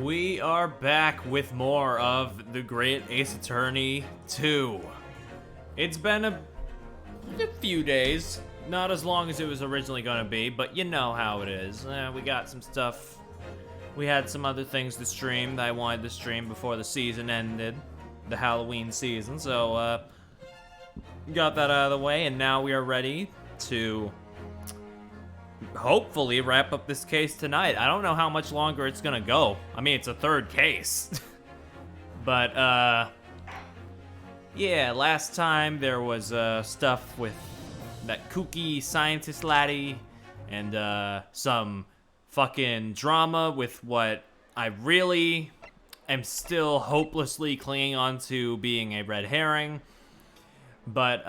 we are back with more of The Great Ace Attorney 2. It's been a few days, not as long as it was originally going to be, but you know how it is. We got some stuff. We had some other things to stream that I wanted to stream before the season ended, the Halloween season, so got that out of the way, and now we are ready to hopefully wrap up this case tonight. I don't know how much longer it's gonna go. I mean, it's a third case. But, yeah, last time there was stuff with that kooky scientist laddie and some fucking drama with what I really am still hopelessly clinging on to being a red herring. But,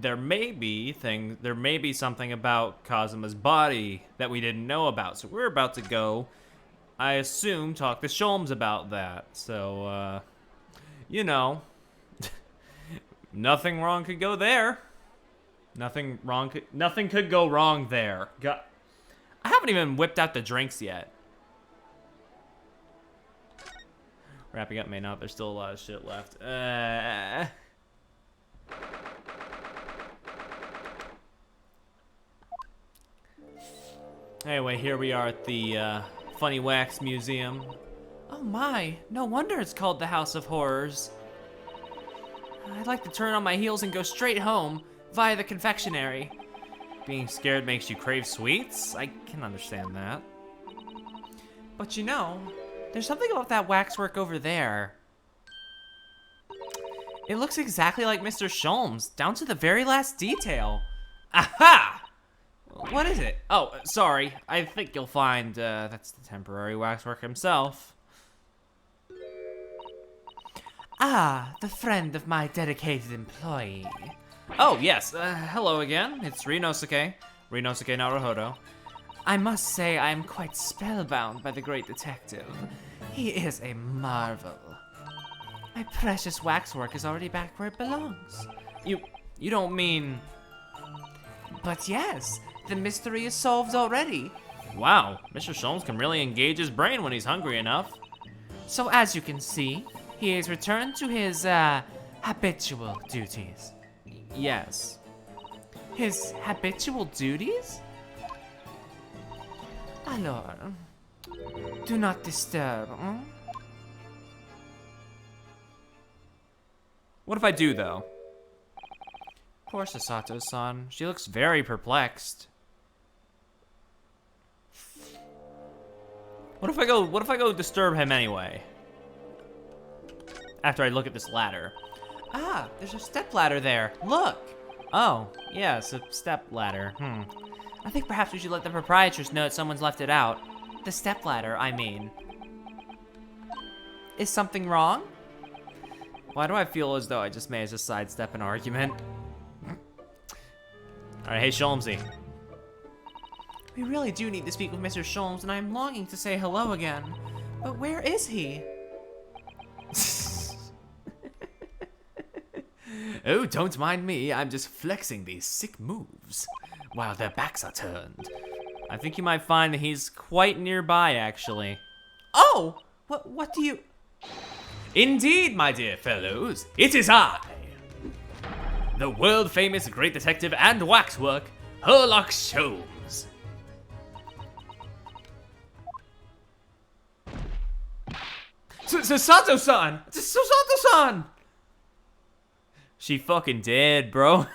there may be something about Kazuma's body that we didn't know about. So we're about to go, I assume, talk to Sholmes about that. So, you know, nothing wrong could go there. Nothing could go wrong there. I haven't even whipped out the drinks yet. Wrapping up may not. There's still a lot of shit left. Anyway, here we are at the Funny Wax Museum. Oh my, no wonder it's called the House of Horrors. I'd like to turn on my heels and go straight home via the confectionery. Being scared makes you crave sweets? I can understand that. But you know, there's something about that waxwork over there. It looks exactly like Mr. Sholmes, down to the very last detail. Aha! What is it? Oh, sorry. I think you'll find that's the temporary waxwork himself. Ah, the friend of my dedicated employee. Oh, yes. Hello again. It's Rinosuke Naruhodo. I must say I am quite spellbound by the great detective. He is a marvel. My precious waxwork is already back where it belongs. You don't mean... But yes, the mystery is solved already. Wow, Mr. Sholmes can really engage his brain when he's hungry enough. So as you can see, he has returned to his, habitual duties. Yes. His habitual duties? Alors, do not disturb, huh? What if I do, though? Poor Sasato-san. She looks very perplexed. What if I go disturb him anyway? After I look at this ladder. Ah, there's a step ladder there. Look. Oh, yes, a step ladder. I think perhaps we should let the proprietress know that someone's left it out. The step ladder, I mean. Is something wrong? Why do I feel as though I just may just sidestep an argument? Alright, hey Sholmesy. We really do need to speak with Mr. Sholmes, and I am longing to say hello again. But where is he? Oh, don't mind me. I'm just flexing these sick moves while their backs are turned. I think you might find that he's quite nearby, actually. Oh! What do you... Indeed, my dear fellows, it is I, the world-famous great detective and waxwork, Herlock Sholmes. Sasato-san! Sasato-san! She fucking dead, bro.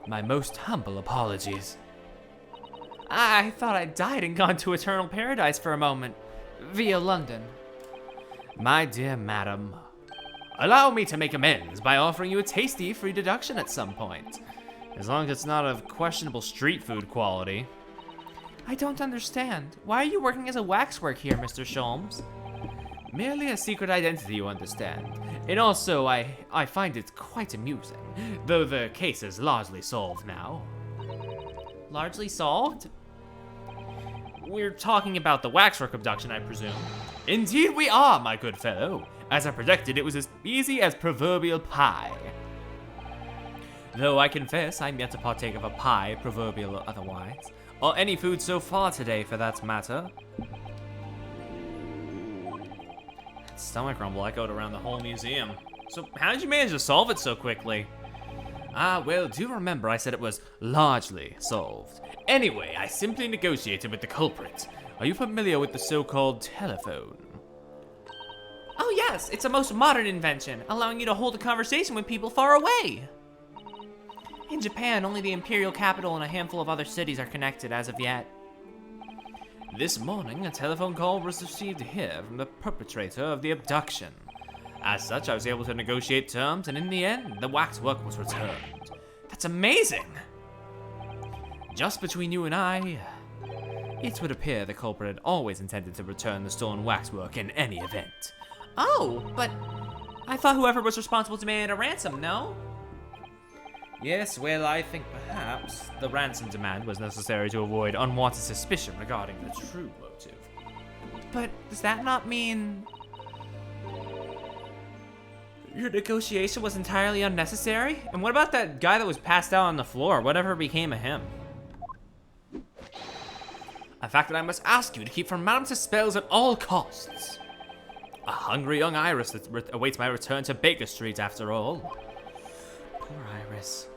My most humble apologies. I thought I died and gone to eternal paradise for a moment, via London. My dear madam, allow me to make amends by offering you a tasty free deduction at some point, as long as it's not of questionable street food quality. I don't understand. Why are you working as a waxwork here, Mr. Sholmes? Merely a secret identity, you understand. And also, I find it quite amusing, though the case is largely solved now. Largely solved? We're talking about the waxwork abduction, I presume. Indeed we are, my good fellow. As I predicted, it was as easy as proverbial pie. Though I confess I'm yet to partake of a pie, proverbial or otherwise, or any food so far today for that matter. Stomach rumble echoed around the whole museum. So how did you manage to solve it so quickly? Ah, well, do remember I said it was largely solved. Anyway, I simply negotiated with the culprit. Are you familiar with the so-called telephone? Oh yes, it's a most modern invention, allowing you to hold a conversation with people far away. In Japan, only the imperial capital and a handful of other cities are connected as of yet. This morning, a telephone call was received here from the perpetrator of the abduction. As such, I was able to negotiate terms, and in the end, the waxwork was returned. That's amazing! Just between you and I, it would appear the culprit had always intended to return the stolen waxwork in any event. Oh, but I thought whoever was responsible demanded a ransom, no? Yes, well, I think perhaps the ransom demand was necessary to avoid unwanted suspicion regarding the true motive. But does that not mean your negotiation was entirely unnecessary? And what about that guy that was passed out on the floor? Whatever became of him? A fact that I must ask you to keep from mounting spells at all costs. A hungry young iris that awaits my return to Baker Street, after all. Poor Iris.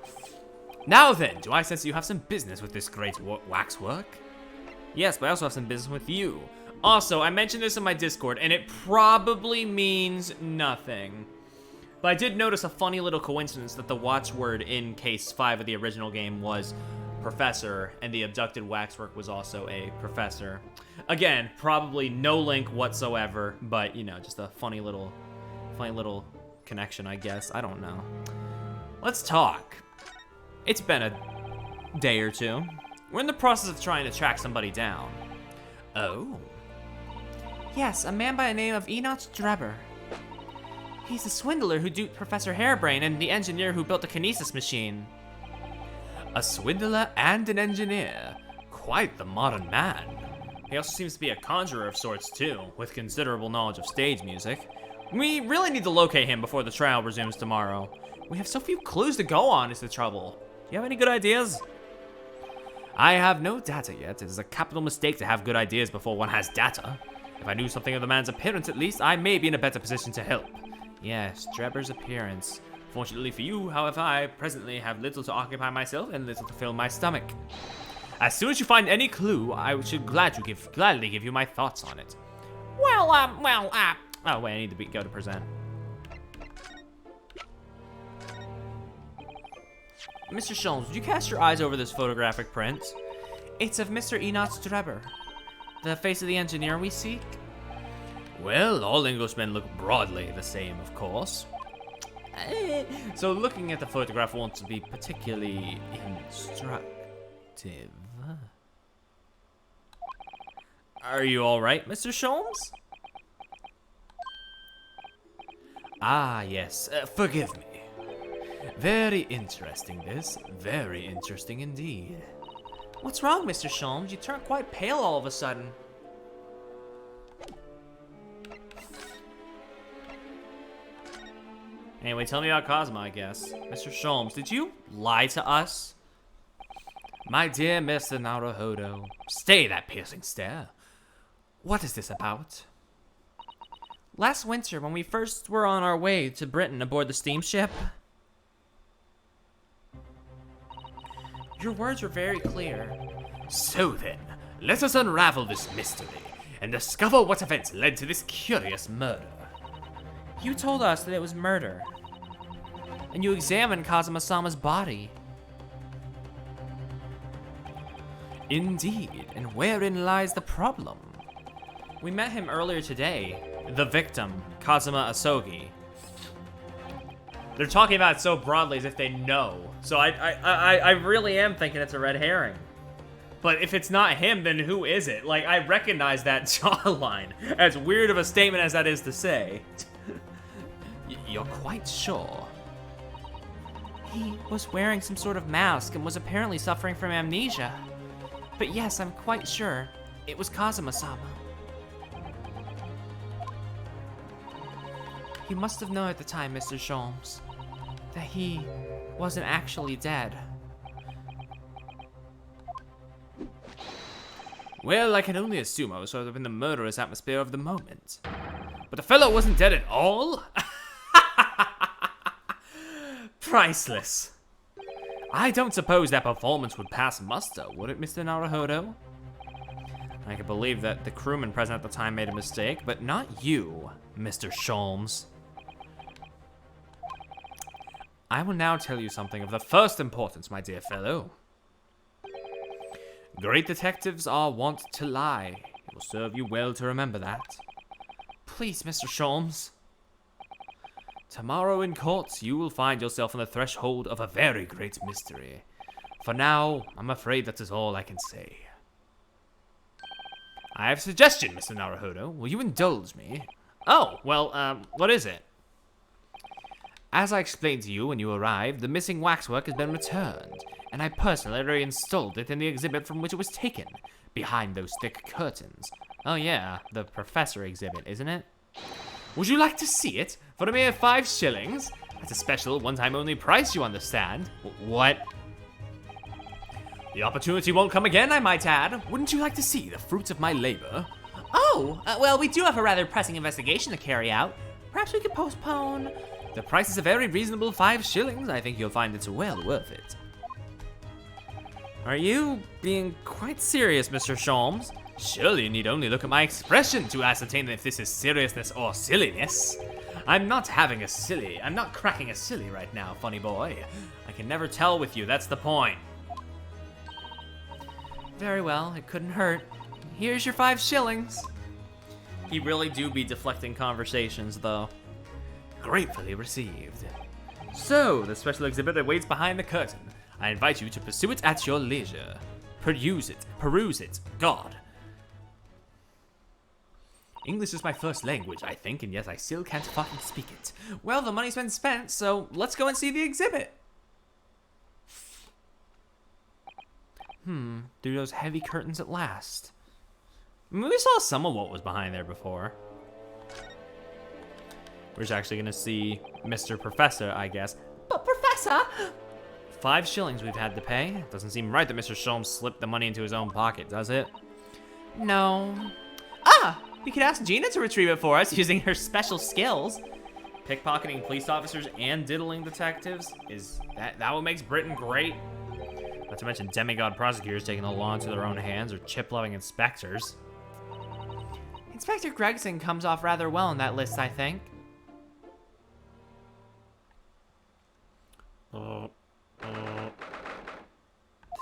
Now then, do I sense you have some business with this great waxwork? Yes, but I also have some business with you. Also, I mentioned this in my Discord, and it probably means nothing. But I did notice a funny little coincidence that the watchword in Case 5 of the original game was professor, and the abducted waxwork was also a professor. Again, probably no link whatsoever, but, you know, just a funny little connection, I guess. I don't know. Let's talk. It's been a day or two. We're in the process of trying to track somebody down. Oh. Yes, a man by the name of Enoch Drebber. He's the swindler who duped Professor Hairbrain and the engineer who built the kinesis machine. A swindler and an engineer. Quite the modern man. He also seems to be a conjurer of sorts too, with considerable knowledge of stage music. We really need to locate him before the trial resumes tomorrow. We have so few clues to go on is the trouble. Do you have any good ideas? I have no data yet. It is a capital mistake to have good ideas before one has data. If I knew something of the man's appearance at least, I may be in a better position to help. Yes, Drebber's appearance. Fortunately for you, however, I presently have little to occupy myself and little to fill my stomach. As soon as you find any clue, I should gladly give you my thoughts on it. Oh wait, I need to go to present. Mr. Sholmes, would you cast your eyes over this photographic print? It's of Mr. Enoch Drebber, the face of the engineer we seek. Well, all Englishmen look broadly the same, of course. So looking at the photograph won't be particularly instructive. Are you all right, Mr. Sholmes? Ah, yes. Forgive me. Very interesting, this. Very interesting indeed. What's wrong, Mr. Sholmes? You turned quite pale all of a sudden. Anyway, tell me about Cosmo, I guess. Mr. Sholmes, did you lie to us? My dear Mr. Naruhodo, stay that piercing stare. What is this about? Last winter, when we first were on our way to Britain aboard the steamship, your words were very clear. So then, let us unravel this mystery and discover what events led to this curious murder. You told us that it was murder, and you examined Kazuma-sama's body. Indeed, and wherein lies the problem? We met him earlier today, the victim, Kazuma Asogi. They're talking about it so broadly as if they know. So I really am thinking it's a red herring. But if it's not him, then who is it? Like, I recognize that jawline, as weird of a statement as that is to say. You're quite sure? He was wearing some sort of mask and was apparently suffering from amnesia. But yes, I'm quite sure it was Kazuma-sama. You must have known at the time, Mr. Sholmes, that he wasn't actually dead. Well, I can only assume I was sort of in the murderous atmosphere of the moment. But the fellow wasn't dead at all? Priceless. I don't suppose that performance would pass muster, would it, Mr. Naruhodo? I can believe that the crewman present at the time made a mistake, but not you, Mr. Sholmes. I will now tell you something of the first importance, my dear fellow. Great detectives are wont to lie. It will serve you well to remember that. Please, Mr. Sholmes. Tomorrow in court, you will find yourself on the threshold of a very great mystery. For now, I'm afraid that is all I can say. I have a suggestion, Mr. Naruhodo. Will you indulge me? Oh, well, what is it? As I explained to you when you arrived, the missing waxwork has been returned, and I personally reinstalled it in the exhibit from which it was taken, behind those thick curtains. Oh yeah, the professor exhibit, isn't it? Would you like to see it for a mere 5 shillings? That's a special, one-time only price, you understand. What? The opportunity won't come again, I might add. Wouldn't you like to see the fruits of my labor? Oh, well, we do have a rather pressing investigation to carry out. Perhaps we could postpone. The price is a very reasonable 5 shillings. I think you'll find it's well worth it. Are you being quite serious, Mr. Sholmes? Surely you need only look at my expression to ascertain if this is seriousness or silliness. I'm not cracking a silly right now, funny boy. I can never tell with you, that's the point. Very well, it couldn't hurt. Here's your 5 shillings. He really do be deflecting conversations, though. Gratefully received. So, the special exhibit awaits behind the curtain. I invite you to pursue it at your leisure. Peruse it. God. English is my first language, I think, and yet I still can't fucking speak it. Well, the money's been spent, so let's go and see the exhibit. Through those heavy curtains at last. I mean, we saw some of what was behind there before. We're just actually gonna see Mr. Professor, I guess. But Professor! 5 shillings we've had to pay. Doesn't seem right that Mr. Sholmes slipped the money into his own pocket, does it? No. Ah! We could ask Gina to retrieve it for us using her special skills. Pickpocketing police officers and diddling detectives? Is that what makes Britain great? Not to mention demigod prosecutors taking the law into their own hands, or chip-loving inspectors. Inspector Gregson comes off rather well on that list, I think. The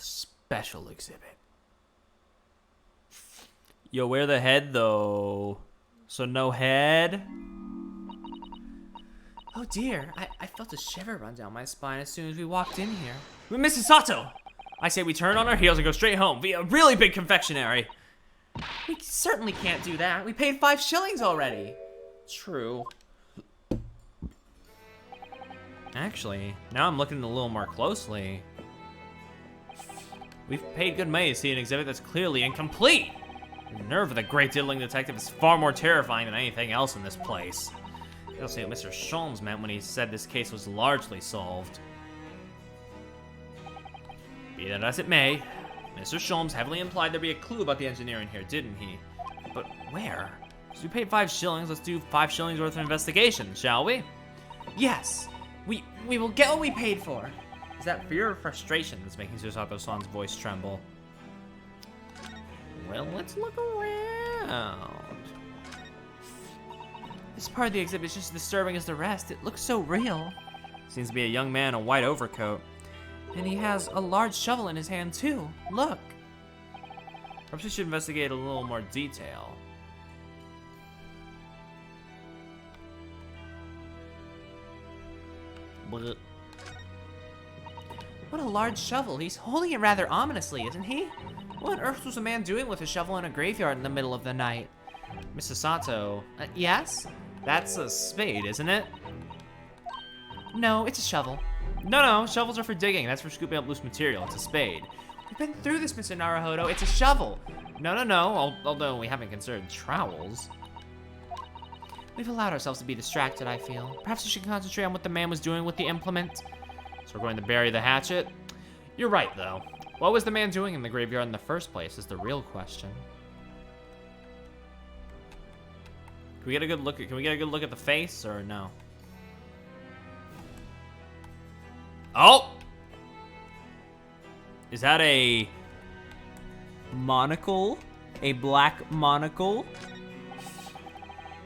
special exhibit. Yo, where the head, though? So no head? Oh dear, I felt a shiver run down my spine as soon as we walked in here. Mrs. Sato! I say we turn on our heels and go straight home via a really big confectionery. We certainly can't do that. We paid 5 shillings already. True. Actually, now I'm looking a little more closely. We've paid good money to see an exhibit that's clearly incomplete. The nerve of the great diddling detective is far more terrifying than anything else in this place. You'll see what Mr. Sholmes meant when he said this case was largely solved. Be that as it may, Mr. Sholmes heavily implied there'd be a clue about the engineering here, didn't he? But where? So we paid 5 shillings, let's do 5 shillings worth of investigation, shall we? Yes, we will get what we paid for. Is that fear or frustration that's making Susato-san's voice tremble? Well, let's look around. This part of the exhibit is just as disturbing as the rest. It looks so real. Seems to be a young man in a white overcoat. And he has a large shovel in his hand, too. Look. Perhaps we should investigate a little more detail. What a large shovel. He's holding it rather ominously, isn't he? What on earth was a man doing with a shovel in a graveyard in the middle of the night? Mrs. Sato. Yes? That's a spade, isn't it? No, it's a shovel. No, shovels are for digging. That's for scooping up loose material. It's a spade. We've been through this, Mr. Naruhodo. It's a shovel. No. Although we haven't considered trowels. We've allowed ourselves to be distracted, I feel. Perhaps we should concentrate on what the man was doing with the implement. As we're going to bury the hatchet. You're right, though. What was the man doing in the graveyard in the first place is the real question. Can we get a good look at the face, or no? Oh! Is that a monocle? A black monocle?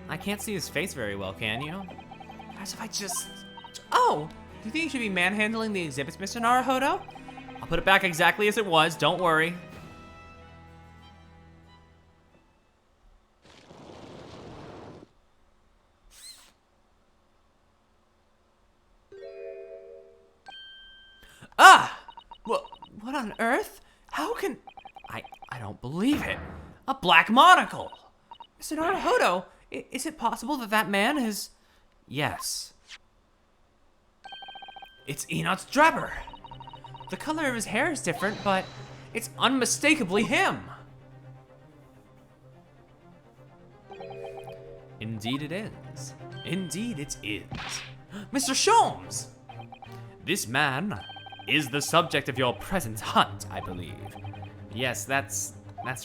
I can't see his face very well, can you? As if I just... Oh! Do you think you should be manhandling the exhibits, Mr. Naruhodo? I'll put it back exactly as it was, don't worry. Ah! What on earth? How can... I don't believe it. A black monocle! Mr. Naruhodo, is it possible that that man is... Yes. It's Enoch Drebber. The color of his hair is different, but it's unmistakably him. Indeed it is. Indeed it is. Mr. Sholmes! This man is the subject of your present hunt, I believe. Yes, that's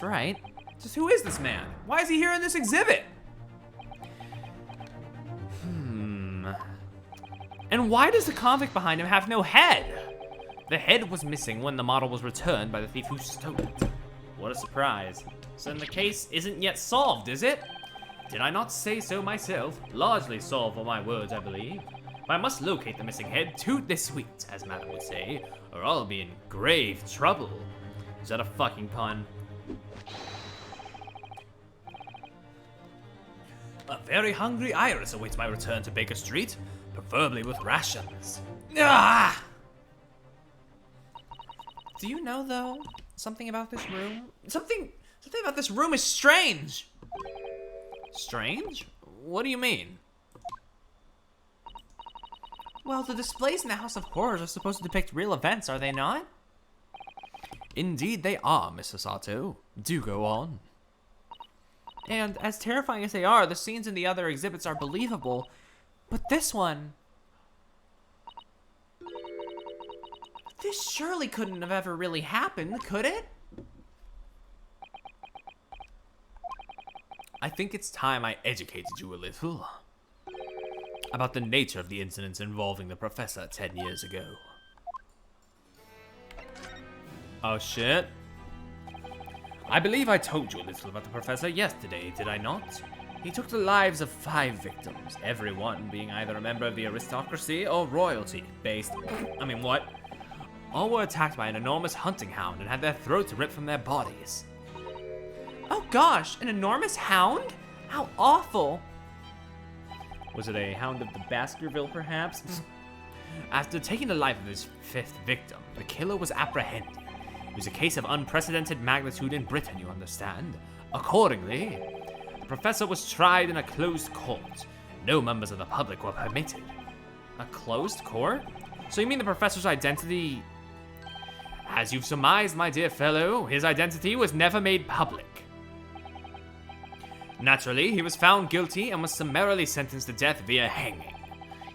right. Just who is this man? Why is he here in this exhibit? And why does the convict behind him have no head? The head was missing when the model was returned by the thief who stole it. What a surprise. So then the case isn't yet solved, is it? Did I not say so myself? Largely solved for my words, I believe. But I must locate the missing head to the sweet, as Madam would say, or I'll be in grave trouble. Is that a fucking pun? A very hungry iris awaits my return to Baker Street, preferably with rations. Ah! Do you know, though, something about this room? Something about this room is strange. Strange? What do you mean? Well, the displays in the House of Horrors are supposed to depict real events, are they not? Indeed they are, Mrs. Sato. Do go on. And as terrifying as they are, the scenes in the other exhibits are believable. But this one... This surely couldn't have ever really happened, could it? I think it's time I educated you a little about the nature of the incidents involving the professor 10 years ago. Oh shit. I believe I told you a little about the professor yesterday, did I not? He took the lives of 5 victims, every one being either a member of the aristocracy or royalty, what? All were attacked by an enormous hunting hound and had their throats ripped from their bodies. Oh gosh, an enormous hound? How awful. Was it a hound of the Baskerville, perhaps? After taking the life of his 5th victim, the killer was apprehended. It was a case of unprecedented magnitude in Britain, you understand. Accordingly, the professor was tried in a closed court. No members of the public were permitted. A closed court? So you mean the professor's identity... As you've surmised, my dear fellow, his identity was never made public. Naturally, he was found guilty and was summarily sentenced to death via hanging.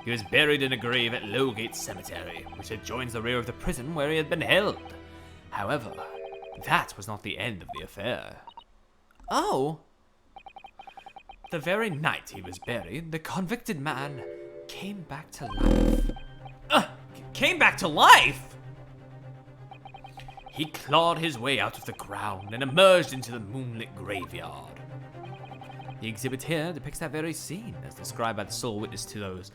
He was buried in a grave at Lowgate Cemetery, which adjoins the rear of the prison where he had been held. However, that was not the end of the affair. Oh! The very night he was buried, the convicted man came back to life. Came back to life?! He clawed his way out of the ground and emerged into the moonlit graveyard. The exhibit here depicts that very scene, as described by the sole witness to those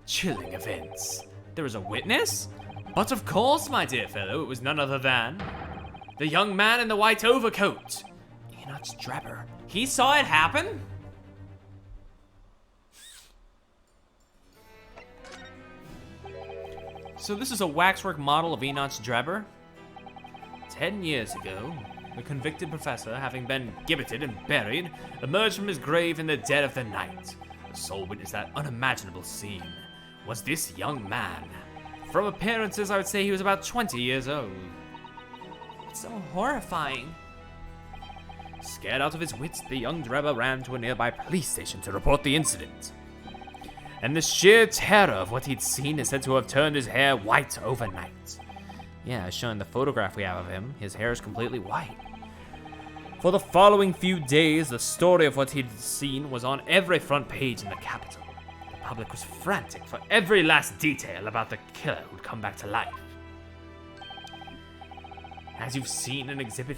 chilling events. There is a witness? But of course, my dear fellow, it was none other than the young man in the white overcoat. Enoch Drebber. He saw it happen? So this is a waxwork model of Enoch Drebber? 10 years ago, the convicted professor, having been gibbeted and buried, emerged from his grave in the dead of the night. The sole witness to that unimaginable scene was this young man. From appearances, I would say he was about 20 years old. It's so horrifying. Scared out of his wits, the young Drebber ran to a nearby police station to report the incident. and the sheer terror of what he'd seen is said to have turned his hair white overnight. Yeah, showing the photograph we have of him, his hair is completely white. For the following few days, the story of what he'd seen was on every front page in the capital. The public was frantic for every last detail about the killer who'd come back to life. As you've seen, an exhibit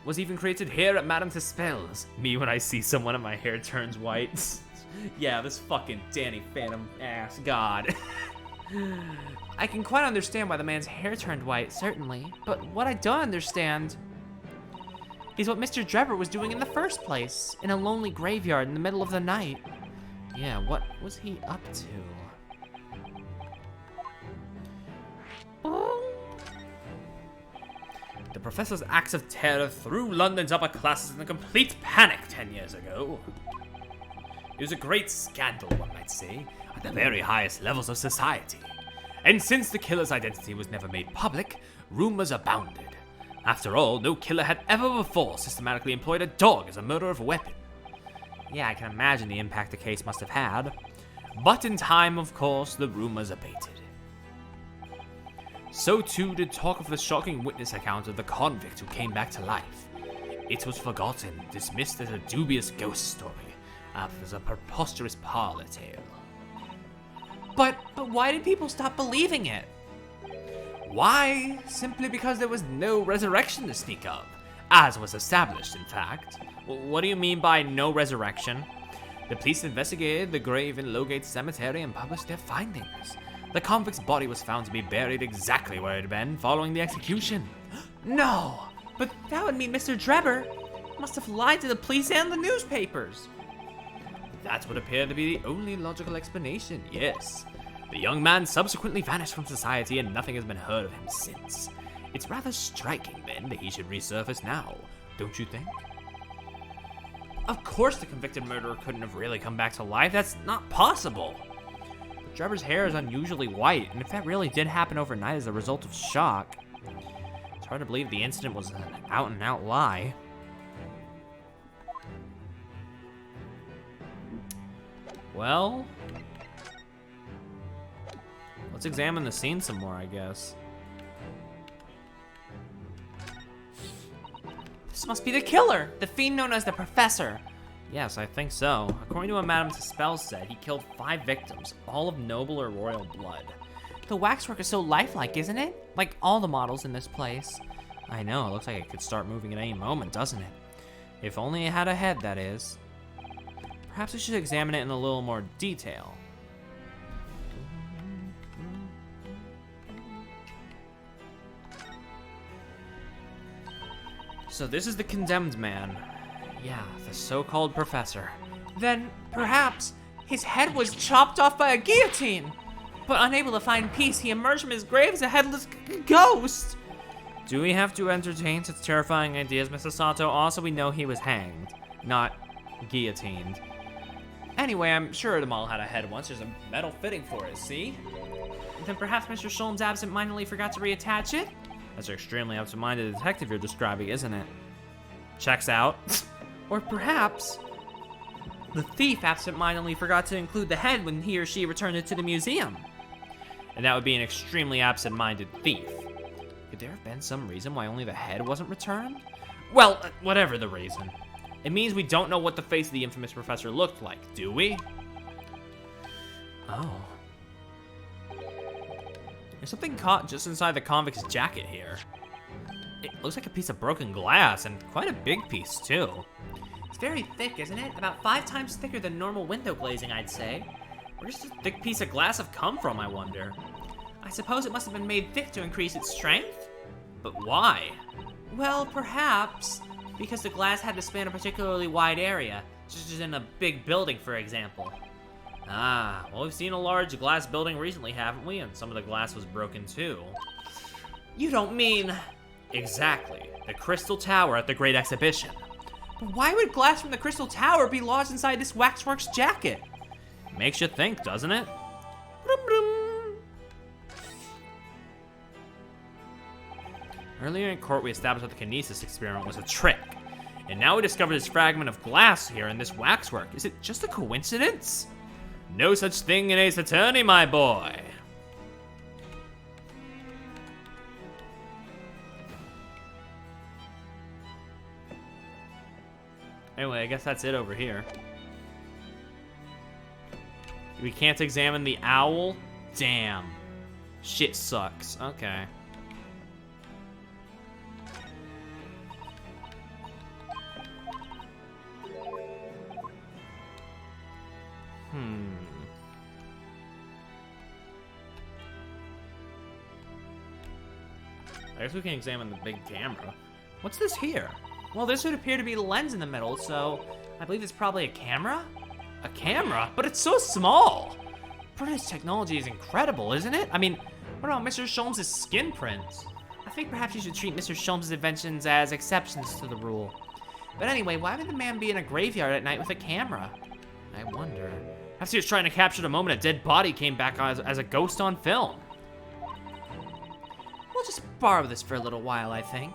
was even created here at Madame Tussauds. Me when I see someone and my hair turns white. Yeah, this fucking Danny Phantom ass god. I can quite understand why the man's hair turned white, certainly. But what I don't understand is what Mr. Drebber was doing in the first place, in a lonely graveyard in the middle of the night. Yeah, what was he up to? The professor's acts of terror threw London's upper classes in a complete panic 10 years ago. It was a great scandal, one might say, at the very highest levels of society. And since the killer's identity was never made public, rumors abounded. After all, no killer had ever before systematically employed a dog as a murder weapon. Yeah, I can imagine the impact the case must have had. But in time, of course, the rumors abated. So too did talk of the shocking witness account of the convict who came back to life. It was forgotten, dismissed as a dubious ghost story, as a preposterous parlor tale. But why did people stop believing it? Why? Simply because there was no resurrection to speak of, as was established, in fact. What do you mean by no resurrection? The police investigated the grave in Lowgate Cemetery and published their findings. The convict's body was found to be buried exactly where it had been following the execution. No! But that would mean Mr. Drebber must have lied to the police and the newspapers. That would appear to be the only logical explanation, yes. The young man subsequently vanished from society and nothing has been heard of him since. It's rather striking, then, that he should resurface now, don't you think? Of course the convicted murderer couldn't have really come back to life. That's not possible. But Drebber's hair is unusually white, and if that really did happen overnight as a result of shock, it's hard to believe the incident was an out-and-out lie. Well, let's examine the scene some more, I guess. This must be the killer, the fiend known as the Professor. Yes, I think so. According to what Madame Tussauds said, he killed 5 victims, all of noble or royal blood. The waxwork is so lifelike, isn't it? Like all the models in this place. I know, it looks like it could start moving at any moment, doesn't it? If only it had a head, that is. Perhaps we should examine it in a little more detail. So this is the condemned man. Yeah, the so-called professor. Then, perhaps, his head was chopped off by a guillotine. But unable to find peace, he emerged from his grave as a headless ghost. Do we have to entertain such terrifying ideas, Mr. Sato? Also, we know he was hanged, not guillotined. Anyway, I'm sure the model had a head once. There's a metal fitting for it, see? Then perhaps Mr. Sholmes absentmindedly forgot to reattach it? That's an extremely absent-minded detective you're describing, isn't it? Checks out. Or perhaps the thief absent-mindedly forgot to include the head when he or she returned it to the museum. And that would be an extremely absent-minded thief. Could there have been some reason why only the head wasn't returned? Well, whatever the reason. It means we don't know what the face of the infamous professor looked like, do we? Oh. There's something caught just inside the convict's jacket here. It looks like a piece of broken glass, and quite a big piece, too. It's very thick, isn't it? About 5 times thicker than normal window glazing, I'd say. Where does this thick piece of glass have come from, I wonder? I suppose it must have been made thick to increase its strength? But why? Well, perhaps because the glass had to span a particularly wide area, such as in a big building, for example. Ah, well, we've seen a large glass building recently, haven't we? And some of the glass was broken, too. You don't mean... Exactly. The Crystal Tower at the Great Exhibition. But why would glass from the Crystal Tower be lodged inside this waxwork's jacket? Makes you think, doesn't it? Brum, brum. Earlier in court, we established that the kinesis experiment was a trick. And now we discovered this fragment of glass here in this waxwork. Is it just a coincidence? No such thing in Ace Attorney, my boy. Anyway, I guess that's it over here. We can't examine the owl? Damn. Shit sucks. Okay. I guess we can examine the big camera. What's this here? Well, this would appear to be the lens in the middle, so I believe it's probably a camera? A camera? But it's so small! British technology is incredible, isn't it? I mean, what about Mr. Sholmes' skin prints? I think perhaps you should treat Mr. Sholmes' inventions as exceptions to the rule. But anyway, why would the man be in a graveyard at night with a camera? I wonder. Perhaps he was trying to capture the moment a dead body came back as a ghost on film. We'll just borrow this for a little while, I think.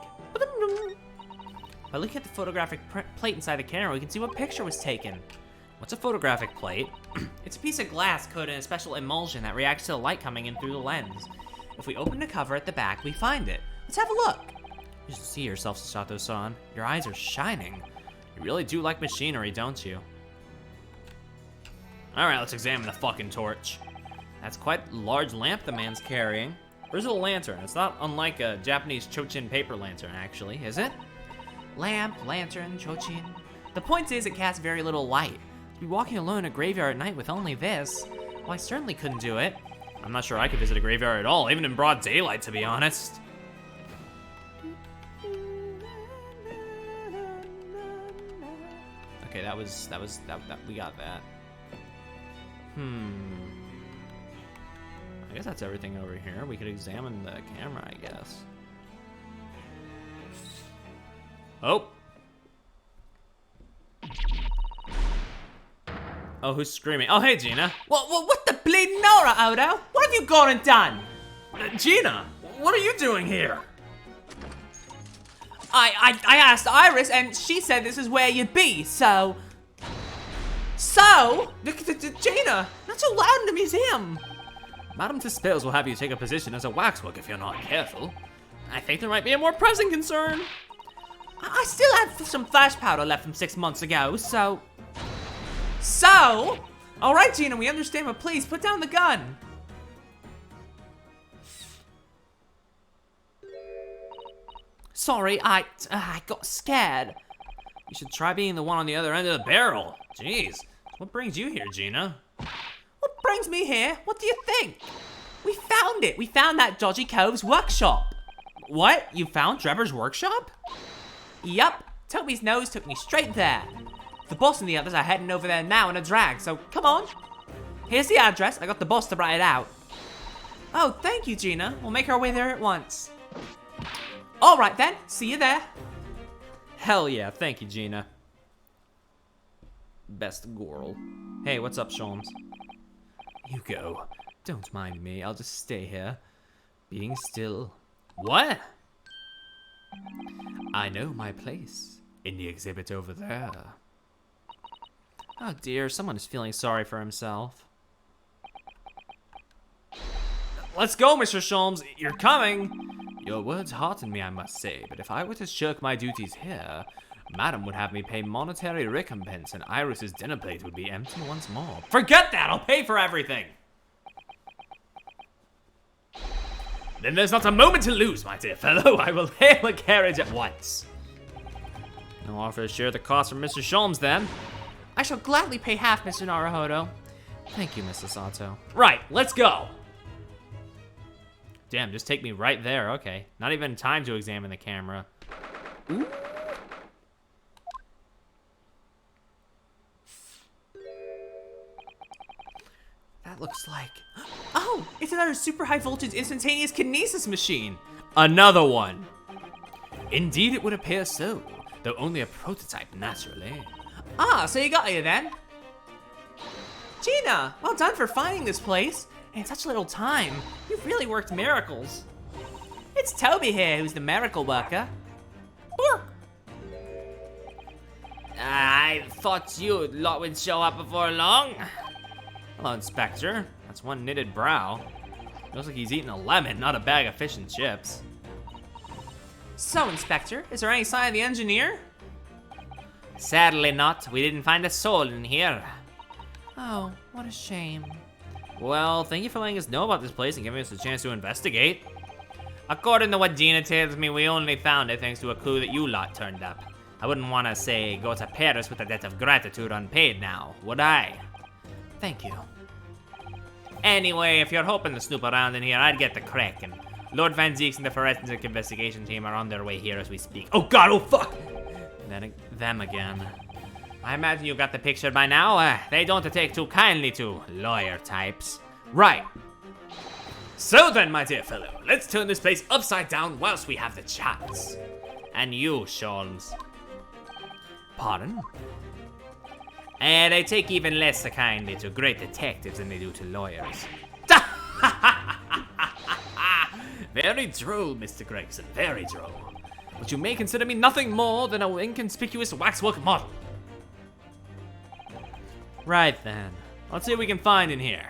By looking at the photographic plate inside the camera, we can see what picture was taken. What's a photographic plate? It's a piece of glass coated in a special emulsion that reacts to the light coming in through the lens. If we open the cover at the back, we find it. Let's have a look. You should see yourself, Sasato-san. Your eyes are shining. You really do like machinery, don't you? Alright, let's examine the fucking torch. That's quite a large lamp the man's carrying. Where's the lantern? It's not unlike a Japanese chochin paper lantern, actually, is it? Lamp, lantern, chochin. The point is, it casts very little light. To be walking alone in a graveyard at night with only this, well, I certainly couldn't do it. I'm not sure I could visit a graveyard at all, even in broad daylight, to be honest. Okay, that we got that. I guess that's everything over here. We could examine the camera, I guess. Oh. Oh, who's screaming? Oh, hey, Gina. What the bleeding Nora, Odo? What have you gone and done? Gina, what are you doing here? I asked Iris, and she said this is where you'd be, so... Gina, not so loud in the museum. Madame Tussauds will have you take a position as a waxwork if you're not careful. I think there might be a more pressing concern. I still have some flash powder left from 6 months ago, so... All right, Gina, we understand, but please put down the gun. Sorry, I got scared. You should try being the one on the other end of the barrel. Jeez, what brings you here, Gina? What brings me here? What do you think? We found it. We found that dodgy cove's workshop. What? You found Trevor's workshop? Yup. Toby's nose took me straight there. The boss and the others are heading over there now in a drag, so come on. Here's the address. I got the boss to write it out. Oh, thank you, Gina. We'll make our way there at once. All right, then. See you there. Hell yeah. Thank you, Gina. Best girl. Hey, what's up, Sholmes? You go. Don't mind me. I'll just stay here. Being still. What? I know my place. In the exhibit over there. Oh dear, someone is feeling sorry for himself. Let's go, Mr. Sholmes. You're coming. Your words hearten me, I must say, but if I were to shirk my duties here, Madam would have me pay monetary recompense and Iris's dinner plate would be empty once more. Forget that! I'll pay for everything! Then there's not a moment to lose, my dear fellow. I will hail a carriage at once. I'll offer to share the cost from Mr. Sholmes, then. I shall gladly pay half, Mr. Naruhodo. Thank you, Mrs. Sato. Right, let's go! Damn, just take me right there. Okay, not even time to examine the camera. Ooh. That looks like... Oh, it's another super high voltage instantaneous kinesis machine. Another one. Indeed, it would appear so, though only a prototype, naturally. Ah, so you got here then? Gina, well done for finding this place. In such little time, you've really worked miracles. It's Toby here who's the miracle worker. I thought you lot would show up before long. Hello, Inspector. That's one knitted brow. Looks like he's eating a lemon, not a bag of fish and chips. So, Inspector, is there any sign of the engineer? Sadly not. We didn't find a soul in here. Oh, what a shame. Well, thank you for letting us know about this place and giving us a chance to investigate. According to what Gina tells me, we only found it thanks to a clue that you lot turned up. I wouldn't want to say go to Paris with a debt of gratitude unpaid now, would I? Thank you. Anyway, if you're hoping to snoop around in here, I'd get the cracking. Lord Van Zeeks and the forensic investigation team are on their way here as we speak. Oh god, oh fuck! Then them again. I imagine you got the picture by now. They don't take too kindly to lawyer types. Right. So then, my dear fellow, let's turn this place upside down whilst we have the chance. And you, Sholmes. Pardon? And they take even less kindly to great detectives than they do to lawyers. Very droll, Mr. Gregson, very droll. But you may consider me nothing more than an inconspicuous waxwork model. Right then. Let's see what we can find in here.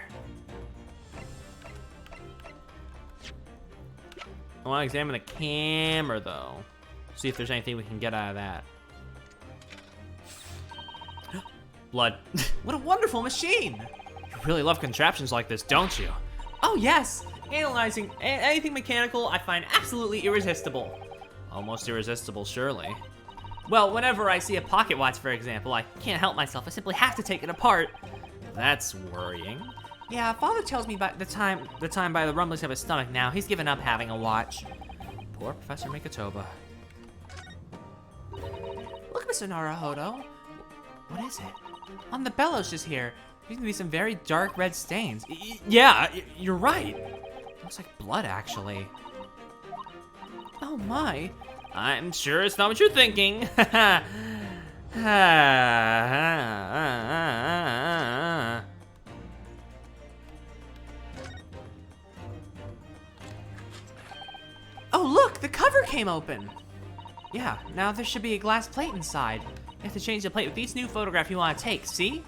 I want to examine the camera, though. See if there's anything we can get out of that. Blood. What a wonderful machine! You really love contraptions like this, don't you? Oh yes! Analyzing anything mechanical I find absolutely irresistible. Almost irresistible, surely. Well, whenever I see a pocket watch, for example, I can't help myself. I simply have to take it apart. That's worrying. Yeah, Father tells me by the time by the rumblings of his stomach now, he's given up having a watch. Poor Professor Mikatoba. Look, Mr. Naruhodo. What is it? On the bellows just here, there seem to be some very dark red stains. Yeah, you're right. Looks like blood, actually. Oh my. I'm sure it's not what you're thinking. Oh look, the cover came open. Yeah, now there should be a glass plate inside. You have to change the plate with each new photograph you want to take, see?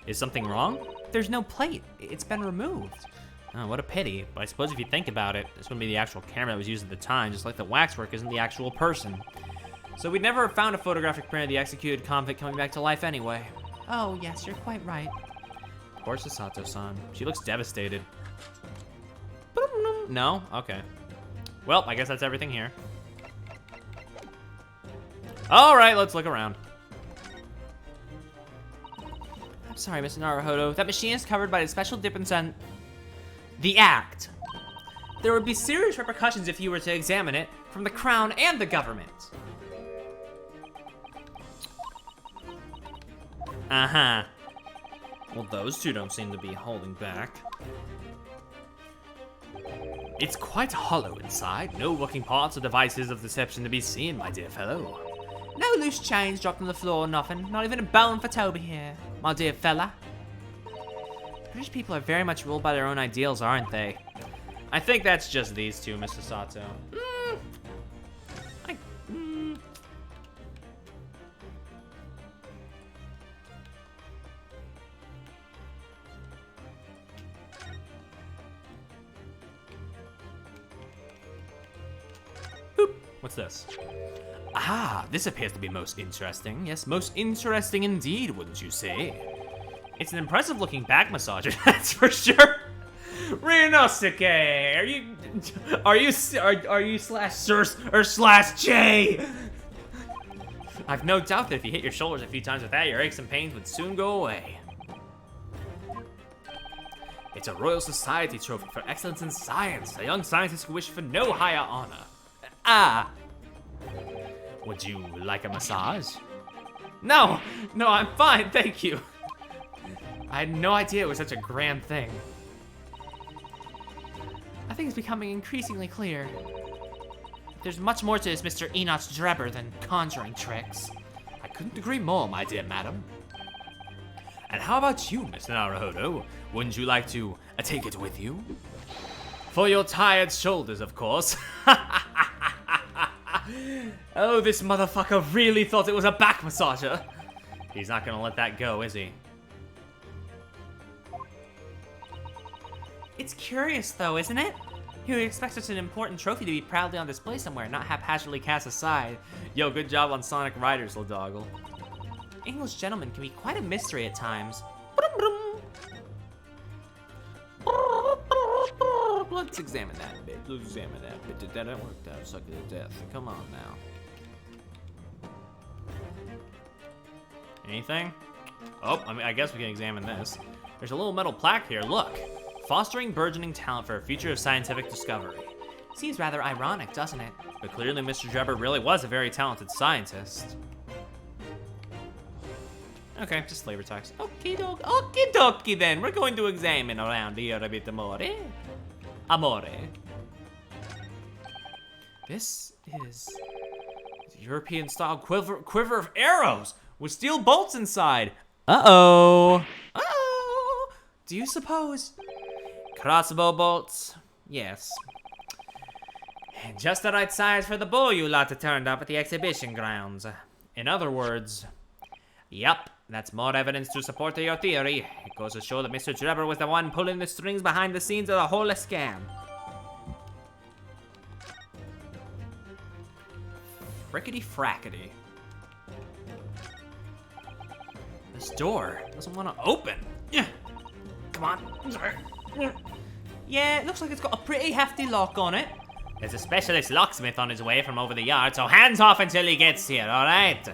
Is something wrong? There's no plate. It's been removed. Oh, what a pity. But I suppose if you think about it, this wouldn't be the actual camera that was used at the time, just like the waxwork isn't the actual person. So we'd never have found a photographic print of the executed convict coming back to life anyway. Oh, yes, you're quite right. Poor Sasato-san. She looks devastated. No? Okay. Well, I guess that's everything here. Alright, let's look around. I'm sorry, Mr. Naruhodo. That machine is covered by the special difference on the act. There would be serious repercussions if you were to examine it from the Crown and the government. Uh-huh. Well, those two don't seem to be holding back. It's quite hollow inside. No working parts or devices of deception to be seen, my dear fellow. No loose chains dropped on the floor, nothing. Not even a bone for Toby here, my dear fella. British people are very much ruled by their own ideals, aren't they? I think that's just these two, Mr. Sato. Boop. What's this? Ah, this appears to be most interesting. Yes, most interesting indeed, wouldn't you say? It's an impressive looking back massager, that's for sure. Rinosuke, are you slash sir or slash J? I've no doubt that if you hit your shoulders a few times with that, your aches and pains would soon go away. It's a Royal Society trophy for excellence in science. A young scientist who wished for no higher honor. Ah. Would you like a massage? No, I'm fine, thank you. I had no idea it was such a grand thing. I think it's becoming increasingly clear. There's much more to this Mr. Enoch Drebber than conjuring tricks. I couldn't agree more, my dear madam. And how about you, Mr. Naruhodo? Wouldn't you like to take it with you? For your tired shoulders, of course. Oh, this motherfucker really thought it was a back massager. He's not gonna let that go, is he? It's curious though, isn't it? You would expect such an important trophy to be proudly on display somewhere, not haphazardly cast aside. Yo, good job on Sonic Riders, Ladoggle. English gentlemen can be quite a mystery at times. Let's examine that bit. Let's examine that bit. Did that work out? Suck it to death. Come on now. Anything? Oh, I guess we can examine this. There's a little metal plaque here. Look. Fostering burgeoning talent for a future of scientific discovery. Seems rather ironic, doesn't it? But clearly Mr. Drebber really was a very talented scientist. Okay, just flavor text. Okie dokie then. We're going to examine around here a bit more. Amore. This is a European-style quiver of arrows with steel bolts inside. Uh-oh. Oh, do you suppose? Crossbow bolts? Yes. Just the right size for the bow you lot turned up at the exhibition grounds. In other words, yup, that's more evidence to support your theory. It goes to show that Mr. Drebber was the one pulling the strings behind the scenes of the whole scam. Frickety frackety. This door doesn't want to open. Yeah. Come on. Yeah, it looks like it's got a pretty hefty lock on it. There's a specialist locksmith on his way from over the yard, so hands off until he gets here, alright?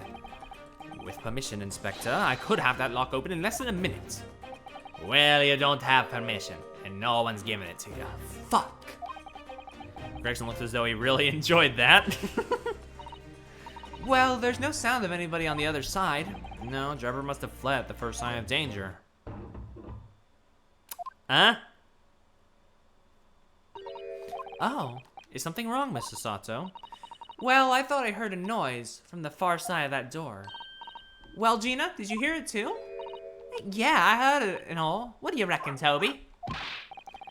With permission, Inspector, I could have that lock open in less than a minute. Well, you don't have permission, and no one's giving it to you. Fuck. Gregson looks as though he really enjoyed that. Well, there's no sound of anybody on the other side. No, Drebber must have fled at the first sign of danger. Huh? Oh, is something wrong, Mr. Sato? Well, I thought I heard a noise from the far side of that door. Well, Gina, did you hear it too? Yeah, I heard it and all. What do you reckon, Toby?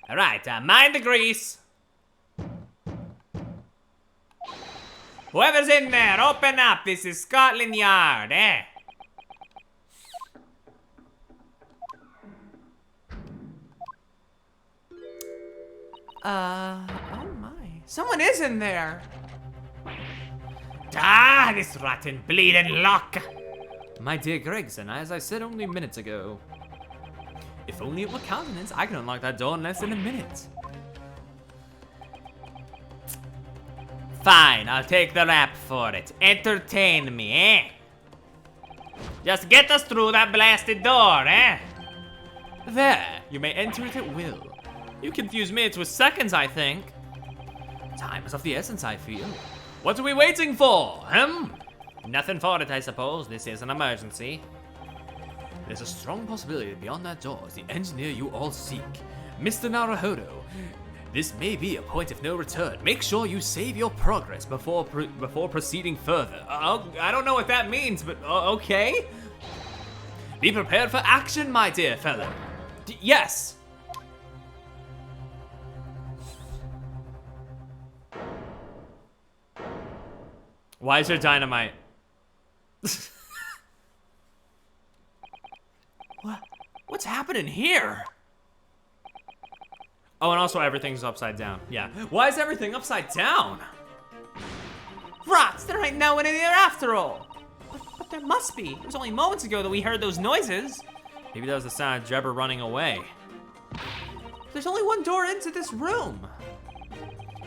All right, mind the grease. Whoever's in there, open up. This is Scotland Yard, eh? Oh my. Someone is in there. Ah, this rotten bleeding lock. My dear Gregson, as I said only minutes ago, if only it were countenance, I can unlock that door in less than a minute. Fine, I'll take the rap for it. Entertain me, eh? Just get us through that blasted door, eh? There, you may enter it at will. You confuse minutes with seconds, I think. Time is of the essence, I feel. What are we waiting for, Nothing for it, I suppose. This is an emergency. There's a strong possibility that beyond that door is the engineer you all seek, Mr. Naruhodo. This may be a point of no return. Make sure you save your progress before proceeding further. I don't know what that means, but okay. Be prepared for action, my dear fellow. Yes. Why is there dynamite? What's happening here? Oh, and also everything's upside down. Yeah. Why is everything upside down? Rats, there ain't no one in here after all. But there must be. It was only moments ago that we heard those noises. Maybe that was the sound of Drebber running away. There's only one door into this room.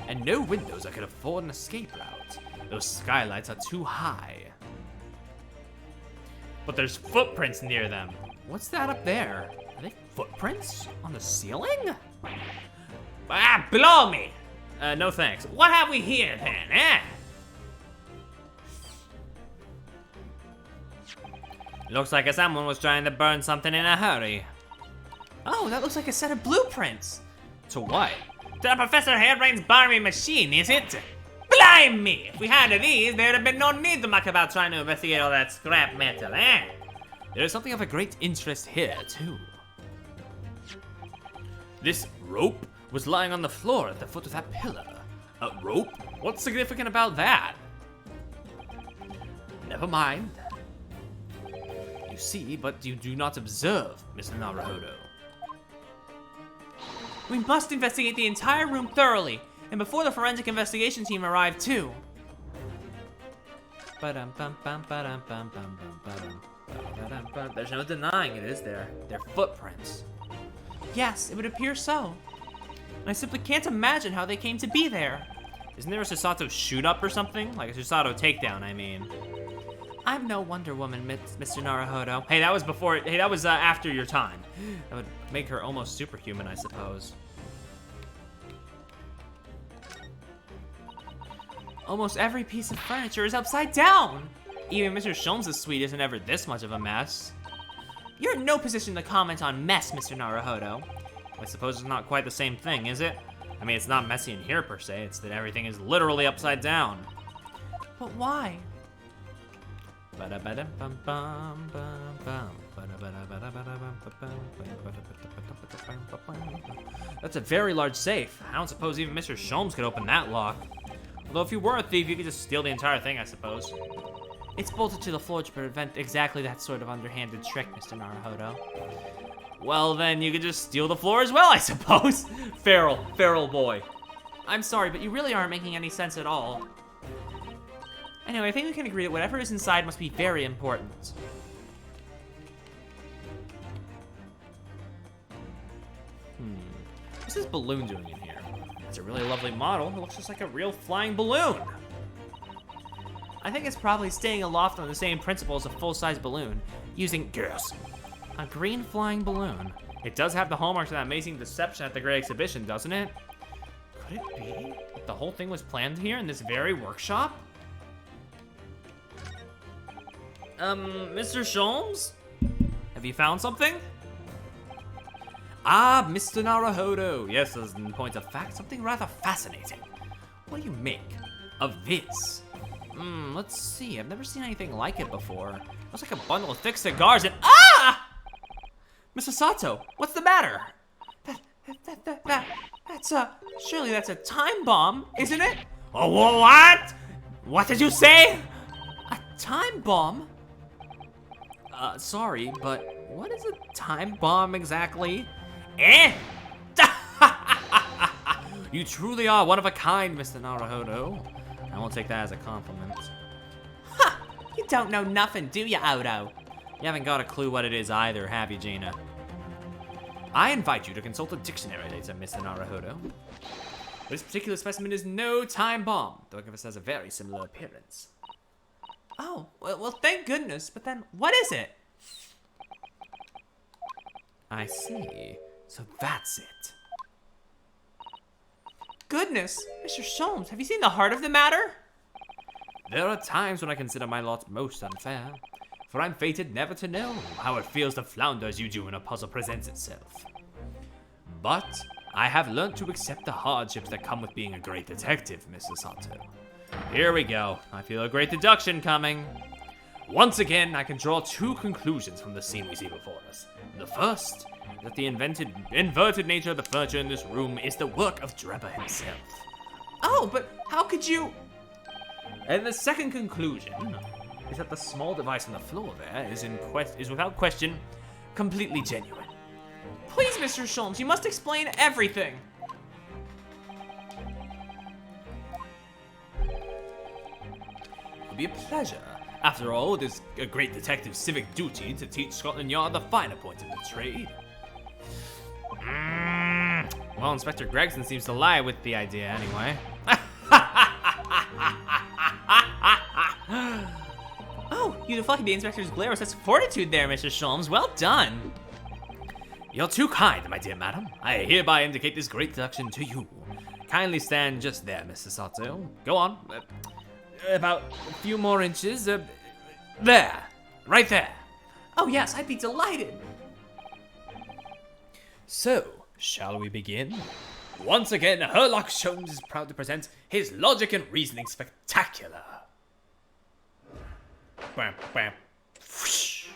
And no windows that could afford an escape route. Those skylights are too high. But there's footprints near them. What's that up there? Are they footprints on the ceiling? Ah, blow me! No thanks. What have we here then, eh? Looks like someone was trying to burn something in a hurry. Oh, that looks like a set of blueprints. To what? To the Professor Hairbrain's barmy machine, is it? Blimey! If we had these, there'd have been no need to muck about trying to investigate all that scrap metal, eh? There's something of a great interest here, too. This rope was lying on the floor at the foot of that pillar. A rope? What's significant about that? Never mind. You see, but you do not observe, Mr. Naruhodo. We must investigate the entire room thoroughly, and before the forensic investigation team arrive too. There's no denying it, is there? They're footprints. Yes, it would appear so. And I simply can't imagine how they came to be there. Isn't there a Susato shoot-up or something? Like a Susato takedown, I mean. I'm no Wonder Woman, Mr. Naruhodo. Hey, that was before. Hey, that was after your time. That would make her almost superhuman, I suppose. Almost every piece of furniture is upside down. Even Mr. Sholmes' suite isn't ever this much of a mess. You're in no position to comment on mess, Mr. Naruhodo. I suppose it's not quite the same thing, is it? I mean, it's not messy in here per se, it's that everything is literally upside down. But why? That's a very large safe. I don't suppose even Mr. Sholmes could open that lock. Although if you were a thief, you could just steal the entire thing, I suppose. It's bolted to the floor to prevent exactly that sort of underhanded trick, Mr. Naruhodo. Well, then you could just steal the floor as well, I suppose. Feral boy. I'm sorry, but you really aren't making any sense at all. Anyway, I think we can agree that whatever is inside must be very important. What's this balloon doing in here? It's a really lovely model. It looks just like a real flying balloon. I think it's probably staying aloft on the same principle as a full-size balloon, using a green flying balloon. It does have the hallmarks of that amazing deception at the Great Exhibition, doesn't it? Could it be that the whole thing was planned here in this very workshop? Mr. Sholmes? Have you found something? Ah, Mr. Naruhodo. Yes, as in point of fact, something rather fascinating. What do you make of this? Let's see. I've never seen anything like it before. It looks like a bundle of thick cigars and Mr. Sato, what's the matter? Surely that's a time bomb, isn't it? Oh, what? What did you say? A time bomb? Sorry, but what is a time bomb exactly? You truly are one of a kind, Mr. Naruhodo. I won't take that as a compliment. Ha! You don't know nothing, do you, Odo? You haven't got a clue what it is either, have you, Gina? I invite you to consult a dictionary later, Mr. Naruhodo. This particular specimen is no time bomb, though it has a very similar appearance. Oh, well, thank goodness, but then what is it? I see. So that's it. Goodness, Mr. Sholmes, have you seen the heart of the matter? There are times when I consider my lot most unfair, for I'm fated never to know how it feels to flounder as you do when a puzzle presents itself. But I have learned to accept the hardships that come with being a great detective, Mr. Sato. Here we go. I feel a great deduction coming. Once again, I can draw two conclusions from the scene we see before us. The first, that the inverted nature of the furniture in this room is the work of Drebber himself. Oh, but how could you... And the second conclusion is that the small device on the floor there is without question completely genuine. Please, Mr. Sholmes, you must explain everything. It'll be a pleasure. After all, it is a great detective's civic duty to teach Scotland Yard the finer points of the trade. Well, Inspector Gregson seems to lie with the idea anyway. Oh, you deflected the inspector's glare with such fortitude there, Mr. Sholmes. Well done. You're too kind, my dear madam. I hereby indicate this great deduction to you. Kindly stand just there, Mr. Sato. Go on. About a few more inches. There. Right there. Oh, yes, I'd be delighted. So, shall we begin? Once again, Herlock Sholmes is proud to present his logic and reasoning spectacular. Bam, bam. Whoosh.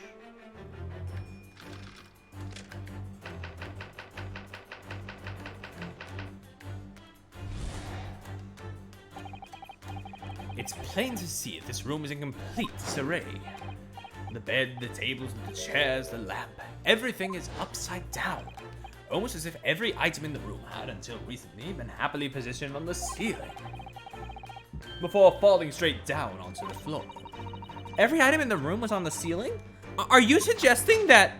It's plain to see that this room is in complete disarray. The bed, the tables, the chairs, the lamp, everything is upside down. almost as if every item in the room had, until recently, been happily positioned on the ceiling, before falling straight down onto the floor. Every item in the room was on the ceiling? Are you suggesting that...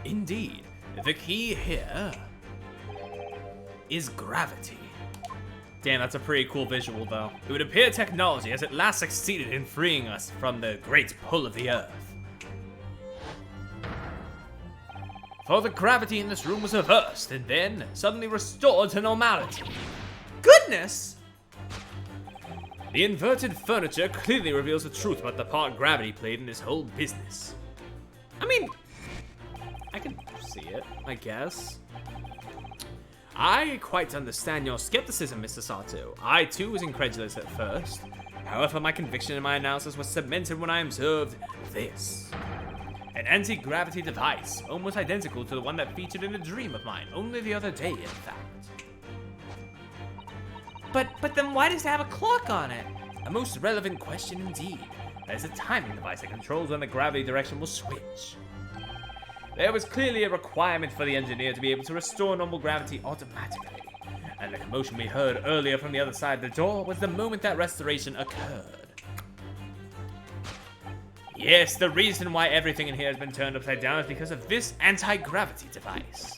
Indeed, the key here is gravity. Damn, that's a pretty cool visual, though. It would appear technology has at last succeeded in freeing us from the great pull of the earth. For the gravity in this room was reversed and then suddenly restored to normality. Goodness! The inverted furniture clearly reveals the truth about the part gravity played in this whole business. I mean, I can see it, I guess. I quite understand your skepticism, Mr. Sato. I too was incredulous at first. However, my conviction in my analysis was cemented when I observed this. An anti-gravity device, almost identical to the one that featured in a dream of mine only the other day, in fact. but then why does it have a clock on it? A most relevant question indeed. That is a timing device that controls when the gravity direction will switch. There was clearly a requirement for the engineer to be able to restore normal gravity automatically, and the commotion we heard earlier from the other side of the door was the moment that restoration occurred. Yes, the reason why everything in here has been turned upside down is because of this anti-gravity device.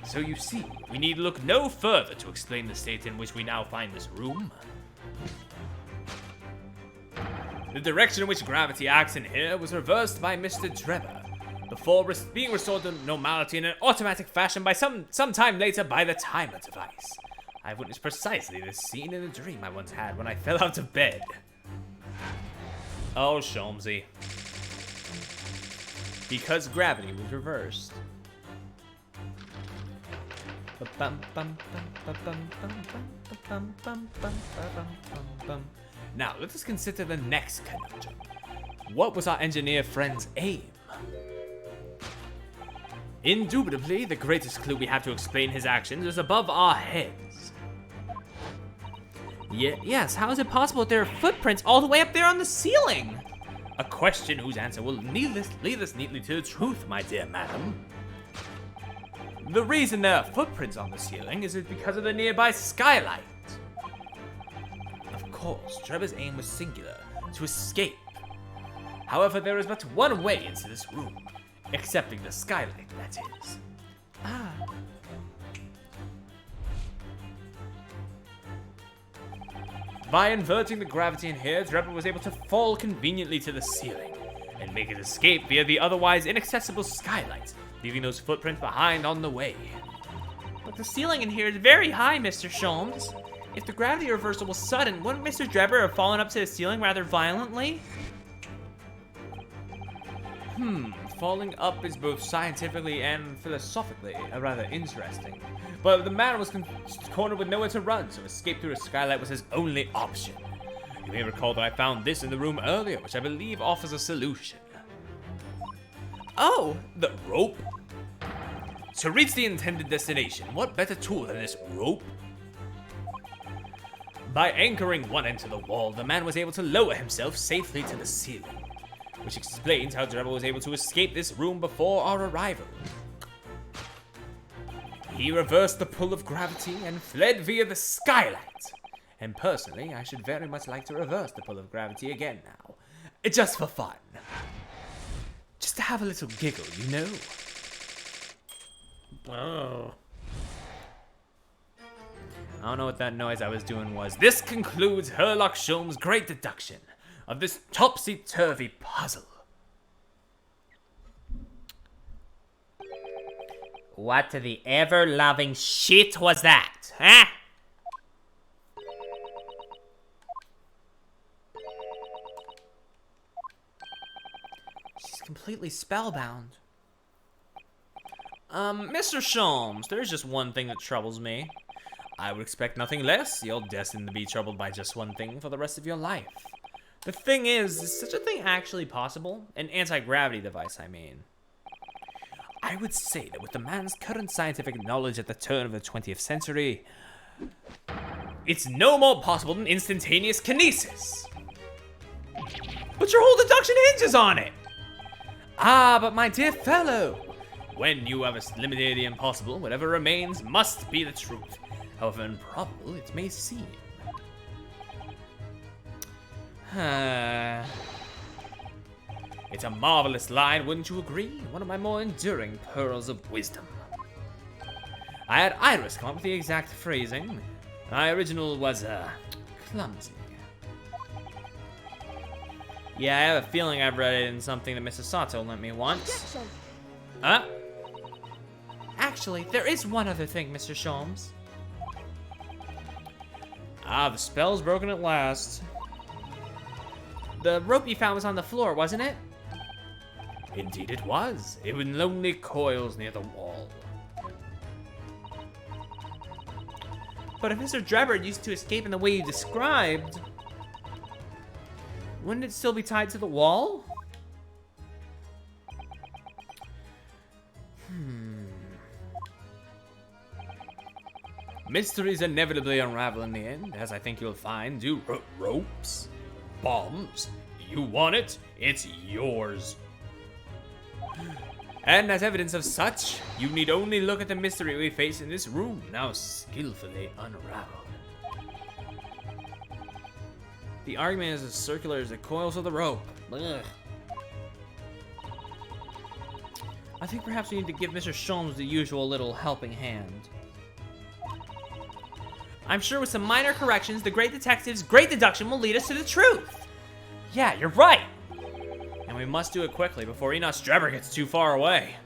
So you see, we need look no further to explain the state in which we now find this room. The direction in which gravity acts in here was reversed by Mr. Drebber, before being restored to normality in an automatic fashion by some time later by the timer device. I witnessed precisely this scene in a dream I once had when I fell out of bed. Oh, Sholmesy. Because gravity was reversed. Now, let us consider the next conundrum. What was our engineer friend's aim? Indubitably, the greatest clue we have to explain his actions is above our heads. Yes, how is it possible that there are footprints all the way up there on the ceiling? A question whose answer will lead us neatly to the truth, my dear madam. The reason there are footprints on the ceiling is because of the nearby skylight. Of course, Trevor's aim was singular, to escape. However, there is but one way into this room, excepting the skylight, that is. Ah. By inverting the gravity in here, Drebber was able to fall conveniently to the ceiling and make his escape via the otherwise inaccessible skylight, leaving those footprints behind on the way. But the ceiling in here is very high, Mr. Sholmes. If the gravity reversal was sudden, wouldn't Mr. Drebber have fallen up to the ceiling rather violently? Falling up is both scientifically and philosophically rather interesting. But the man was cornered with nowhere to run, so escape through a skylight was his only option. You may recall that I found this in the room earlier, which I believe offers a solution. Oh, the rope? To reach the intended destination, what better tool than this rope? By anchoring one end to the wall, the man was able to lower himself safely to the ceiling, which explains how Drebber was able to escape this room before our arrival. He reversed the pull of gravity and fled via the skylight. And personally, I should very much like to reverse the pull of gravity again now. Just for fun. Just to have a little giggle, you know? Oh. I don't know what that noise I was doing was. This concludes Herlock Sholmes' great deduction of this topsy-turvy puzzle. What the ever-loving shit was that, huh? She's completely spellbound. Mr. Sholmes, there's just one thing that troubles me. I would expect nothing less. You're destined to be troubled by just one thing for the rest of your life. The thing is such a thing actually possible? An anti-gravity device, I mean. I would say that with the man's current scientific knowledge at the turn of the 20th century, it's no more possible than instantaneous kinesis. But your whole deduction hinges on it! Ah, but my dear fellow, When you have eliminated the impossible, whatever remains must be the truth, however improbable it may seem. It's a marvelous line, wouldn't you agree? One of my more enduring pearls of wisdom. I had Iris come up with the exact phrasing. My original was, clumsy. Yeah, I have a feeling I've read it in something that Mrs. Sato lent me once. Huh? Actually, there is one other thing, Mr. Sholmes. Ah, the spell's broken at last. The rope you found was on the floor, wasn't it? Indeed it was. It was in lonely coils near the wall. But if Mr. Drebber used to escape in the way you described, wouldn't it still be tied to the wall? Mysteries inevitably unravel in the end, as I think you'll find. Do ropes, bombs. You want it? It's yours. And as evidence of such, you need only look at the mystery we face in this room, now skillfully unraveled. The argument is as circular as the coils of the rope. Ugh. I think perhaps we need to give Mr. Sholmes the usual little helping hand. I'm sure with some minor corrections, the great detective's great deduction will lead us to the truth. Yeah, you're right. And we must do it quickly before Enos Drebber gets too far away.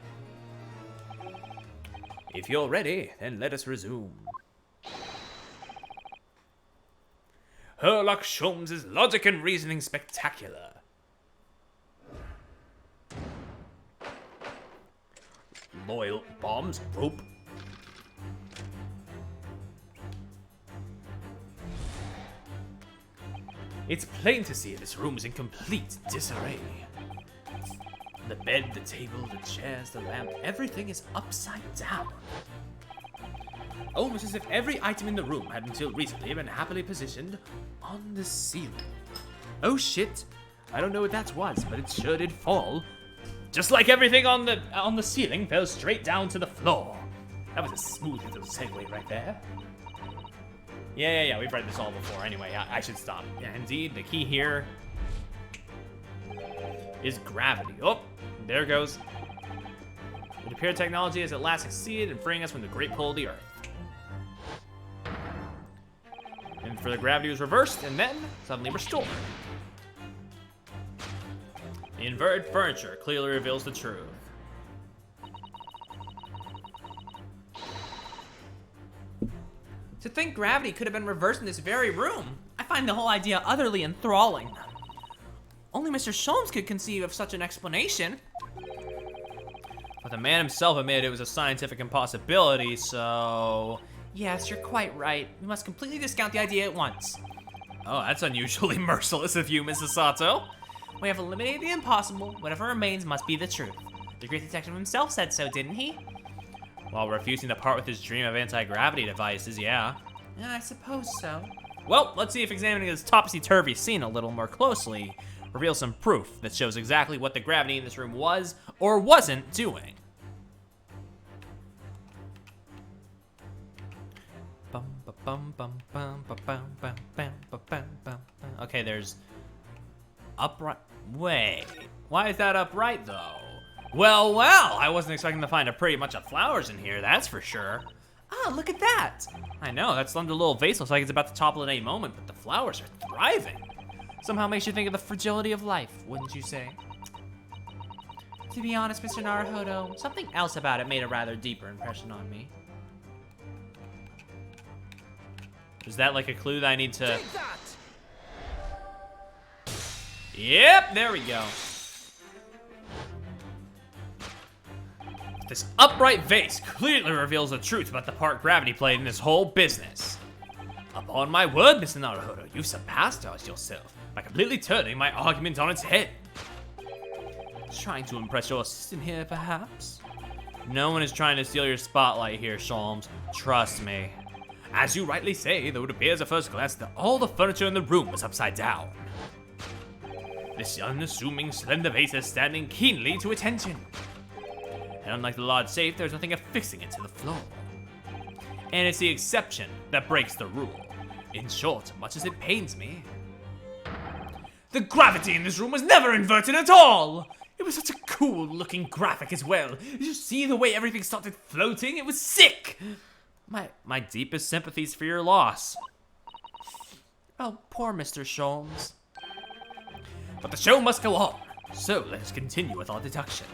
If you're ready, then let us resume. Herlock Sholmes' logic and reasoning spectacular. Loyal bombs, rope. It's plain to see this room is in complete disarray. The bed, the table, the chairs, the lamp, everything is upside down. Almost as if every item in the room had until recently been happily positioned on the ceiling. Oh shit, I don't know what that was, but it sure did fall. Just like everything on the ceiling fell straight down to the floor. That was a smooth little segue right there. Yeah, we've read this all before. Anyway, I should stop. Yeah, indeed, the key here is gravity. Oh, there it goes. It appeared technology has at last succeeded in freeing us from the great pull of the Earth. And for the gravity was reversed and then suddenly restored. The inverted furniture clearly reveals the truth. To think gravity could have been reversed in this very room, I find the whole idea utterly enthralling. Only Mr. Sholmes could conceive of such an explanation. But the man himself admitted it was a scientific impossibility, so... Yes, you're quite right. We must completely discount the idea at once. Oh, that's unusually merciless of you, Mrs. Sato. We have eliminated the impossible. Whatever remains must be the truth. The great detective himself said so, didn't he? While refusing to part with his dream of anti-gravity devices, yeah. Yeah, I suppose so. Well, let's see if examining this topsy-turvy scene a little more closely reveals some proof that shows exactly what the gravity in this room was or wasn't doing. Okay, there's upright. Wait, why is that upright though? Well, I wasn't expecting to find a pretty bunch of flowers in here, that's for sure. Ah, look at that! I know, that slender little vase looks like it's about to topple at any moment, but the flowers are thriving. Somehow makes you think of the fragility of life, wouldn't you say? To be honest, Mr. Naruhodo, something else about it made a rather deeper impression on me. Is that like a clue that I need to... Take that! Yep, there we go. This upright vase clearly reveals the truth about the part gravity played in this whole business. Upon my word, Mr. Naruhodo, you've surpassed us yourself by completely turning my argument on its head. Trying to impress your assistant here, perhaps? No one is trying to steal your spotlight here, Sholmes. Trust me. As you rightly say, though it appears at first glance that all the furniture in the room was upside down. This unassuming slender vase is standing keenly to attention. And unlike the large safe, there's nothing affixing it to the floor. And it's the exception that breaks the rule. In short, much as it pains me, the gravity in this room was never inverted at all! It was such a cool looking graphic as well. Did you see the way everything started floating? It was sick! My deepest sympathies for your loss. Oh, poor Mr. Sholmes. But the show must go on, so let us continue with our deduction.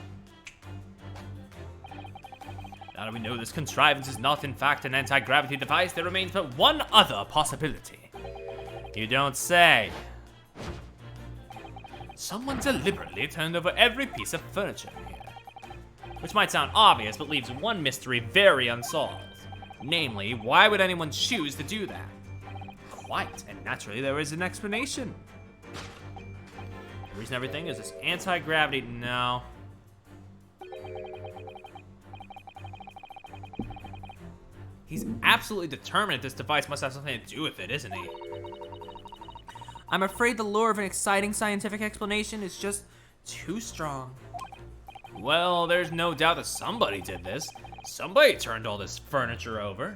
Now that we know this contrivance is not in fact an anti-gravity device, there remains but one other possibility. You don't say. Someone deliberately turned over every piece of furniture here. Which might sound obvious, but leaves one mystery very unsolved. Namely, why would anyone choose to do that? Quite, and naturally there is an explanation. The reason everything is this anti-gravity, no. He's absolutely determined that this device must have something to do with it, isn't he? I'm afraid the lure of an exciting scientific explanation is just too strong. Well, there's no doubt that somebody did this. Somebody turned all this furniture over.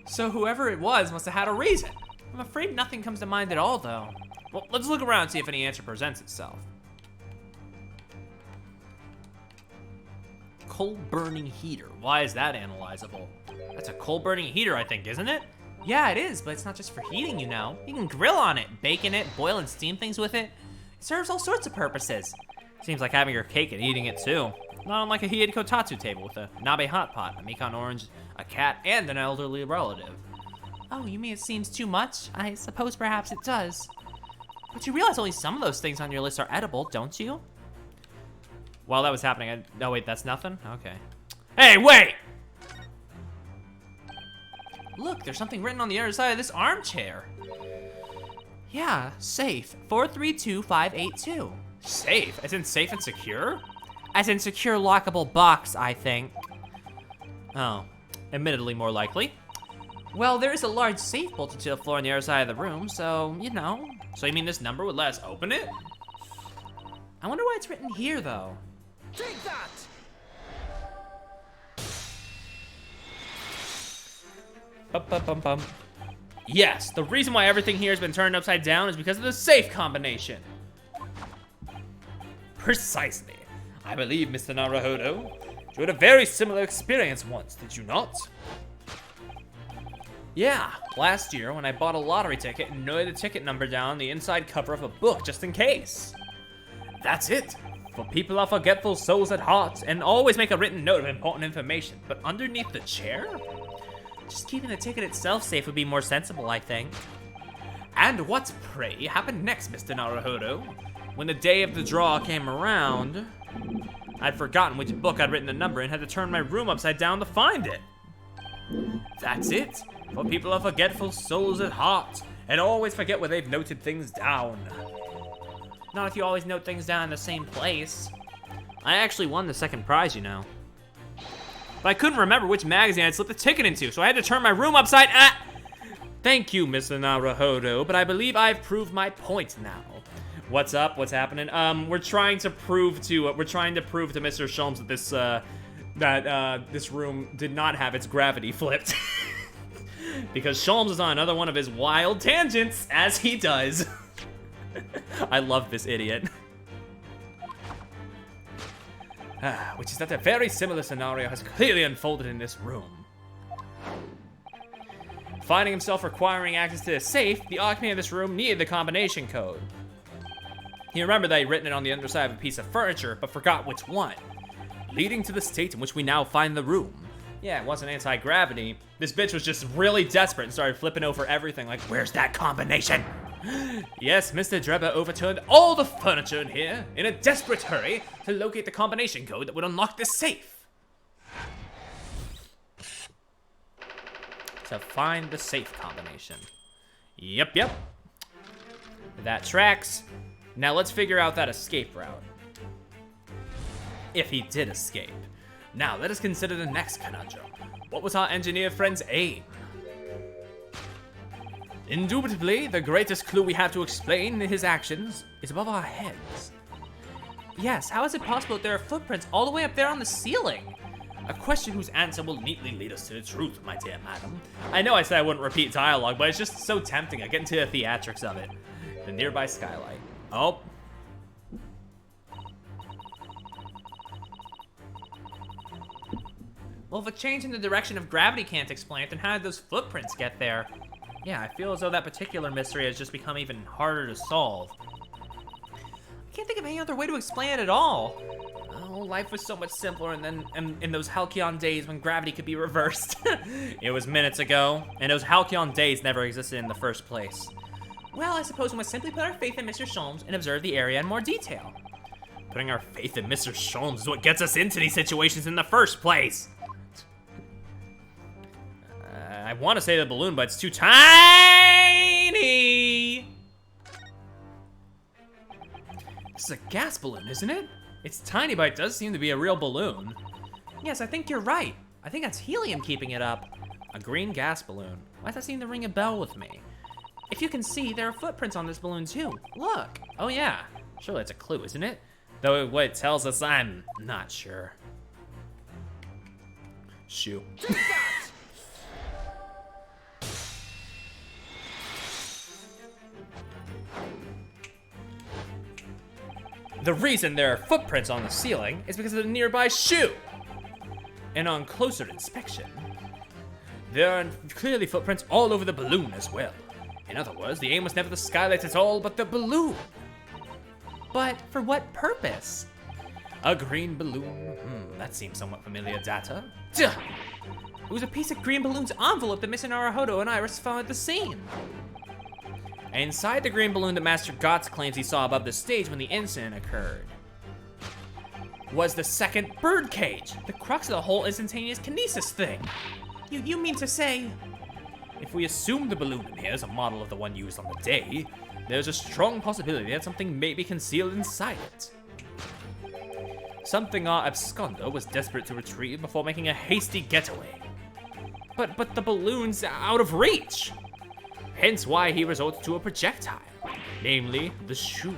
So whoever it was must have had a reason. I'm afraid nothing comes to mind at all, though. Well, let's look around and see if any answer presents itself. Coal-burning heater. Why is that analyzable? That's a coal-burning heater, I think, isn't it? Yeah, it is, but it's not just for heating, you know. You can grill on it, bake in it, boil and steam things with it. It serves all sorts of purposes. Seems like having your cake and eating it too. Not unlike a Hiei Kotatsu table with a nabe hot pot, a Mikan orange, a cat, and an elderly relative. Oh, you mean it seems too much? I suppose perhaps it does. But you realize only some of those things on your list are edible, don't you? While that was happening, oh wait, that's nothing? Okay. Hey, wait! Look, there's something written on the other side of this armchair. Yeah, safe, 432582. Safe? As in safe and secure? As in secure lockable box, I think. Oh, admittedly more likely. Well, there is a large safe bolted to the floor on the other side of the room, so, you know. So you mean this number would let us open it? I wonder why it's written here, though. Take that! Bum. Yes, the reason why everything here has been turned upside down is because of the safe combination. Precisely. I believe, Mr. Naruhodo, you had a very similar experience once, did you not? Yeah, last year when I bought a lottery ticket and noted the ticket number down the inside cover of a book just in case. That's it. For people are forgetful souls at heart and always make a written note of important information, but underneath the chair? Just keeping the ticket itself safe would be more sensible, I think. And what, pray, happened next, Mr. Naruhodo? When the day of the draw came around, I'd forgotten which book I'd written the number and had to turn my room upside down to find it. That's it. For people are forgetful souls at heart and always forget where they've noted things down. Not if you always note things down in the same place. I actually won the second prize, you know. But I couldn't remember which magazine I'd slipped the ticket into, so I had to turn my room upside. Thank you, Mr. Naruhodo, but I believe I've proved my point now. What's up? What's happening? We're trying to prove to Mr. Sholmes that this room did not have its gravity flipped. Because Sholmes is on another one of his wild tangents, as he does. I love this idiot. Which is that a very similar scenario has clearly unfolded in this room. Finding himself requiring access to the safe, the occupant of this room needed the combination code. He remembered that he'd written it on the underside of a piece of furniture, but forgot which one, leading to the state in which we now find the room. Yeah, it wasn't anti-gravity. This bitch was just really desperate and started flipping over everything like, where's that combination? Yes, Mr. Drebber overturned all the furniture in here in a desperate hurry to locate the combination code that would unlock the safe. To find the safe combination. Yep. That tracks. Now let's figure out that escape route. If he did escape. Now let us consider the next conundrum. What was our engineer friend's aim? Indubitably, the greatest clue we have to explain his actions is above our heads. Yes, how is it possible that there are footprints all the way up there on the ceiling? A question whose answer will neatly lead us to the truth, my dear madam. I know I said I wouldn't repeat dialogue, but it's just so tempting. I get into the theatrics of it. The nearby skylight. Oh. Well, if a change in the direction of gravity can't explain it, then how did those footprints get there? Yeah, I feel as though that particular mystery has just become even harder to solve. I can't think of any other way to explain it at all. Oh, life was so much simpler and then in those halcyon days when gravity could be reversed. It was minutes ago, and those halcyon days never existed in the first place. Well, I suppose we must simply put our faith in Mr. Sholmes and observe the area in more detail. Putting our faith in Mr. Sholmes is what gets us into these situations in the first place. I want to say the balloon, but it's too tiny. This is a gas balloon, isn't it? It's tiny, but it does seem to be a real balloon. Yes, I think you're right. I think that's helium keeping it up. A green gas balloon. Why does that seem to ring a bell with me? If you can see, there are footprints on this balloon too. Look. Oh yeah, surely that's a clue, isn't it? Though what it tells us, I'm not sure. Shoe. The reason there are footprints on the ceiling is because of the nearby shoe. And on closer inspection, there are clearly footprints all over the balloon as well. In other words, the aim was never the skylight at all, but the balloon. But for what purpose? A green balloon. That seems somewhat familiar data. Duh! It was a piece of green balloon's envelope that Miss Naruhodo and Iris found at the scene. Inside the green balloon that Master Gotts claims he saw above the stage when the incident occurred was the second bird cage, the crux of the whole instantaneous kinesis thing. You mean to say... If we assume the balloon in here is a model of the one used on the day, there's a strong possibility that something may be concealed inside it. Something our absconder was desperate to retrieve before making a hasty getaway. But the balloon's out of reach. Hence why he resorts to a projectile, namely the shoe.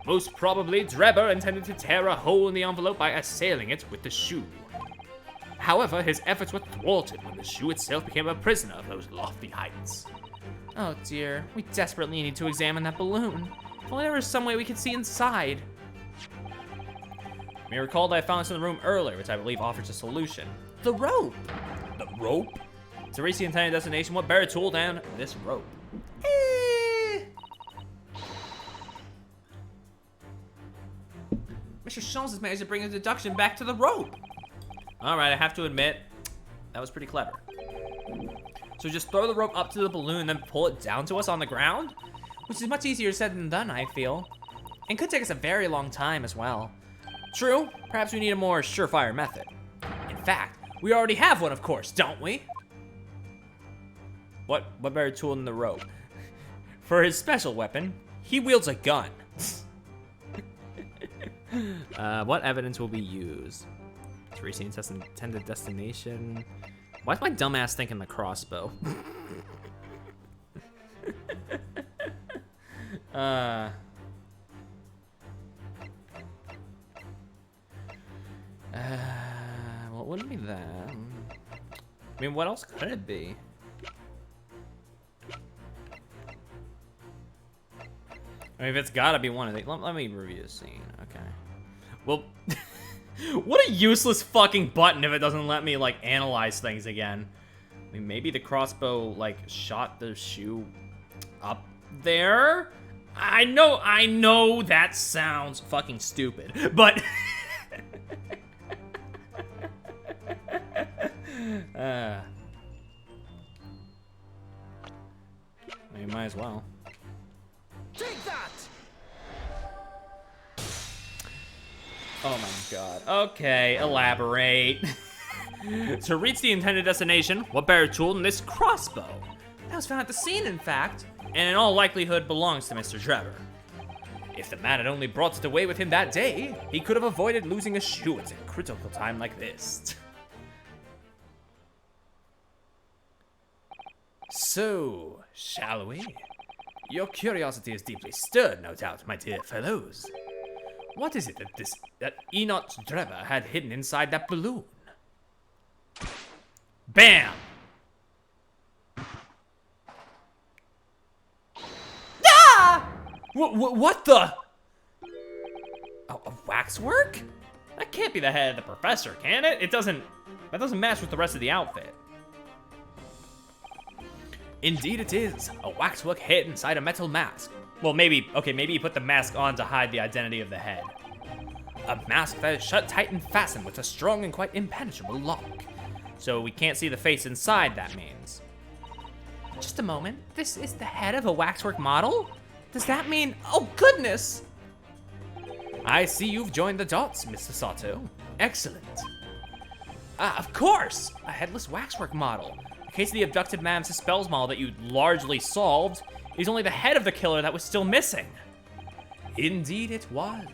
Most probably, Drebber intended to tear a hole in the envelope by assailing it with the shoe. However, his efforts were thwarted when the shoe itself became a prisoner of those lofty heights. Oh dear, we desperately need to examine that balloon. If only there was some way we could see inside. You may recall that I found this in the room earlier, which I believe offers a solution. The rope! The rope? To reach the intended destination, what better tool than this rope? Mr. Sholmes has managed to bring his deduction back to the rope. All right, I have to admit, that was pretty clever. So just throw the rope up to the balloon and then pull it down to us on the ground? Which is much easier said than done, I feel. And could take us a very long time as well. True, perhaps we need a more surefire method. In fact, we already have one, of course, don't we? What better tool than the rope? For his special weapon, he wields a gun. What evidence will be used? To reach the intended destination. Why is my dumbass thinking the crossbow? Well, it wouldn't be that. I mean, what else could it be? I mean, if it's gotta be one of these. Let me review the scene. Okay. Well, what a useless fucking button if it doesn't let me, like, analyze things again. I mean, maybe the crossbow, like, shot the shoe up there? I know that sounds fucking stupid, but... I mean, might as well. Take that! Oh my god. Okay, elaborate. To reach the intended destination, what better tool than this crossbow? That was found at the scene, in fact. And in all likelihood belongs to Mr. Drebber. If the man had only brought it away with him that day, he could have avoided losing a shoe at a critical time like this. So, shall we? Your curiosity is deeply stirred, no doubt, my dear fellows. What is it that Enoch Drebber had hidden inside that balloon? Bam! Ah! What the? A waxwork? That can't be the head of the professor, can it? That doesn't match with the rest of the outfit. Indeed it is. A waxwork head inside a metal mask. Well, maybe he put the mask on to hide the identity of the head. A mask that is shut tight and fastened with a strong and quite impenetrable lock. So we can't see the face inside, that means. Just a moment. This is the head of a waxwork model? Does that mean... Oh, goodness! I see you've joined the dots, Mr. Sato. Excellent. Ah, of course! A headless waxwork model. The case of the abducted Madame Suspel's model that you largely solved is only the head of the killer that was still missing. Indeed it was.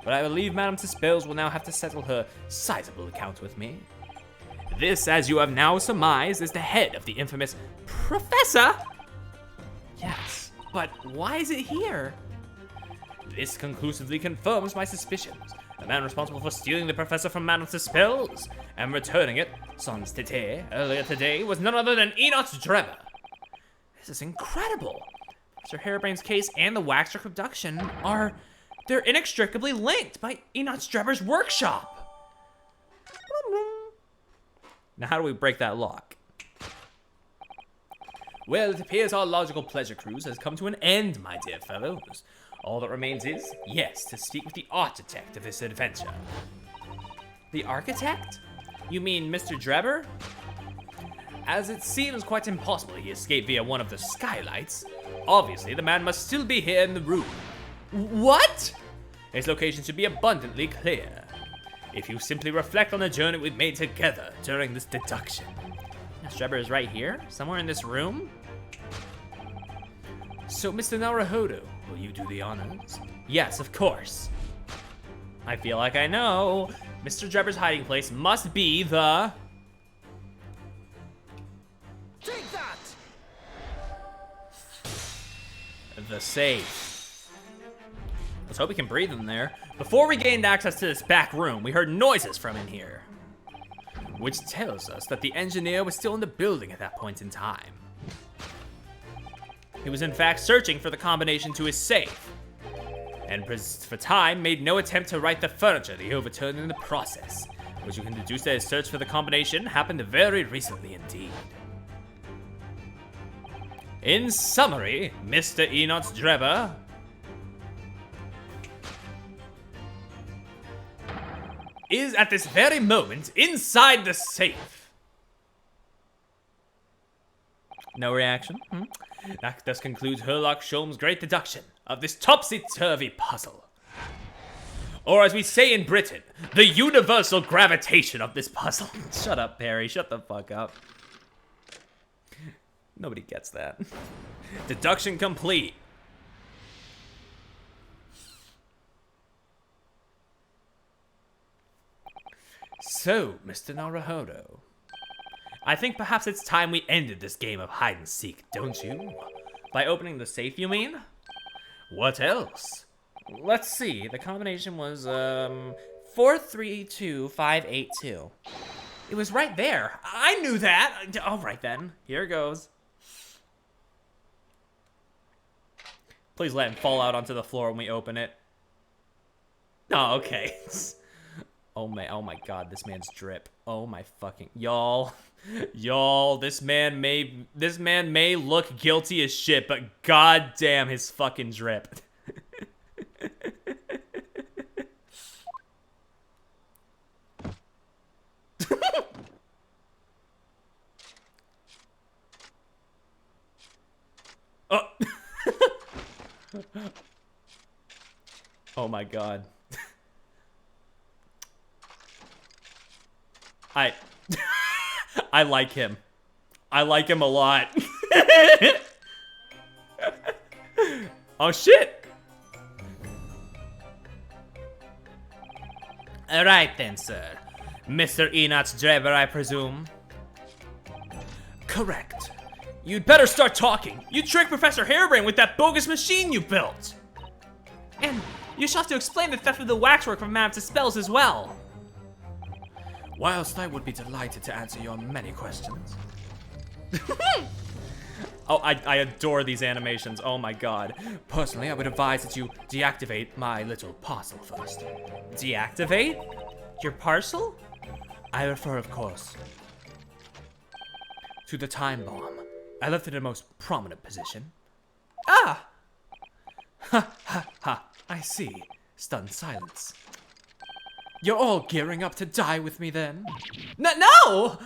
But I believe Madame Suspel's will now have to settle her sizable account with me. This, as you have now surmised, is the head of the infamous Professor? Yes, but why is it here? This conclusively confirms my suspicions. The man responsible for stealing the professor from Madame Suspel's and returning it, sans tete, earlier today was none other than Enoch Drebber. This is incredible. Professor Harebrain's case and the waxwork abduction they're inextricably linked by Enoch Drebber's workshop. Now how do we break that lock? Well, it appears our logical pleasure cruise has come to an end, my dear fellows. All that remains is, yes, to speak with the architect of this adventure. The architect? You mean Mr. Drebber? As it seems quite impossible he escaped via one of the skylights, obviously the man must still be here in the room. What? His location should be abundantly clear. If you simply reflect on the journey we've made together during this deduction. Mr. Drebber is right here? Somewhere in this room? So, Mr. Naruhodo, will you do the honors? Yes, of course. I feel like I know. Mr. Drebber's hiding place must be the... Take that! The safe. Let's hope we can breathe in there. Before we gained access to this back room, we heard noises from in here, which tells us that the engineer was still in the building at that point in time. He was in fact searching for the combination to his safe, and for time made no attempt to right the furniture that he overturned in the process, which you can deduce that his search for the combination happened very recently indeed. In summary, Mr. Enoch Drebber is at this very moment inside the safe. No reaction? That thus concludes Herlock Sholm's great deduction of this topsy-turvy puzzle. Or as we say in Britain, the universal gravitation of this puzzle. Shut up, Perry. Shut the fuck up. Nobody gets that. Deduction complete. So, Mr. Naruhodo, I think perhaps it's time we ended this game of hide and seek, don't you? By opening the safe, you mean? What else? Let's see, the combination was, 432582. It was right there. I knew that. All right then, here goes. Please let him fall out onto the floor when we open it. Oh, okay. Oh my god, this man's drip. Oh my fucking y'all, this man may look guilty as shit, but goddamn his fucking drip. Oh. Oh my god. I like him. I like him a lot. Oh shit. Alright then, sir. Mr. Enoch Drebber, I presume. Correct. You'd better start talking. You tricked Professor Harebrain with that bogus machine you built. And You shall have to explain the theft of the waxwork from Mammoth's spells as well. Whilst I would be delighted to answer your many questions. Oh, I adore these animations. Oh my god. Personally, I would advise that you deactivate my little parcel first. Deactivate? Your parcel? I refer, of course, to the time bomb. I left it in a most prominent position. Ah! Ha ha ha. I see. Stunned silence. You're all gearing up to die with me then? No!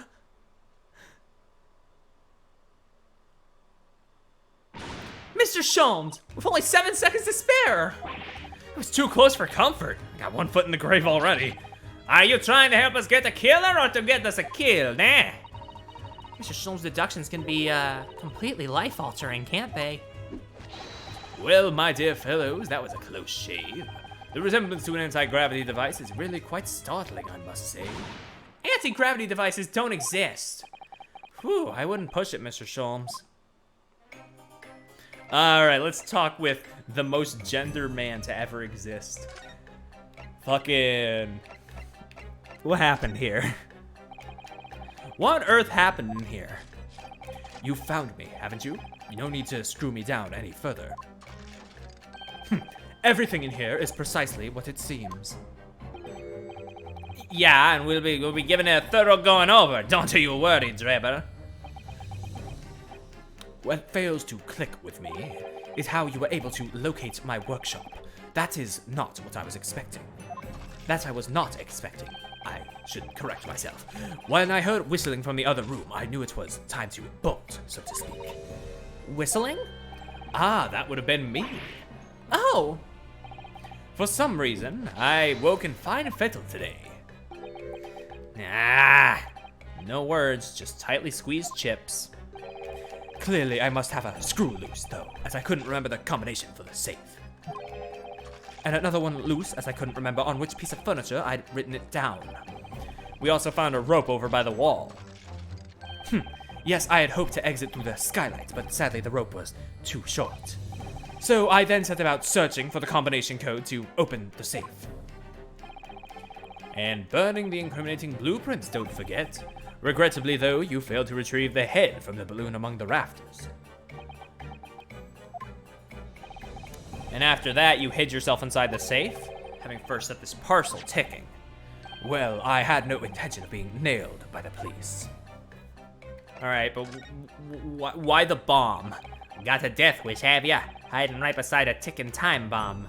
Mr. Sholmes, with only 7 seconds to spare! It was too close for comfort. I got one foot in the grave already. Are you trying to help us get a killer or to get us a kill, eh? Mr. Sholmes' deductions can be, completely life-altering, can't they? Well, my dear fellows, that was a close shave. The resemblance to an anti-gravity device is really quite startling, I must say. Anti-gravity devices don't exist. Whew, I wouldn't push it, Mr. Sholmes. Alright, let's talk with the most gender man to ever exist. Fucking... What happened here? What on earth happened in here? You found me, haven't you? No need to screw me down any further. Everything in here is precisely what it seems. Yeah, and we'll be giving it a thorough going over. Don't you worry, Draper. What fails to click with me is how you were able to locate my workshop. That is not what I was expecting. That I was not expecting. I should correct myself. When I heard whistling from the other room, I knew it was time to bolt, so to speak. Whistling? Ah, that would have been me. Oh! For some reason, I woke in fine fettle today. Ah, no words, just tightly squeezed chips. Clearly, I must have a screw loose, though, as I couldn't remember the combination for the safe. And another one loose, as I couldn't remember on which piece of furniture I'd written it down. We also found a rope over by the wall. Yes, I had hoped to exit through the skylight, but sadly the rope was too short. So I then set about searching for the combination code to open the safe. And burning the incriminating blueprints, don't forget. Regrettably, though, you failed to retrieve the head from the balloon among the rafters. And after that, you hid yourself inside the safe, having first set this parcel ticking. Well, I had no intention of being nailed by the police. Alright, but why the bomb? Got a death wish, have ya? Hiding right beside a ticking time bomb.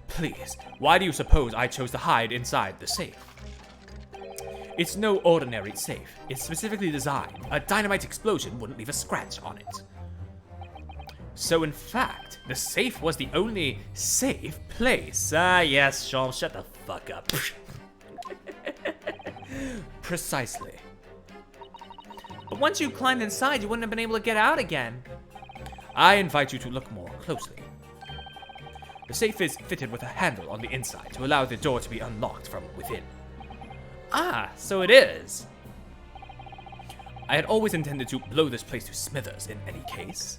Please, why do you suppose I chose to hide inside the safe? It's no ordinary safe. It's specifically designed. A dynamite explosion wouldn't leave a scratch on it. So in fact, the safe was the only safe place. Ah, yes, Sholmes, shut the fuck up. Precisely. But once you climbed inside, you wouldn't have been able to get out again. I invite you to look more closely. The safe is fitted with a handle on the inside to allow the door to be unlocked from within. Ah, so it is. I had always intended to blow this place to smithers in any case.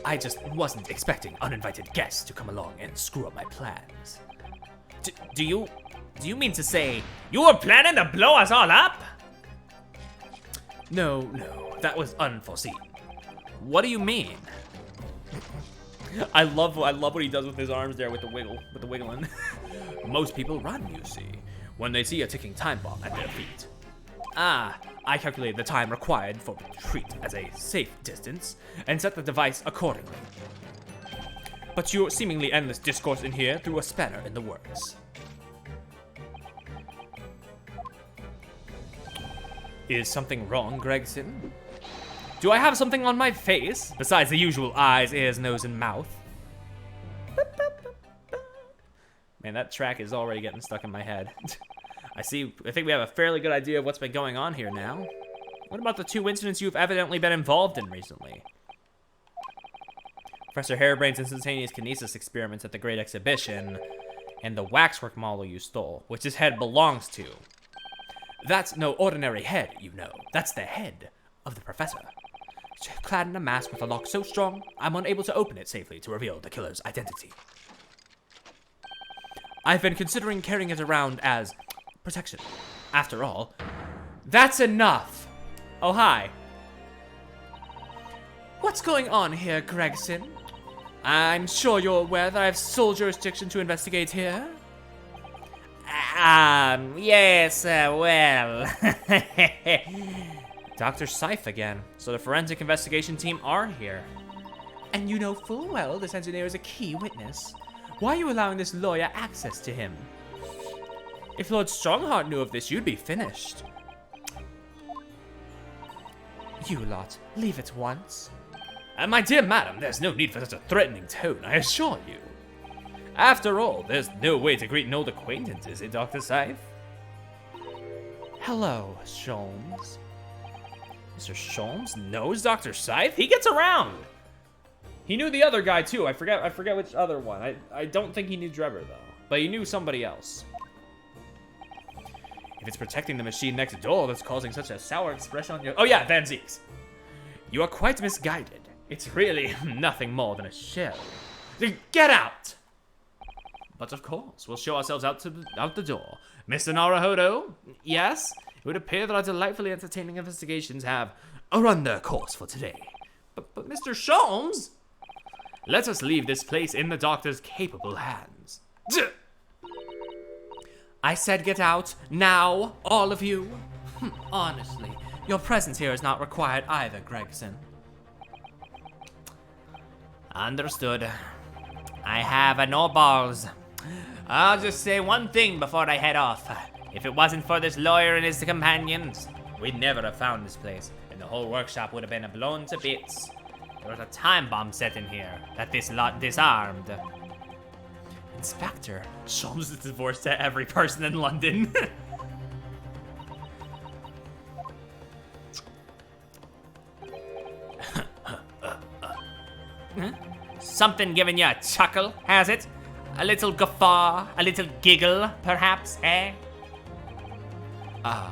I just wasn't expecting uninvited guests to come along and screw up my plans. Do you mean to say you were planning to blow us all up? No, that was unforeseen. What do you mean? I love what he does with his arms there with the wiggling. Most people run, you see, when they see a ticking time bomb at their feet. Ah, I calculated the time required for retreat as a safe distance and set the device accordingly. But your seemingly endless discourse in here threw a spanner in the works. Is something wrong, Gregson? Do I have something on my face besides the usual eyes, ears, nose, and mouth? Man, that track is already getting stuck in my head. I think we have a fairly good idea of what's been going on here now. What about the 2 incidents you've evidently been involved in recently? Professor Harebrain's instantaneous kinesis experiments at the Great Exhibition, and the waxwork model you stole, which his head belongs to. That's no ordinary head, you know. That's the head of the professor. Clad in a mask with a lock so strong, I'm unable to open it safely to reveal the killer's identity. I've been considering carrying it around as protection. After all, that's enough. Oh, hi. What's going on here, Gregson? I'm sure you're aware that I have sole jurisdiction to investigate here. Yes, well. Dr. Seif again. So the forensic investigation team are here. And you know full well this engineer is a key witness. Why are you allowing this lawyer access to him? If Lord Strongheart knew of this, you'd be finished. You lot, leave at once. My dear madam, there's no need for such a threatening tone, I assure you. After all, there's no way to greet an old acquaintance, is it, Dr. Seif? Hello, Sholmes. Mr. Sholmes knows Dr. Seif? He gets around! He knew the other guy, too. I forget which other one. I don't think he knew Drebber, though. But he knew somebody else. If it's protecting the machine next door that's causing such a sour expression on your... Oh yeah, Van Zeeks. You are quite misguided. It's really nothing more than a shell. Get out! But of course, we'll show ourselves out the door. Mr. Naruhodo, yes? It would appear that our delightfully entertaining investigations have run their course for today. But Mr. Sholmes? Let us leave this place in the doctor's capable hands. I said get out, now, all of you. Honestly, your presence here is not required either, Gregson. Understood. I have no balls. I'll just say one thing before I head off. If it wasn't for this lawyer and his companions, we'd never have found this place, and the whole workshop would have been blown to bits. There was a time bomb set in here that this lot disarmed. Inspector, Sholmes is divorced to every person in London. Something giving you a chuckle, has it? A little guffaw, a little giggle, perhaps, eh?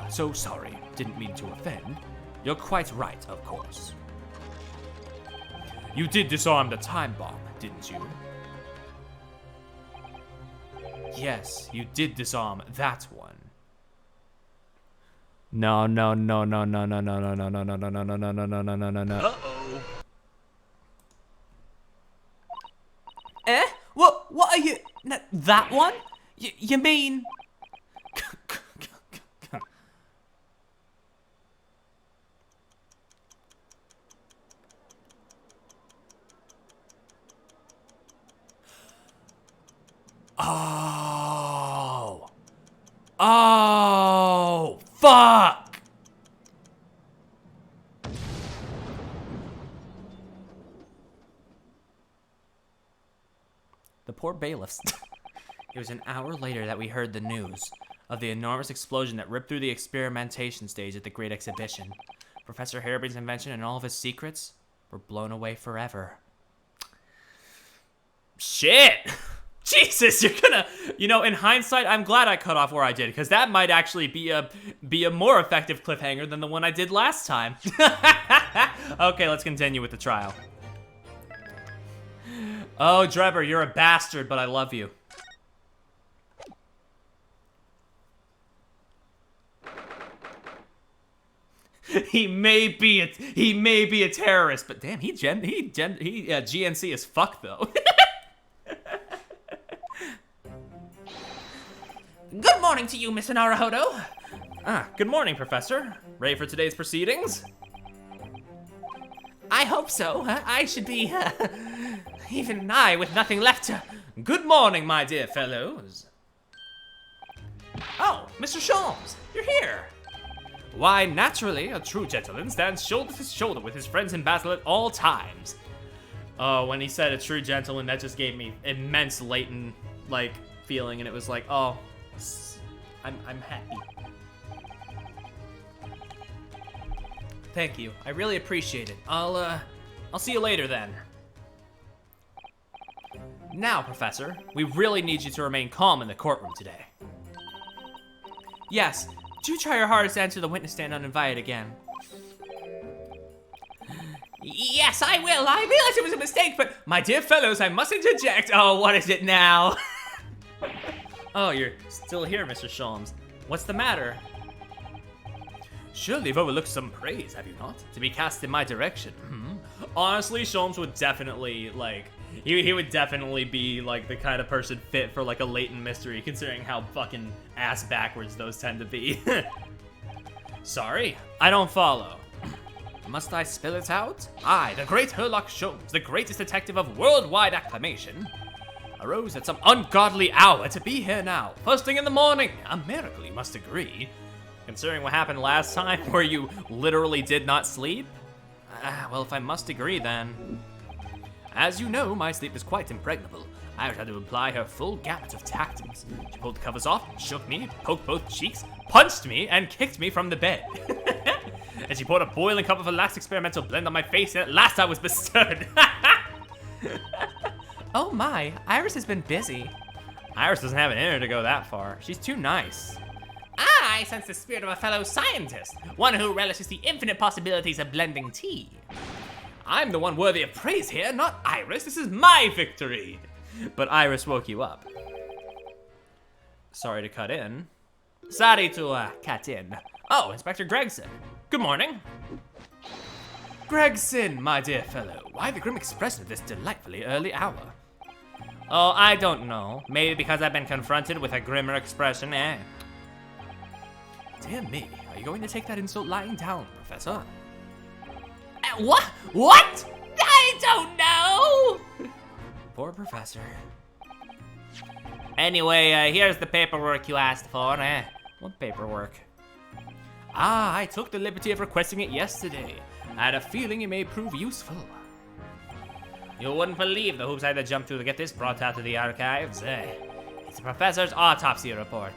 So sorry. Didn't mean to offend. You're quite right, of course. You did disarm the time bomb, didn't you? Yes, you did disarm that one. No. Uh-oh. Eh? What are you... That one? You mean... Oh, fuck! The poor bailiffs. It was an hour later that we heard the news of the enormous explosion that ripped through the experimentation stage at the Great Exhibition. Professor Harrowby's invention and all of his secrets were blown away forever. Shit! Jesus, you're gonna... You know, in hindsight, I'm glad I cut off where I did, because that might actually be a more effective cliffhanger than the one I did last time. Okay, let's continue with the trial. Oh, Drebber, you're a bastard, but I love you. He may be a terrorist, but damn, he GNC as fuck though. Good morning to you, Mr. Naruhodo. Good morning, Professor. Ready for today's proceedings? I hope so. I should be, even I with nothing left to... Good morning, my dear fellows. Oh, Mr. Sholmes, you're here. Why, naturally, a true gentleman stands shoulder to shoulder with his friends in battle at all times. Oh, when he said a true gentleman, that just gave me immense latent, feeling, and it was like, oh, I'm happy. Thank you. I really appreciate it. I'll see you later then. Now, Professor, we really need you to remain calm in the courtroom today. Yes, do try your hardest to enter the witness stand uninvited again. Yes, I will. I realize it was a mistake, but my dear fellows, I must interject. Oh, what is it now? Oh, you're still here, Mr. Sholmes. What's the matter? Surely you've overlooked some praise, have you not? To be cast in my direction. Honestly, Sholmes would definitely, like, he would definitely be, like, the kind of person fit for, like, a latent mystery, considering how fucking ass backwards those tend to be. Sorry, I don't follow. Must I spill it out? I, the great Herlock Sholmes, the greatest detective of worldwide acclamation, arose at some ungodly hour to be here now, first thing in the morning. A miracle, you must agree. Considering what happened last time, where you literally did not sleep? Well, if I must agree, then. As you know, my sleep is quite impregnable. I had to apply her full gamut of tactics. She pulled the covers off, shook me, poked both cheeks, punched me, and kicked me from the bed. And she poured a boiling cup of her last experimental blend on my face, and at last I was bestirred. Oh my, Iris has been busy. Iris doesn't have it in her to go that far. She's too nice. I sense the spirit of a fellow scientist, one who relishes the infinite possibilities of blending tea. I'm the one worthy of praise here, not Iris. This is my victory. But Iris woke you up. Sorry to cut in. Sorry to cut in. Oh, Inspector Gregson. Good morning. Gregson, my dear fellow, why the grim expression at this delightfully early hour? Oh, I don't know. Maybe because I've been confronted with a grimmer expression, eh? Dear me, are you going to take that insult lying down, Professor? What? What? I don't know! Poor Professor. Anyway, here's the paperwork you asked for, eh? What paperwork? I took the liberty of requesting it yesterday. I had a feeling it may prove useful. You wouldn't believe the hoops I had to jump through to get this brought out to the archives, eh? It's the professor's autopsy report.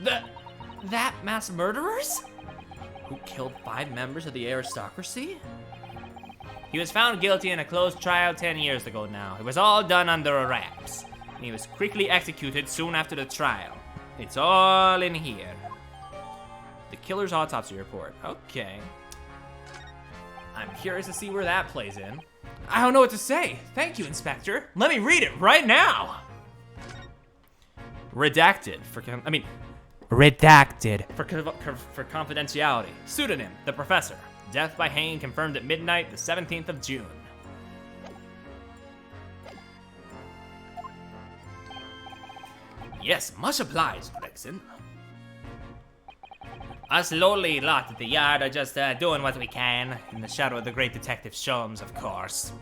That mass murderers? Who killed 5 members of the aristocracy? He was found guilty in a closed trial 10 years ago now. It was all done under wraps. And he was quickly executed soon after the trial. It's all in here. The killer's autopsy report. Okay. I'm curious to see where that plays in. I don't know what to say. Thank you, Inspector. Let me read it right now. Redacted Redacted. for confidentiality. Pseudonym, the Professor. Death by hanging confirmed at midnight, the 17th of June. Yes, much obliged, Gregson. Us lowly lot at the yard are just doing what we can, in the shadow of the great Detective Sholmes, of course.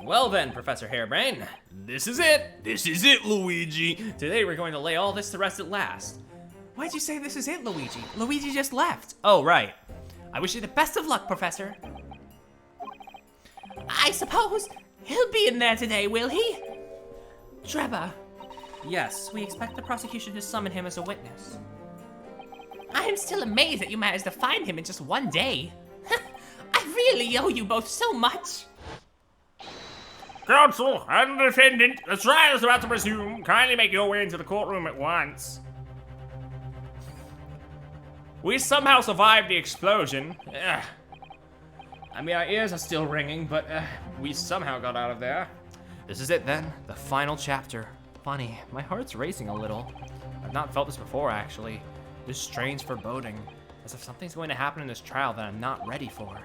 Well then, Professor Hairbrain, this is it. This is it, Luigi. Today we're going to lay all this to rest at last. Why'd you say this is it, Luigi? Luigi just left. Oh, right. I wish you the best of luck, Professor. I suppose he'll be in there today, will he? Trevor. Yes. We expect the prosecution to summon him as a witness. I am still amazed that you managed to find him in just one day. I really owe you both so much. Counsel and defendant, the trial is about to resume. Kindly make your way into the courtroom at once. We somehow survived the explosion. Ugh. I mean, our ears are still ringing, but we somehow got out of there. This is it then, the final chapter. Funny, my heart's racing a little. I've not felt this before, actually. This strange foreboding, as if something's going to happen in this trial that I'm not ready for.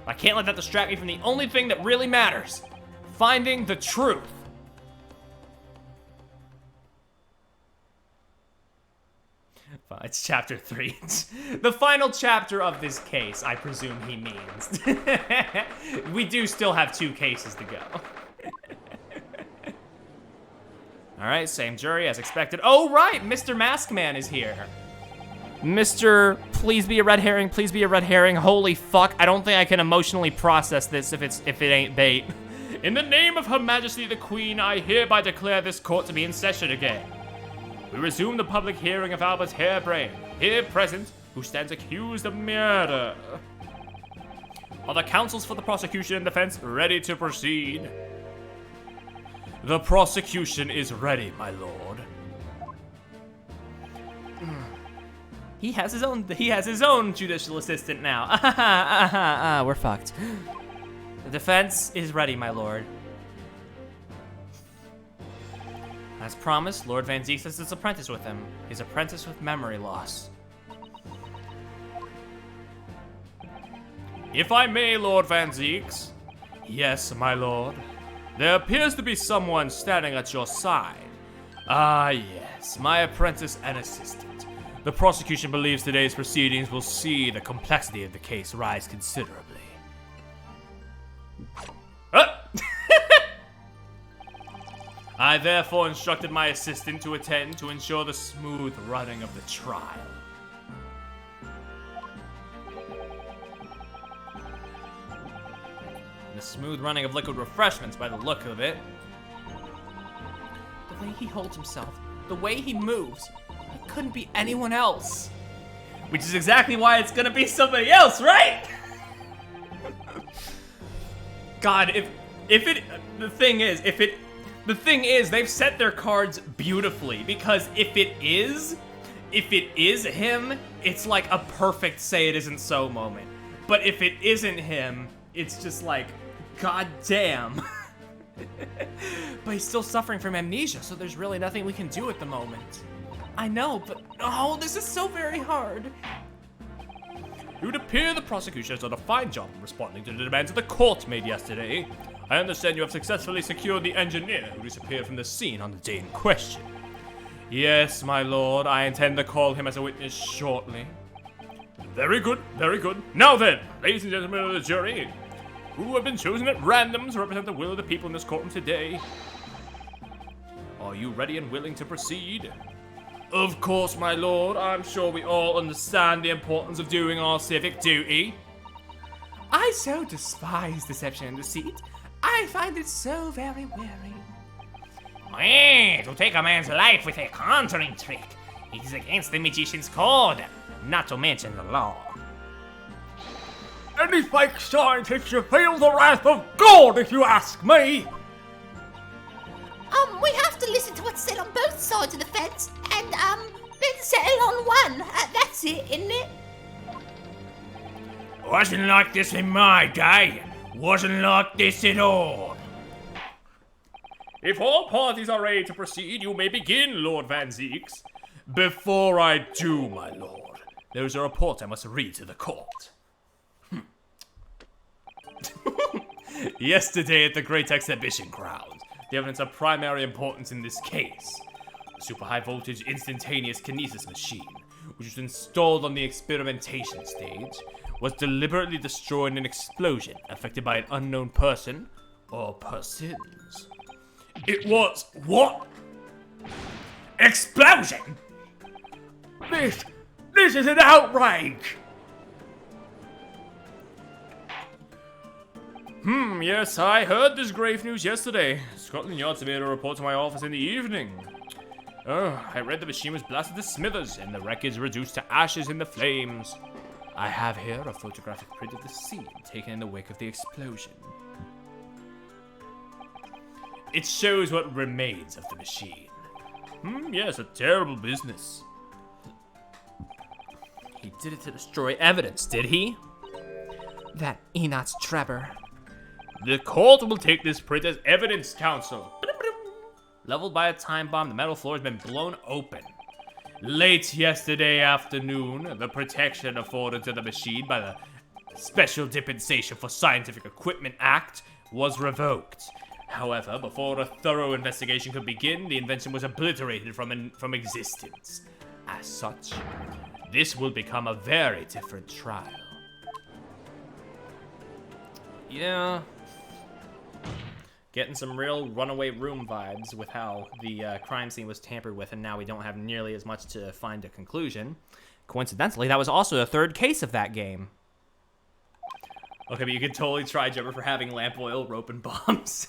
I can't let that distract me from the only thing that really matters. Finding the truth. It's chapter 3. The final chapter of this case, I presume he means. We do still have 2 cases to go. All right, same jury as expected. Oh, right, Mr. Maskman is here. Mr. Please be a red herring, please be a red herring. Holy fuck, I don't think I can emotionally process this if it ain't bait. In the name of Her Majesty the Queen, I hereby declare this court to be in session again. We resume the public hearing of Albert Hairbrain, here present, who stands accused of murder. Are the counsels for the prosecution and defense ready to proceed? The prosecution is ready, my lord. He has his own judicial assistant now. We're fucked. The defense is ready, my lord. As promised, Lord Van Zieks has his apprentice with him. His apprentice with memory loss. If I may, Lord Van Zieks. Yes, my lord. There appears to be someone standing at your side. Ah, yes, my apprentice and assistant. The prosecution believes today's proceedings will see the complexity of the case rise considerably. I therefore instructed my assistant to attend to ensure the smooth running of the trial. The smooth running of liquid refreshments by the look of it. The way he holds himself, the way he moves, it couldn't be anyone else. Which is exactly why it's gonna be somebody else, right? God, the thing is, they've set their cards beautifully, because if it is him, it's like a perfect say it isn't so moment. But if it isn't him, it's just like, god damn. But he's still suffering from amnesia, so there's really nothing we can do at the moment. I know, but oh, this is so very hard. It would appear the prosecution has done a fine job in responding to the demands of the court made yesterday. I understand you have successfully secured the engineer who disappeared from the scene on the day in question. Yes, my lord, I intend to call him as a witness shortly. Very good, very good. Now then, ladies and gentlemen of the jury, who have been chosen at random to represent the will of the people in this courtroom today, are you ready and willing to proceed? Of course, my lord. I'm sure we all understand the importance of doing our civic duty. I so despise deception and deceit. I find it so very wearing. To take a man's life with a conjuring trick, it is against the magician's code, not to mention the law. Any fake scientist should feel the wrath of God, if you ask me! We have to listen to what's said on both sides of the fence and, then settle on one. That's it, isn't it? Wasn't like this in my day. Wasn't like this at all. If all parties are ready to proceed, you may begin, Lord Van Zieks. Before I do, my lord, there's a report I must read to the court. Yesterday at the Great Exhibition Grounds, the evidence of primary importance in this case, the super high voltage instantaneous kinesis machine, which was installed on the experimentation stage, was deliberately destroyed in an explosion affected by an unknown person or persons. It was what? Explosion? This is an outrage! Yes, I heard this grave news yesterday. Scotland Yard made a report to my office in the evening. I read the machine was blasted to smithers and the wreckage reduced to ashes in the flames. I have here a photographic print of the scene taken in the wake of the explosion. It shows what remains of the machine. Yes, a terrible business. He did it to destroy evidence, did he? That Enoch's Trevor. The court will take this print as evidence, counsel. Leveled by a time bomb, the metal floor has been blown open. Late yesterday afternoon, the protection afforded to the machine by the Special Dispensation for Scientific Equipment Act was revoked. However, before a thorough investigation could begin, the invention was obliterated from existence. As such, this will become a very different trial. Yeah. Getting some real Runaway Room vibes with how the crime scene was tampered with, and now we don't have nearly as much to find a conclusion. Coincidentally, that was also the third case of that game. Okay, but you could totally try Jumper for having lamp oil, rope, and bombs.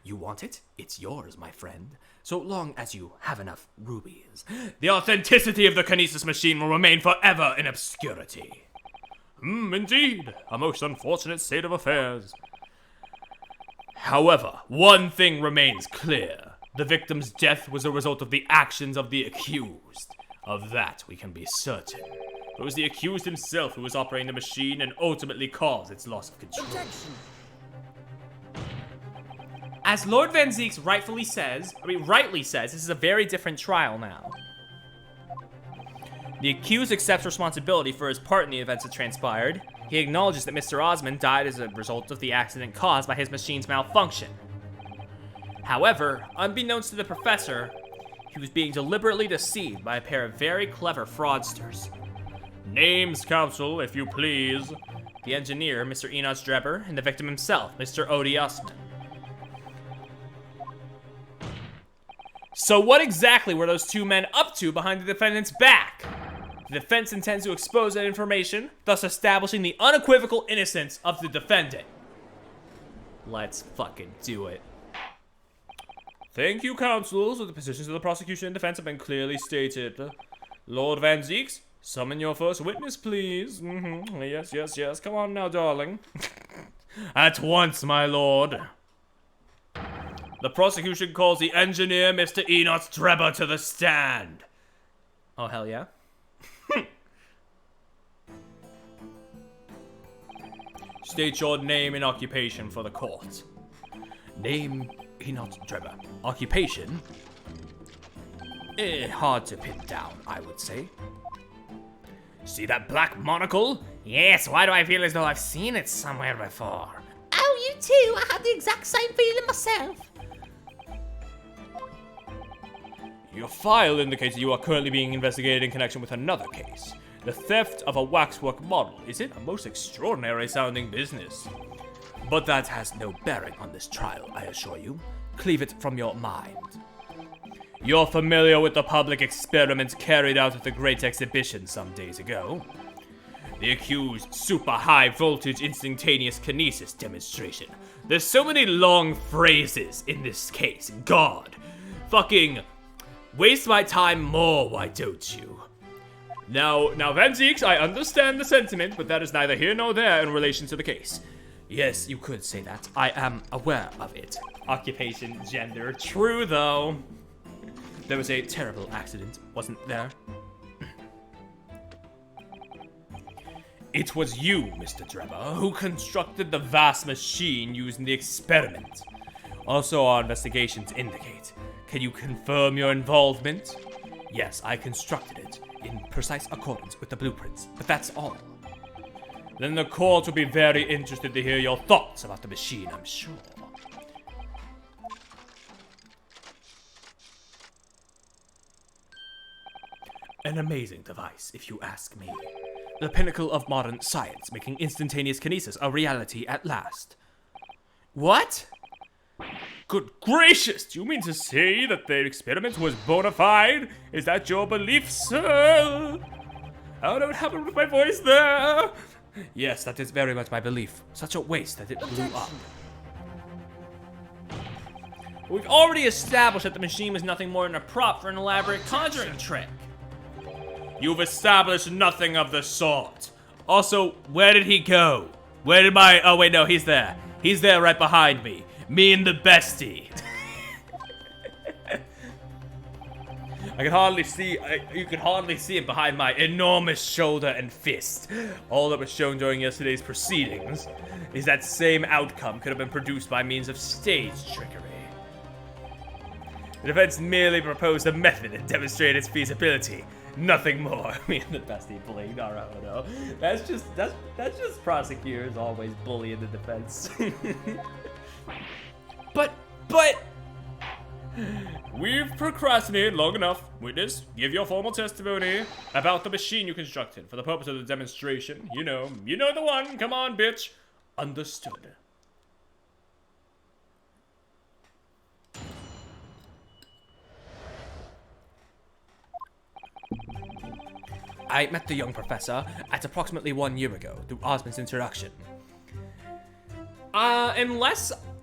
You want it? It's yours, my friend. So long as you have enough rubies. The authenticity of the kinesis machine will remain forever in obscurity. Indeed. A most unfortunate state of affairs. However, one thing remains clear. The victim's death was a result of the actions of the accused. Of that we can be certain. It was the accused himself who was operating the machine and ultimately caused its loss of control. As Lord Van Zieks rightly says, this is a very different trial now. The accused accepts responsibility for his part in the events that transpired. He acknowledges that Mr. Osmond died as a result of the accident caused by his machine's malfunction. However, unbeknownst to the professor, he was being deliberately deceived by a pair of very clever fraudsters. Names, counsel, if you please. The engineer, Mr. Enos Drebber, and the victim himself, Mr. Odie Osmond. So what exactly were those two men up to behind the defendant's back? The defense intends to expose that information, thus establishing the unequivocal innocence of the defendant. Let's fucking do it. Thank you, counsels. The positions of the prosecution and defense have been clearly stated. Lord Van Zieks, summon your first witness, please. Yes. Come on now, darling. At once, my lord. The prosecution calls the engineer, Mr. Enos Drebber, to the stand. Oh, hell yeah. State your name and occupation for the court. Name, Enos Drebber. Occupation? Hard to pin down, I would say. See that black monocle? Yes, why do I feel as though I've seen it somewhere before? Oh, you too. I had the exact same feeling myself. Your file indicates that you are currently being investigated in connection with another case. The theft of a waxwork model. Is it a most extraordinary sounding business? But that has no bearing on this trial, I assure you. Cleave it from your mind. You're familiar with the public experiment carried out at the Great Exhibition some days ago. The accused super high voltage instantaneous kinesis demonstration. There's so many long phrases in this case. God. Fucking waste my time more, why don't you? Now, Van Zieks, I understand the sentiment, but that is neither here nor there in relation to the case. Yes, you could say that. I am aware of it. Occupation, gender, true though. There was a terrible accident, wasn't there? It was you, Mr. Drebber, who constructed the vast machine used in the experiment. Also, our investigations indicate. Can you confirm your involvement? Yes, I constructed it in precise accordance with the blueprints, but that's all. Then the court will be very interested to hear your thoughts about the machine, I'm sure. An amazing device, if you ask me. The pinnacle of modern science, making instantaneous kinesis a reality at last. What? Good gracious! Do you mean to say that the experiment was bona fide? Is that your belief, sir? How did it happen with my voice there? Yes, that is very much my belief. Such a waste that it blew up. We've already established that the machine was nothing more than a prop for an elaborate conjuring trick. You've established nothing of the sort. Also, where did he go? Where did my... Oh, wait, no, he's there. He's there right behind me. Me and the bestie. I can hardly see... you can hardly see him behind my enormous shoulder and fist. All that was shown during yesterday's proceedings is that same outcome could have been produced by means of stage trickery. The defense merely proposed a method and demonstrated its feasibility. Nothing more. Me and the bestie bullying Naruto. That's just prosecutors always bullying the defense. But... We've procrastinated long enough. Witness, give your formal testimony about the machine you constructed for the purpose of the demonstration. You know the one. Come on, bitch. Understood. I met the young professor at approximately 1 year ago through Osmond's introduction.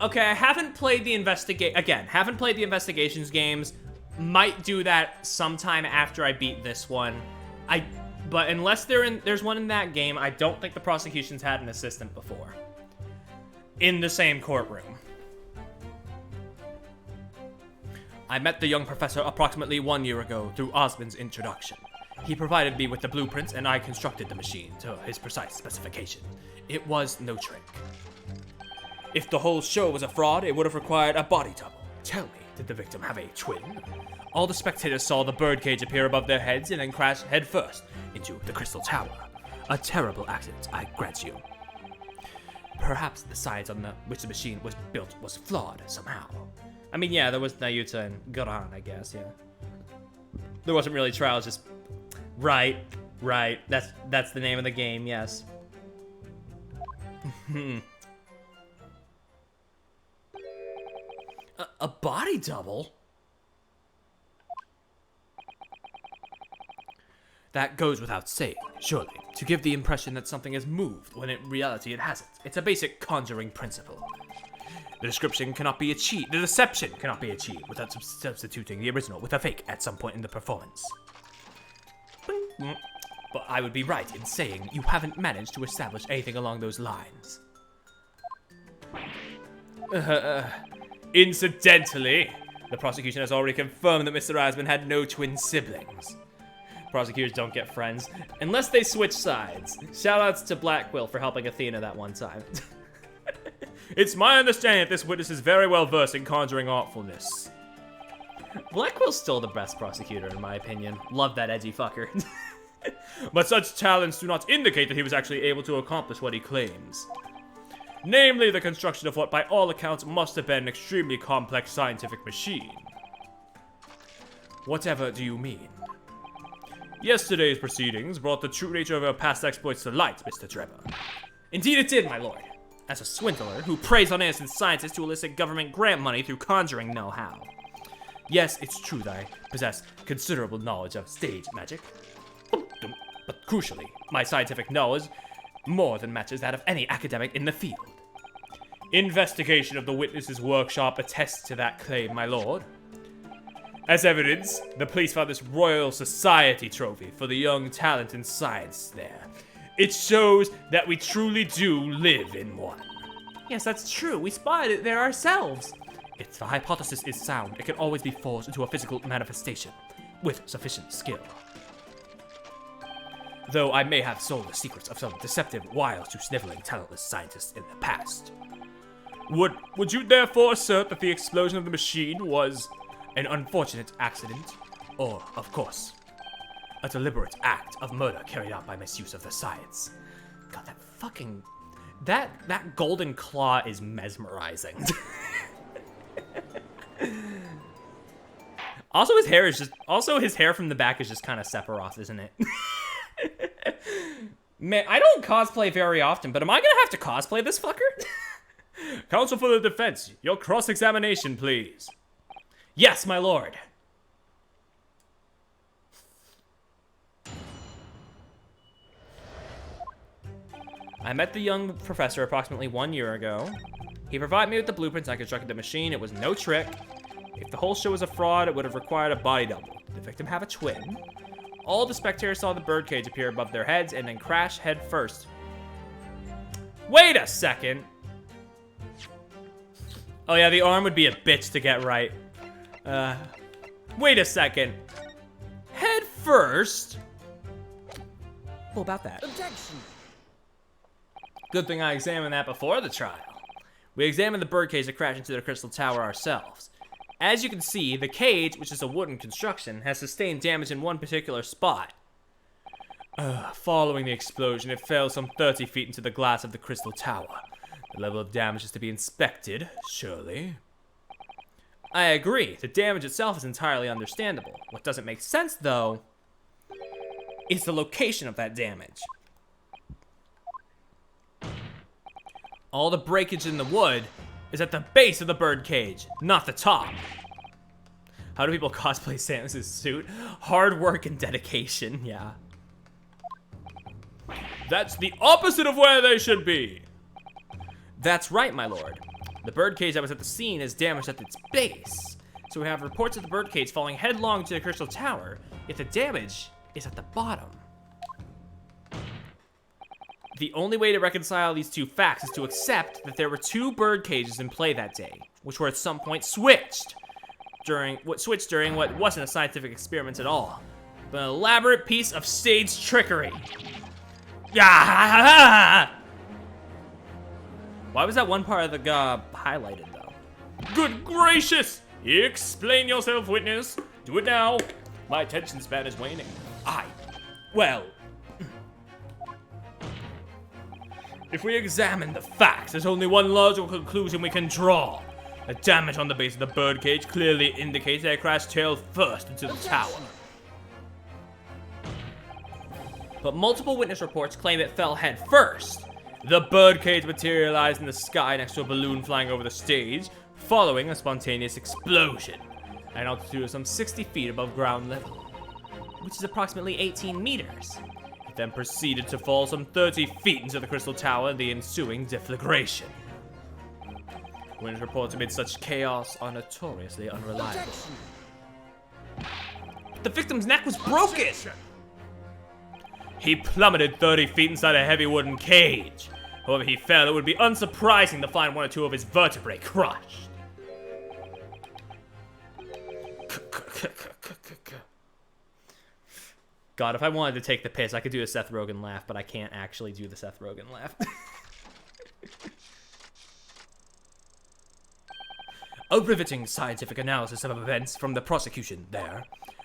Okay, I haven't played the haven't played the investigations games. Might do that sometime after I beat this one. But unless there's one in that game, I don't think the prosecution's had an assistant before. In the same courtroom. I met the young professor approximately 1 year ago through Osmond's introduction. He provided me with the blueprints and I constructed the machine to his precise specification. It was no trick. If the whole show was a fraud, it would have required a body double. Tell me, did the victim have a twin? All the spectators saw the birdcage appear above their heads and then crash headfirst into the Crystal Tower. A terrible accident, I grant you. Perhaps the science on which the machine was built was flawed somehow. I mean, yeah, there was Nayuta and Goran, I guess, yeah. There wasn't really trials, just... Right. That's the name of the game, yes. A body double? That goes without saying, surely, to give the impression that something has moved when in reality it hasn't. It's a basic conjuring principle. The deception cannot be achieved without substituting the original with a fake at some point in the performance. But I would be right in saying you haven't managed to establish anything along those lines. Incidentally, the prosecution has already confirmed that Mr. Asman had no twin siblings. Prosecutors don't get friends unless they switch sides. Shoutouts to Blackquill for helping Athena that one time. It's my understanding that this witness is very well versed in conjuring artfulness. Blackwell's still the best prosecutor in my opinion. Love that edgy fucker. But such talents do not indicate that he was actually able to accomplish what he claims. Namely, the construction of what by all accounts must have been an extremely complex scientific machine. Whatever do you mean? Yesterday's proceedings brought the true nature of our past exploits to light, Mr. Trevor. Indeed it did, my lord. As a swindler who preys on innocent scientists to elicit government grant money through conjuring know-how. Yes, it's true that I possess considerable knowledge of stage magic. But crucially, my scientific knowledge more than matches that of any academic in the field. Investigation of the witness's workshop attests to that claim, my lord. As evidence, the police found this Royal Society trophy for the young talent in science there. It shows that we truly do live in one. Yes, that's true. We spotted it there ourselves. If the hypothesis is sound, it can always be forged into a physical manifestation, with sufficient skill. Though I may have sold the secrets of some deceptive wiles to sniveling, talentless scientists in the past. Would you therefore assert that the explosion of the machine was an unfortunate accident? Or, of course, a deliberate act of murder carried out by misuse of the science? God, that fucking... That golden claw is mesmerizing. Also, his hair is just... Also, his hair from the back is just kind of Sephiroth, isn't it? Man, I don't cosplay very often, but am I gonna have to cosplay this fucker? Counsel for the defense, your cross-examination, please. Yes, my lord. I met the young professor approximately 1 year ago. He provided me with the blueprints and I constructed the machine. It was no trick. If the whole show was a fraud, it would have required a body double. Did the victim have a twin? All the spectators saw the birdcage appear above their heads and then crash head first. Wait a second. Oh yeah, the arm would be a bitch to get right. Wait a second. Head first? What about that? Objection. Good thing I examined that before the trial. We examined the birdcage that crashed into the Crystal Tower ourselves. As you can see, the cage, which is a wooden construction, has sustained damage in one particular spot. Following the explosion, it fell some 30 feet into the glass of the Crystal Tower. The level of damage is to be inspected, surely. I agree, the damage itself is entirely understandable. What doesn't make sense, though, is the location of that damage. All the breakage in the wood is at the base of the birdcage, not the top. How do people cosplay Samus's suit? Hard work and dedication, yeah. That's the opposite of where they should be. That's right, my lord. The birdcage that was at the scene is damaged at its base. So we have reports of the birdcage falling headlong to the Crystal Tower, yet the damage is at the bottom. The only way to reconcile these two facts is to accept that there were two bird cages in play that day, which were at some point switched during what wasn't a scientific experiment at all. but an elaborate piece of stage trickery. Yeah. Why was that one part of the highlighted though? Good gracious! Explain yourself, witness. Do it now. My attention span is waning. Well, if we examine the facts, there's only one logical conclusion we can draw. The damage on the base of the birdcage clearly indicates that it crashed tail first into the tower. But multiple witness reports claim it fell head first. The birdcage materialized in the sky next to a balloon flying over the stage, following a spontaneous explosion at an altitude of some 60 feet above ground level, which is approximately 18 meters. It then proceeded to fall some 30 feet into the crystal tower in the ensuing deflagration. Witness reports amid such chaos are notoriously unreliable. The victim's neck was broken! He plummeted 30 feet inside a heavy wooden cage. However he fell, it would be unsurprising to find one or two of his vertebrae crushed. God, if I wanted to take the piss, I could do a Seth Rogen laugh, but I can't actually do the Seth Rogen laugh. A riveting scientific analysis of events from the prosecution there,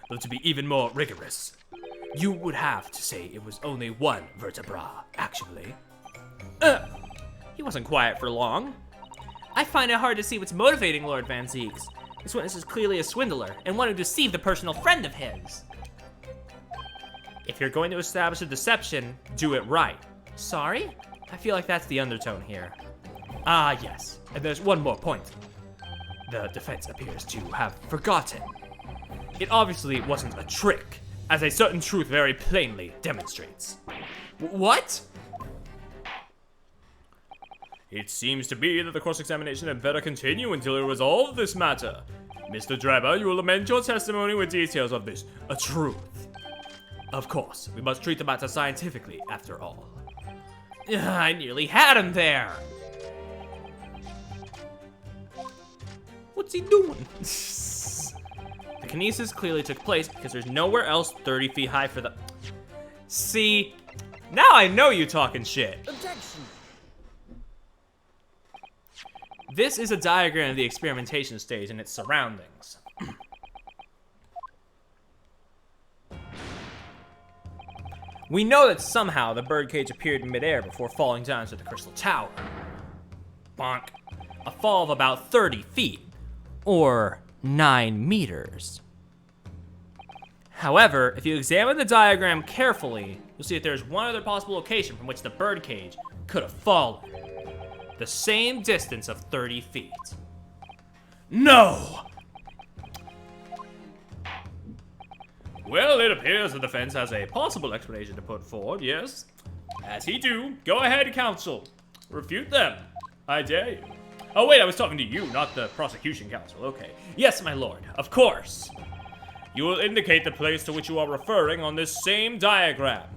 though to be even more rigorous, you would have to say it was only one vertebra, actually. He wasn't quiet for long. I find it hard to see what's motivating Lord Van Zieks. This witness is clearly a swindler and one who deceived a personal friend of his. If you're going to establish a deception, do it right. Sorry? I feel like that's the undertone here. Ah, yes. And there's one more point. The defense appears to have forgotten. It obviously wasn't a trick, as a certain truth very plainly demonstrates. What? It seems to be that the cross-examination had better continue until we resolve this matter. Mr. Drebber, you will amend your testimony with details of this a truth. Of course, we must treat the matter scientifically, after all. I nearly had him there! What's he doing? The kinesis clearly took place because there's nowhere else 30 feet high for the... See? Now I know you talking shit! Objection. This is a diagram of the experimentation stage and its surroundings. We know that somehow the birdcage appeared in midair before falling down to the crystal tower. Bonk. A fall of about 30 feet, or 9 meters. However, if you examine the diagram carefully, you'll see that there's one other possible location from which the birdcage could have fallen. The same distance of 30 feet. No! Well, it appears the defense has a possible explanation to put forward, yes? As he do, go ahead, counsel. Refute them. I dare you. Oh wait, I was talking to you, not the prosecution counsel, okay. Yes, my lord, of course. You will indicate the place to which you are referring on this same diagram.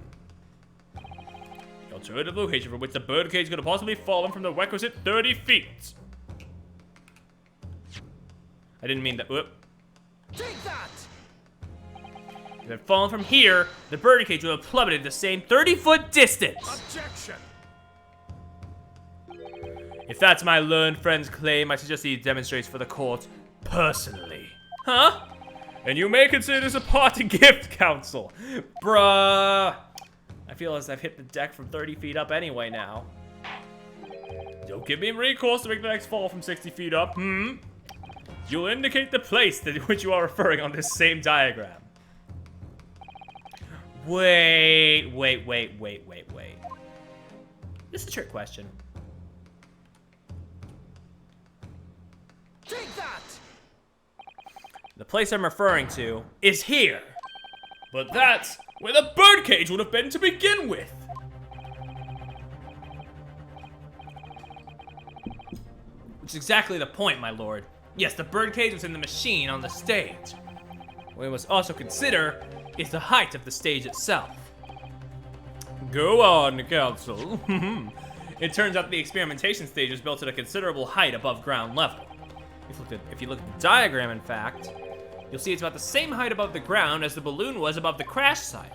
The alternative location from which the birdcage could have possibly fallen from the requisite 30 feet. I didn't mean that. Whoop. Take that! If it had fallen from here, the birdcage would have plummeted the same 30-foot distance. Objection. If that's my learned friend's claim, I suggest he demonstrates for the court personally. Huh? And you may consider this a parting gift, counsel. Bruh. I feel as I've hit the deck from 30 feet up anyway now. Don't give me recourse to make the next fall from 60 feet up, You'll indicate the place to which you are referring on this same diagram. Wait. This is a trick question. Take that! The place I'm referring to is here. But that's where the birdcage would have been to begin with. Which is exactly the point, my lord. Yes, the birdcage was in the machine on the stage. What we must also consider is the height of the stage itself. Go on, counsel. It turns out the experimentation stage was built at a considerable height above ground level. If you look at the diagram, in fact, You'll see it's about the same height above the ground as the balloon was above the crash site.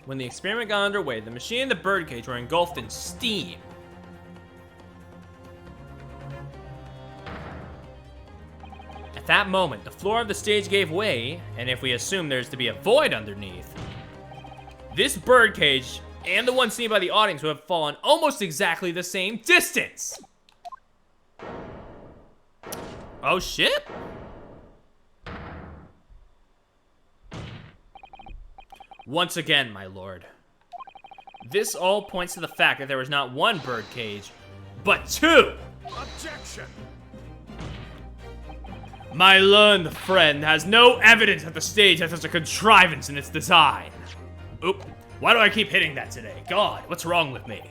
When the experiment got underway, the machine and the birdcage were engulfed in steam. At that moment, the floor of the stage gave way, and if we assume there's to be a void underneath, this birdcage and the one seen by the audience would have fallen almost exactly the same distance. Oh shit? Once again, my lord, this all points to the fact that there was not one birdcage, but two. Objection! My learned friend has no evidence that the stage has such a contrivance in its design. Oop, why do I keep hitting that today? God, what's wrong with me?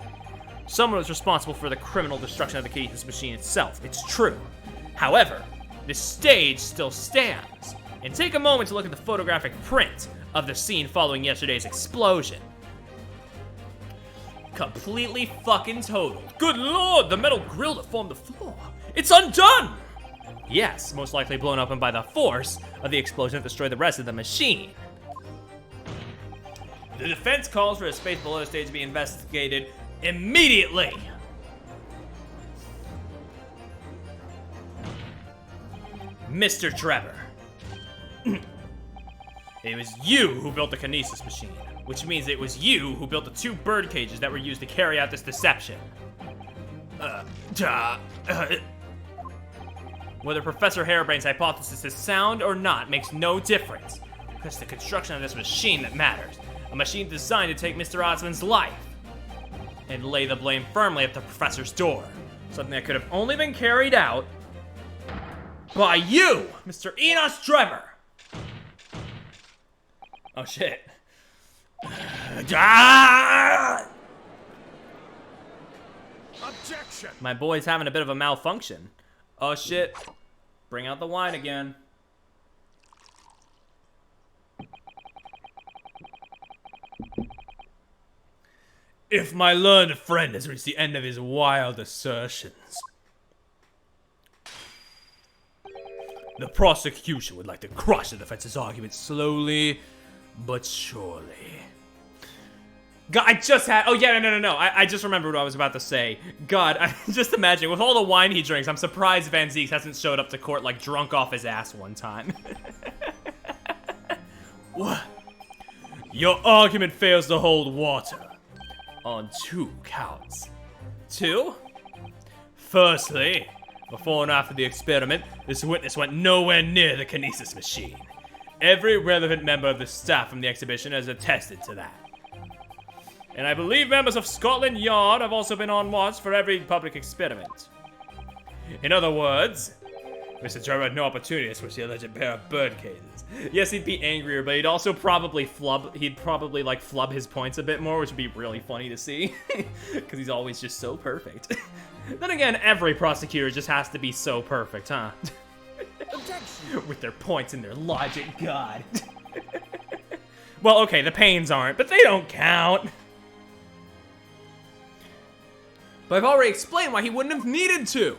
Someone was responsible for the criminal destruction of the Kinesis machine itself, it's true. However, the stage still stands. And take a moment to look at the photographic print of the scene following yesterday's explosion. Completely fucking totaled. Good lord, the metal grill that formed the floor. It's undone! Yes, most likely blown open by the force of the explosion that destroyed the rest of the machine. The defense calls for a space below the stage to be investigated immediately. Mr. Trevor. It was you who built the Kinesis machine, which means it was you who built the two bird cages that were used to carry out this deception. Whether Professor Harebrain's hypothesis is sound or not makes no difference, because it's the construction of this machine that matters. A machine designed to take Mr. Osmond's life and lay the blame firmly at the professor's door. Something that could have only been carried out by you, Mr. Enos Trevor. Oh shit. Objection! My boy's having a bit of a malfunction. Oh shit. Bring out the wine again. If my learned friend has reached the end of his wild assertions, the prosecution would like to crush the defense's argument slowly but surely. God, I just had. Oh, yeah, no. I just remembered what I was about to say. God, I just imagine, with all the wine he drinks, I'm surprised Van Zieks hasn't showed up to court, like, drunk off his ass one time. What? Your argument fails to hold water. On two counts. Two? Firstly, before and after the experiment, this witness went nowhere near the Kinesis machine. Every relevant member of the staff from the exhibition has attested to that. And I believe members of Scotland Yard have also been on watch for every public experiment. In other words, Mr. Trevor had no opportunity to switch the alleged pair of bird cages. Yes, he'd be angrier, but he'd also probably flub his points a bit more, which would be really funny to see. Because he's always just so perfect. Then again, every prosecutor just has to be so perfect, huh? With their points and their logic, God. Well, okay, the pains aren't, but they don't count. But I've already explained why he wouldn't have needed to.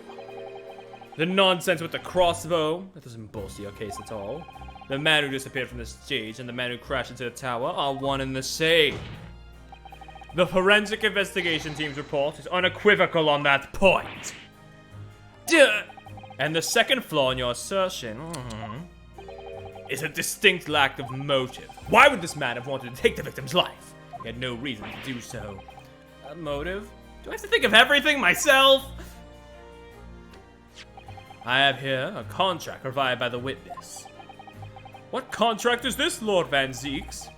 The nonsense with the crossbow, that doesn't bolster your case at all. The man who disappeared from the stage and the man who crashed into the tower are one and the same. The forensic investigation team's report is unequivocal on that point. Duh. And the second flaw in your assertion is a distinct lack of motive. Why would this man have wanted to take the victim's life? He had no reason to do so. A motive? Do I have to think of everything myself? I have here a contract provided by the witness. What contract is this, Lord Van Zieks?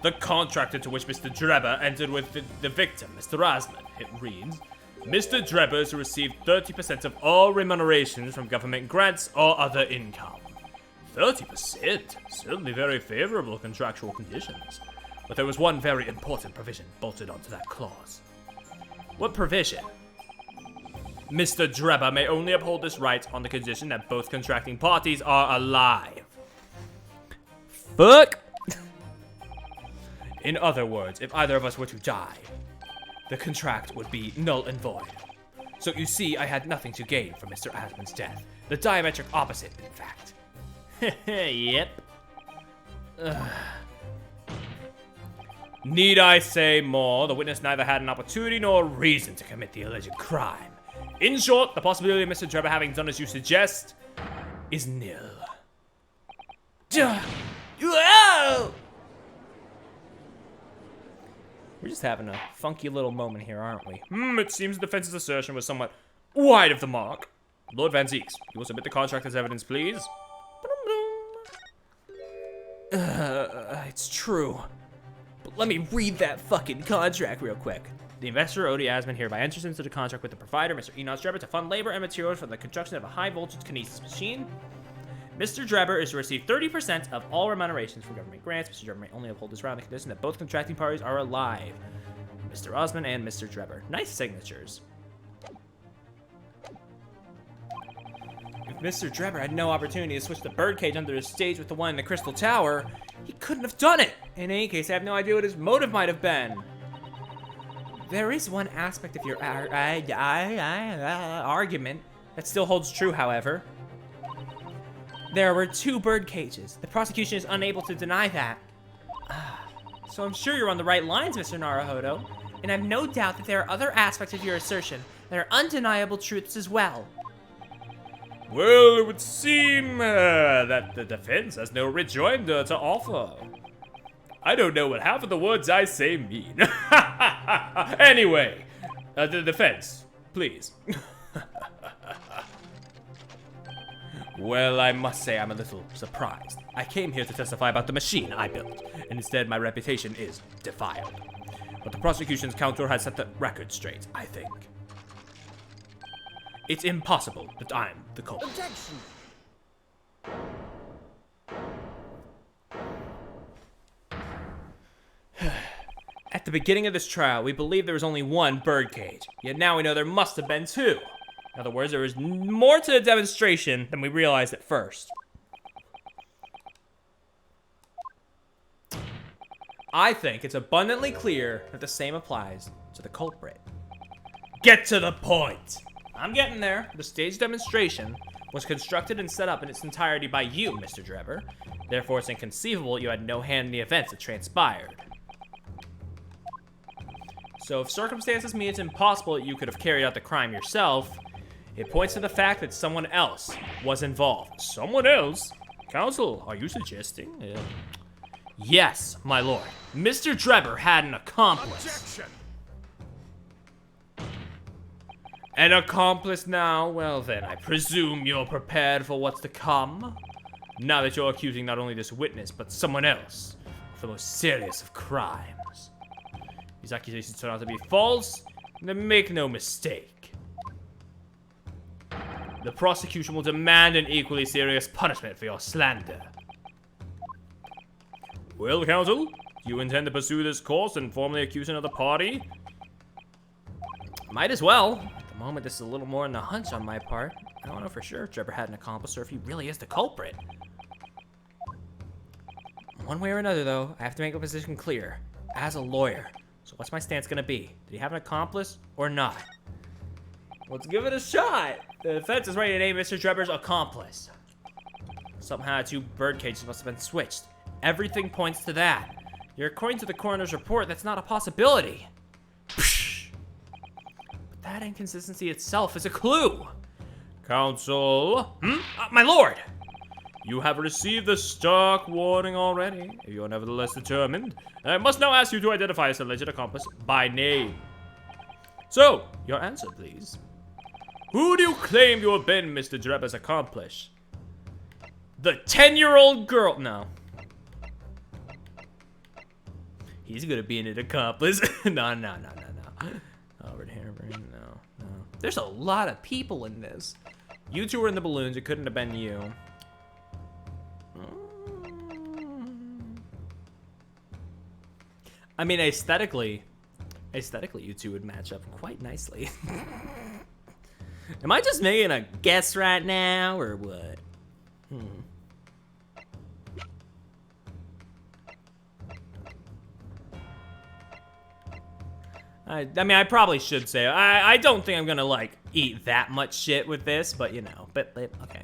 The contract into which Mr. Drebber entered with the victim, Mr. Osmond. It reads, Mr. Drebber is to receive 30% of all remunerations from government grants or other income. 30%? Certainly very favorable contractual conditions. But there was one very important provision bolted onto that clause. What provision? Mr. Drebber may only uphold this right on the condition that both contracting parties are alive. Fuck! In other words, if either of us were to die, the contract would be null and void. So you see, I had nothing to gain from Mr. Asmon's death. The diametric opposite, in fact. Yep. Need I say more? The witness neither had an opportunity nor reason to commit the alleged crime. In short, the possibility of Mr. Trevor having done as you suggest is nil. Whoa! We're just having a funky little moment here, aren't we? It seems the defense's assertion was somewhat wide of the mark. Lord Van Zeeks, you will submit the contract as evidence, please. It's true. But let me read that fucking contract real quick. The investor, Odie Asman, hereby enters into the contract with the provider, Mr. Enos Drebber, to fund labor and materials for the construction of a high-voltage kinesis machine. Mr. Drebber is to receive 30% of all remunerations from government grants. Mr. Drebber may only uphold this round on the condition that both contracting parties are alive. Mr. Osman and Mr. Drebber. Nice signatures. If Mr. Drebber had no opportunity to switch the birdcage under his stage with the one in the Crystal Tower, he couldn't have done it. In any case, I have no idea what his motive might have been. There is one aspect of your argument that still holds true, however. There were 2 bird cages. The prosecution is unable to deny that. So I'm sure you're on the right lines, Mr. Naruhodo, and I have no doubt that there are other aspects of your assertion that are undeniable truths as well. Well, it would seem that the defense has no rejoinder to offer. I don't know what half of the words I say mean. Anyway, the defense, please. Well, I must say I'm a little surprised. I came here to testify about the machine I built, and instead my reputation is defiled. But the prosecution's counsel has set the record straight, I think. It's impossible that I'm the culprit. Objection! At the beginning of this trial, we believed there was only 1 birdcage, yet now we know there must have been 2. In other words, there was more to the demonstration than we realized at first. I think it's abundantly clear that the same applies to the culprit. Get to the point! I'm getting there. The stage demonstration was constructed and set up in its entirety by you, Mr. Drebber. Therefore, it's inconceivable you had no hand in the events that transpired. So if circumstances mean it's impossible that you could have carried out the crime yourself, it points to the fact that someone else was involved. Someone else? Counsel, are you suggesting? Yes, my lord. Mr. Drebber had an accomplice. Objection! An accomplice now? Well then, I presume you're prepared for what's to come? Now that you're accusing not only this witness, but someone else of the most serious of crimes. These accusations turn out to be false, then make no mistake. The prosecution will demand an equally serious punishment for your slander. Well, counsel, do you intend to pursue this course and formally accuse another party? Might as well. At the moment, this is a little more than a hunch on my part. I don't know for sure if Drebber had an accomplice or if he really is the culprit. One way or another, though, I have to make a position clear. As a lawyer. So what's my stance gonna be? Did he have an accomplice or not? Let's give it a shot. The defense is ready to name Mr. Drebber's accomplice. Somehow 2 bird cages must have been switched. Everything points to that. Yet according to the coroner's report, that's not a possibility. Psh. But that inconsistency itself is a clue. Counsel, My lord! you have received the stark warning already. If you are nevertheless determined, I must now ask you to identify this alleged accomplice by name. So, your answer, please. Who do you claim you have been Mr. Drebber's accomplice? The 10-year-old girl. No. He's gonna be an accomplice. No. Albert Hamburg, no. There's a lot of people in this. You 2 were in the balloons. It couldn't have been you. I mean, aesthetically, you 2 would match up quite nicely. Am I just making a guess right now, or what? I mean, I probably should say, I don't think I'm gonna, like, eat that much shit with this, but, you know, but okay.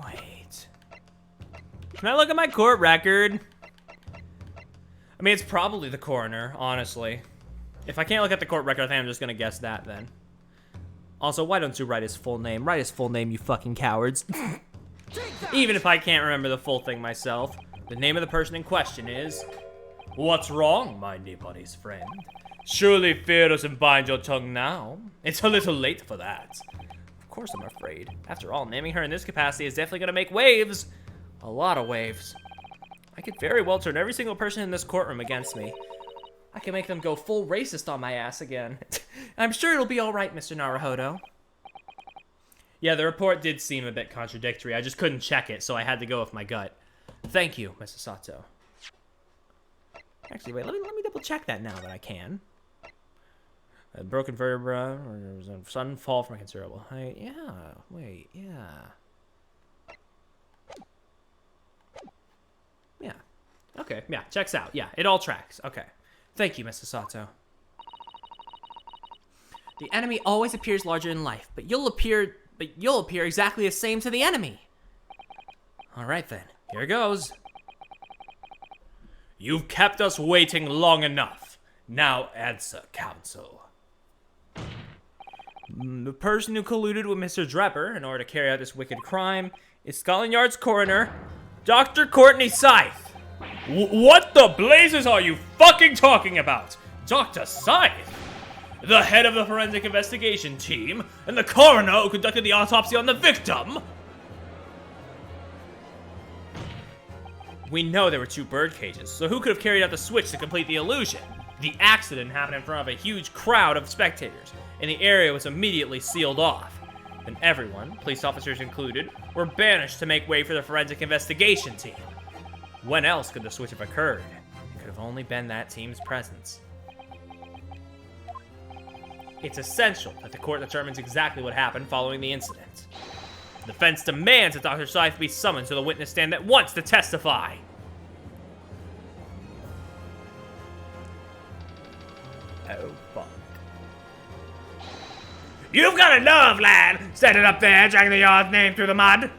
Wait. Can I look at my court record? I mean, it's probably the coroner, honestly. If I can't look at the court record, I think I'm just gonna guess that then. Also, why don't you write his full name? Write his full name, you fucking cowards. Even if I can't remember the full thing myself. The name of the person in question is... What's wrong, my nobody's friend? Surely fear doesn't bind your tongue now. It's a little late for that. Of course I'm afraid. After all, naming her in this capacity is definitely gonna make waves. A lot of waves. I could very well turn every single person in this courtroom against me. I can make them go full racist on my ass again. I'm sure it'll be alright, Mr. Naruhodo. Yeah, the report did seem a bit contradictory. I just couldn't check it, so I had to go with my gut. Thank you, Mrs. Sato. Actually, wait, let me double check that now that I can. A broken vertebra, or there was a sudden fall from a considerable height. Yeah, wait, yeah. Yeah. Okay, yeah, checks out. Yeah, it all tracks. Okay. Thank you, Mrs. Sato. The enemy always appears larger in life, but you'll appear exactly the same to the enemy. All right then, here goes. You've kept us waiting long enough. Now answer, counsel. The person who colluded with Mr. Drepper in order to carry out this wicked crime is Scotland Yard's coroner, Dr. Courtney Scythe. What the blazes are you fucking talking about? Dr. Scythe? The head of the forensic investigation team, and the coroner who conducted the autopsy on the victim? We know there were 2 bird cages, so who could have carried out the switch to complete the illusion? The accident happened in front of a huge crowd of spectators, and the area was immediately sealed off. Then everyone, police officers included, were banished to make way for the forensic investigation team. When else could the switch have occurred? It could have only been that team's presence. It's essential that the court determines exactly what happened following the incident. The defense demands that Dr. Scythe be summoned to the witness stand at once to testify. Oh, fuck. You've got a nerve, lad! Standing up there, dragging the yard's name through the mud!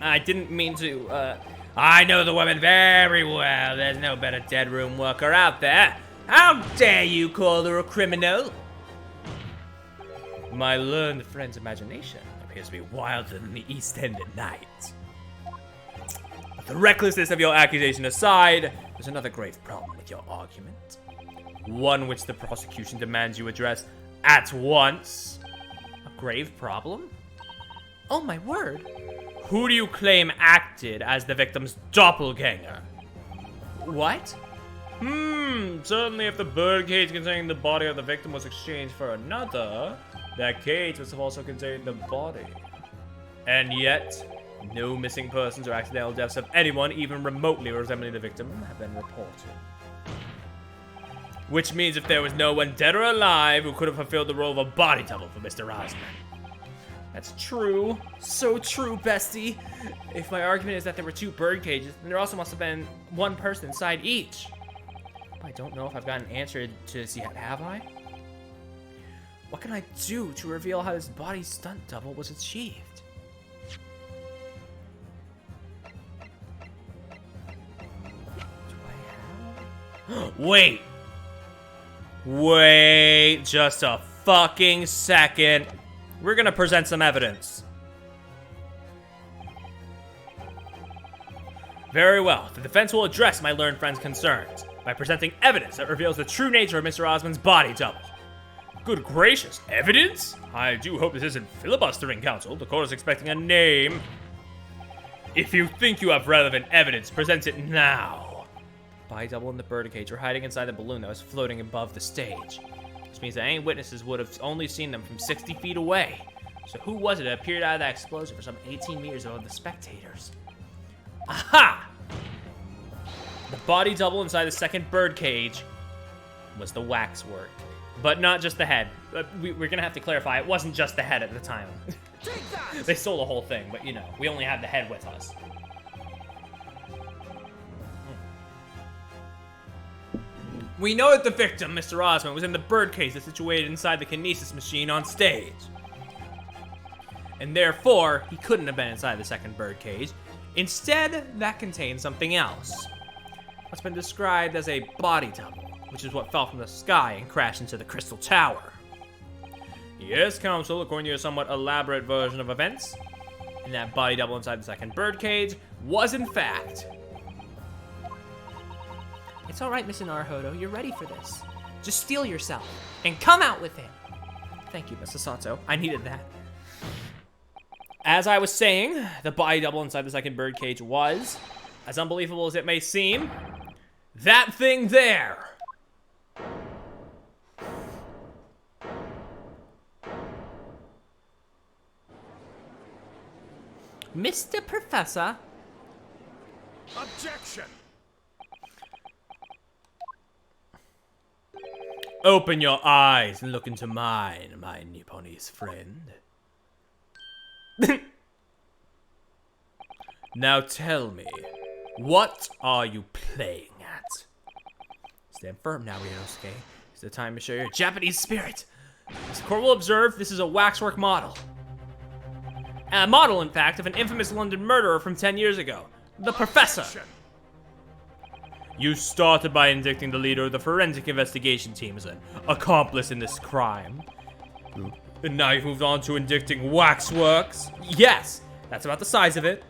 I didn't mean to, I know the woman very well. There's no better dead room worker out there. How dare you call her a criminal? My learned friend's imagination appears to be wilder than the East End at night. But the recklessness of your accusation aside, there's another grave problem with your argument. One which the prosecution demands you address at once. A grave problem? Oh my word. Who do you claim acted as the victim's doppelganger? What? Certainly if the bird cage containing the body of the victim was exchanged for another, that cage must have also contained the body. And yet, no missing persons or accidental deaths of anyone even remotely resembling the victim have been reported. Which means if there was no one dead or alive who could have fulfilled the role of a body double for Mr. Osmond. That's true. So true, bestie. If my argument is that there were 2 bird cages, then there also must have been 1 person inside each. I don't know if I've got an answer to this yet, have I? What can I do to reveal how this body stunt double was achieved? Do I have... Wait! Wait just a fucking second. We're gonna present some evidence. Very well. The defense will address my learned friend's concerns by presenting evidence that reveals the true nature of Mr. Osmond's body double. Good gracious, evidence? I do hope this isn't filibustering, counsel. The court is expecting a name. If you think you have relevant evidence, present it now. Body double in the birdcage or hiding inside the balloon that was floating above the stage. Which means that any witnesses would have only seen them from 60 feet away. So who was it that appeared out of that explosion for some 18 meters above the spectators? Aha! The body double inside the second birdcage was the waxwork. But not just the head. We're gonna have to clarify, it wasn't just the head at the time. They stole the whole thing, but you know, we only had the head with us. We know that the victim, Mr. Osmond, was in the birdcage that's situated inside the kinesis machine on stage. And therefore, he couldn't have been inside the second birdcage. Instead, that contained something else. What's been described as a body double, which is what fell from the sky and crashed into the Crystal Tower. Yes, Counsel, according to your somewhat elaborate version of events, and that body double inside the second birdcage was, in fact... It's all right, Mr. Naruhodo. You're ready for this. Just steel yourself and come out with it. Thank you, Mr. Sato. I needed that. As I was saying, the body double inside the second birdcage was, as unbelievable as it may seem, that thing there. Mr. Professor. Objection! Open your eyes and look into mine, my Nipponese friend. Now tell me, what are you playing at? Stand firm now, Ryunosuke. It's the time to show your Japanese spirit. As the court will observe, this is a waxwork model. A model, in fact, of an infamous London murderer from 10 years ago, the Professor. Objection. You started by indicting the leader of the forensic investigation team as an accomplice in this crime. And now you've moved on to indicting waxworks. Yes, that's about the size of it.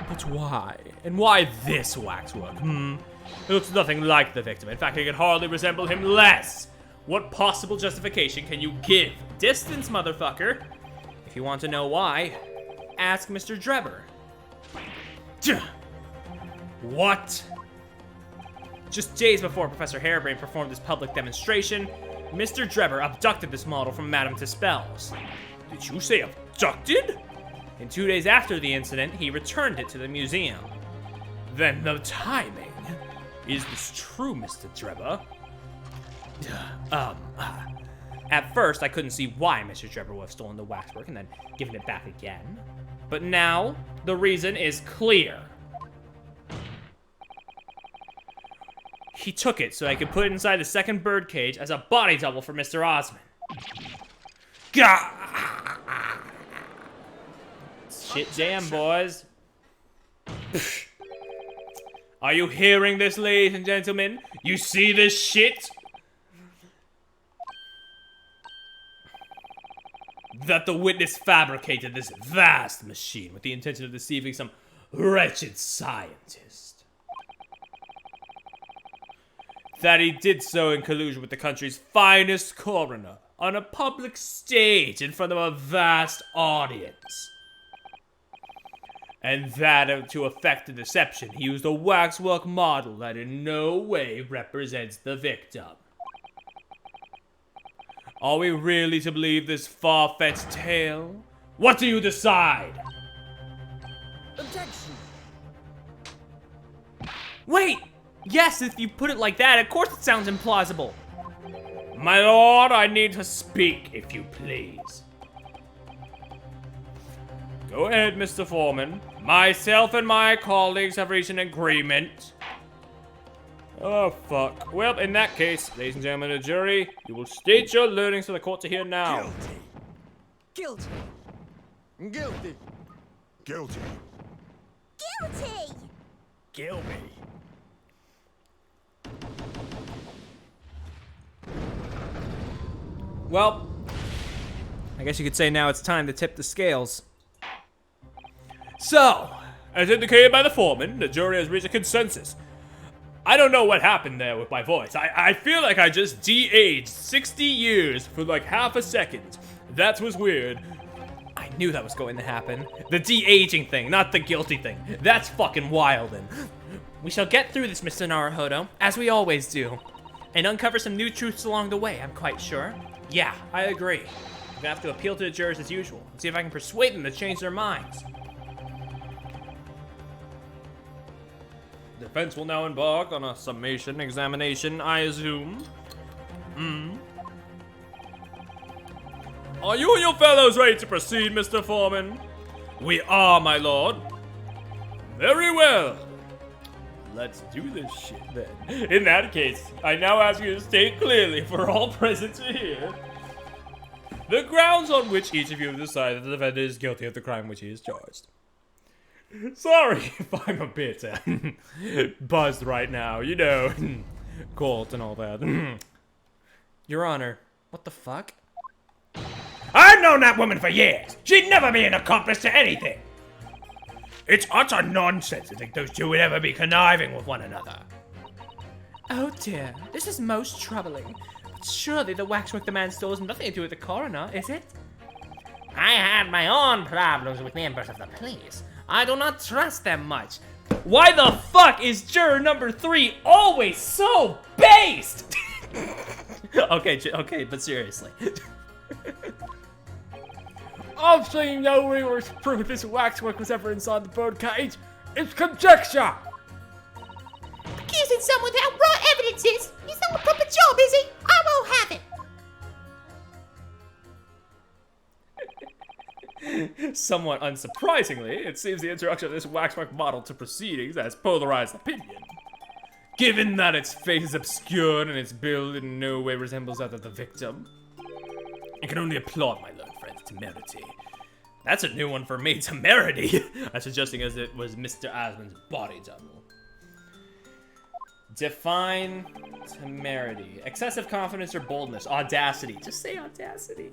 But why? And why this waxwork? It looks nothing like the victim. In fact, it could hardly resemble him less. What possible justification can you give? Distance, motherfucker. If you want to know why, ask Mr. Drebber. What? Just days before Professor Harebrain performed his public demonstration, Mr. Drebber abducted this model from Madame Tispel's. Did you say abducted? And 2 days after the incident, he returned it to the museum. Then the timing. Is this true, Mr. Drebber? At first, I couldn't see why Mr. Drebber would have stolen the waxwork and then given it back again. But now, the reason is clear. He took it so I could put it inside the second birdcage as a body double for Mr. Osmond. Gah! Shit jam, boys. Are you hearing this, ladies and gentlemen? You see this shit? That the witness fabricated this vast machine with the intention of deceiving some wretched scientist. That he did so in collusion with the country's finest coroner on a public stage in front of a vast audience. And that to effect the deception, he used a waxwork model that in no way represents the victim. Are we really to believe this far-fetched tale? What do you decide? Objection. Wait! Yes, if you put it like that, of course it sounds implausible. My lord, I need to speak, if you please. Go ahead, Mr. Foreman. Myself and my colleagues have reached an agreement. Oh, fuck. Well, in that case, ladies and gentlemen of the jury, you will state your learnings for the court to hear now. Guilty. Guilty. Guilty. Guilty! Kill me. Well, I guess you could say now it's time to tip the scales. So, as indicated by the foreman, the jury has reached a consensus. I don't know what happened there with my voice. I feel like I just de-aged 60 years for like half a second. That was weird. I knew that was going to happen. The de-aging thing, not the guilty thing. That's fucking wild. And we shall get through this, Mr. Naruhodo, as we always do. And uncover some new truths along the way, I'm quite sure. Yeah, I agree. I'm gonna have to appeal to the jurors as usual and see if I can persuade them to change their minds. The defense will now embark on a summation examination, I assume. Are you and your fellows ready to proceed, Mr. Foreman? We are, my lord. Very well. Let's do this shit then. In that case, I now ask you to state clearly for all present to hear the grounds on which each of you have decided the defendant is guilty of the crime which he is charged. Sorry if I'm a bit buzzed right now, you know, cold and all that. Your Honor, what the fuck? I've known that woman for years. She'd never be an accomplice to anything. It's utter nonsense to think those two would ever be conniving with one another. Oh dear, this is most troubling. But surely the waxwork the man stole has nothing to do with the coroner, is it? I had my own problems with members of the police. I do not trust them much. Why the fuck is juror number 3 always so based? Okay, but seriously. I've seen no rumors to prove this waxwork was ever inside the birdcage. It's conjecture. Accusing someone without raw evidences. He's not a proper job, is he? I won't have it. Somewhat unsurprisingly, it seems the introduction of this waxwork model to proceedings has polarized opinion. Given that its face is obscured and its build in no way resembles that of the victim, I can only applaud my learned friend's temerity. That's a new one for me, temerity. I'm suggesting as it was Mr. Asmund's body double. Define temerity. Excessive confidence or boldness. Audacity. Just say audacity.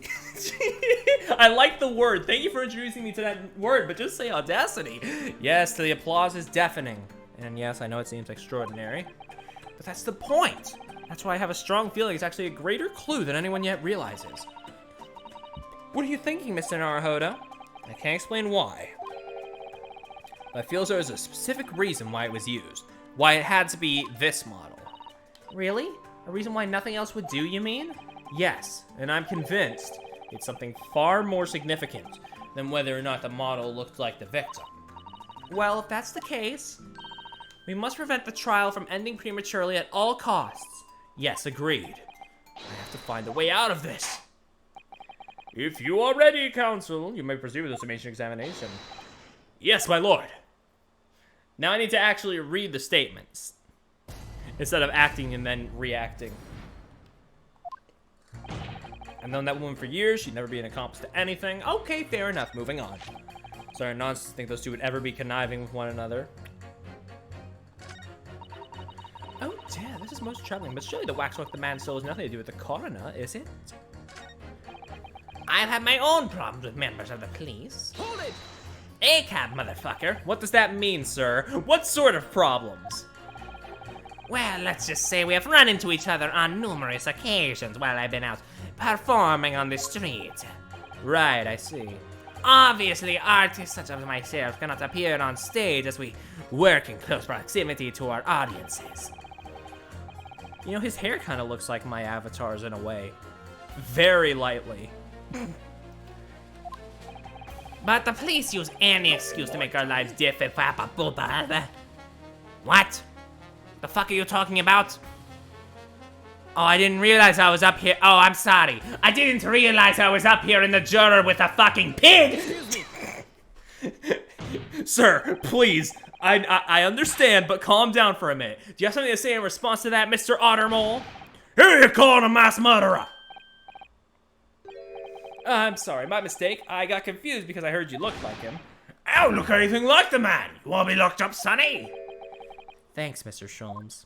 I like the word. Thank you for introducing me to that word, but just say audacity. Yes, the applause is deafening. And yes, I know it seems extraordinary, but that's the point. That's why I have a strong feeling it's actually a greater clue than anyone yet realizes. What are you thinking, Mr. Naruhodo? I can't explain why, but I feel as though there's a specific reason why it was used. Why it had to be this model. Really? A reason why nothing else would do, you mean? Yes, and I'm convinced it's something far more significant than whether or not the model looked like the victim. Well, if that's the case, we must prevent the trial from ending prematurely at all costs. Yes, agreed. I have to find a way out of this. If you are ready, counsel, you may proceed with the summation examination. Yes, my lord. Now I need to actually read the statements instead of acting and then reacting. I've known that woman for years. She'd never be an accomplice to anything. Okay, fair enough. Moving on. Sorry, nonsense to think those two would ever be conniving with one another. Oh, damn, this is most troubling. But surely the waxwork the man stole has nothing to do with the coroner, is it? I've had my own problems with members of the police. Hold it! ACAB, motherfucker. What does that mean, sir? What sort of problems? Well, let's just say we have run into each other on numerous occasions while I've been out performing on the street. Right, I see. Obviously, artists such as myself cannot appear on stage as we work in close proximity to our audiences. You know, his hair kind of looks like my avatar's in a way. Very lightly. But the police use any excuse to make our lives difficult. What? The fuck are you talking about? Oh, I didn't realize I was up here. Oh, I'm sorry. I didn't realize I was up here in the juror with a fucking pig! Sir, please. I understand, but calm down for a minute. Do you have something to say in response to that, Mr. Ottermole? Who are you calling a mass murderer? I'm sorry, my mistake. I got confused because I heard you looked like him. I don't look anything like the man. You want to be locked up, Sonny? Thanks, Mr. Sholmes.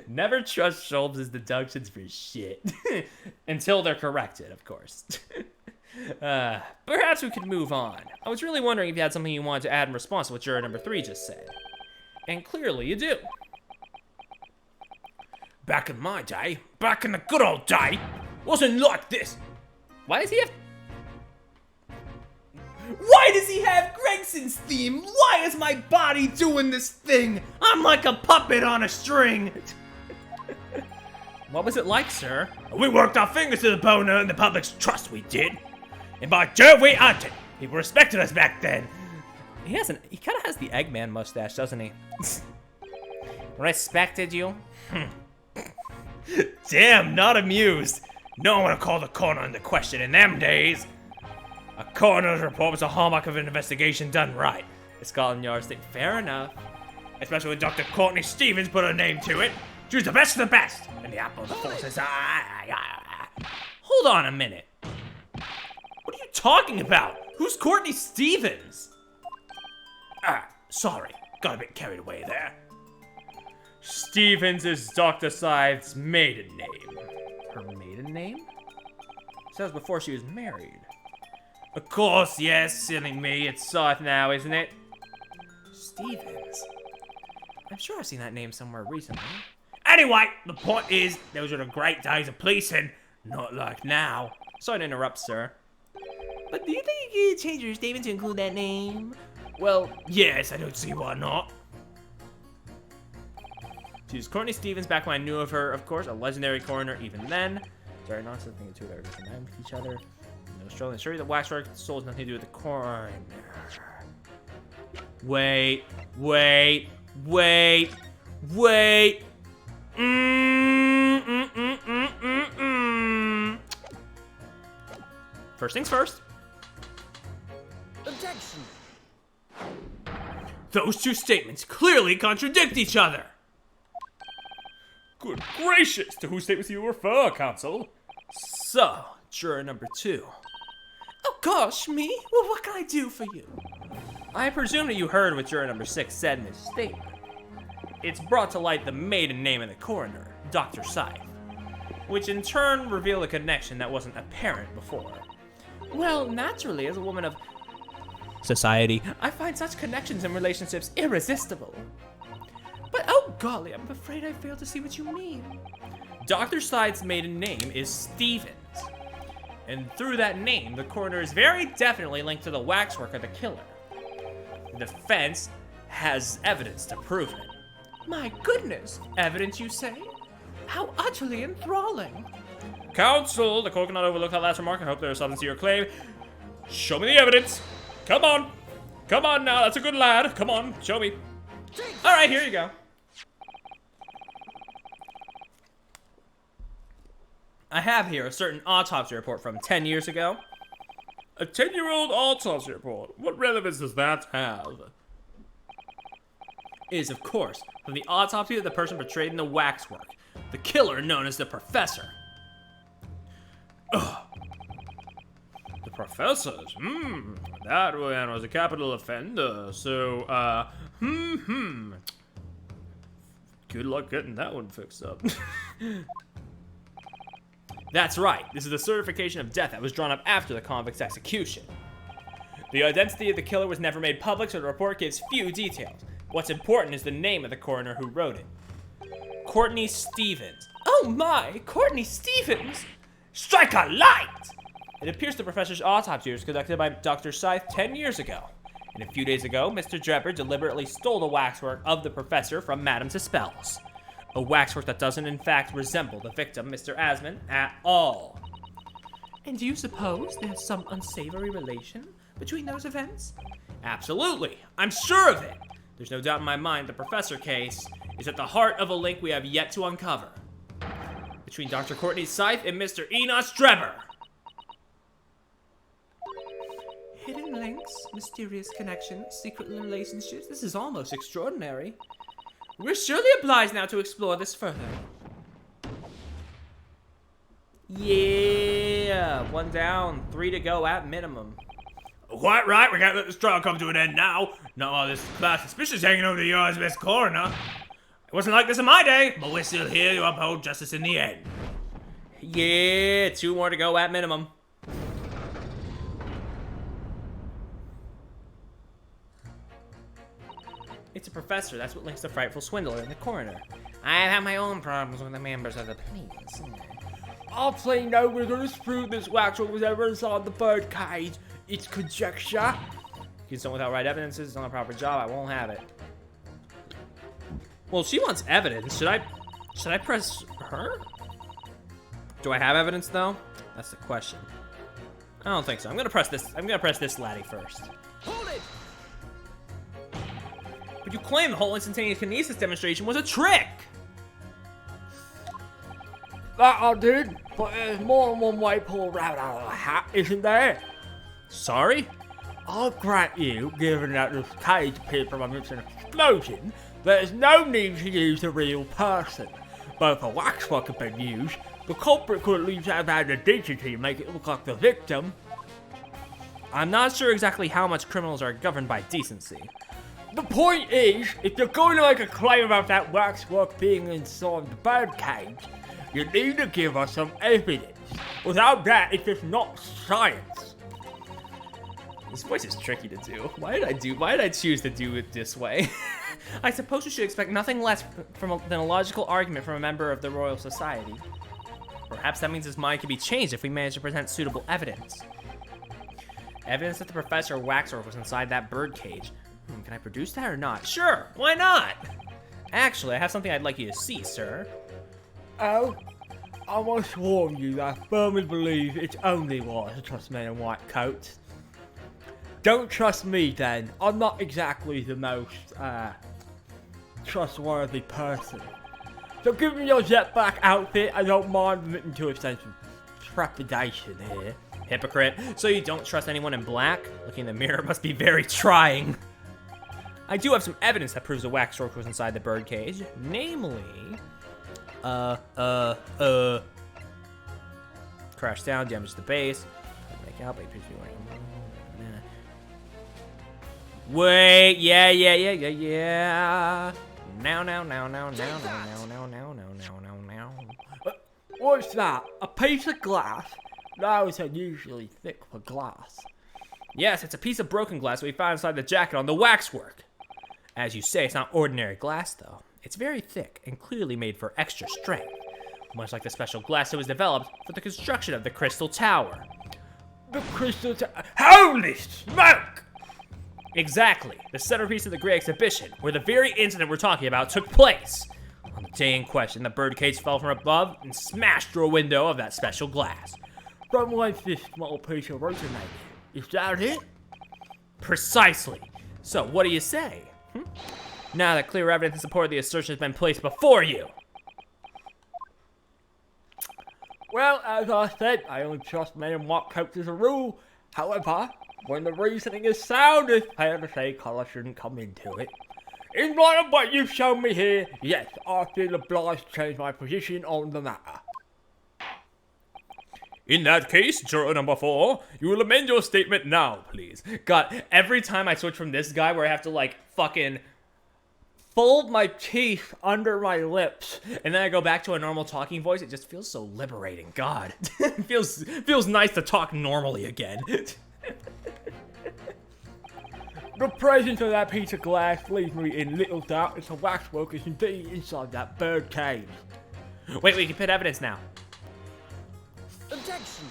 Never trust Sholmes' deductions for shit. Until they're corrected, of course. Perhaps we could move on. I was really wondering if you had something you wanted to add in response to what juror number 3 just said. And clearly you do. Back in my day, back in the good old day, wasn't like this. Why does he have Gregson's theme? Why is my body doing this thing? I'm like a puppet on a string. What was it like, sir? We worked our fingers to the bone to earn the public's trust, we did. And by Jove, we earned it. People respected us back then. He kind of has the Eggman mustache, doesn't he? Respected you? Damn, not amused. No one would call the coroner into question in them days. A coroner's report was a hallmark of an investigation done right. The Scotland Yard State. Fair enough. Especially when Dr. Courtney Stevens put her name to it. She was the best of the best. And the apple of the force's eye. Hold on a minute. What are you talking about? Who's Courtney Stevens? Sorry. Got a bit carried away there. Stevens is Dr. Scythe's maiden name. Her maiden name? So that was before she was married. Of course, yes. Silly me. It's Scythe now, isn't it? Stevens? I'm sure I've seen that name somewhere recently. Anyway, the point is, those were the great days of policing. Not like now. Sorry to interrupt, sir. But do you think you could change your statement to include that name? Well, yes, I don't see why not. She was Courtney Stevens back when I knew of her, of course, a legendary coroner even then. Sorry, not something the two that are combined with each other. No Australian surely the waxwork soul has nothing to do with the coroner. Wait. First things first. Objection. Those two statements clearly contradict each other. Good gracious! To whose statements do you refer, counsel? So, juror number 2. Oh gosh, me? Well, what can I do for you? I presume that you heard what juror number 6 said in his statement. It's brought to light the maiden name of the coroner, Dr. Scythe, which in turn revealed a connection that wasn't apparent before. Well, naturally, as a woman of Society. I find such connections and relationships irresistible. But oh golly, I'm afraid I fail to see what you mean. Dr. Scythe's maiden name is Stevens. And through that name, the coroner is very definitely linked to the waxwork of the killer. The defense has evidence to prove it. My goodness, evidence you say? How utterly enthralling. Counsel, the court cannot overlook that last remark. I hope there is substance to your claim. Show me the evidence. Come on. Come on now, that's a good lad. Come on, show me. All right, here you go. I have here a certain autopsy report from 10 years ago. A 10-year-old autopsy report. What relevance does that have? It is, of course, from the autopsy of the person portrayed in the waxwork, the killer known as the Professor. The professors? That man was a capital offender, so, Good luck getting that one fixed up. That's right, this is the certification of death that was drawn up after the convict's execution. The identity of the killer was never made public, so the report gives few details. What's important is the name of the coroner who wrote it. Courtney Stevens. Oh my, Courtney Stevens! Strike a light! It appears the professor's autopsy was conducted by Dr. Scythe 10 years ago. And a few days ago, Mr. Drebber deliberately stole the waxwork of the professor from Madame Spells. A waxwork that doesn't in fact resemble the victim, Mr. Asman, at all. And do you suppose there's some unsavory relation between those events? Absolutely, I'm sure of it. There's no doubt in my mind the professor case is at the heart of a link we have yet to uncover. Between Dr. Courtney Scythe and Mr. Enos Drebber. Hidden links, mysterious connections, secret relationships. This is almost extraordinary. We're surely obliged now to explore this further. Yeah, 1 down, 3 to go at minimum. Quite right, we can't let this trial come to an end now. Not all this class suspicious hanging over the eyes of this coroner. It wasn't like this in my day, but we're still here to uphold justice in the end. Yeah, 2 more to go at minimum. It's a professor, that's what links the frightful swindler and the coroner. I've had my own problems with the members of the police. I'll plain no we're gonna prove this waxwork was ever inside the bird cage. It's conjecture. If it's done without right evidence, it's done a proper job, I won't have it. Well, she wants evidence. Should I press her? Do I have evidence though? That's the question. I don't think so. I'm gonna press this laddie first. Hold it! but you claim the whole instantaneous kinesis demonstration was a trick! That I did, but there's more than one way to pull a rabbit out of a hat, isn't there? Sorry? I'll grant you, given that this cage appeared from amidst an explosion, there's no need to use a real person. But if a waxwork had been used, the culprit could at least have had the dignity to make it look like the victim. I'm not sure exactly how much criminals are governed by decency. The point is, if you're going to make a claim about that waxwork being inside the birdcage, you need to give us some evidence. Without that, it's just not science. This voice is tricky to do. Why did I choose to do it this way? I suppose we should expect nothing less than a logical argument from a member of the Royal Society. Perhaps that means his mind can be changed if we manage to present suitable evidence. Evidence that the Professor Waxwork was inside that birdcage. Can I produce that or not? Sure, why not? Actually, I have something I'd like you to see, sir. Oh, I must warn you that I firmly believe it's only wise to trust men in white coats. Don't trust me then. I'm not exactly the most, trustworthy person. So give me your jetpack outfit, I don't mind admitting to a sense of trepidation here. Hypocrite. So you don't trust anyone in black? Looking in the mirror must be very trying. I do have some evidence that proves the waxwork was inside the birdcage. Namely... Crash down, damage the base. Make out, but wait, yeah. Now. What's that? A piece of glass? Those are usually thick for glass. Yes, it's a piece of broken glass we found inside the jacket on the waxwork. As you say, it's not ordinary glass, though. It's very thick and clearly made for extra strength, much like the special glass that was developed for the construction of the Crystal Tower. The Crystal Tower? Holy smoke! Exactly, the centerpiece of the Great Exhibition, where the very incident we're talking about took place. On the day in question, the birdcage fell from above and smashed through a window of that special glass. From whence this small piece originated? Is that it? Precisely. So, what do you say? Now that clear evidence in support of the assertion has been placed before you. Well, as I said, I only trust men in white coats as a rule. However, when the reasoning is sound, it's fair to say colour shouldn't come into it. In light of what you've shown me here, yes, I feel obliged to change my position on the matter. In that case, juror number 4, you will amend your statement now, please. God, every time I switch from this guy where I have to like fucking fold my teeth under my lips and then I go back to a normal talking voice, it just feels so liberating. God, it feels nice to talk normally again. The presence of that piece of glass leaves me in little doubt if the waxwork is indeed inside that bird cage. Wait, we can put evidence now. Objection.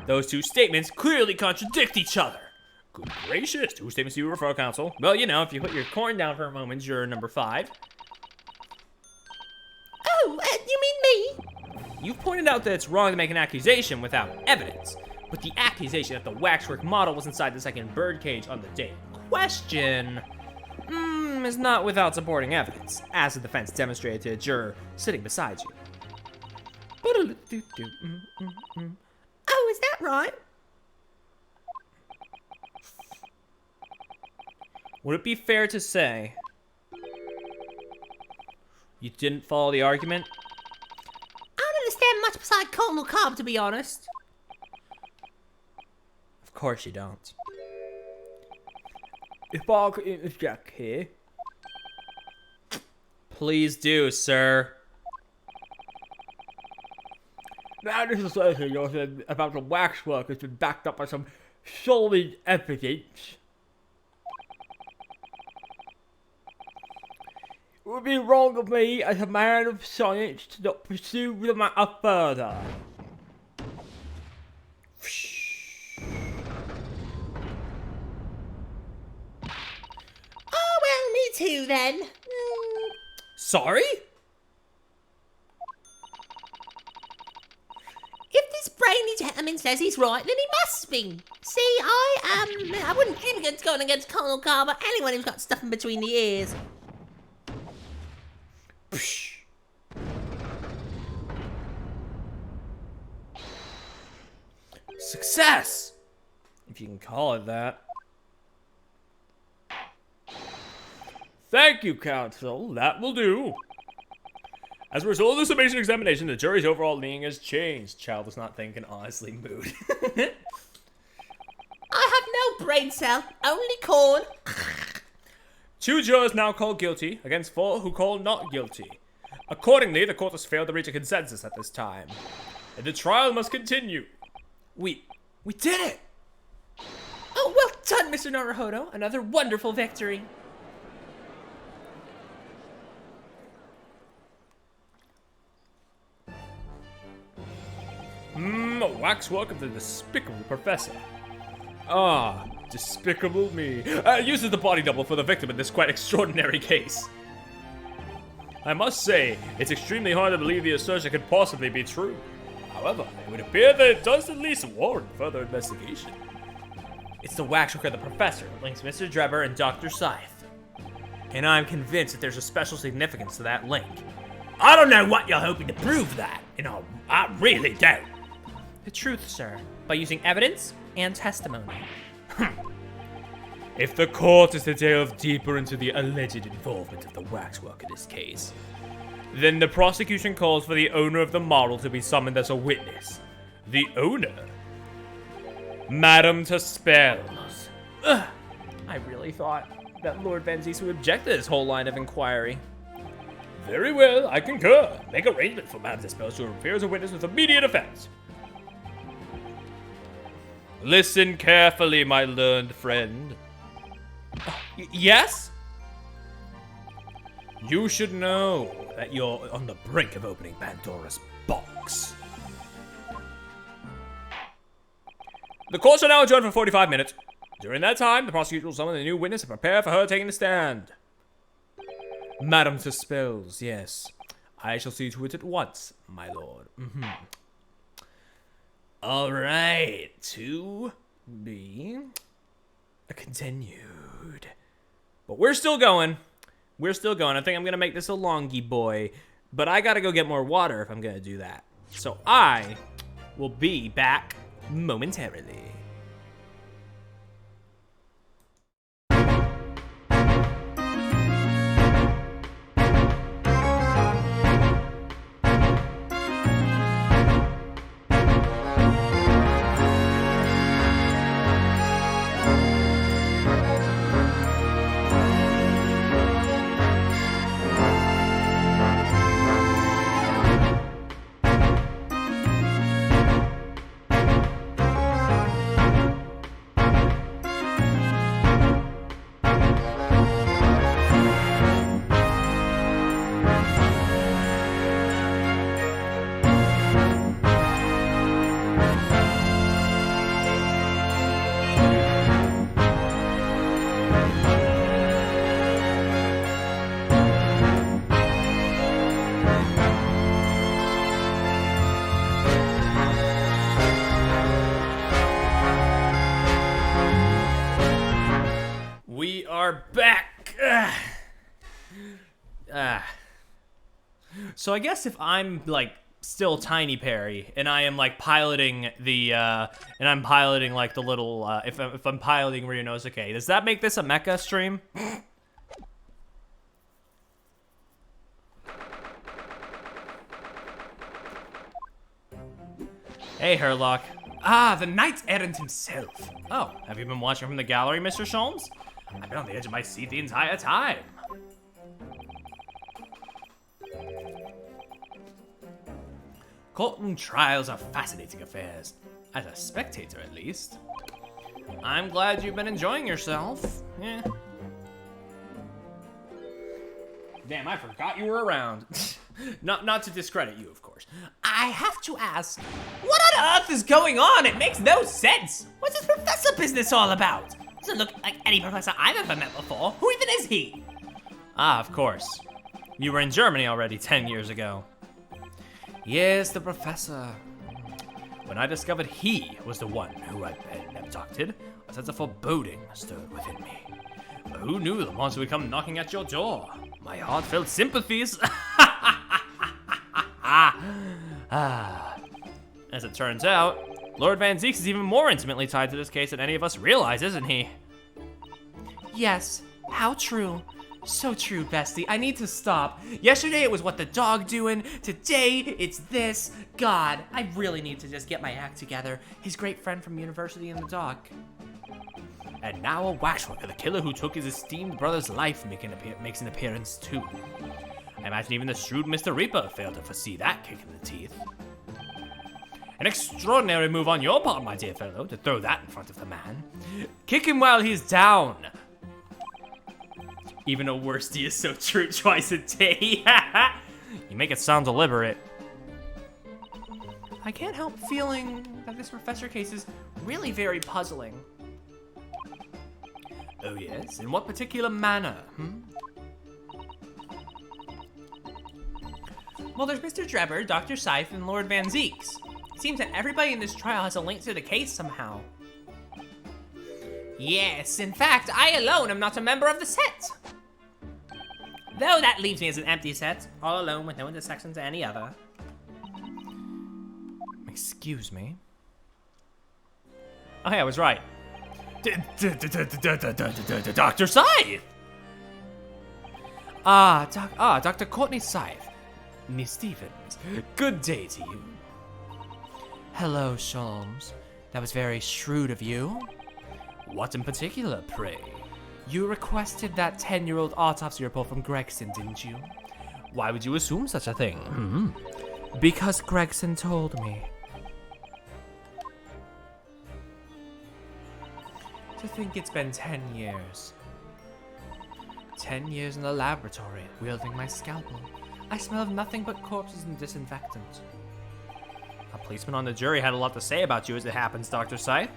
Those two statements clearly contradict each other. Good gracious, 2 statements do you refer, counsel? Well, you know, if you put your corn down for a moment, juror number 5. Oh, you mean me? You've pointed out that it's wrong to make an accusation without evidence, but the accusation that the waxwork model was inside the second birdcage on the day in question is not without supporting evidence, as the defense demonstrated to a juror sitting beside you. Oh, is that right? Would it be fair to say you didn't follow the argument? I don't understand much beside Colonel Cobb, to be honest. Of course you don't. If I could interject here. Please do, sir. Now this assertion you said about the waxwork has been backed up by some solid evidence. It would be wrong of me as a man of science to not pursue the matter further. Oh, well, me too, then. Sorry? If this brainy gentleman says he's right, then he must been. See, I wouldn't dream against going against Colonel Carver, anyone who's got stuff in between the ears. Success! If you can call it that. Thank you, Counsel. That will do. As a result of this amazing examination, the jury's overall leaning has changed. Child does not think in honestly mood. I have no brain cell, only corn. 2 jurors now called guilty against 4 who call not guilty. Accordingly, the court has failed to reach a consensus at this time. And the trial must continue. We did it! Oh, well done, Mr. Naruhodo. Another wonderful victory. Waxwork of the despicable professor. Ah, despicable me. Uses the body double for the victim in this quite extraordinary case. I must say, it's extremely hard to believe the assertion could possibly be true. However, it would appear that it does at least warrant further investigation. It's the waxwork of the professor that links Mr. Drebber and Dr. Scythe. And I'm convinced that there's a special significance to that link. I don't know what you're hoping to prove that, and I really don't. The truth, sir, by using evidence and testimony. If the court is to delve deeper into the alleged involvement of the waxwork in this case, then the prosecution calls for the owner of the model to be summoned as a witness. The owner? Madame Tuspels. I really thought that Lord Venzies would object to this whole line of inquiry. Very well, I concur. Make arrangements for Madame Tuspels to appear as a witness with immediate effect. Listen carefully, my learned friend. Yes? You should know that you're on the brink of opening Pandora's box. The court shall now adjourn for 45 minutes. During that time, the prosecutor will summon a new witness and prepare for her taking the stand. Madame Tuspels, yes. I shall see to it at once, my lord. All right, to be continued. But we're still going. I think I'm going to make this a longy boy. But I got to go get more water if I'm going to do that. So I will be back momentarily. We are back. So I guess if I'm like still Tiny Perry and I am like piloting the and I'm piloting like the little if I'm piloting Ryunosuke, does that make this a mecha stream? Hey, Herlock. Ah, the knight errant himself. Oh, have you been watching from the gallery, Mr. Sholmes? I've been on the edge of my seat the entire time. Courtroom trials are fascinating affairs. As a spectator, at least. I'm glad you've been enjoying yourself. Yeah. Damn, I forgot you were around. Not to discredit you, of course. I have to ask, what on earth is going on? It makes no sense. What's this professor business all about? Doesn't look like any professor I've ever met before. Who even is he? Ah, of course. You were in Germany already 10 years ago. Yes, the professor. When I discovered he was the one who had been abducted, a sense of foreboding stirred within me. But who knew the monster would come knocking at your door? My heartfelt sympathies. As it turns out, Lord Van Zeeks is even more intimately tied to this case than any of us realize, isn't he? Yes, how true. So true, bestie. I need to stop. Yesterday it was what the dog doing. Today it's this. God, I really need to just get my act together. His great friend from university and the dog. And now a waxworker, the killer who took his esteemed brother's life, makes an appearance too. I imagine even the shrewd Mr. Reaper failed to foresee that kick in the teeth. An extraordinary move on your part, my dear fellow, to throw that in front of the man. Kick him while he's down. Even a worsty is so true twice a day. You make it sound deliberate. I can't help feeling that this professor case is really very puzzling. Oh yes? In what particular manner, Well, there's Mr. Drebber, Dr. Scythe, and Lord Van Zeeks. It seems that everybody in this trial has a link to the case somehow. Yes, in fact, I alone am not a member of the set. Though that leaves me as an empty set, all alone with no intersection to any other. Excuse me? Oh, yeah, I was right. Dr. Scythe! Dr. Courtney Scythe. Miss Stevens. Good day to you. Hello, Sholmes. That was very shrewd of you. What in particular, pray? You requested that 10-year-old autopsy report from Gregson, didn't you? Why would you assume such a thing? Because Gregson told me. To think it's been 10 years. 10 years in the laboratory, wielding my scalpel. I smell of nothing but corpses and disinfectant. A policeman on the jury had a lot to say about you as it happens, Dr. Scythe.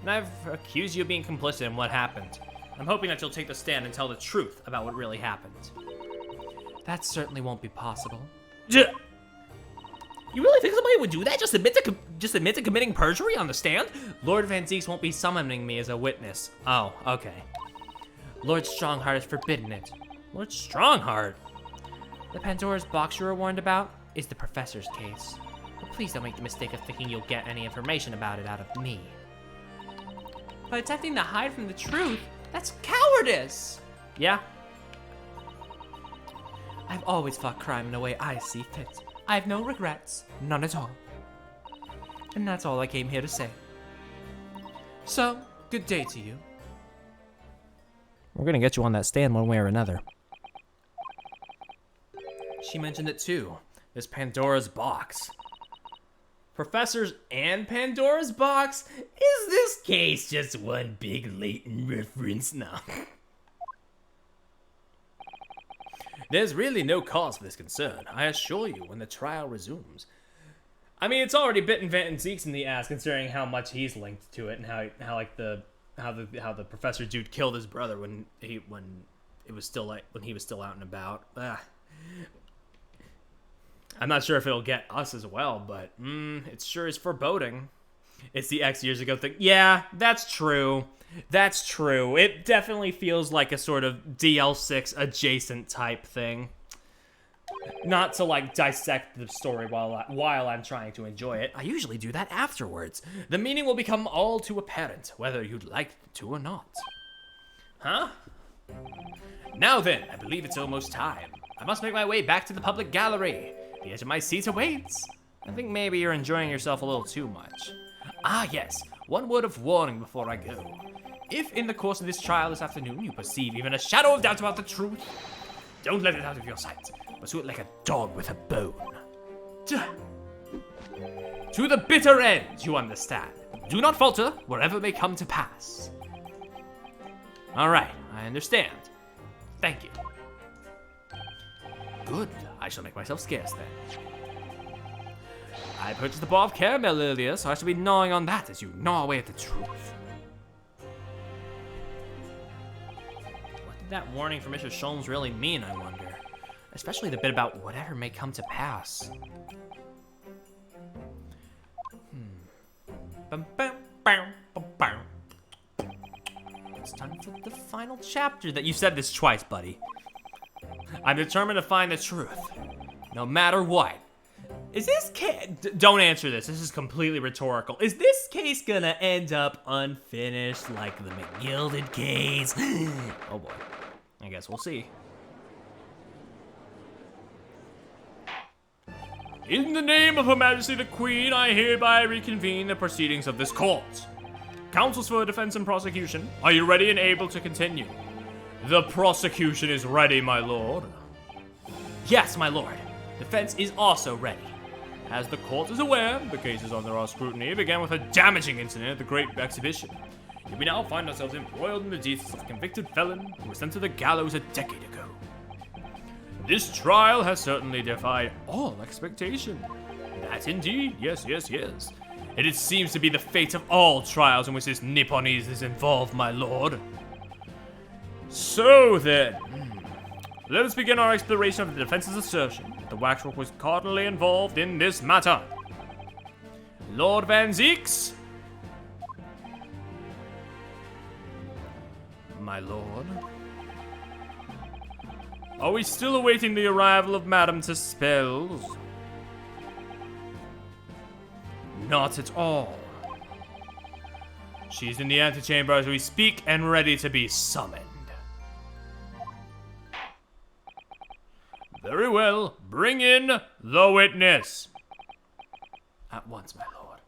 And I've accused you of being complicit in what happened. I'm hoping that you'll take the stand and tell the truth about what really happened. That certainly won't be possible. You really think somebody would do that? Just admit to committing perjury on the stand? Lord Van Zeeks won't be summoning me as a witness. Oh, okay. Lord Strongheart has forbidden it. Lord Strongheart? The Pandora's box you were warned about is the professor's case. But please don't make the mistake of thinking you'll get any information about it out of me. By attempting to hide from the truth, that's cowardice! Yeah? I've always fought crime in a way I see fit. I have no regrets, none at all. And that's all I came here to say. So, good day to you. We're gonna get you on that stand one way or another. She mentioned it too. This Pandora's box. Professors and Pandora's box? Is this case just one big latent reference now? There's really no cause for this concern, I assure you, when the trial resumes. I mean, it's already bitten Van Zeeks in the ass, considering how much he's linked to it and how the professor dude killed his brother when he was still out and about. I'm not sure if it'll get us as well, but it sure is foreboding. It's the X years ago thing. Yeah, that's true. That's true. It definitely feels like a sort of DL6 adjacent type thing. Not to like dissect the story while I'm trying to enjoy it. I usually do that afterwards. The meaning will become all too apparent, whether you'd like to or not. Huh? Now then, I believe it's almost time. I must make my way back to the public gallery. The edge of my seat awaits. I think maybe you're enjoying yourself a little too much. Ah yes, one word of warning before I go. If in the course of this trial this afternoon you perceive even a shadow of doubt about the truth, don't let it out of your sight. Pursue it like a dog with a bone. To the bitter end, you understand. Do not falter, wherever may come to pass. Alright, I understand. Thank you. Good, I shall make myself scarce then. I purchased a bar of caramel earlier, so I shall be gnawing on that as you gnaw away at the truth. What did that warning from Mr. Sholmes really mean, I wonder? Especially the bit about whatever may come to pass. Bum, bum, bum, bum, bum. It's time for the final chapter. That you said this twice, buddy. I'm determined to find the truth, no matter what. Is this case... Don't answer this. This is completely rhetorical. Is this case gonna end up unfinished like the McGilded case? Oh boy. I guess we'll see. In the name of Her Majesty the Queen, I hereby reconvene the proceedings of this court. Counsels for defense and prosecution, are you ready and able to continue? The prosecution is ready, my lord. Yes, my lord. Defense is also ready. As the court is aware, the case is under our scrutiny began with a damaging incident at the Great Exhibition. We now find ourselves embroiled in the deeds of a convicted felon who was sent to the gallows a decade ago. This trial has certainly defied all expectation. That indeed, yes. It seems to be the fate of all trials in which this Nipponese is involved, my lord. So then, let us begin our exploration of the defense's assertion that the waxwork was cardinally involved in this matter. Lord Van Zeeks? My lord? Are we still awaiting the arrival of Madame Tispels? Not at all. She's in the antechamber as we speak and ready to be summoned. Very well, bring in the witness. At once, my lord.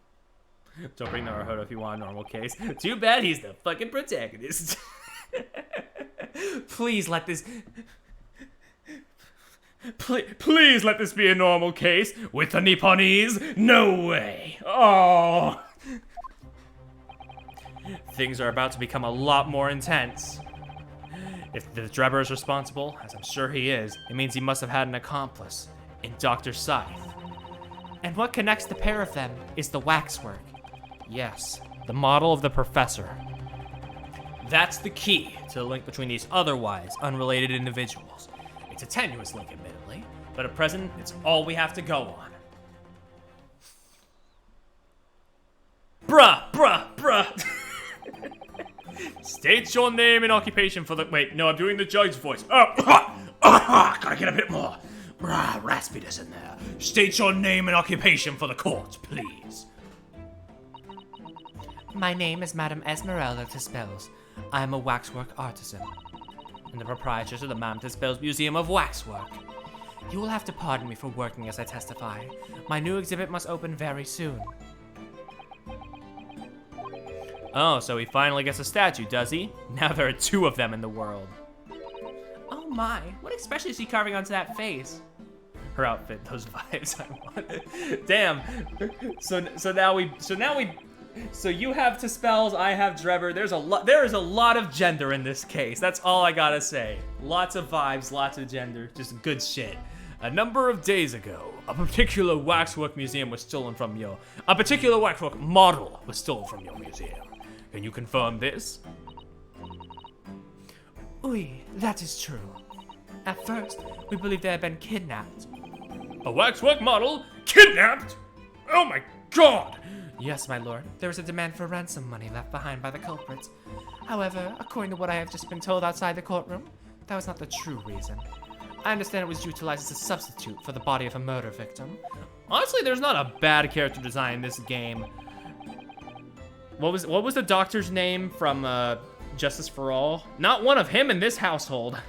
Don't bring Naruhodo if you want a normal case. Too bad he's the fucking protagonist. Please let this... Please let this be a normal case with the Nipponese. No way. Oh. Things are about to become a lot more intense. If the Drebber is responsible, as I'm sure he is, it means he must have had an accomplice in Dr. Scythe. And what connects the pair of them is the waxwork. Yes, the model of the professor. That's the key to the link between these otherwise unrelated individuals. It's a tenuous link, admittedly, but at present, it's all we have to go on. Bruh! State your name and occupation for the... Wait, no, I'm doing the judge's voice. Gotta get a bit more raspiness in there. State your name and occupation for the court, please. My name is Madame Esmeralda Tispels. I am a waxwork artisan and the proprietress of the Madame Tispels Museum of Waxwork. You will have to pardon me for working as I testify. My new exhibit must open very soon. Oh, so he finally gets a statue, does he? Now there are 2 of them in the world. Oh my, what expression is she carving onto that face? Her outfit, those vibes I want. Damn. So you have Tispels, I have Drebber. There is a lot of gender in this case. That's all I gotta say. Lots of vibes, lots of gender, just good shit. A number of days ago, a particular waxwork museum was stolen from your... A particular waxwork model was stolen from your museum. Can you confirm this? Oui, that is true. At first, we believed they had been kidnapped. A waxwork model? Kidnapped? Oh my god! Yes, my lord. There was a demand for ransom money left behind by the culprits. However, according to what I have just been told outside the courtroom, that was not the true reason. I understand it was utilized as a substitute for the body of a murder victim. Honestly, there's not a bad character design in this game. What was the doctor's name from Justice for All? Not one of him in this household.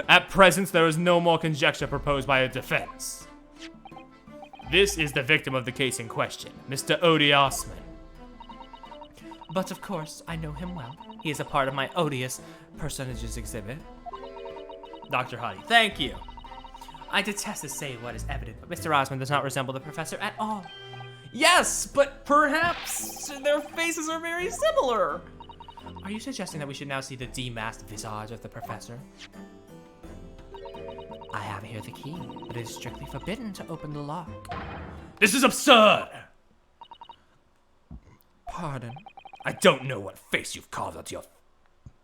At present, there is no more conjecture proposed by the defense. This is the victim of the case in question, Mr. Odie Osman. But of course, I know him well. He is a part of my odious personages exhibit. Dr. Hottie, thank you. I detest to say what is evident, but Mr. Osman does not resemble the professor at all. Yes, but perhaps their faces are very similar. Are you suggesting that we should now see the demasked visage of the professor? I have here the key, but it is strictly forbidden to open the lock. This is absurd! Pardon? I don't know what face you've carved onto your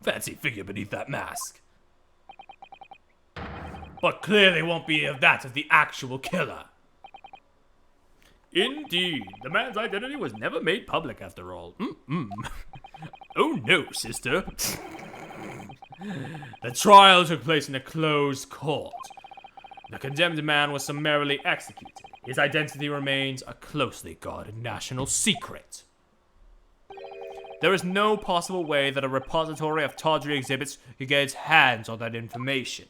fancy figure beneath that mask. But clearly won't be that of the actual killer. Indeed, the man's identity was never made public after all. Oh no, sister. The trial took place in a closed court. The condemned man was summarily executed. His identity remains a closely guarded national secret. There is no possible way that a repository of tawdry exhibits could get its hands on that information.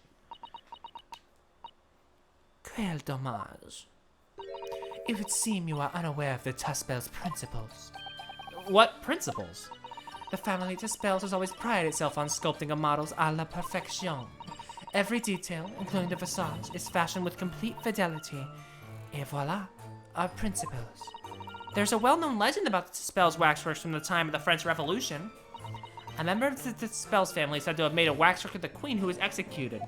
Quel dommage. It would seem you are unaware of the Tuspel's principles. What principles? The family Tuspels has always prided itself on sculpting a models a la perfection. Every detail, including the visage, is fashioned with complete fidelity. Et voila, our principles. There's a well-known legend about the Tuspel's waxworks from the time of the French Revolution. A member of the Tuspel's family is said to have made a waxwork of the queen who was executed.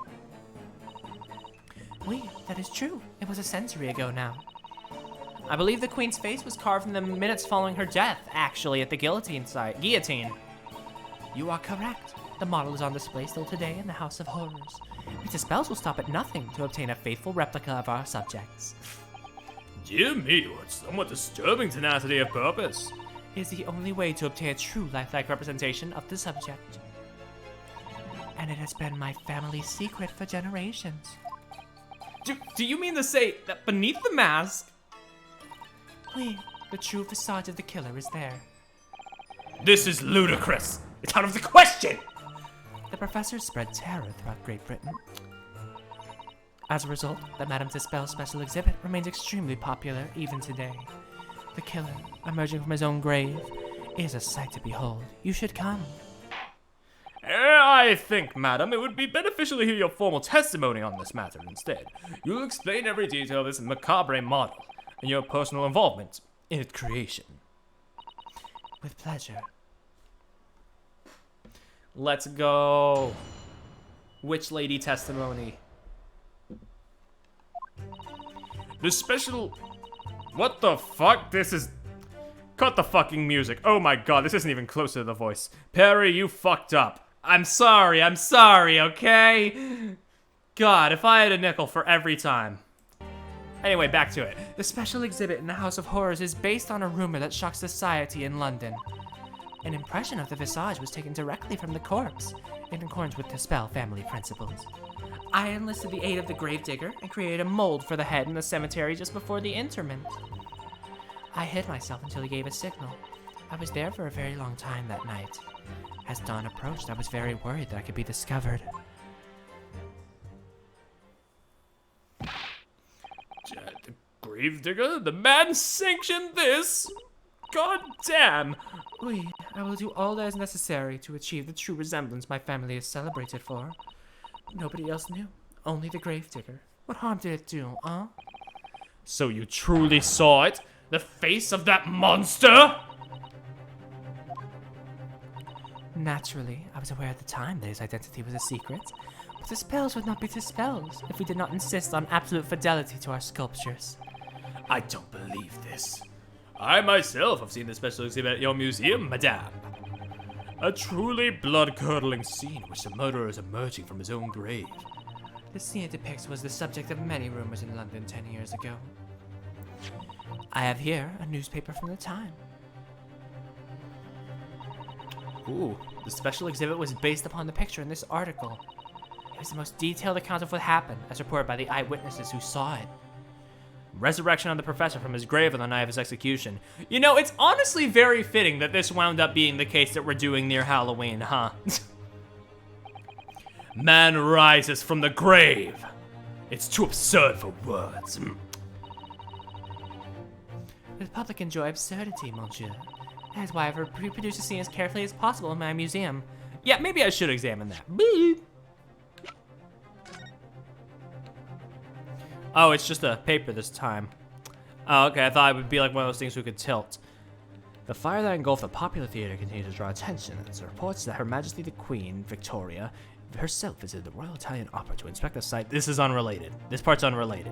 Oui, that is true. It was a century ago now. I believe the queen's face was carved in the minutes following her death, actually, at the guillotine. You are correct. The model is on display still today in the House of Horrors. The Tuspels will stop at nothing to obtain a faithful replica of our subjects. Dear me, what somewhat disturbing tenacity of purpose. It is the only way to obtain a true lifelike representation of the subject. And it has been my family's secret for generations. Do you mean to say that beneath the mask? Oui, the true visage of the killer is there. This is ludicrous. It's out of the question. The professor spread terror throughout Great Britain. As a result, the Madame Tuspel's special exhibit remains extremely popular even today. The killer, emerging from his own grave, is a sight to behold. You should come. I think, madam, it would be beneficial to hear your formal testimony on this matter instead. You'll explain every detail of this macabre model and your personal involvement in its creation. With pleasure. Let's go. Witch lady testimony. The special... What the fuck? This is... Cut the fucking music. Oh my god, this isn't even close to the voice. Perry, you fucked up. I'm sorry, okay? God, if I had a nickel for every time. Anyway, back to it. The special exhibit in the House of Horrors is based on a rumor that shocked society in London. An impression of the visage was taken directly from the corpse, in accordance with the Tuspel family principles. I enlisted the aid of the gravedigger and created a mold for the head in the cemetery just before the interment. I hid myself until he gave a signal. I was there for a very long time that night. As dawn approached, I was very worried that I could be discovered. The gravedigger? The man sanctioned this? God damn! Oui, I will do all that is necessary to achieve the true resemblance my family is celebrated for. Nobody else knew. Only the gravedigger. What harm did it do, huh? So you truly saw it? The face of that monster? Naturally, I was aware at the time that his identity was a secret, but the spells would not be spells if we did not insist on absolute fidelity to our sculptures. I don't believe this. I myself have seen the special exhibit at your museum, madame. A truly blood-curdling scene in which the murderer is emerging from his own grave. The scene it depicts was the subject of many rumors in London 10 years ago. I have here a newspaper from the time. Ooh, the special exhibit was based upon the picture in this article. It was the most detailed account of what happened, as reported by the eyewitnesses who saw it. Resurrection of the professor from his grave on the night of his execution. You know, it's honestly very fitting that this wound up being the case that we're doing near Halloween, huh? Man rises from the grave. It's too absurd for words. The public enjoy absurdity, monsieur. That is why I've reproduced the scene as carefully as possible in my museum. Yeah, maybe I should examine that. Beep. Oh, it's just a paper this time. Oh, okay, I thought it would be like one of those things we could tilt. The fire that engulfed the popular theater continues to draw attention as reports that Her Majesty the Queen, Victoria, herself visited the Royal Italian Opera to inspect the site. This is unrelated. This part's unrelated.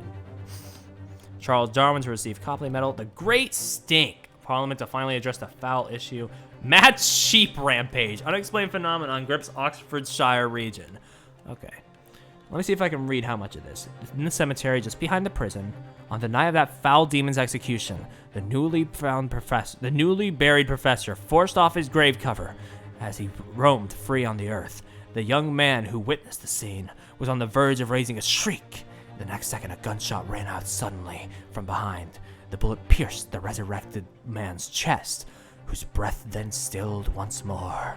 Charles Darwin to receive Copley Medal. The Great Stink. Parliament to finally address the foul issue. Mad sheep rampage. Unexplained phenomenon grips Oxfordshire region. Okay. Let me see if I can read how much it is. In the cemetery just behind the prison, on the night of that foul demon's execution, the newly buried professor forced off his grave cover as he roamed free on the earth. The young man who witnessed the scene was on the verge of raising a shriek. The next second, a gunshot rang out suddenly from behind. The bullet pierced the resurrected man's chest, whose breath then stilled once more.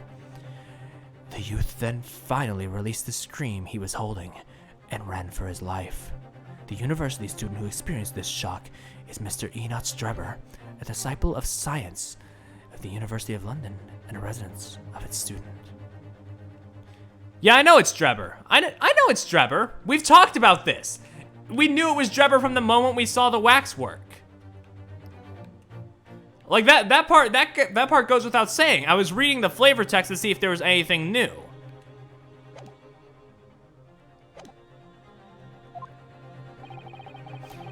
The youth then finally released the scream he was holding and ran for his life. The university student who experienced this shock is Mr. Enoch Streber, a disciple of science of the University of London and a resident of its student. Yeah, I know it's Drebber. I know it's Drebber. We've talked about this. We knew it was Drebber from the moment we saw the waxwork. Like that part goes without saying. I was reading the flavor text to see if there was anything new.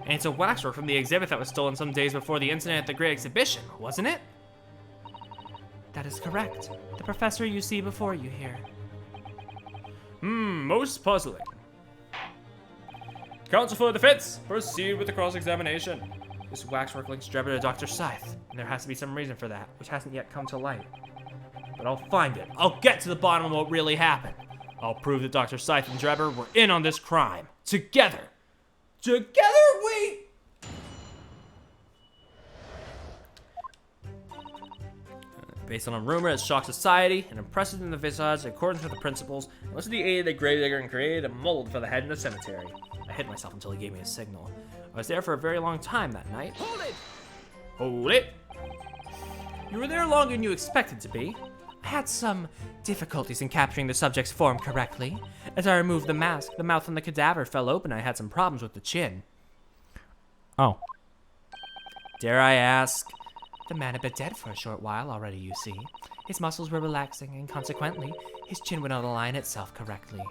And it's a waxwork from the exhibit that was stolen some days before the incident at the Great Exhibition, wasn't it? That is correct. The professor you see before you here. Most puzzling. Counsel for the defense, proceed with the cross-examination. This waxwork links Drebber to Dr. Scythe, and there has to be some reason for that, which hasn't yet come to light. But I'll find it. I'll get to the bottom of what really happened. I'll prove that Dr. Scythe and Drebber were in on this crime. Together. Together we... Based on a rumor that shocked society and impressed in the visage in accordance with the principles, I went to the aid of the gravedigger and created a mold for the head in the cemetery. I hid myself until he gave me a signal. I was there for a very long time that night. Hold it! Hold it! You were there longer than you expected to be. I had some difficulties in capturing the subject's form correctly. As I removed the mask, the mouth on the cadaver fell open and I had some problems with the chin. Oh. Dare I ask? The man had been dead for a short while already, you see. His muscles were relaxing, and consequently, his chin would not align itself correctly.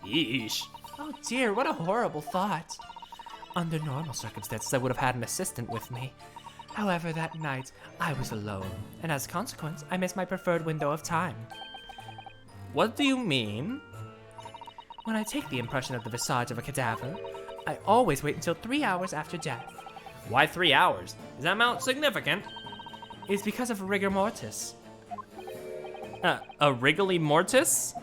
Yeesh. Oh dear, what a horrible thought. Under normal circumstances, I would have had an assistant with me. However, that night, I was alone, and as a consequence, I missed my preferred window of time. What do you mean? When I take the impression of the visage of a cadaver, I always wait until 3 hours after death. Why 3 hours? Is that amount significant? It's because of rigor mortis. A wriggly mortis?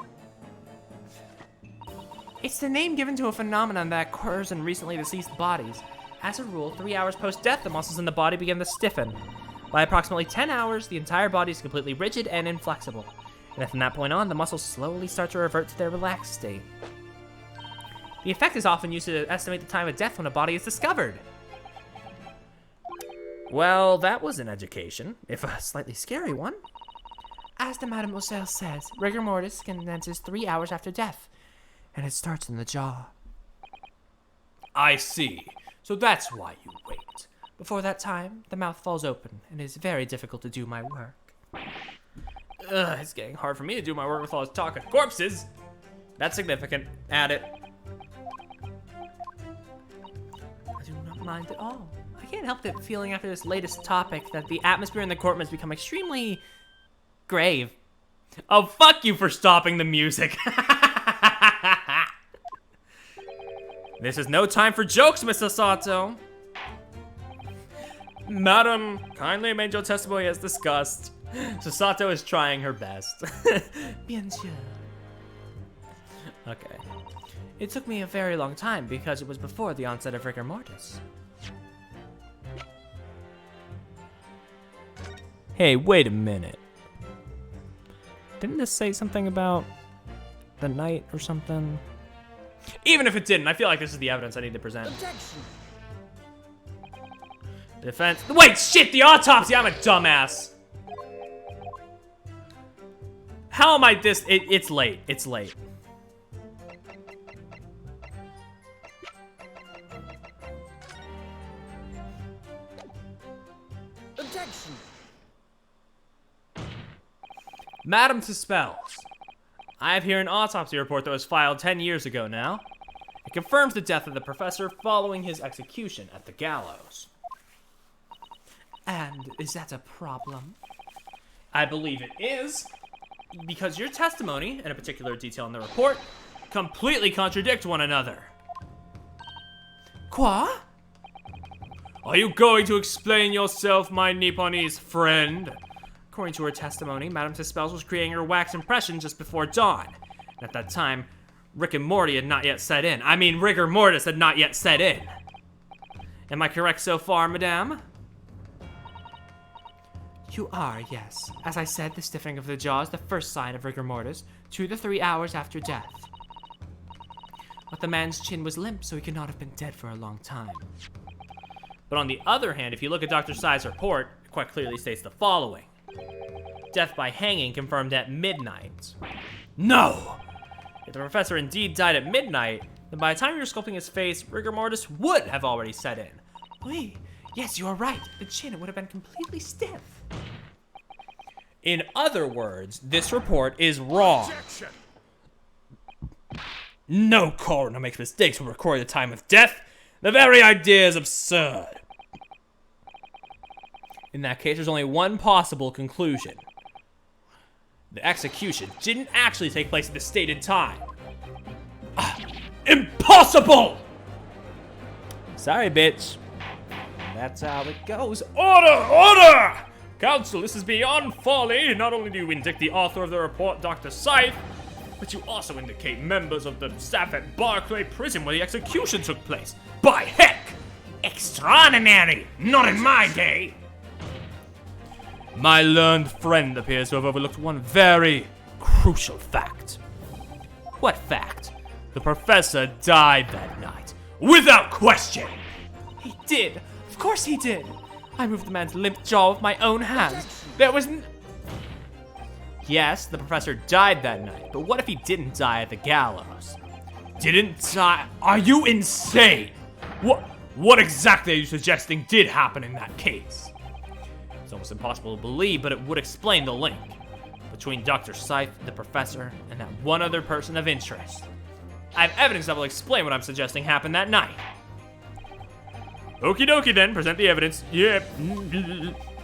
It's the name given to a phenomenon that occurs in recently deceased bodies. As a rule, 3 hours post-death, the muscles in the body begin to stiffen. By approximately 10 hours, the entire body is completely rigid and inflexible. And from that point on, the muscles slowly start to revert to their relaxed state. The effect is often used to estimate the time of death when a body is discovered. Well, that was an education, if a slightly scary one. As the Mademoiselle says, rigor mortis commences 3 hours after death, and it starts in the jaw. I see. So that's why you wait. Before that time, the mouth falls open, and it is very difficult to do my work. Ugh, it's getting hard for me to do my work with all this talk of corpses. That's significant. Add it. I do not mind at all. I can't help it feeling after this latest topic that the atmosphere in the courtroom has become extremely grave. Oh, fuck you for stopping the music. This is no time for jokes, Mr. Sato. Madam, kindly amend your testimony as discussed. Sasato is trying her best. Bien sûr. Okay. It took me a very long time because it was before the onset of rigor mortis. Hey, wait a minute. Didn't this say something about the night or something? Even if it didn't, I feel like this is the evidence I need to present. Objection. Defense. Wait, shit, the autopsy! I'm a dumbass. How am I this? It's late. It's late. Objection. Madam Suspels, I have here an autopsy report that was filed 10 years ago now. It confirms the death of the professor following his execution at the gallows. And is that a problem? I believe it is, because your testimony, and a particular detail in the report, completely contradict one another. Quoi? Are you going to explain yourself, my Nipponese friend? According to her testimony, Madame Tispels was creating her wax impression just before dawn. And at that time, Rick and Morty had not yet set in. I mean, rigor mortis had not yet set in. Am I correct so far, madame? You are, yes. As I said, the stiffening of the jaw is the first sign of rigor mortis, 2 to 3 hours after death. But the man's chin was limp, so he could not have been dead for a long time. But on the other hand, if you look at Dr. Tsai's report, it quite clearly states the following. Death by hanging confirmed at midnight. No! If the professor indeed died at midnight, then by the time you were sculpting his face, rigor mortis would have already set in. Oui, yes, you are right. The chin would have been completely stiff. In other words, this report is wrong. No coroner makes mistakes when recording the time of death. The very idea is absurd. In that case, there's only one possible conclusion. The execution didn't actually take place at the stated time. Impossible! Sorry, bitch. That's how it goes. Order! Order! Counsel, this is beyond folly. Not only do you indict the author of the report, Dr. Scythe, but you also indicate members of the staff at Barclay Prison where the execution took place. By heck! Extraordinary! Not in my day! My learned friend appears to have overlooked one very crucial fact. What fact? The professor died that night, without question. He did. Of course he did. I moved the man's limp jaw with my own hands. There was Yes, the professor died that night, but what if he didn't die at the gallows? Didn't die? Are you insane? What exactly are you suggesting did happen in that case? It's almost impossible to believe, but it would explain the link between Dr. Scythe, the professor, and that one other person of interest. I have evidence that will explain what I'm suggesting happened that night. Okie dokie then, present the evidence. Yeah.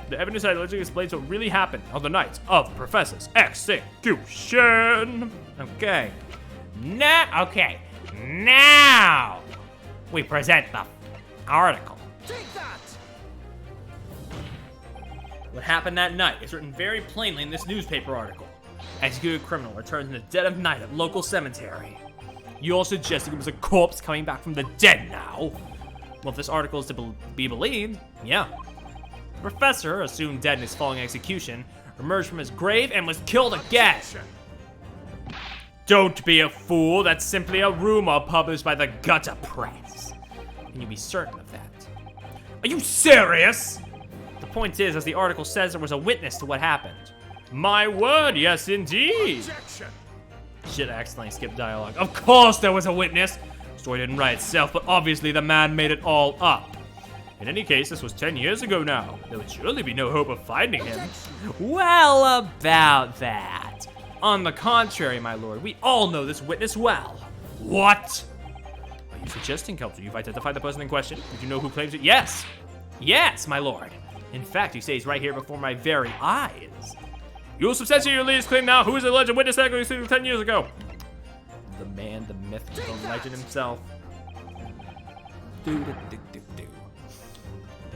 The evidence allegedly explains what really happened on the night of the professor's execution. Okay. Now we present the article. Take that! What happened that night is written very plainly in this newspaper article. Executed criminal returns in the dead of night at local cemetery. You're suggesting it was a corpse coming back from the dead now? Well, if this article is to be believed, yeah. The professor, assumed dead in his following execution, emerged from his grave and was killed again. Don't be a fool, that's simply a rumor published by the gutter press. Can you be certain of that? Are you serious? The point is, as the article says, there was a witness to what happened. My word, yes indeed. Shit, I accidentally skipped dialogue. Of course there was a witness! The story didn't write itself, but obviously the man made it all up. In any case, this was 10 years ago now. There would surely be no hope of finding him. Well, about that. On the contrary, my lord, we all know this witness well. What? Are you suggesting, Counsel, you've identified the person in question? Did you know who claims it? Yes! Yes, my lord. In fact, you say he's right here before my very eyes. You will substantiate your latest claim now. Who is the alleged witness that executed 10 years ago? The man, the myth, the legend himself. The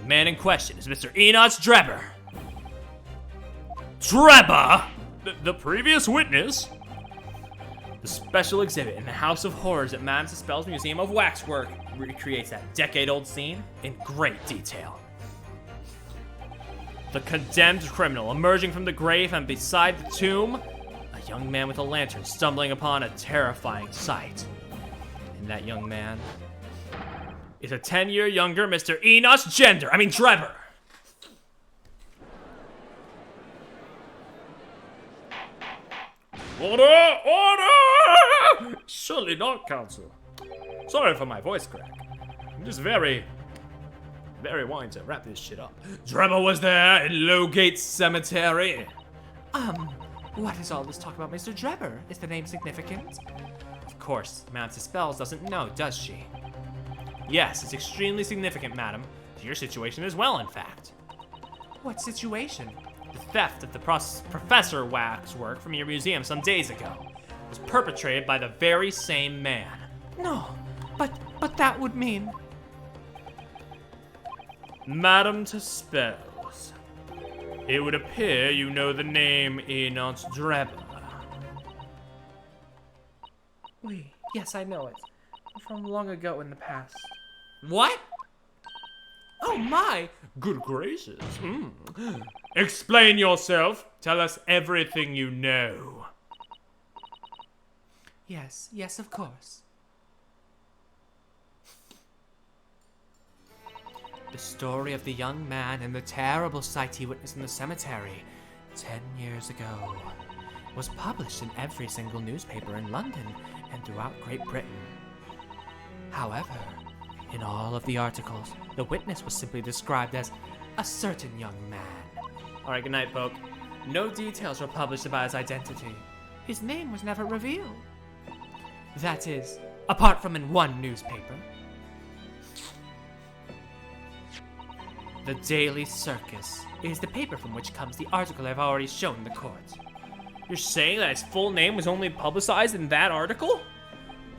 man in question is Mr. Enoch Drebber. Drebber? The previous witness? The special exhibit in the House of Horrors at Madame Tispels Museum of Waxwork recreates that decade-old scene in great detail. The condemned criminal emerging from the grave, and beside the tomb, a young man with a lantern stumbling upon a terrifying sight. And that young man is a 10-year younger Mr. Enoch Drebber. Order! Order! Surely not, Counsel. Sorry for my voice crack. I'm just very wanting to wrap this shit up. Drebber was there in Lowgate Cemetery. What is all this talk about Mr. Drebber? Is the name significant? Of course, Madame Tispels doesn't know, does she? Yes, it's extremely significant, madam. To your situation as well, in fact. What situation? The theft of the Professor Waxwork from your museum some days ago. was perpetrated by the very same man. No, but that would mean... Madam to spells. It would appear you know the name Enoch Drebber. Oui, yes, I know it. From long ago in the past. What? Oh my! Good gracious. Explain yourself. Tell us everything you know. Yes, of course. The story of the young man and the terrible sight he witnessed in the cemetery 10 years ago was published in every single newspaper in London and throughout Great Britain. However, in all of the articles, the witness was simply described as a certain young man. Alright, good night, Poke. No details were published about his identity. His name was never revealed. That is, apart from in one newspaper. The Daily Circus is the paper from which comes the article I've already shown the court. You're saying that his full name was only publicized in that article?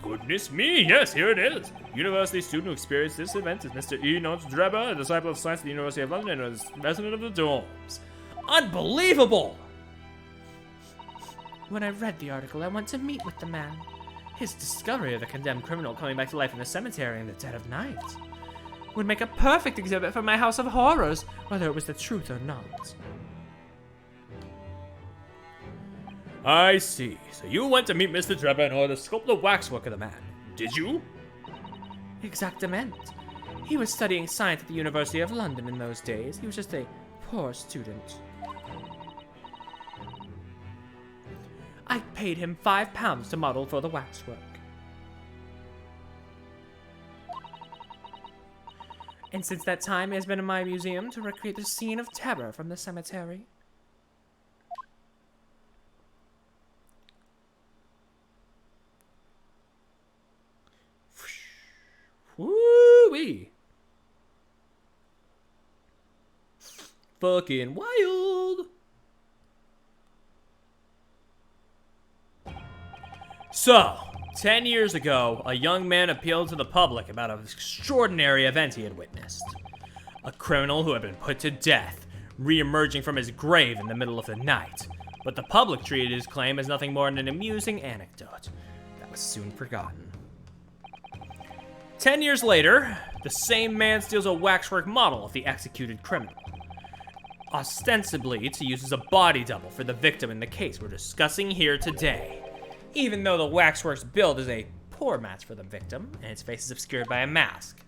Goodness me, yes, here it is. University student who experienced this event is Mr. Enoch Drebber, a disciple of science at the University of London and a resident of the dorms. Unbelievable! When I read the article, I went to meet with the man. His discovery of the condemned criminal coming back to life in the cemetery in the dead of night would make a perfect exhibit for my House of Horrors, whether it was the truth or not. I see. So you went to meet Mr. Drebber in order to sculpt the waxwork of the man. Did you? Exactamente. He was studying science at the University of London in those days. He was just a poor student. I paid him £5 to model for the waxwork. And since that time, he has been in my museum to recreate the scene of terror from the cemetery. Woo-wee. Fucking wild. So, 10 years ago, a young man appealed to the public about an extraordinary event he had witnessed. A criminal who had been put to death, re-emerging from his grave in the middle of the night. But the public treated his claim as nothing more than an amusing anecdote that was soon forgotten. 10 years later, the same man steals a waxwork model of the executed criminal, ostensibly to use as a body double for the victim in the case we're discussing here today. Even though the waxwork's build is a poor match for the victim, and its face is obscured by a mask.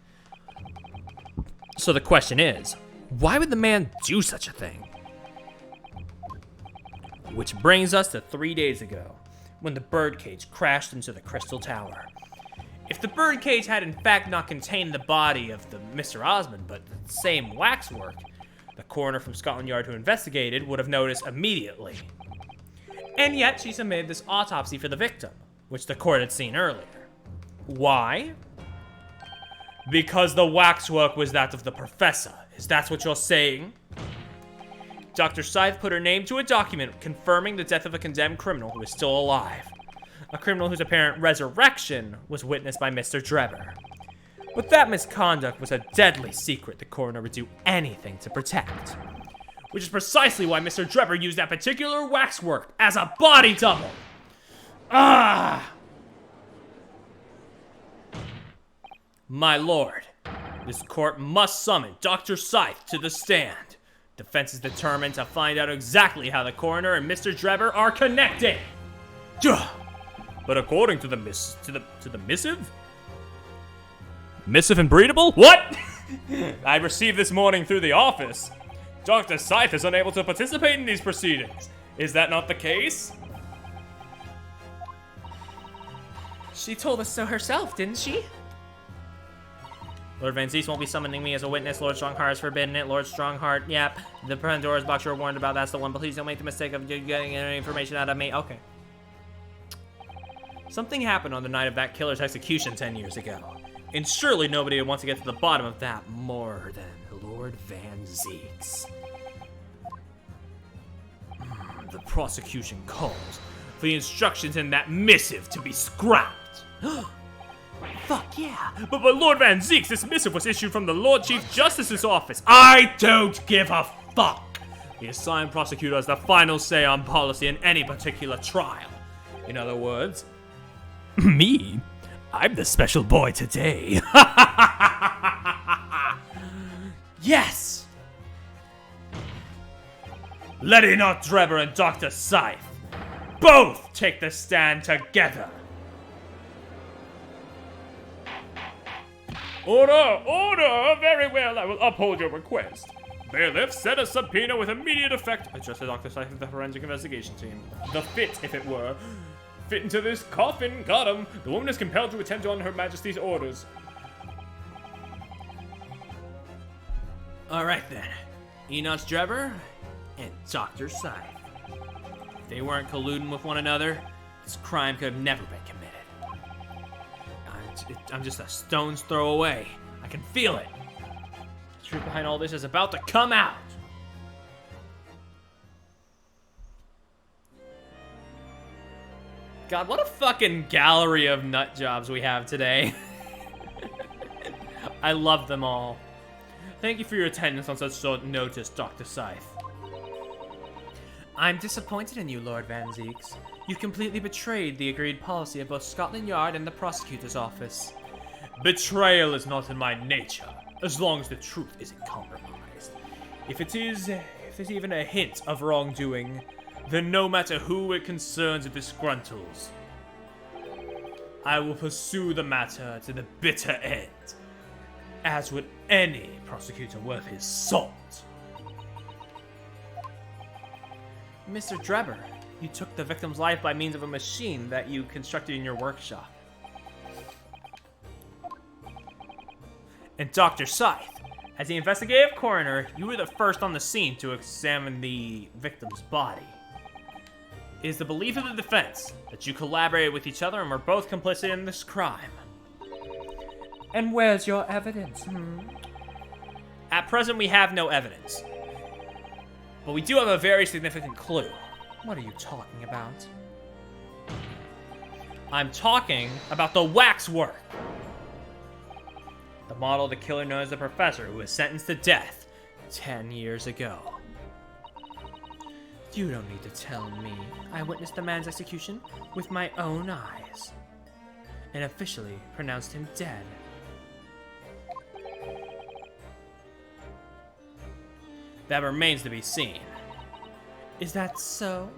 So the question is, why would the man do such a thing? Which brings us to 3 days ago, when the birdcage crashed into the Crystal Tower. If the birdcage had in fact not contained the body of the Mr. Osmond, but the same waxwork, the coroner from Scotland Yard who investigated would have noticed immediately. And yet she submitted this autopsy for the victim, which the court had seen earlier. Why? Because the waxwork was that of the professor. Is that what you're saying? Dr. Scythe put her name to a document confirming the death of a condemned criminal who is still alive. A criminal whose apparent resurrection was witnessed by Mr. Drebber. But that misconduct was a deadly secret the coroner would do anything to protect. Which is precisely why Mr. Drebber used that particular waxwork as a body double. Ah! My lord, this court must summon Dr. Scythe to the stand. Defense is determined to find out exactly how the coroner and Mr. Drebber are connected. But according to the missive? Missive and breedable? What? I received this morning through the office. Dr. Scythe is unable to participate in these proceedings. Is that not the case? She told us so herself, didn't she? Lord Van Zees won't be summoning me as a witness. Lord Strongheart has forbidden it. Lord Strongheart, yep. The Pandora's box you were warned about, that's the one. Please don't make the mistake of getting any information out of me. Okay. Something happened on the night of that killer's execution 10 years ago. And surely nobody would want to get to the bottom of that more than Lord Van Zeeks. The prosecution calls for the instructions in that missive to be scrapped. Fuck yeah. But Lord Van Zeeks, this missive was issued from the Lord Chief Justice's office. I don't give a fuck. The assigned prosecutor has the final say on policy in any particular trial. In other words, me, I'm the special boy today. Yes! Let Enoch Drebber and Dr. Scythe both take the stand together. Order! Order! Very well, I will uphold your request. Bailiff, set a subpoena with immediate effect. Adjusted Dr. Scythe of the forensic investigation team. The fit, if it were. Fit into this coffin. Got him. The woman is compelled to attend on Her Majesty's orders. Alright then. Enoch Drebber and Dr. Scythe. If they weren't colluding with one another, this crime could have never been committed. I'm just a stone's throw away. I can feel it. The truth behind all this is about to come out. God, what a fucking gallery of nut jobs we have today. I love them all. Thank you for your attendance on such short notice, Dr. Scythe. I'm disappointed in you, Lord Van Zeeks. You completely betrayed the agreed policy of both Scotland Yard and the prosecutor's office. Betrayal is not in my nature, as long as the truth isn't compromised. If there's even a hint of wrongdoing, then no matter who it concerns or disgruntles, I will pursue the matter to the bitter end, as would any prosecutor worth his salt. Mr. Drebber, you took the victim's life by means of a machine that you constructed in your workshop. And Dr. Scythe, as the investigative coroner, you were the first on the scene to examine the victim's body. It is the belief of the defense that you collaborated with each other and were both complicit in this crime. And where's your evidence? At present, we have no evidence. But we do have a very significant clue. What are you talking about? I'm talking about the waxwork. The model the killer known as the Professor, who was sentenced to death 10 years ago. You don't need to tell me. I witnessed the man's execution with my own eyes. And officially pronounced him dead. That remains to be seen. Is that so?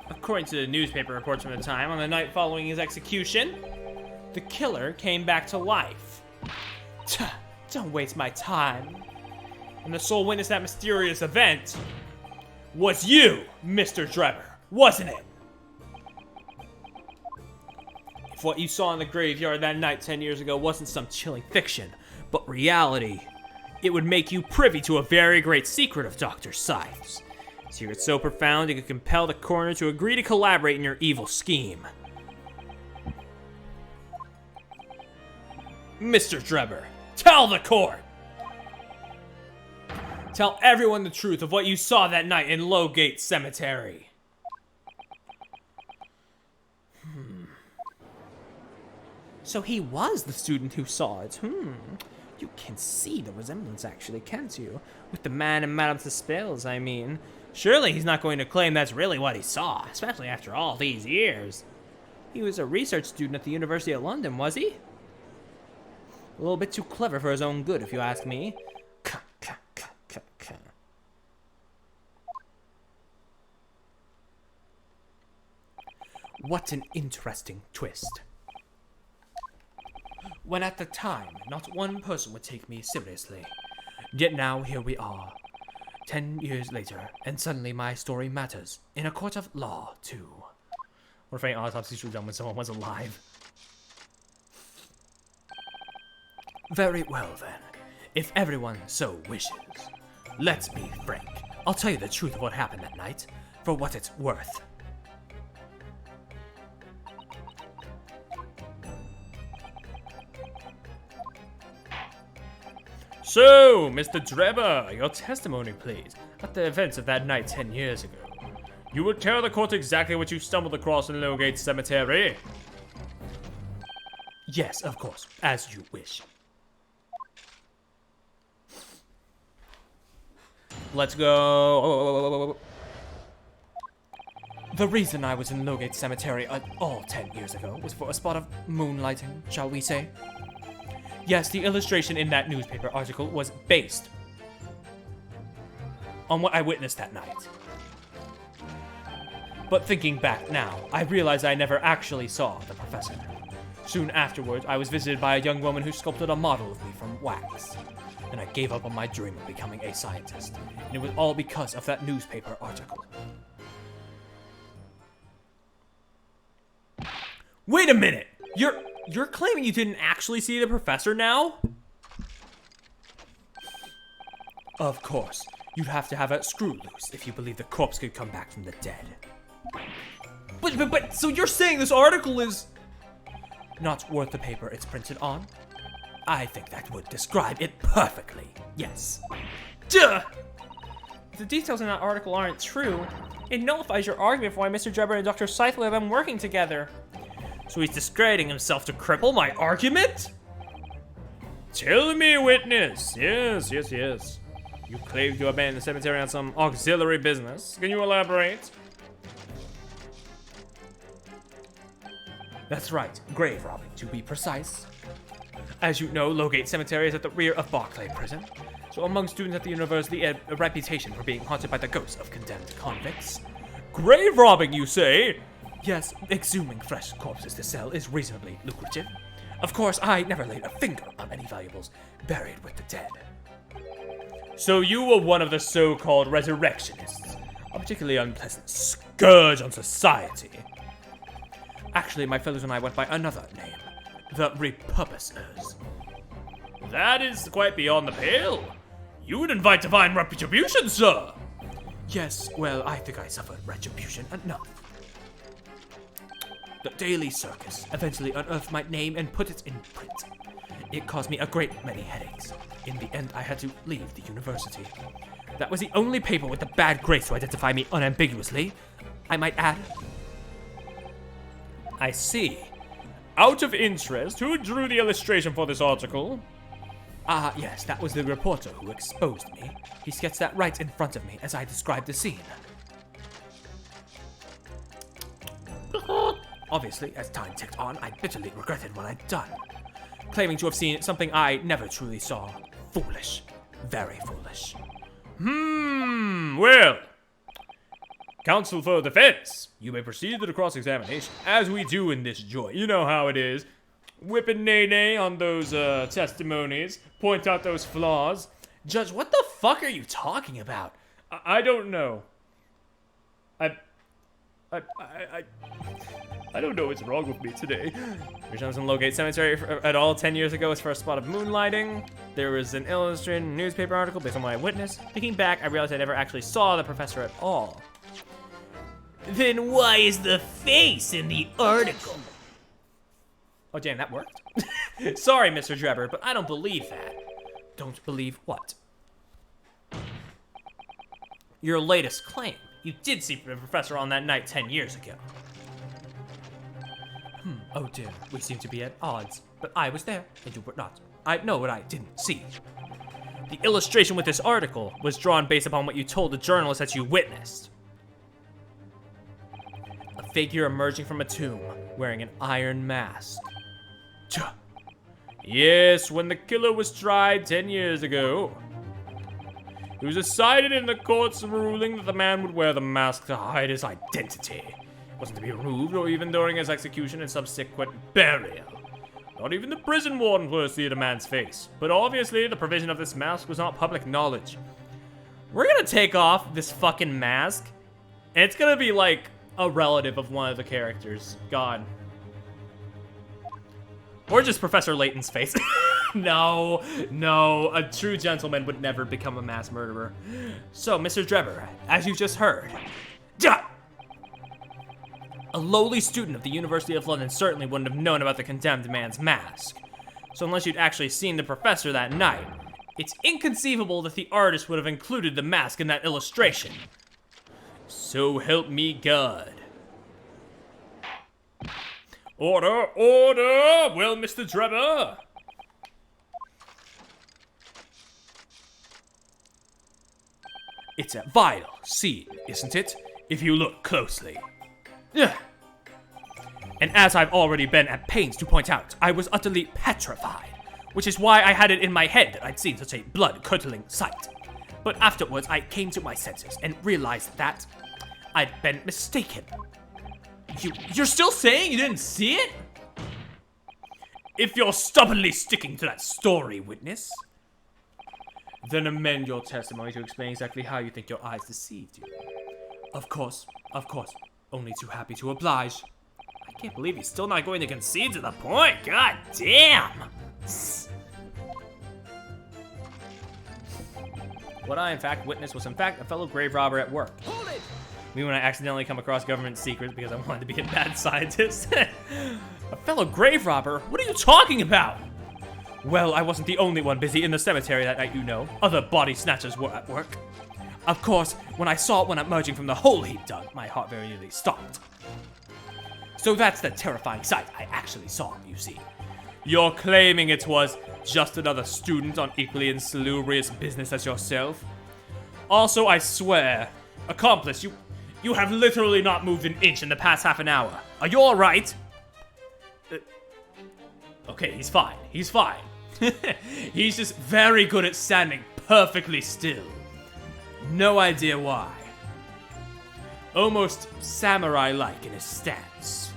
According to the newspaper reports from the time, on the night following his execution, the killer came back to life. Don't waste my time. And the sole witness to that mysterious event was you, Mr. Drebber, wasn't it? If what you saw in the graveyard that night 10 years ago wasn't some chilling fiction, but reality, it would make you privy to a very great secret of Dr. Scythe's. A secret so profound it could compel the coroner to agree to collaborate in your evil scheme. Mr. Drebber, tell the court! Tell everyone the truth of what you saw that night in Lowgate Cemetery. So he was the student who saw it. You can see the resemblance, actually, can't you? With the man in Madame Tussauds, I mean. Surely he's not going to claim that's really what he saw, especially after all these years. He was a research student at the University of London, was he? A little bit too clever for his own good, if you ask me. What an interesting twist. When at the time, not one person would take me seriously. Yet now here we are, 10 years later, and suddenly my story matters, in a court of law, too. What if any autopsies were done when someone was alive? Very well then, if everyone so wishes. Let's be frank. I'll tell you the truth of what happened that night, for what it's worth. So, Mr. Drebber, your testimony, please, at the events of that night 10 years ago. You will tell the court exactly what you stumbled across in Lowgate Cemetery. Yes, of course, as you wish. Let's go. The reason I was in Lowgate Cemetery all 10 years ago was for a spot of moonlighting, shall we say? Yes, the illustration in that newspaper article was based on what I witnessed that night. But thinking back now, I realize I never actually saw the professor. Soon afterwards, I was visited by a young woman who sculpted a model of me from wax. And I gave up on my dream of becoming a scientist. And it was all because of that newspaper article. Wait a minute! You're claiming you didn't actually see the professor now? Of course, you'd have to have a screw loose if you believe the corpse could come back from the dead. But, so you're saying this article is... Not worth the paper it's printed on? I think that would describe it perfectly, yes. Duh! If the details in that article aren't true, it nullifies your argument for why Mr. Drebber and Dr. Seifel have been working together. So he's discrediting himself to cripple my argument? Tell me, witness. Yes. You claim to have been in the cemetery on some auxiliary business. Can you elaborate? That's right, grave robbing, to be precise. As you know, Lowgate Cemetery is at the rear of Barclay Prison, so among students at the university, a reputation for being haunted by the ghosts of condemned convicts. Grave robbing, you say? Yes, exhuming fresh corpses to sell is reasonably lucrative. Of course, I never laid a finger on any valuables buried with the dead. So you were one of the so-called resurrectionists, a particularly unpleasant scourge on society. Actually, my fellows and I went by another name, the Repurposers. That is quite beyond the pale. You would invite divine retribution, sir. Yes, well, I think I suffered retribution enough. The Daily Circus eventually unearthed my name and put it in print. It caused me a great many headaches. In the end, I had to leave the university. That was the only paper with the bad grace to identify me unambiguously, I might add. I see. Out of interest, who drew the illustration for this article? Yes, that was the reporter who exposed me. He sketched that right in front of me as I described the scene. Obviously, as time ticked on, I bitterly regretted what I'd done. Claiming to have seen something I never truly saw. Foolish. Very foolish. Well. Counsel for defense, you may proceed to the cross-examination, as we do in this joint. You know how it is. Whipping nay-nay on those testimonies, point out those flaws. Judge, what the fuck are you talking about? I don't know. I don't know what's wrong with me today. I was in Lowgate Cemetery at all 10 years ago as for a spot of moonlighting. There was an illustrated newspaper article based on what I witnessed. Thinking back, I realized I never actually saw the professor at all. Then why is the face in the article? Oh, damn, that worked. Sorry, Mr. Drebber, but I don't believe that. Don't believe what? Your latest claim. You did see the professor on that night 10 years ago. Oh dear, we seem to be at odds. But I was there, and you were not. I know what I didn't see. The illustration with this article was drawn based upon what you told the journalist that you witnessed. A figure emerging from a tomb, wearing an iron mask. Yes, when the killer was tried 10 years ago. It was decided in the court's ruling that the man would wear the mask to hide his identity. It wasn't to be removed or even during his execution and subsequent burial. Not even the prison warden would see the man's face. But obviously, the provision of this mask was not public knowledge. We're gonna take off this fucking mask, and it's gonna be like a relative of one of the characters. God. Or just Professor Layton's face. No, a true gentleman would never become a mass murderer. So, Mr. Drebber, as you just heard, a lowly student of the University of London certainly wouldn't have known about the condemned man's mask. So unless you'd actually seen the professor that night, it's inconceivable that the artist would have included the mask in that illustration. So help me God. Order, order! Well, Mr. Drebber. It's a vital scene, isn't it? If you look closely. Ugh. And as I've already been at pains to point out, I was utterly petrified, which is why I had it in my head that I'd seen such a blood-curdling sight. But afterwards, I came to my senses and realized that I'd been mistaken. You're still saying you didn't see it? If you're stubbornly sticking to that story, witness, then amend your testimony to explain exactly how you think your eyes deceived you. Of course, only too happy to oblige. I can't believe he's still not going to concede to the point. God damn. What I in fact witnessed was in fact a fellow grave robber at work. Hold it! Me when I accidentally come across government secrets because I wanted to be a bad scientist. A fellow grave robber? What are you talking about? Well, I wasn't the only one busy in the cemetery that night, you know. Other body snatchers were at work. Of course, when I saw one emerging from the hole he'd dug, my heart very nearly stopped. So that's the terrifying sight I actually saw, you see. You're claiming it was just another student on equally insalubrious business as yourself? Also, I swear, accomplice, you have literally not moved an inch in the past half an hour. Are you alright? Okay, he's fine. He's fine. He's just very good at standing perfectly still. No idea why. Almost samurai-like in his stance.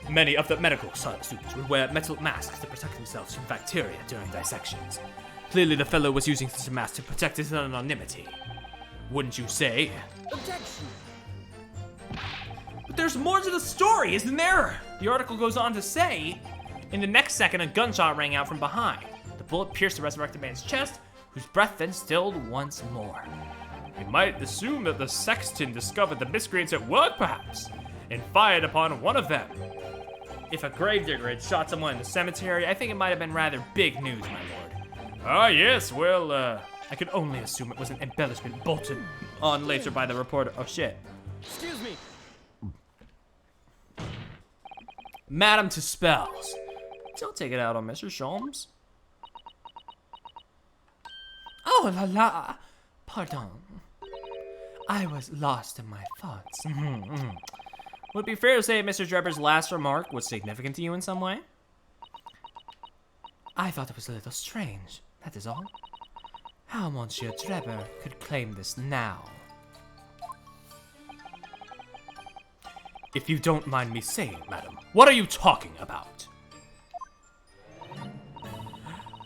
Many of the medical students would wear metal masks to protect themselves from bacteria during dissections. Clearly the fellow was using such a mask to protect his anonymity. Wouldn't you say? Objection! But there's more to the story, isn't there? The article goes on to say, in the next second a gunshot rang out from behind. The bullet pierced the resurrected man's chest, whose breath then stilled once more. We might assume that the sexton discovered the miscreants at work, perhaps, and fired upon one of them. If a gravedigger had shot someone in the cemetery, I think it might have been rather big news, my lord. Ah, yes, well, I can only assume it was an embellishment bolted on later by the reporter. Oh shit. Excuse me. Madam to spells. Don't take it out on Mr. Sholmes. Oh la la. Pardon. I was lost in my thoughts. Would it be fair to say Mr. Drebber's last remark was significant to you in some way? I thought it was a little strange, that is all. How Monsieur Drebber could claim this now. if you don't mind me saying, madam, what are you talking about?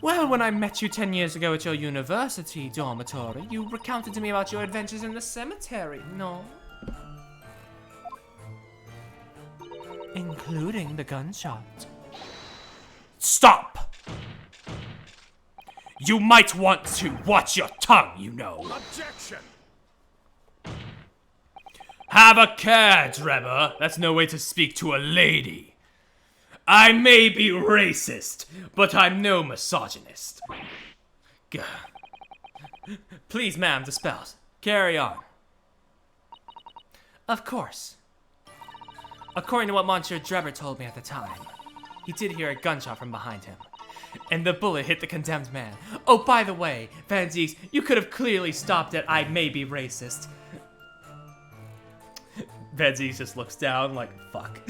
Well, when I met you 10 years ago at your university dormitory, you recounted to me about your adventures in the cemetery, no? Including the gunshot. Stop! You might want to watch your tongue, you know. Objection! Have a care, Drebber. That's no way to speak to a lady. I may be racist, but I'm no misogynist. Gah. Please, ma'am, dispels. Carry on. Of course. According to what Monsieur Drebber told me at the time, he did hear a gunshot from behind him, and the bullet hit the condemned man. Oh, by the way, Van Zieks, you could have clearly stopped at I may be racist. Van Zieks just looks down like, fuck.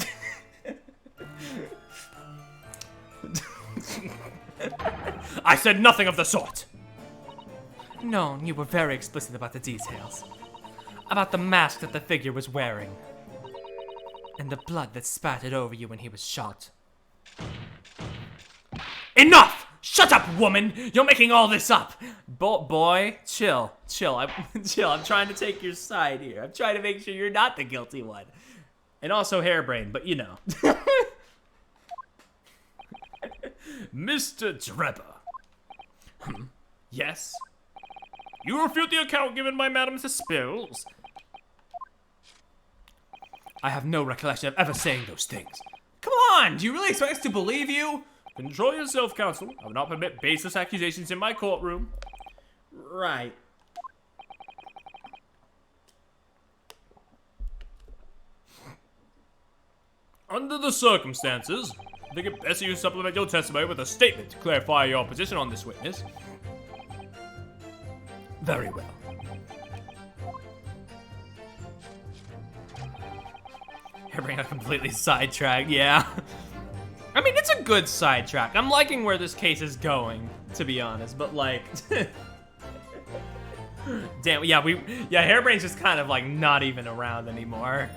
I said nothing of the sort. No, you were very explicit about the details. About the mask that the figure was wearing. And the blood that spattered over you when he was shot. Enough! Shut up, woman! You're making all this up! Boy, chill. I'm trying to take your side here. I'm trying to make sure you're not the guilty one. And also harebrained, but you know. Mr. Drebber. Yes? You refute the account given by Madame Spills? I have no recollection of ever saying those things. Come on! Do you really expect us to believe you? Control yourself, counsel. I will not permit baseless accusations in my courtroom. Right. Under the circumstances, I think it best you supplement your testimony with a statement to clarify your position on this witness. Very well. Harebrained got completely sidetracked, yeah. I mean, it's a good sidetrack. I'm liking where this case is going, to be honest, but like... Damn, yeah, Harebrained's just kind of like not even around anymore.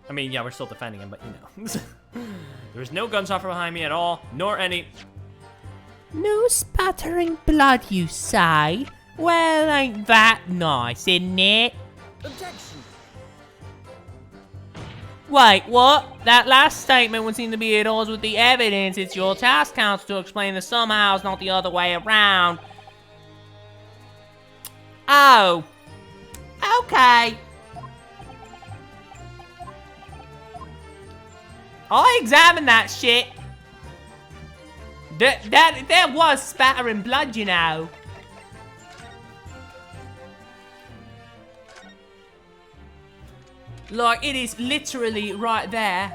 I mean, yeah, we're still defending him, but you know. There's no gunshot from behind me at all, nor any... No spattering blood, you say? Well, ain't that nice, isn't it? Objection. Wait, what? That last statement would seem to be at odds with the evidence. It's your task, counsel, to explain the somehows, not the other way around. Oh. Okay. I examined that shit. There was spattering blood, you know. Like, it is literally right there.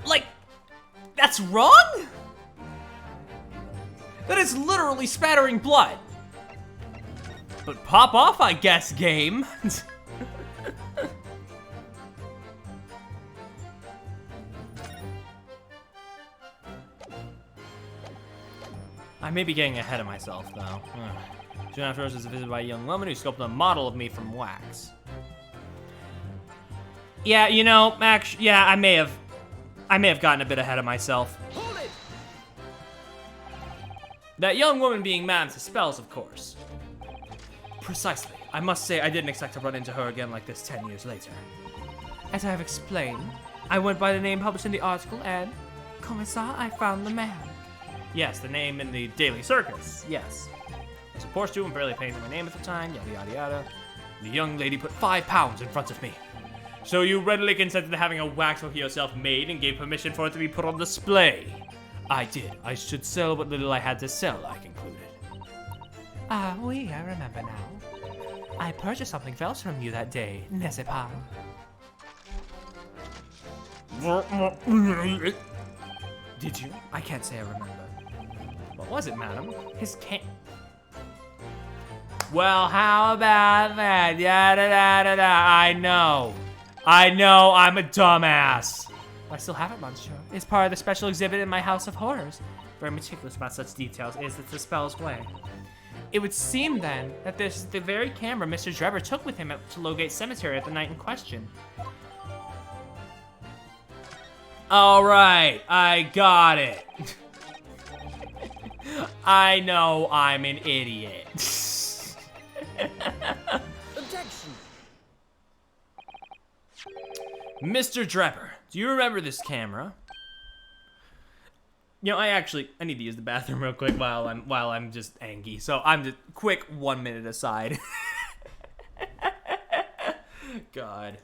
Like, that's wrong? That is literally spattering blood. But pop off, I guess, game. I may be getting ahead of myself, though. Soon afterwards, I was visited by a young woman who sculpted a model of me from wax. Yeah, you know, Max. Yeah, I may have gotten a bit ahead of myself. Hold it! That young woman being Madame Spells, of course. Precisely. I must say, I didn't expect to run into her again like this 10 years later. As I have explained, I went by the name published in the article, and, Commissar, I found the man. Yes, the name in the Daily Circus. Yes. I was forced to and barely paying for my name at the time, yada yada yada. The young lady put 5 pounds in front of me. So you readily consented to having a wax for yourself made and gave permission for it to be put on display. I did. I should sell what little I had to sell, I concluded. Ah, oui, I remember now. I purchased something else from you that day, n'est-ce pas? Did you? I can't say I remember. What was it, madam? His can. Well, how about that? Yada da da da. I know, I'm a dumbass. I still have it, monsieur. It's part of the special exhibit in my House of Horrors. Very meticulous about such details is it's the spell's way. It would seem then that this is the very camera Mr. Drebber took with him to Logate Cemetery at the night in question. All right, I got it. I know I'm an idiot. Objection. Mr. Drebber, do you remember this camera? You know, I need to use the bathroom real quick while I'm just angry. So I'm just quick 1 minute aside. God.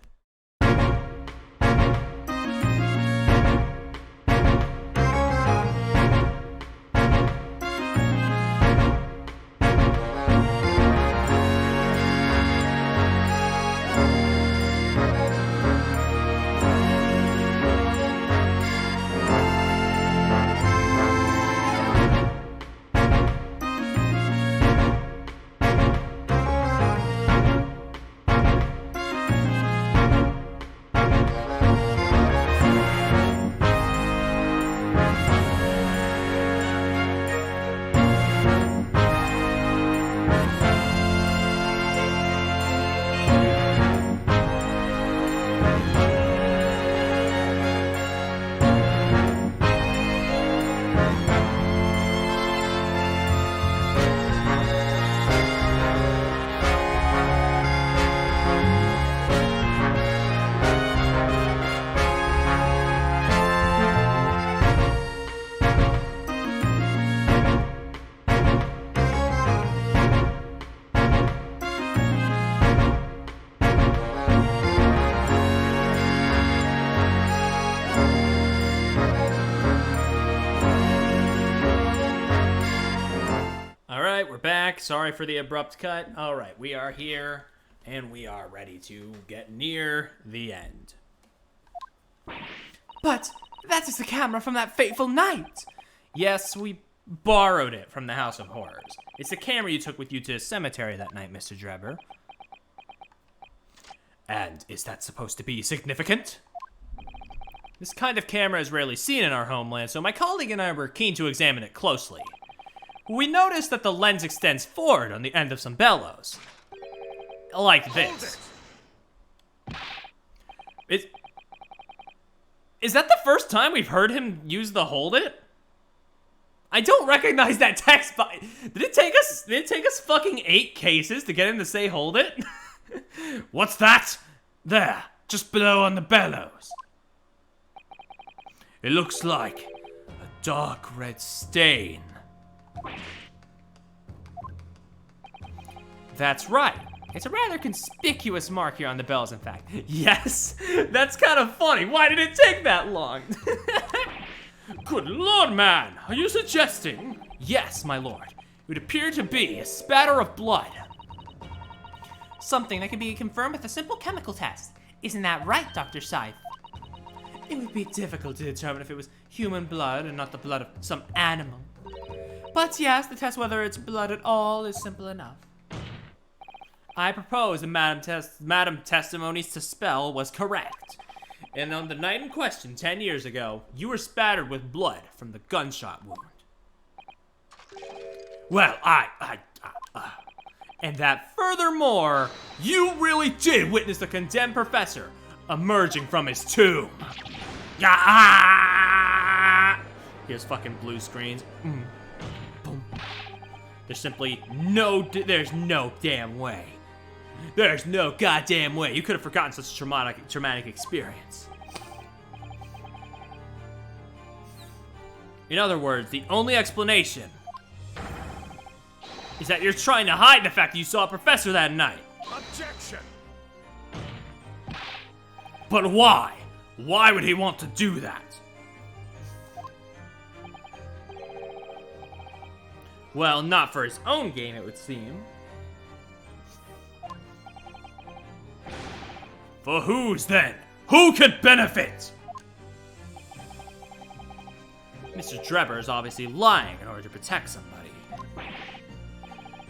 back. Sorry for the abrupt cut. All right, we are here, and we are ready to get near the end. But that is the camera from that fateful night. Yes, we borrowed it from the House of Horrors. It's the camera you took with you to the cemetery that night, Mr. Drebber. And is that supposed to be significant? This kind of camera is rarely seen in our homeland, so my colleague and I were keen to examine it closely. We noticed that the lens extends forward on the end of some bellows. Like this. Is that the first time we've heard him use the hold it? I don't recognize that text, but did it take us fucking 8 cases to get him to say hold it? What's that? There, just below on the bellows. It looks like a dark red stain. That's right. It's a rather conspicuous mark here on the bells, in fact. Yes, that's kind of funny. Why did it take that long? Good lord, man! Are you suggesting? Yes, my lord. It would appear to be a spatter of blood. Something that can be confirmed with a simple chemical test. Isn't that right, Dr. Scythe? It would be difficult to determine if it was human blood and not the blood of some animal. But yes, the test whether it's blood at all is simple enough. I propose that Madam Testimony's to spell was correct. And on the night in question 10 years ago, you were spattered with blood from the gunshot wound. Well, And that furthermore, you really did witness the condemned professor emerging from his tomb. Here's fucking blue screens. Boom. There's simply there's no damn way. There's no goddamn way. You could have forgotten such a traumatic experience. In other words, the only explanation is that you're trying to hide the fact that you saw a professor that night. objection! But why? Why would he want to do that? Well, not for his own gain, it would seem. For whose then? Who could benefit? Mr. Drebber is obviously lying in order to protect somebody.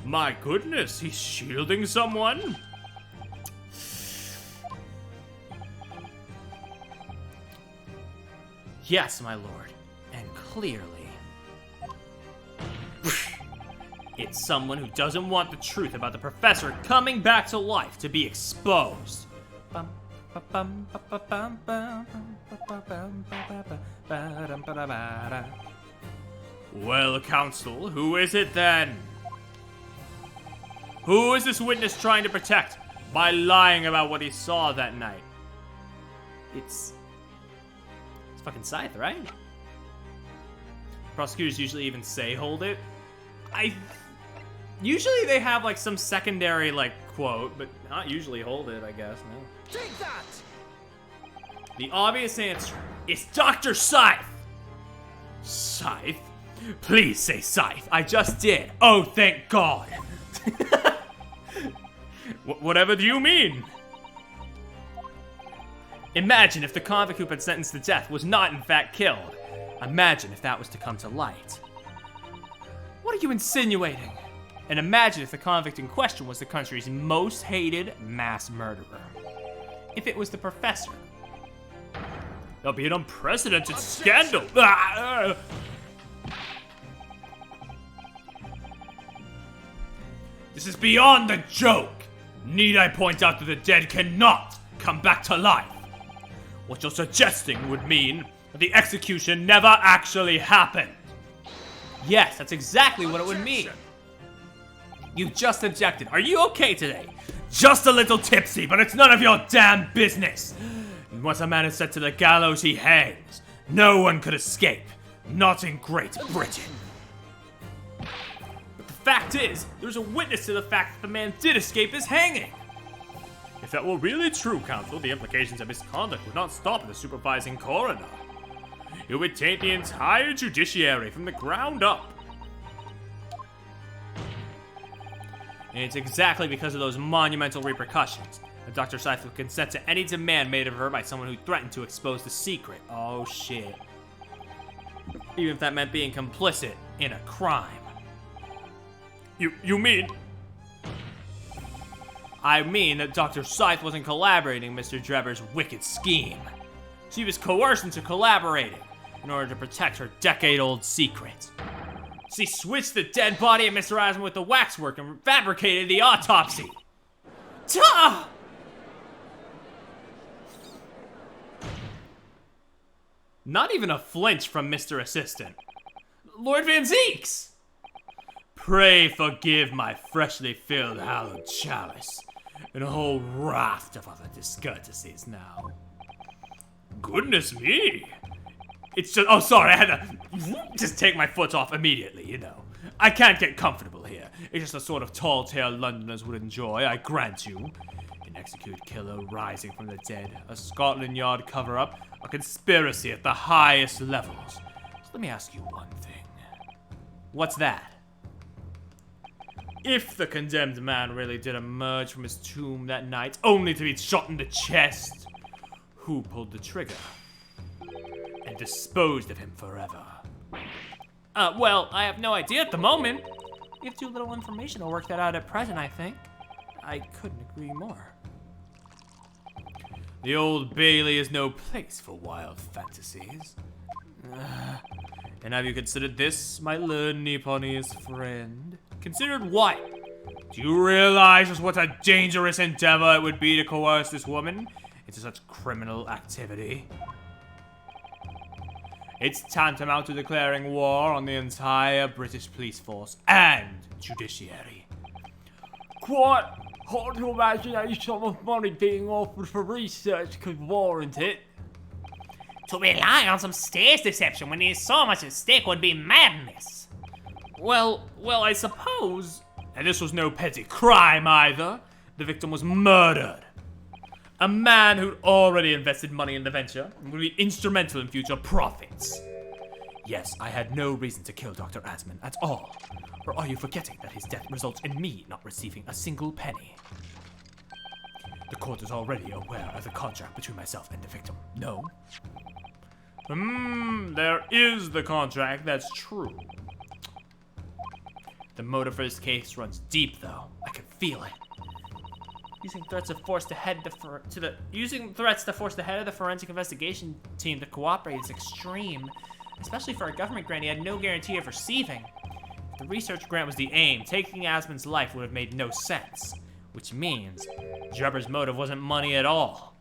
My goodness, he's shielding someone? Yes, my lord, and clearly. It's someone who doesn't want the truth about the professor coming back to life to be exposed. Well, counsel, who is it then? Who is this witness trying to protect by lying about what he saw that night? It's fucking Scythe, right? Prosecutors usually even say hold it. Usually they have like some secondary like quote, but not usually hold it, I guess. No. Take that! The obvious answer is Dr. Scythe. Scythe? Please say Scythe. I just did. Oh, thank God. Whatever do you mean? Imagine if the convict who'd been sentenced to death was not in fact killed. Imagine if that was to come to light. What are you insinuating? And imagine if the convict in question was the country's most hated mass murderer. If it was the professor. That'll be an unprecedented scandal. This is beyond a joke. Need I point out that the dead cannot come back to life? What you're suggesting would mean that the execution never actually happened. Yes, that's exactly what it would mean. You just objected. Are you okay today? Just a little tipsy, but it's none of your damn business. And once a man is set to the gallows, he hangs. No one could escape. Not in Great Britain. But the fact is, there's a witness to the fact that the man did escape his hanging. If that were really true, counsel, the implications of misconduct would not stop at the supervising coroner. It would taint the entire judiciary from the ground up. And it's exactly because of those monumental repercussions that Dr. Scythe would consent to any demand made of her by someone who threatened to expose the secret. Oh shit. Even if that meant being complicit in a crime. You mean? I mean that Dr. Scythe wasn't collaborating Mr. Drebber's wicked scheme. She was coerced into collaborating in order to protect her decade-old secret. She switched the dead body of Mr. Asman with the waxwork and fabricated the autopsy. Duh! Not even a flinch from Mr. Assistant. Lord Van Zeeks! Pray forgive my freshly filled hallowed chalice and a whole raft of other discourtesies now. Goodness me. It's just, oh sorry, I had to just take my foot off immediately, you know. I can't get comfortable here. It's just the sort of tall tale Londoners would enjoy, I grant you. An executed killer rising from the dead, a Scotland Yard cover-up, a conspiracy at the highest levels. So let me ask you one thing. What's that? If the condemned man really did emerge from his tomb that night, only to be shot in the chest, who pulled the trigger and disposed of him forever? Well, I have no idea at the moment. You have too little information to work that out at present, I think. I couldn't agree more. The Old Bailey is no place for wild fantasies. And have you considered this, my learned Nipponese friend? Considered what? Do you realize just what a dangerous endeavor it would be to coerce this woman into such criminal activity? It's tantamount to declaring war on the entire British police force and judiciary. Quite hard to imagine any sum of money being offered for research could warrant it. To rely on some stage deception when there's so much at stake would be madness. Well, I suppose. And this was no petty crime either. The victim was murdered. A man who'd already invested money in the venture and would be instrumental in future profits. Yes, I had no reason to kill Dr. Asman at all. Or are you forgetting that his death results in me not receiving a single penny? The court is already aware of the contract between myself and the victim. No? There is the contract, that's true. The motive for this case runs deep, though. I can feel it. Using threats to force the head of the forensic investigation team to cooperate is extreme, especially for a government grant he had no guarantee of receiving. If the research grant was the aim, taking Asman's life would have made no sense, which means Drebber's motive wasn't money at all.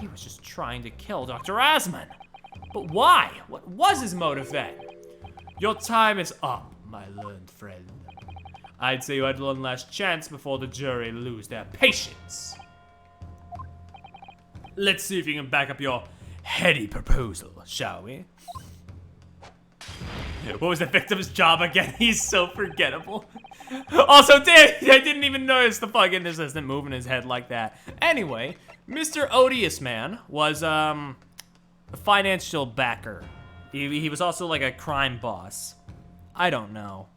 He was just trying to kill Dr. Asman. But why? What was his motive then? Your time is up, my learned friend. I'd say you had one last chance before the jury lose their patience. Let's see if you can back up your heady proposal, shall we? What was the victim's job again? He's so forgettable. Also, damn, I didn't even notice the fucking assistant moving his head like that. Anyway, Mr. Odious Man was, a financial backer. He was also like a crime boss. I don't know.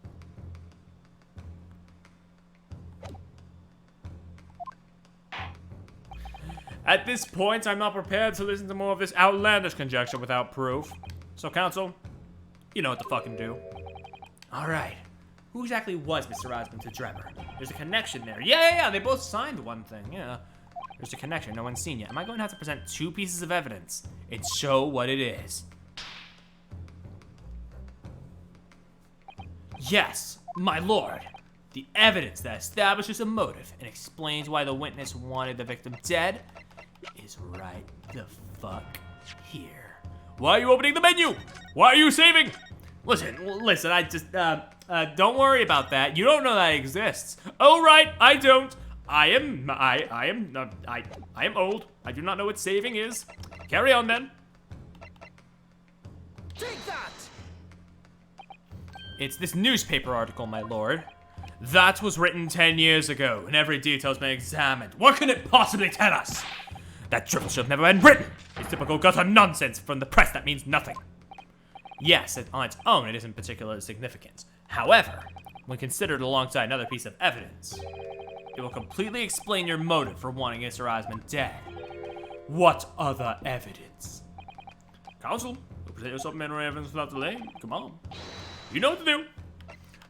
At this point, I'm not prepared to listen to more of this outlandish conjecture without proof. So, counsel, you know what to fucking do. Alright. Who exactly was Mr. Asman to Drebber? There's a connection there. Yeah, they both signed one thing, yeah. There's a connection no one's seen yet. Am I going to have to present 2 pieces of evidence and show what it is? Yes, my lord. The evidence that establishes a motive and explains why the witness wanted the victim dead is right the fuck here. Why are you opening the menu? Why are you saving? Listen, I just, don't worry about that. You don't know that exists. Oh, right, I don't. I am old. I do not know what saving is. Carry on, then. Take that! It's this newspaper article, my lord. That was written 10 years ago, and every detail's been examined. What can it possibly tell us? That drivel should have never been written. It's typical gutter nonsense from the press that means nothing. Yes, on its own, it isn't particularly significant. However, when considered alongside another piece of evidence, It will completely explain your motive for wanting Mr. Osmond dead. What other evidence? Counsel, you'll present yourself in evidence without delay. Come on. You know what to do.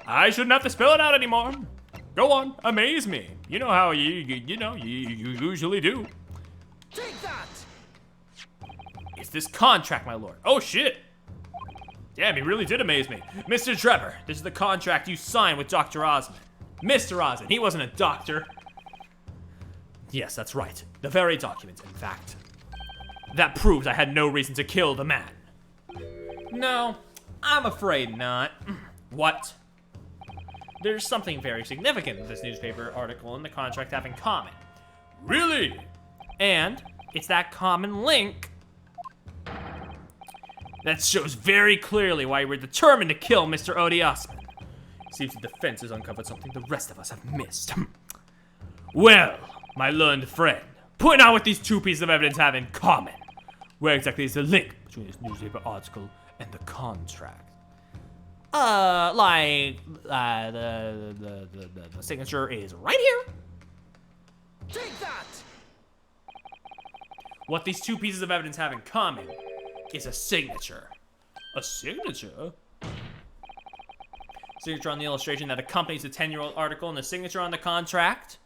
I shouldn't have to spell it out anymore. Go on, amaze me. You know how you usually do. Take that! It's this contract, my lord. Oh shit. Damn, he really did amaze me. Mr. Trevor, this is the contract you signed with Dr. Osmond. Mr. Osmond, he wasn't a doctor. Yes, that's right. The very document, in fact. That proves I had no reason to kill the man. No, I'm afraid not. What? There's something very significant with this newspaper article and the contract have in common. Really? And it's that common link that shows very clearly why you were determined to kill Mr. Osmond. Seems the defense has uncovered something the rest of us have missed. Well, my learned friend, point out what these two pieces of evidence have in common. Where exactly is the link between this newspaper article and the contract? The signature is right here. Take that! What these two pieces of evidence have in common is a signature. A signature? Signature on the illustration that accompanies the 10-year-old article and the signature on the contract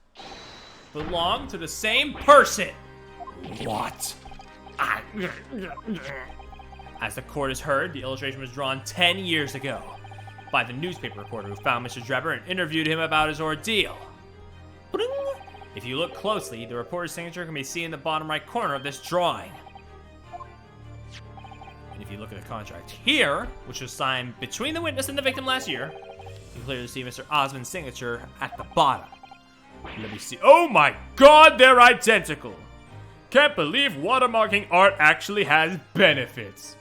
belong to the same person. What? As the court has heard, the illustration was drawn 10 years ago by the newspaper reporter who found Mr. Trevor and interviewed him about his ordeal. If you look closely, the reporter's signature can be seen in the bottom right corner of this drawing. And if you look at the contract here, which was signed between the witness and the victim last year, you can clearly see Mr. Osmond's signature at the bottom. Let me see. Oh my god, they're identical! Can't believe watermarking art actually has benefits.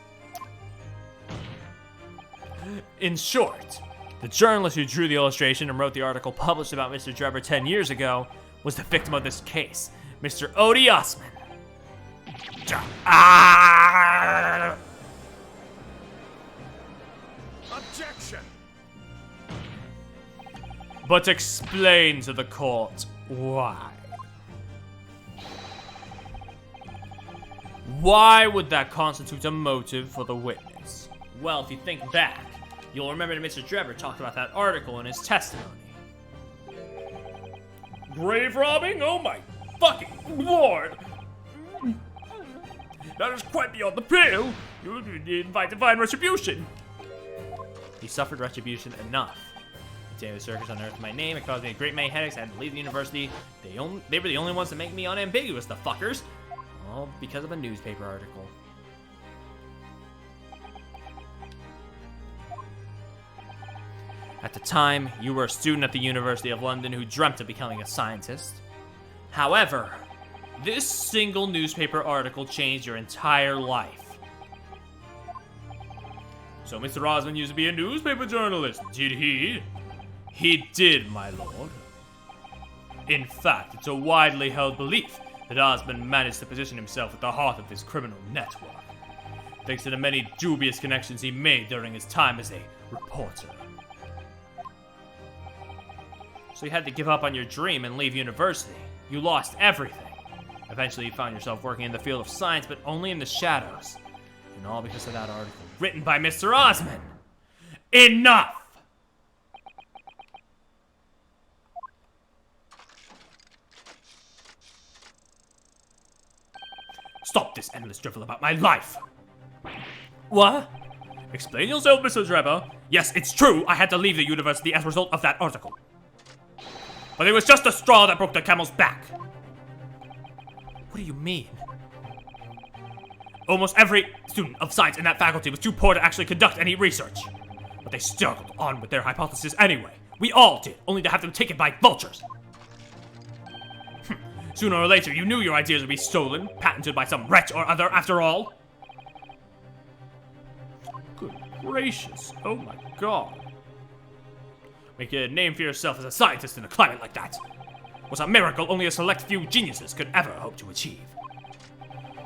In short, the journalist who drew the illustration and wrote the article published about Mr. Trevor 10 years ago was the victim of this case, Mr. Osmond. Objection! But explain to the court why. Why would that constitute a motive for the witness? Well, if you think back, you'll remember that Mr. Trevor talked about that article in his testimony. Grave robbing? Oh my fucking lord! That is quite beyond the pale. You invite divine retribution. He suffered retribution enough. The day of the circus unearthed my name. It caused me a great many headaches. I had to leave the university. They were the only ones to make me unambiguous, the fuckers. All because of a newspaper article. At the time, you were a student at the University of London who dreamt of becoming a scientist. However, this single newspaper article changed your entire life. So Mr. Osmond used to be a newspaper journalist, did he? He did, my lord. In fact, it's a widely held belief that Osmond managed to position himself at the heart of this criminal network, thanks to the many dubious connections he made during his time as a reporter. So you had to give up on your dream and leave university. You lost everything. Eventually you found yourself working in the field of science, but only in the shadows. And all because of that article written by Mr. Osmond. Enough! Stop this endless drivel about my life! What? Explain yourself, Mr. Trevor. Yes, it's true, I had to leave the university as a result of that article. But it was just a straw that broke the camel's back. What do you mean? Almost every student of science in that faculty was too poor to actually conduct any research. But they struggled on with their hypothesis anyway. We all did, only to have them taken by vultures. Sooner or later, you knew your ideas would be stolen, patented by some wretch or other after all. Good gracious, oh my god. Making a name for yourself as a scientist in a climate like that was a miracle only a select few geniuses could ever hope to achieve.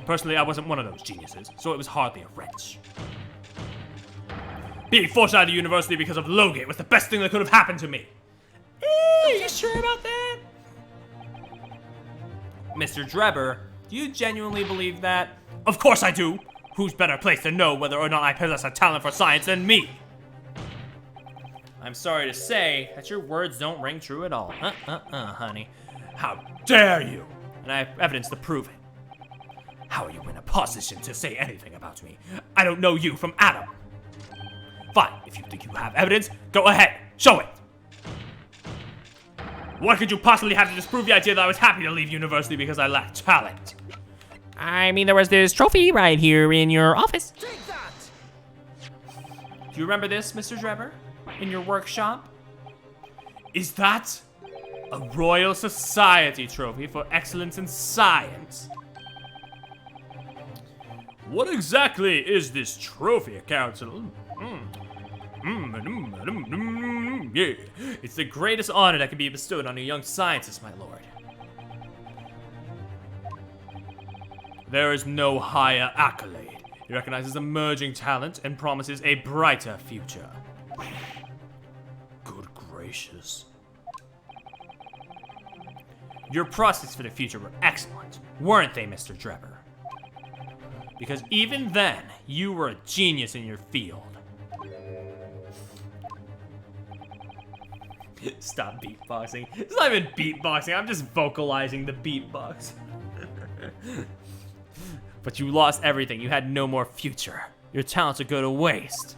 Personally, I wasn't one of those geniuses, so it was hardly a wrench. Being forced out of university because of Logate was the best thing that could have happened to me. Are you sure about that? Mr. Drebber, do you genuinely believe that? Of course I do! Who's better placed to know whether or not I possess a talent for science than me? I'm sorry to say that your words don't ring true at all. Honey. How dare you! And I have evidence to prove it. How are you in a position to say anything about me? I don't know you from Adam. Fine, if you think you have evidence, go ahead, show it! What could you possibly have to disprove the idea that I was happy to leave university because I lacked talent? I mean, there was this trophy right here in your office. Take that! Do you remember this, Mr. Drebber? In your workshop? Is that a Royal Society trophy for excellence in science? What exactly is this trophy, Council? Yeah, It's the greatest honor that can be bestowed on a young scientist, my lord. there is no higher accolade. It recognizes emerging talent and promises a brighter future. Good gracious. Your prospects for the future were excellent, weren't they, Mr. Drebber? Because even then, you were a genius in your field. Stop beatboxing. It's not even beatboxing, I'm just vocalizing the beatbox. But you lost everything, you had no more future. Your talents would go to waste.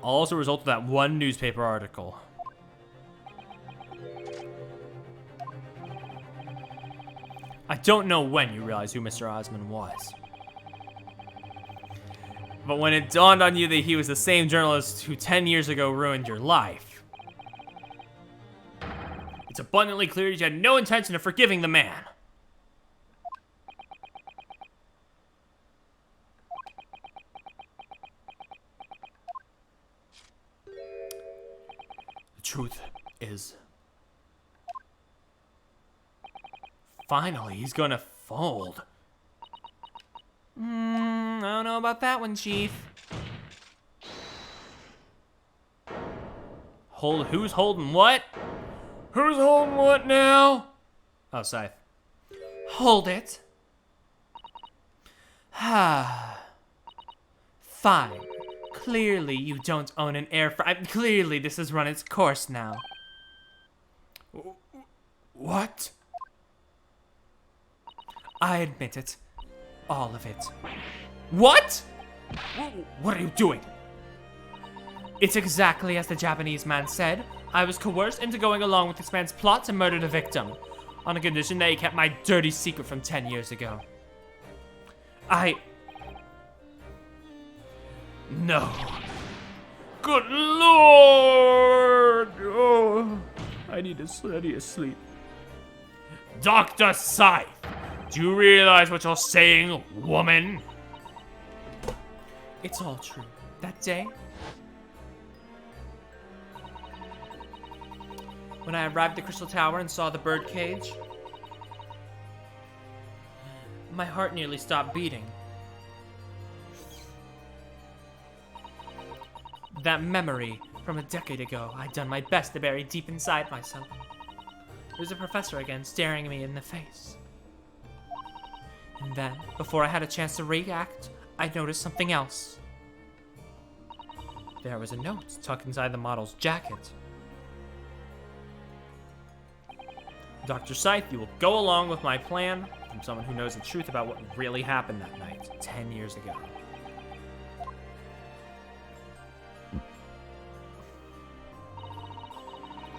All as a result of that one newspaper article. I don't know when you realized who Mr. Osmond was. But when it dawned on you that he was the same journalist who 10 years ago ruined your life, it's abundantly clear that you had no intention of forgiving the man. The truth is, finally, he's gonna fold. I don't know about that one, Chief. Who's holding what? Who's holding what now? Oh, Scythe. Hold it. Fine. Clearly you don't own an air fryer. Clearly this has run its course now. What? I admit it. All of it. What? What are you doing? It's exactly as the Japanese man said. I was coerced into going along with this man's plot to murder the victim, on a condition that he kept my dirty secret from 10 years ago. No. Good Lord! Oh, I need to sleep. Dr. Scythe, do you realize what you're saying, woman? It's all true. That day, when I arrived at the Crystal Tower and saw the bird cage, my heart nearly stopped beating. That memory from a decade ago, I'd done my best to bury deep inside myself. There's a professor again staring me in the face. And then, before I had a chance to react, I noticed something else. There was a note tucked inside the model's jacket. Dr. Scythe, you will go along with my plan from someone who knows the truth about what really happened that night 10 years ago.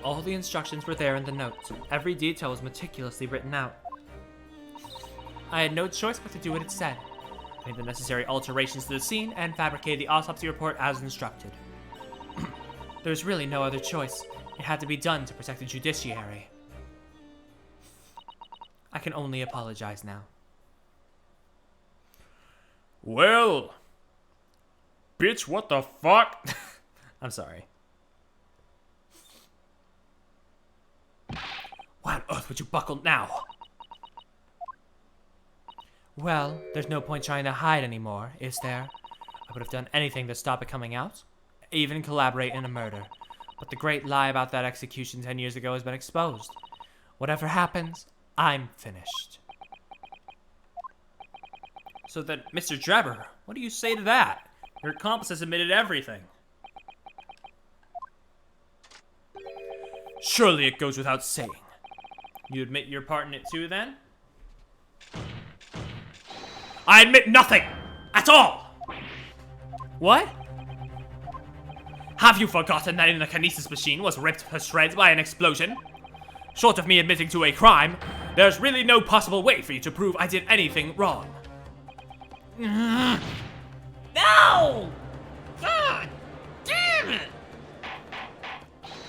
All the instructions were there in the note. Every detail was meticulously written out. I had no choice but to do what it said. I made the necessary alterations to the scene and fabricated the autopsy report as instructed. There was really no other choice. It had to be done to protect the judiciary. I can only apologize now. Well, bitch, what the fuck? I'm sorry. Why on earth would you buckle now? Well, there's no point trying to hide anymore, is there? I would have done anything to stop it coming out, even collaborate in a murder. But the great lie about that execution 10 years ago has been exposed. Whatever happens, I'm finished. So then, Mr. Drebber, what do you say to that? Your accomplice has admitted everything. Surely it goes without saying. You admit your part in it too, then? I admit nothing! At all! What? Have you forgotten that the kinesis machine was ripped to shreds by an explosion? Short of me admitting to a crime, there's really no possible way for you to prove I did anything wrong. No! God damn it!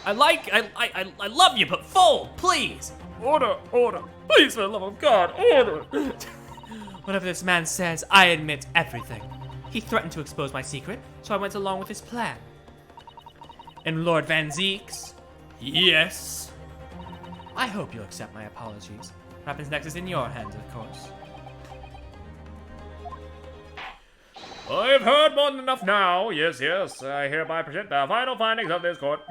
I love you, but fold, please! Order, order. Please, for the love of God, order. Whatever this man says, I admit everything. He threatened to expose my secret, so I went along with his plan. And Lord Van Zeeks? Yes? I hope you'll accept my apologies. What happens next is in your hands, of course. I've heard more than enough now. Yes, yes. I hereby present the final findings of this court.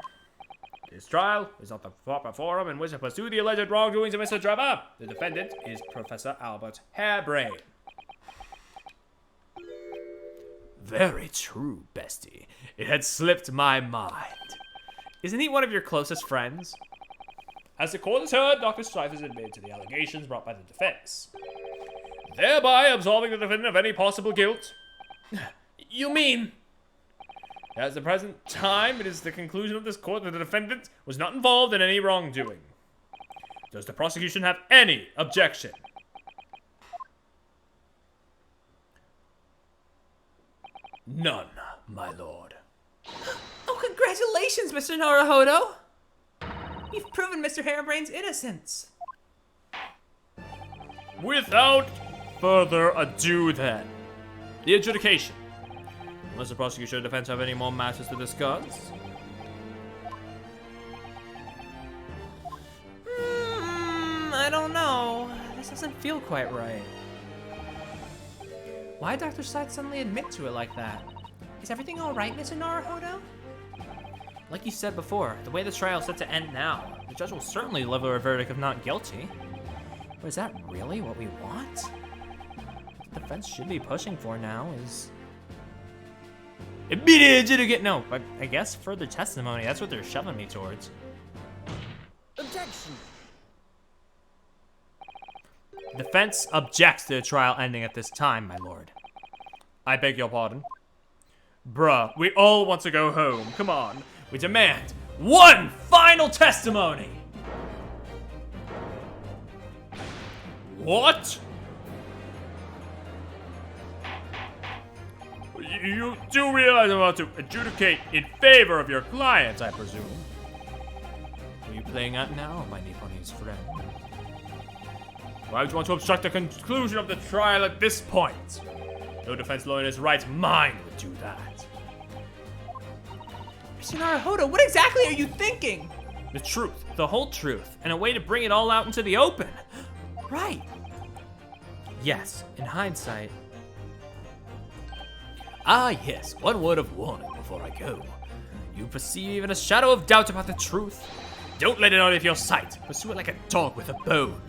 This trial is not the proper forum in which to pursue the alleged wrongdoings of Mr. Drebber. The defendant is Professor Albert Harebrain. Very true, bestie. It had slipped my mind. Isn't he one of your closest friends? As the court has heard, Dr. Strife has admitted to the allegations brought by the defense, thereby absolving the defendant of any possible guilt. You mean? At the present time, it is the conclusion of this court that the defendant was not involved in any wrongdoing. Does the prosecution have any objection? None, my lord. Oh, congratulations, Mr. Naruhodo! You've proven Mr. Harebrain's innocence. Without further ado, then, the adjudication. Unless the prosecution or defense have any more matters to discuss. I don't know. This doesn't feel quite right. Why did Dr. Scythe suddenly admit to it like that? Is everything alright, Mr. Naruhodo? Like you said before, the way the trial is set to end now, the judge will certainly deliver a verdict of not guilty. But is that really what we want? What the defense should be pushing for now is immediate adjudicate. No, but I guess further testimony. That's what they're shoving me towards. Objection! Defense objects to the trial ending at this time, my lord. I beg your pardon. Bruh, we all want to go home. Come on. We demand one final testimony. What? You do realize I'm about to adjudicate in favor of your client, I presume? Are you playing out now, my Nipponese friend? Why would you want to obstruct the conclusion of the trial at this point? No defense lawyer in his right mind would do that. Mr. Naruhodo, what exactly are you thinking? The truth, the whole truth, and a way to bring it all out into the open. Right. Yes, in hindsight. Ah, yes, one word of warning before I go. You perceive even a shadow of doubt about the truth? Don't let it out of your sight. Pursue it like a dog with a bone.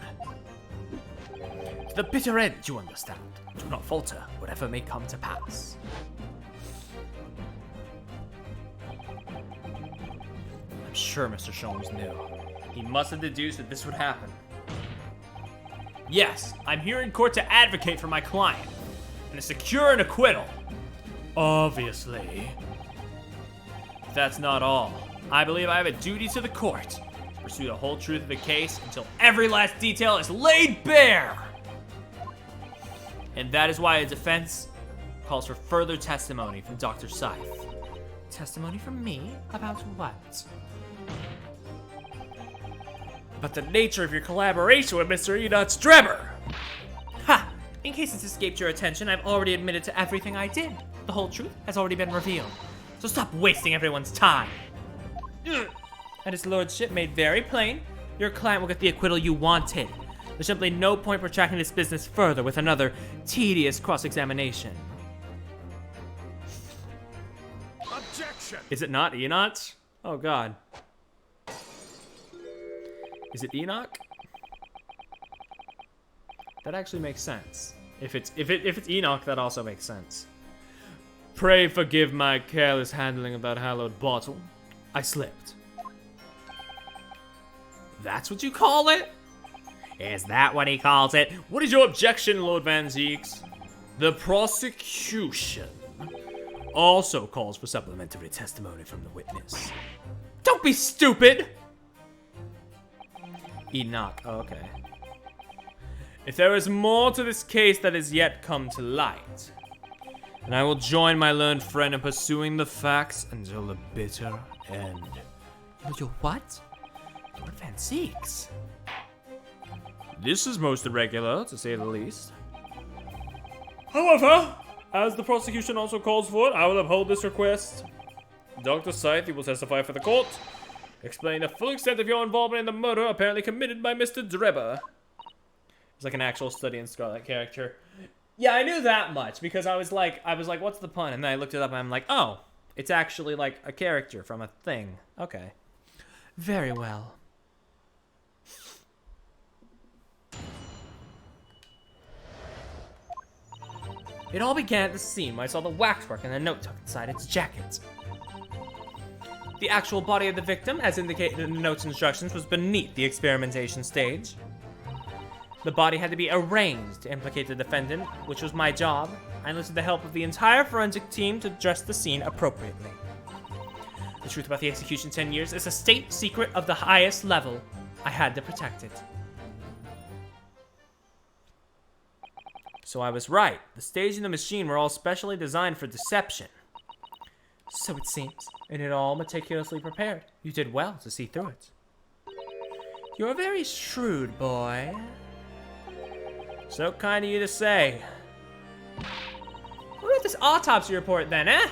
To the bitter end, you understand. Do not falter, whatever may come to pass. I'm sure Mr. Sholmes knew. He must have deduced that this would happen. Yes, I'm here in court to advocate for my client and to secure an acquittal. Obviously. If that's not all, I believe I have a duty to the court to pursue the whole truth of the case until every last detail is laid bare. And that is why the defense calls for further testimony from Dr. Scythe. Testimony from me? About what? About the nature of your collaboration with Mr. Enoch Drebber. Ha! In case it's escaped your attention, I've already admitted to everything I did. The whole truth has already been revealed. So stop wasting everyone's time. And his lordship made very plain, your client will get the acquittal you wanted. There's simply no point protracting this business further with another tedious cross-examination. Objection! Is it not Enoch? Oh god. Is it Enoch? That actually makes sense. If it's Enoch, that also makes sense. Pray forgive my careless handling of that hallowed bottle. I slipped. That's what you call it? Is that what he calls it? What is your objection, Lord Van Zeeks? The prosecution also calls for supplementary testimony from the witness. Don't be stupid! Enoch, okay. If there is more to this case that has yet come to light, then I will join my learned friend in pursuing the facts until the bitter end. You're what? Lord Van Zeeks. This is most irregular, to say the least. However, as the prosecution also calls for it, I will uphold this request. Dr. Scythe, you will testify for the court. Explain the full extent of your involvement in the murder apparently committed by Mr. Drebber. It's like an actual study in Scarlet character. Yeah, I knew that much because I was like, what's the pun? And then I looked it up and I'm like, oh, it's actually like a character from a thing. Okay. Very well. It all began at the scene where I saw the waxwork and the note tucked inside its jacket. The actual body of the victim, as indicated in the note's instructions, was beneath the experimentation stage. The body had to be arranged to implicate the defendant, which was my job. I enlisted the help of the entire forensic team to dress the scene appropriately. The truth about the execution 10 years is a state secret of the highest level. I had to protect it. So I was right. The stage and the machine were all specially designed for deception. So it seems, and it all meticulously prepared. You did well to see through it. You're a very shrewd boy. So kind of you to say. What about this autopsy report then, eh?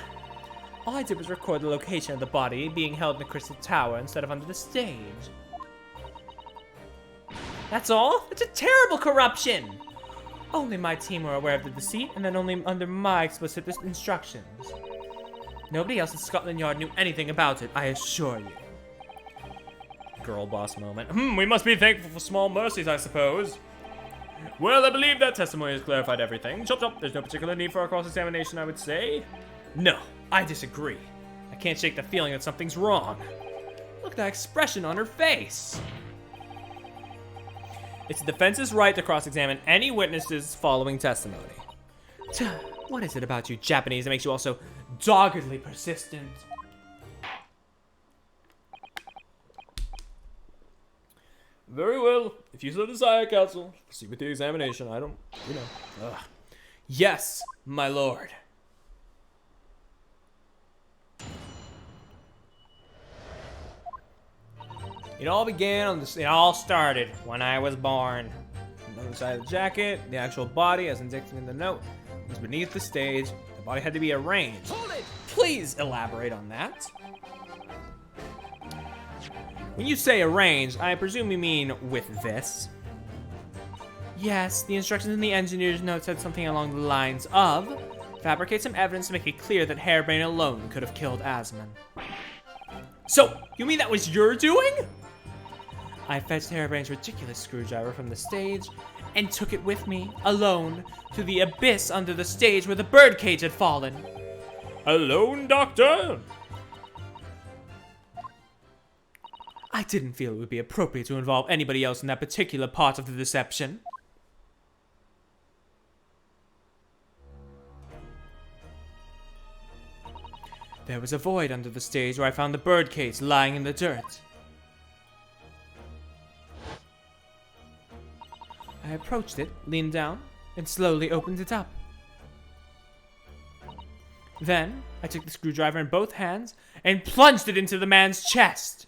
All I did was record the location of the body being held in the Crystal Tower instead of under the stage. That's all? It's a terrible corruption! Only my team were aware of the deceit, and then only under my explicit instructions. Nobody else at Scotland Yard knew anything about it, I assure you. Girl boss moment. We must be thankful for small mercies, I suppose. Well, I believe that testimony has clarified everything. Chop chop, there's no particular need for a cross-examination, I would say. No, I disagree. I can't shake the feeling that something's wrong. Look at that expression on her face. It's the defense's right to cross-examine any witnesses following testimony. What is it about you Japanese that makes you all so doggedly persistent? Very well. If you so desire, counsel, proceed with the examination. I don't, Ugh. Yes, my lord. It all started when I was born. On the side of the jacket, the actual body, as indicated in the note, was beneath the stage. The body had to be arranged. Hold it! Please elaborate on that. When you say arranged, I presume you mean with this. Yes, the instructions in the engineer's note said something along the lines of fabricate some evidence to make it clear that Harebrain alone could have killed Asmon. So, you mean that was your doing? I fetched Harebrain's ridiculous screwdriver from the stage and took it with me, alone, to the abyss under the stage where the birdcage had fallen. Alone, Doctor? I didn't feel it would be appropriate to involve anybody else in that particular part of the deception. There was a void under the stage where I found the birdcage lying in the dirt. I approached it, leaned down, and slowly opened it up. Then, I took the screwdriver in both hands and plunged it into the man's chest.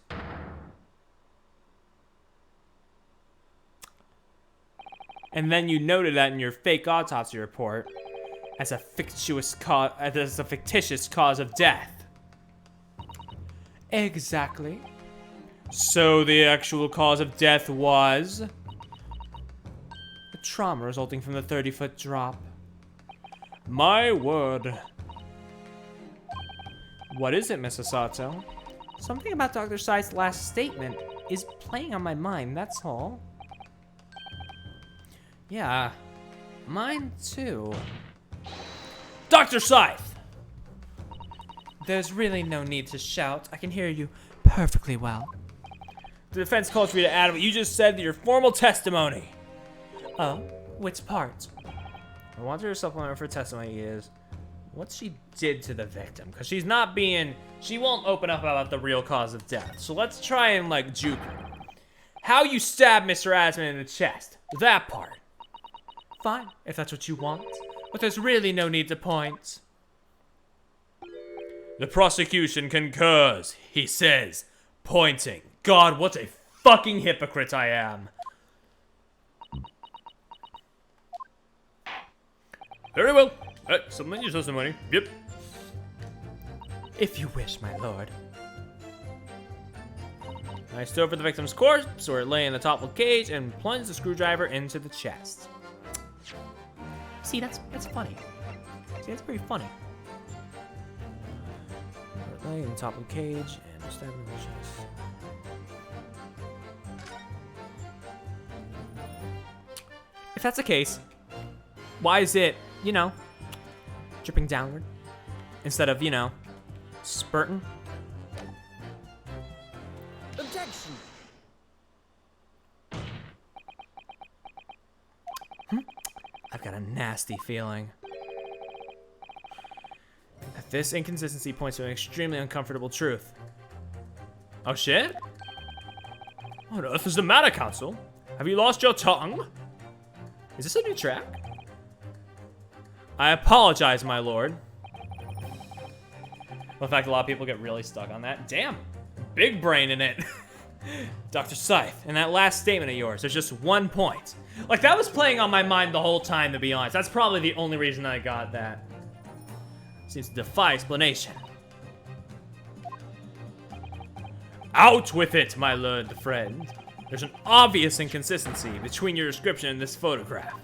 And then you noted that in your fake autopsy report as a fictitious cause of death. Exactly. So the actual cause of death was the trauma resulting from the 30-foot drop. My word. What is it, Miss Asato? Something about Dr. Sai's last statement is playing on my mind, that's all. Yeah, mine too. Dr. Scythe! There's really no need to shout. I can hear you perfectly well. The defense calls for you to add what you just said to your formal testimony. Oh, which part? I want her supplement for testimony is what she did to the victim. Because she won't open up about the real cause of death. So let's try and, like, juke her. How you stabbed Mr. Asman in the chest. That part. Fine, if that's what you want. But there's really no need to point. The prosecution concurs, he says, pointing. God, what a fucking hypocrite I am. Very well. Submit your testimony. Yep. If you wish, my lord. I stood over the victim's corpse, where it lay in the toppled cage, and plunged the screwdriver into the chest. See, that's funny. See, that's pretty funny. Where it lay in the toppled cage, and stabbed in the chest. If that's the case, why is it, dripping downward instead of, spurting? Objection. I've got a nasty feeling that this inconsistency points to an extremely uncomfortable truth. Oh shit? What on earth is the matter, Counsel? Have you lost your tongue? Is this a new track? I apologize, my lord. Well, in fact, a lot of people get really stuck on that. Damn, big brain in it. Dr. Scythe, in that last statement of yours, there's just 1 point. Like, that was playing on my mind the whole time, to be honest. That's probably the only reason I got that. Seems to defy explanation. Out with it, my learned friend. There's an obvious inconsistency between your description and this photograph,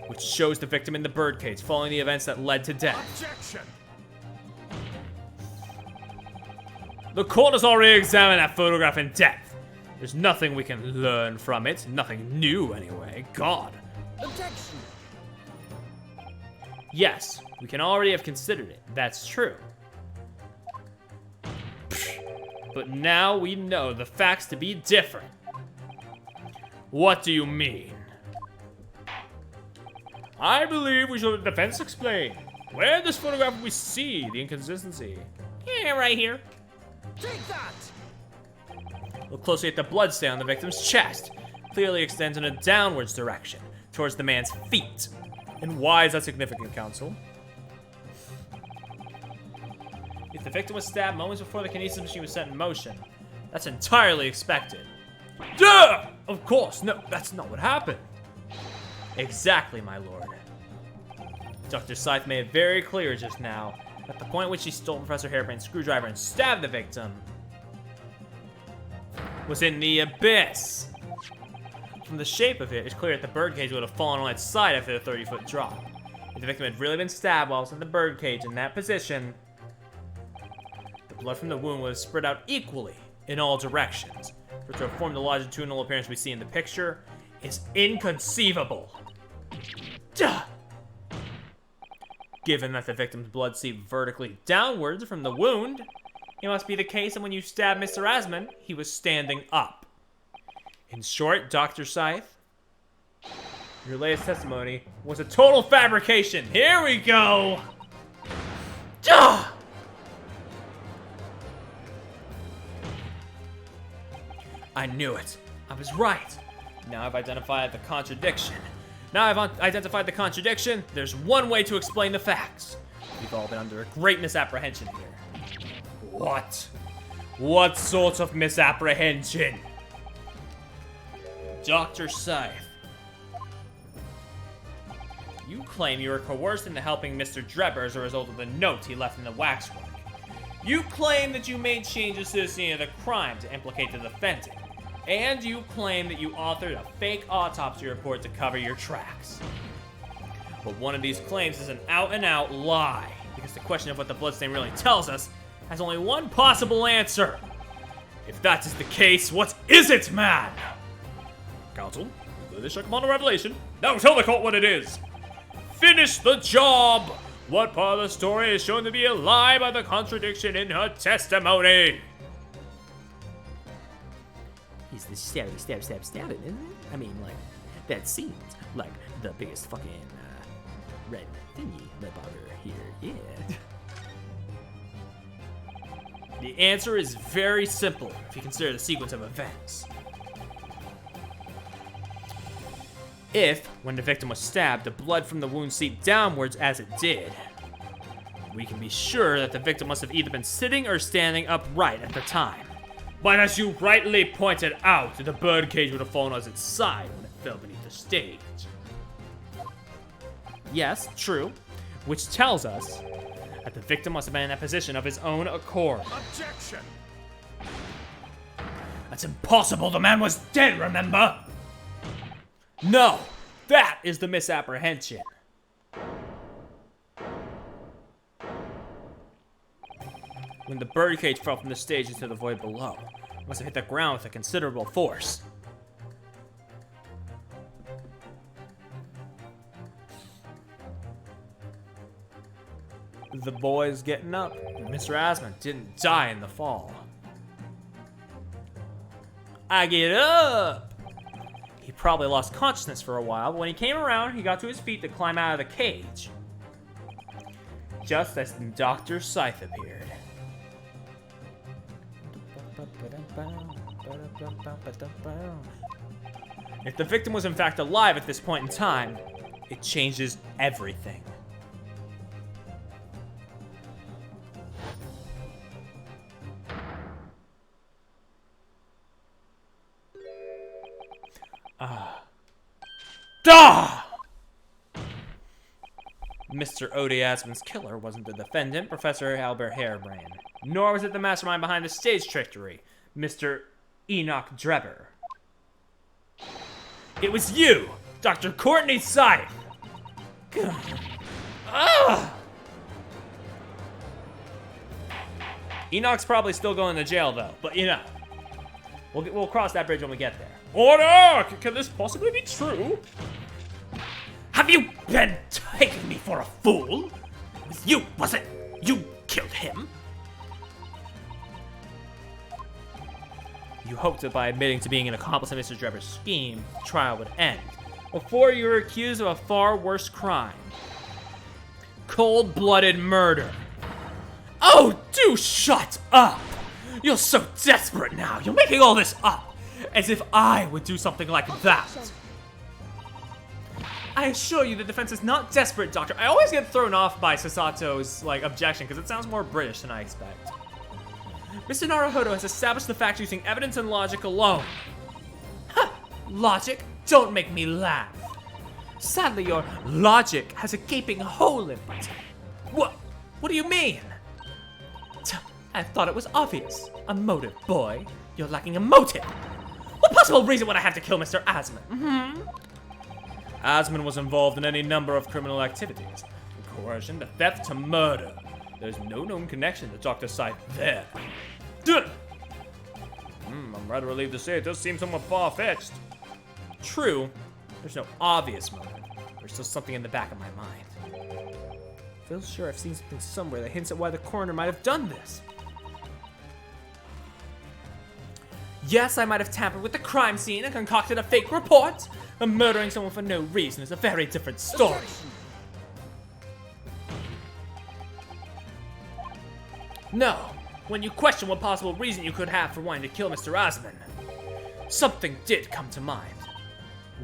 which shows the victim in the birdcage following the events that led to death. Objection. The court has already examined that photograph in depth. There's nothing we can learn from it. Nothing new, anyway. God. Objection. Yes, we can already have considered it. That's true. But now we know the facts to be different. What do you mean? I believe we should let the defense explain. Where in this photograph do we see the inconsistency? Yeah, right here. Take that. Look closely at the bloodstain on the victim's chest. Clearly extends in a downwards direction, towards the man's feet. And why is that significant, Counsel? If the victim was stabbed moments before the kinesis machine was set in motion, that's entirely expected. Duh! Of course, no, that's not what happened. Exactly, my lord. Dr. Scythe made it very clear just now that the point at which he stole Professor Hairbrain's screwdriver and stabbed the victim was in the abyss. From the shape of it, it's clear that the birdcage would have fallen on its side after the 30-foot drop. If the victim had really been stabbed while it was in the birdcage in that position, the blood from the wound would have spread out equally in all directions. For it to have formed the longitudinal appearance we see in the picture is inconceivable. Duh! Given that the victim's blood seeped vertically downwards from the wound, it must be the case that when you stabbed Mr. Asman, he was standing up. In short, Dr. Scythe, your latest testimony was a total fabrication. Here we go! Duh! I knew it. I was right. Now I've identified the contradiction. There's one way to explain the facts. We've all been under a great misapprehension here. What? What sort of misapprehension? Dr. Scythe, you claim you were coerced into helping Mr. Drebber as a result of the note he left in the waxwork. You claim that you made changes to the scene of the crime to implicate the defendant. And you claim that you authored a fake autopsy report to cover your tracks. But one of these claims is an out-and-out lie, because the question of what the bloodstain really tells us has only one possible answer. If that is the case, what is it, man? Counsel, this shall come on a revelation. Now tell the court what it is. Finish the job! What part of the story is shown to be a lie by the contradiction in her testimony? He's the stabbing, isn't it? I mean, like, that seems like the biggest fucking red thingy that bother here, yeah. The answer is very simple if you consider the sequence of events. If, when the victim was stabbed, the blood from the wound seeped downwards as it did, we can be sure that the victim must have either been sitting or standing upright at the time. But as you rightly pointed out, the birdcage would have fallen on its side when it fell beneath the stage. Yes, true. Which tells us that the victim must have been in that position of his own accord. Objection! That's impossible, the man was dead, remember? No, that is the misapprehension. When the birdcage fell from the stage into the void below, it must have hit the ground with a considerable force. The boy's getting up. Mr. Asmund didn't die in the fall. I get up! He probably lost consciousness for a while, but when he came around, he got to his feet to climb out of the cage. Just as Dr. Scythe appeared. If the victim was in fact alive at this point in time, it changes everything. Mr. Ode Asmund's killer wasn't the defendant, Professor Albert Harebrand, nor was it the mastermind behind the stage trickery, Mr. Enoch Drebber. It was you, Dr. Courtney Scythe! Enoch's probably still going to jail, though, but you know, we'll cross that bridge when we get there. Order! Can this possibly be true? Have you been taking me for a fool? It was you, was it? You killed him? You hoped that by admitting to being an accomplice in Mr. Drebber's scheme, the trial would end. Before you were accused of a far worse crime. Cold-blooded murder. Oh, do shut up! You're so desperate now. You're making all this up. As if I would do something like that. I assure you the defense is not desperate, Doctor. I always get thrown off by Sasato's, objection, because it sounds more British than I expect. Mr. Naruhodo has established the facts using evidence and logic alone. Huh, logic? Don't make me laugh. Sadly, your logic has a gaping hole in it. What do you mean? I thought it was obvious. A motive, boy. You're lacking a motive. What possible reason would I have to kill Mr. Asmund? Asmund was involved in any number of criminal activities. From coercion to theft to murder. There's no known connection to Dr. Scythe there. I'm rather relieved to say it does seem somewhat far-fetched. True, there's no obvious motive. There's still something in the back of my mind. I feel sure I've seen something somewhere that hints at why the coroner might have done this. Yes, I might have tampered with the crime scene and concocted a fake report, but murdering someone for no reason is a very different story. No, when you question what possible reason you could have for wanting to kill Mr. Asmund, something did come to mind.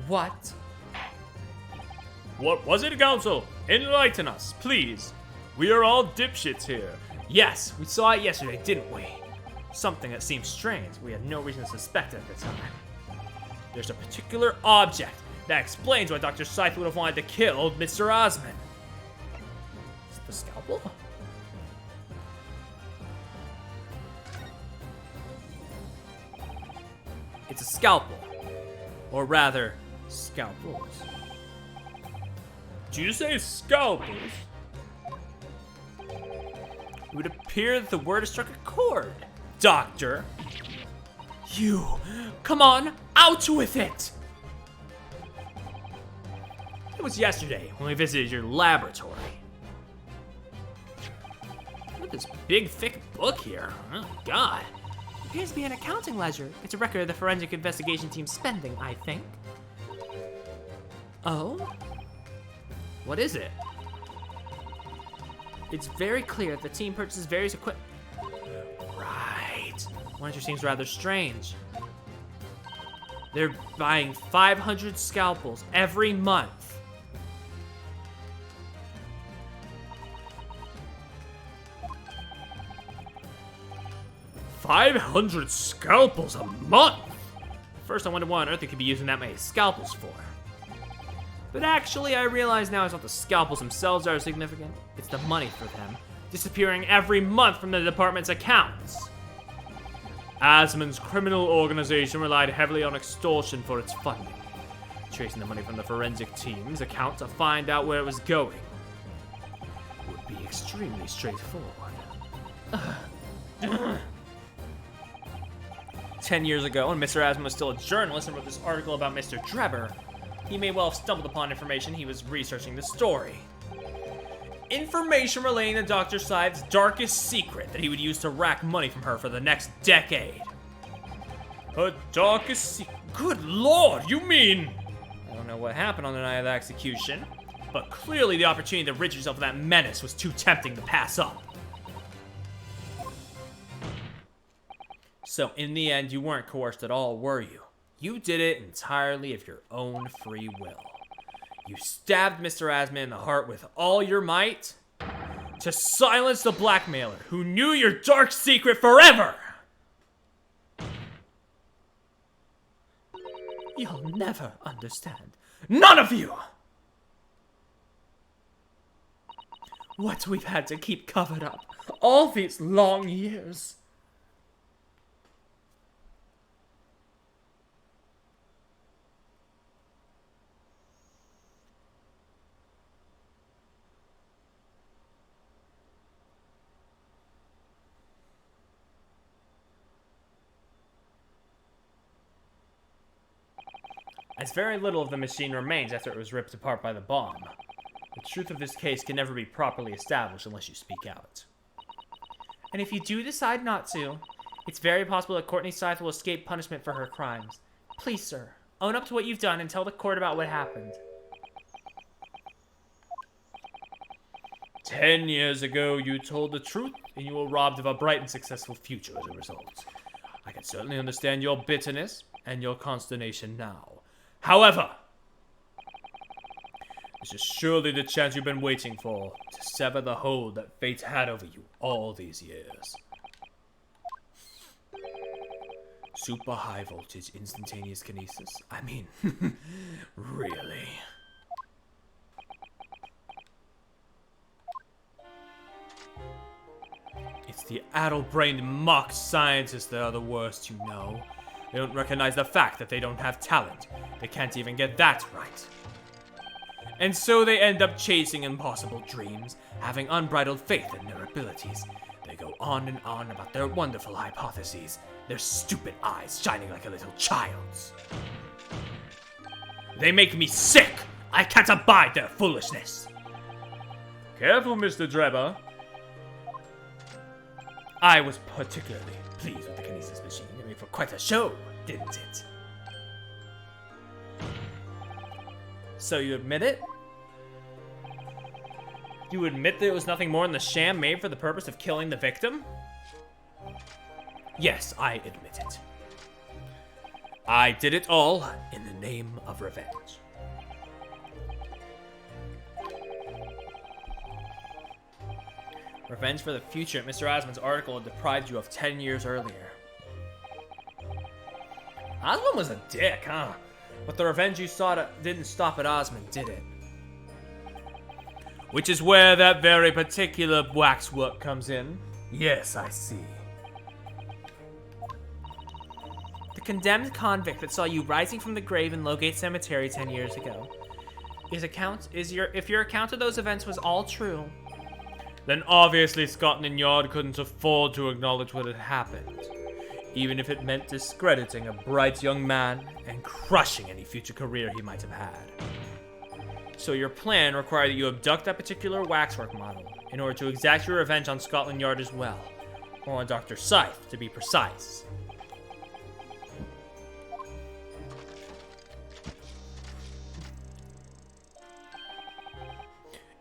What? What was it, Counsel? Enlighten us, please. We are all dipshits here. Yes, we saw it yesterday, didn't we? Something that seems strange. We had no reason to suspect it at the time. There's a particular object that explains why Dr. Scythe would have wanted to kill Mr. Asmund. Is it the scalpel? It's a scalpel. Or rather, scalpels. Do you say scalpels? It would appear that the word has struck a chord. Doctor. You! Come on, out with it! was yesterday when we visited your laboratory. Look at this big, thick book here. Oh, God. Appears to be an accounting ledger. It's a record of the forensic investigation team's spending, I think. Oh? What is it? It's very clear that the team purchases various equipment. Right. Monitor seems rather strange. They're buying 500 scalpels every month. $500 scalpels a month? First, I wondered what on earth they could be using that many scalpels for. But actually, I realize now it's not the scalpels themselves that are significant. It's the money for them, disappearing every month from the department's accounts. Asmon's criminal organization relied heavily on extortion for its funding, tracing the money from the forensic team's account to find out where it was going would be extremely straightforward. 10 years ago, when Mr. Asmon was still a journalist and wrote this article about Mr. Drebber, he may well have stumbled upon information he was researching the story. Information relaying the Dr. Scythe's darkest secret that he would use to rack money from her for the next decade. Her darkest secret? Good lord, you mean? I don't know what happened on the night of the execution, but clearly the opportunity to rid yourself of that menace was too tempting to pass up. So in the end, you weren't coerced at all, were you? You did it entirely of your own free will. You stabbed Mr. Asman in the heart with all your might to silence the blackmailer who knew your dark secret forever! You'll never understand. None of you! What we've had to keep covered up all these long years. As very little of the machine remains after it was ripped apart by the bomb, the truth of this case can never be properly established unless you speak out. And if you do decide not to, it's very possible that Courtney Scythe will escape punishment for her crimes. Please, sir, own up to what you've done and tell the court about what happened. 10 years ago, you told the truth, and you were robbed of a bright and successful future as a result. I can certainly understand your bitterness and your consternation now. However, this is surely the chance you've been waiting for to sever the hold that fate had over you all these years. Super high voltage instantaneous kinesis? I mean, really? It's the addle-brained mock scientists that are the worst, you know. They don't recognize the fact that they don't have talent. They can't even get that right. And so they end up chasing impossible dreams, having unbridled faith in their abilities. They go on and on about their wonderful hypotheses, their stupid eyes shining like a little child's. They make me sick! I can't abide their foolishness! Careful, Mr. Drebber. I was particularly pleased with the kinesis machine. It made for quite a show, didn't it? So you admit it? You admit that it was nothing more than the sham made for the purpose of killing the victim? Yes, I admit it. I did it all in the name of revenge. Revenge for the future Mr. Osmond's article had deprived you of 10 years earlier. Osmond was a dick, huh? But the revenge you sought didn't stop at Osmond, did it? Which is where that very particular waxwork comes in. Yes, I see. The condemned convict that saw you rising from the grave in Lowgate Cemetery 10 years ago. If your account of those events was all true, then obviously Scotland Yard couldn't afford to acknowledge what had happened, even if it meant discrediting a bright young man and crushing any future career he might have had. So your plan required that you abduct that particular waxwork model in order to exact your revenge on Scotland Yard as well. Or on Dr. Scythe, to be precise.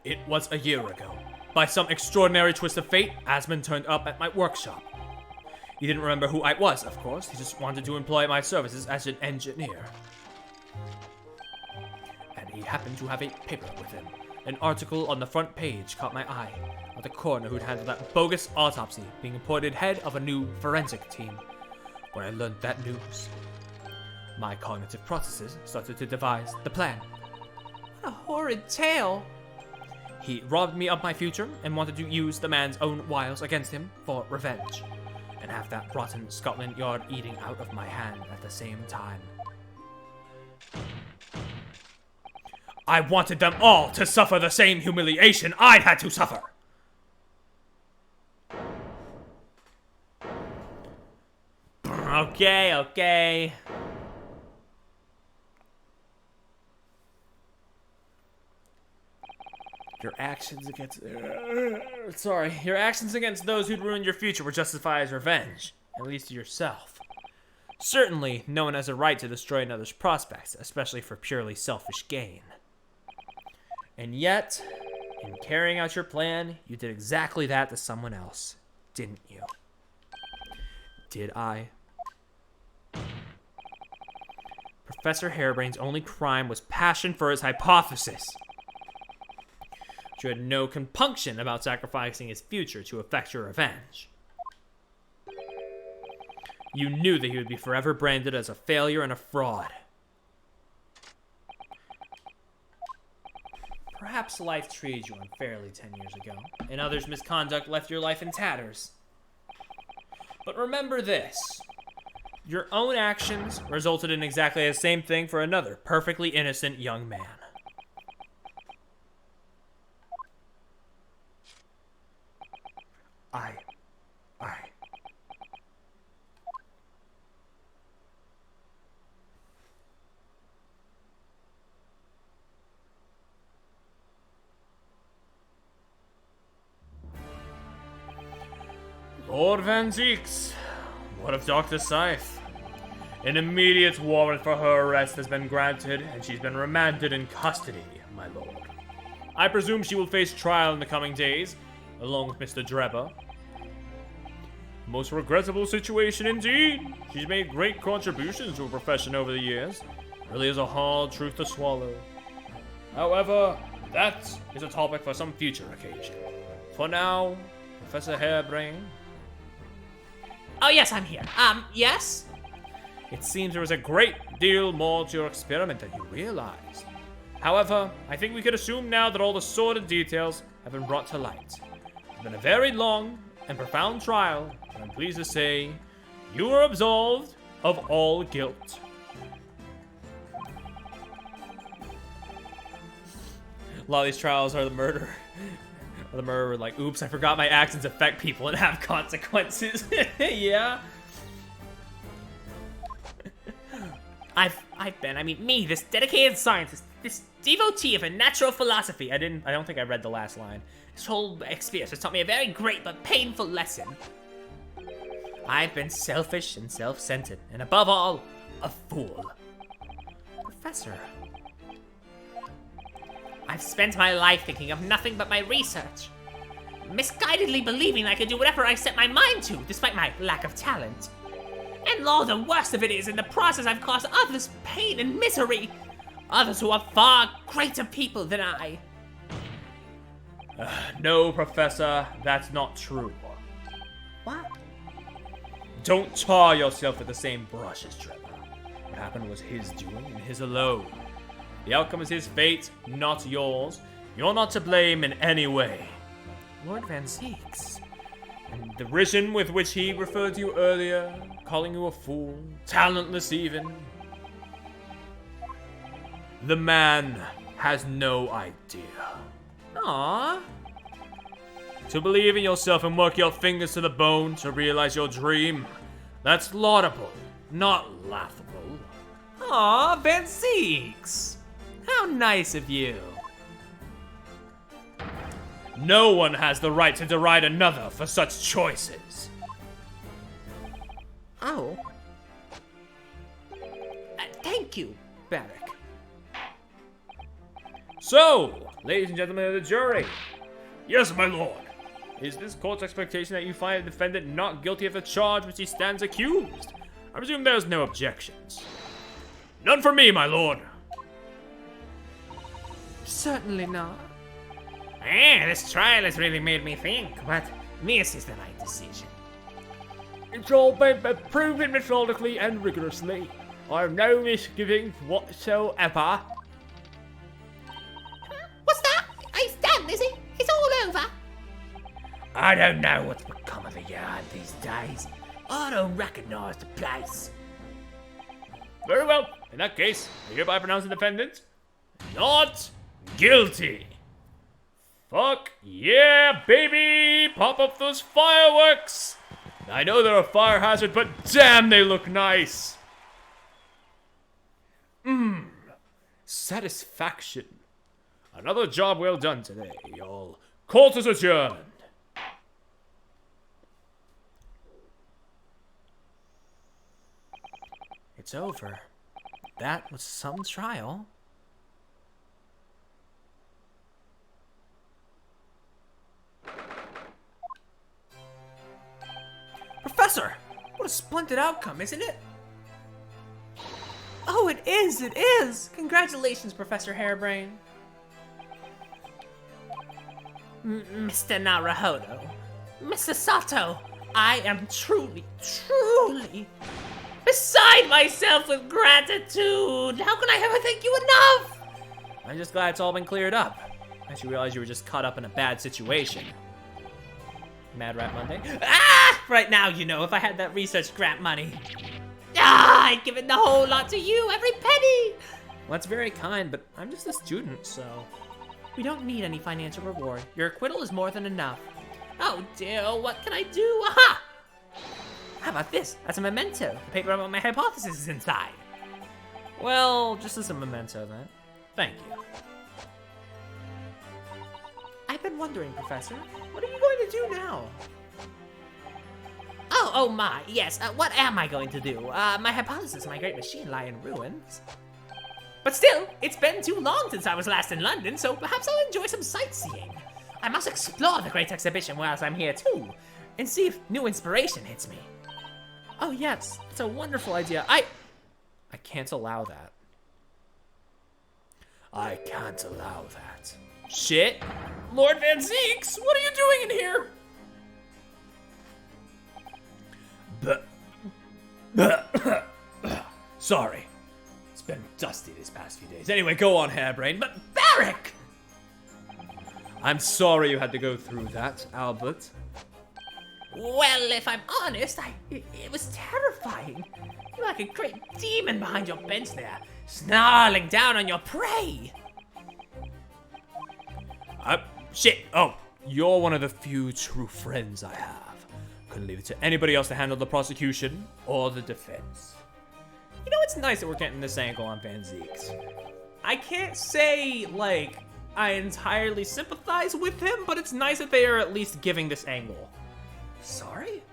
It was a year ago. By some extraordinary twist of fate, Asmund turned up at my workshop. He didn't remember who I was, of course. He just wanted to employ my services as an engineer. And he happened to have a paper with him. An article on the front page caught my eye about the coroner who'd handled that bogus autopsy being appointed head of a new forensic team. When I learned that news, my cognitive processes started to devise the plan. What a horrid tale. He robbed me of my future and wanted to use the man's own wiles against him for revenge, and have that rotten Scotland Yard eating out of my hand at the same time. I wanted them all to suffer the same humiliation I'd had to suffer. Okay. Your actions against those who'd ruined your future were justified as revenge, at least to yourself. Certainly, no one has a right to destroy another's prospects, especially for purely selfish gain. And yet, in carrying out your plan, you did exactly that to someone else, didn't you? Did I? Professor Harebrain's only crime was passion for his hypothesis. You had no compunction about sacrificing his future to effect your revenge. You knew that he would be forever branded as a failure and a fraud. Perhaps life treated you unfairly 10 years ago, and others' misconduct left your life in tatters. But remember this. Your own actions resulted in exactly the same thing for another perfectly innocent young man. I. Lord Van Zieks, what of Dr. Scythe? An immediate warrant for her arrest has been granted, and she's been remanded in custody, my lord. I presume she will face trial in the coming days, along with Mr. Drebber. Most regrettable situation indeed. She's made great contributions to her profession over the years. Really is a hard truth to swallow. However, that is a topic for some future occasion. For now, Professor Harebrain. Oh, yes, I'm here. Yes? It seems there is a great deal more to your experiment than you realized. However, I think we could assume now that all the sordid details have been brought to light. It's been a very long and profound trial, and I'm pleased to say you are absolved of all guilt. A lot of these trials are the murder. The murderer, like, oops, I forgot my actions affect people and have consequences. Yeah. Me, this dedicated scientist, this devotee of a natural philosophy. I don't think I read the last line. This whole experience has taught me a very great but painful lesson. I've been selfish and self-centered, and above all, a fool. Professor, I've spent my life thinking of nothing but my research, misguidedly believing I could do whatever I set my mind to, despite my lack of talent. And all the worst of it is, in the process I've caused others pain and misery, others who are far greater people than I. No, Professor, that's not true. What? Don't tar yourself with the same brush as Trevor. What happened was his doing and his alone. The outcome is his fate, not yours. You're not to blame in any way. Lord Van Zieks. And the derision with which he referred to you earlier, calling you a fool, talentless even. The man has no idea. Aww. To believe in yourself and work your fingers to the bone to realize your dream, that's laudable, not laughable. Aw, Van Zieks. How nice of you. No one has the right to deride another for such choices. Oh. Thank you, Barrick. So, ladies and gentlemen of the jury, yes, my lord. Is this court's expectation that you find the defendant not guilty of the charge which he stands accused? I presume there's no objections. None for me, my lord. Certainly not. This trial has really made me think, but this is the right decision. It's all been proven methodically and rigorously. I have no misgivings whatsoever. What's that? He's done, is he? It's all over. I don't know what's become of the yard these days. I don't recognize the place. Very well. In that case, I hereby pronounce the defendant not guilty. Fuck yeah, baby! Pop up those fireworks! I know they're a fire hazard, but damn, they look nice. Satisfaction. Another job well done today, y'all. Court is adjourned. It's over. That was some trial. Professor! What a splendid outcome, isn't it? Oh, it is! It is! Congratulations, Professor Hairbrain. Mr. Naruhodo, Mr. Sato, I am truly beside myself with gratitude. How can I ever thank you enough? I'm just glad it's all been cleared up. I should realize you were just caught up in a bad situation. Mad Rat Monday? Right now, you know, if I had that research grant money. I'd given the whole lot to you, every penny. Well, that's very kind, but I'm just a student, so... We don't need any financial reward. Your acquittal is more than enough. Oh dear, what can I do? Aha! How about this? As a memento, the paper about my hypothesis is inside. Well, just as a memento, then. Thank you. I've been wondering, Professor, what are you going to do now? Oh my, yes, what am I going to do? My hypothesis, my great machine, lie in ruins. But still, it's been too long since I was last in London, so perhaps I'll enjoy some sightseeing. I must explore the great exhibition whilst I'm here too, and see if new inspiration hits me. Oh, yes, it's a wonderful idea. I can't allow that. I can't allow that. Shit! Lord Van Zeeks, what are you doing in here? Sorry. It's been dusty these past few days. Anyway, go on, Hairbrain. But Barrick! I'm sorry you had to go through that, Albert. Well, if I'm honest, it was terrifying. You're like a great demon behind your bench there, snarling down on your prey. Shit. Oh, you're one of the few true friends I have. Couldn't leave it to anybody else to handle the prosecution or the defense. You know, it's nice that we're getting this angle on Van Zeeks. I can't say, like, I entirely sympathize with him, but it's nice that they are at least giving this angle. Sorry?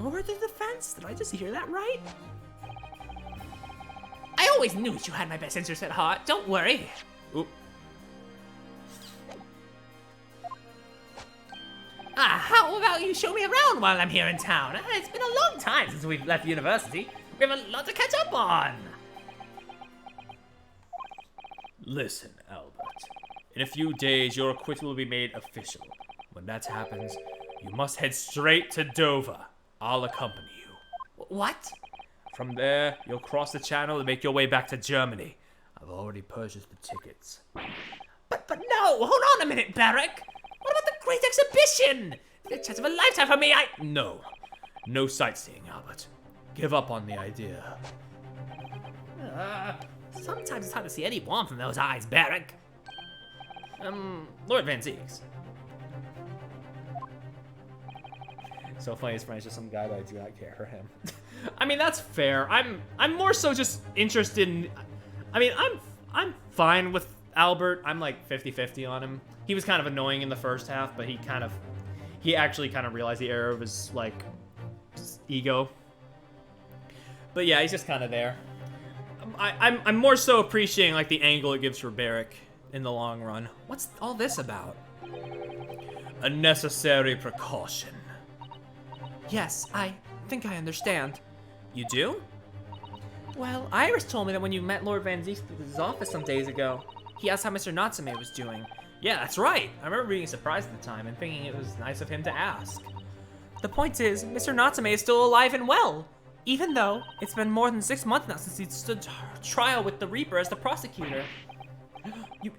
Or the defense? Did I just hear that right? I always knew you had my best interest at heart, don't worry. Oop. How about you show me around while I'm here in town? It's been a long time since we've left university. We have a lot to catch up on. Listen, Albert. In a few days, your acquittal will be made official. When that happens, you must head straight to Dover. I'll accompany you. What? From there, you'll cross the channel and make your way back to Germany. I've already purchased the tickets. But no, hold on a minute, Barrick. What about the great exhibition? The chance of a lifetime for me, No. No sightseeing, Albert. Give up on the idea. Sometimes it's hard to see any warmth from those eyes, Barrick. Lord Van Zeeks. So funny, his friend's just some guy, but I do not care for him. I mean, that's fair. I'm more so just interested in... I mean, I'm fine with Albert. I'm like 50-50 on him. he was kind of annoying in the first half, but he actually kind of realized the error of his like ego. But yeah, he's just kind of there. I'm more so appreciating like the angle it gives for Barrick in the long run. What's all this about? A necessary precaution. Yes, I think I understand. You do? Well, Iris told me that when you met Lord Van Zeek at his office some days ago, he asked how Mr. Natsume was doing. Yeah, that's right. I remember being surprised at the time and thinking it was nice of him to ask. The point is, Mr. Natsume is still alive and well, even though it's been more than 6 months now since he stood trial with the Reaper as the prosecutor.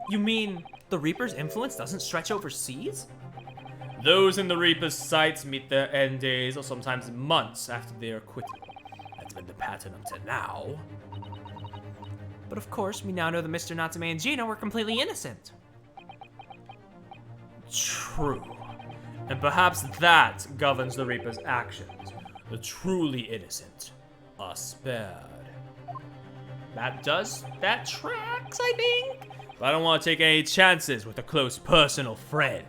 You mean the Reaper's influence doesn't stretch overseas? Those in the Reaper's sights meet their end days, or sometimes months after they are acquitted. That's been the pattern until now. But of course, we now know that Mr. Natsume and Gino were completely innocent. True. And perhaps that governs the Reaper's actions. The truly innocent are spared. That tracks, I think. But I don't want to take any chances with a close personal friend.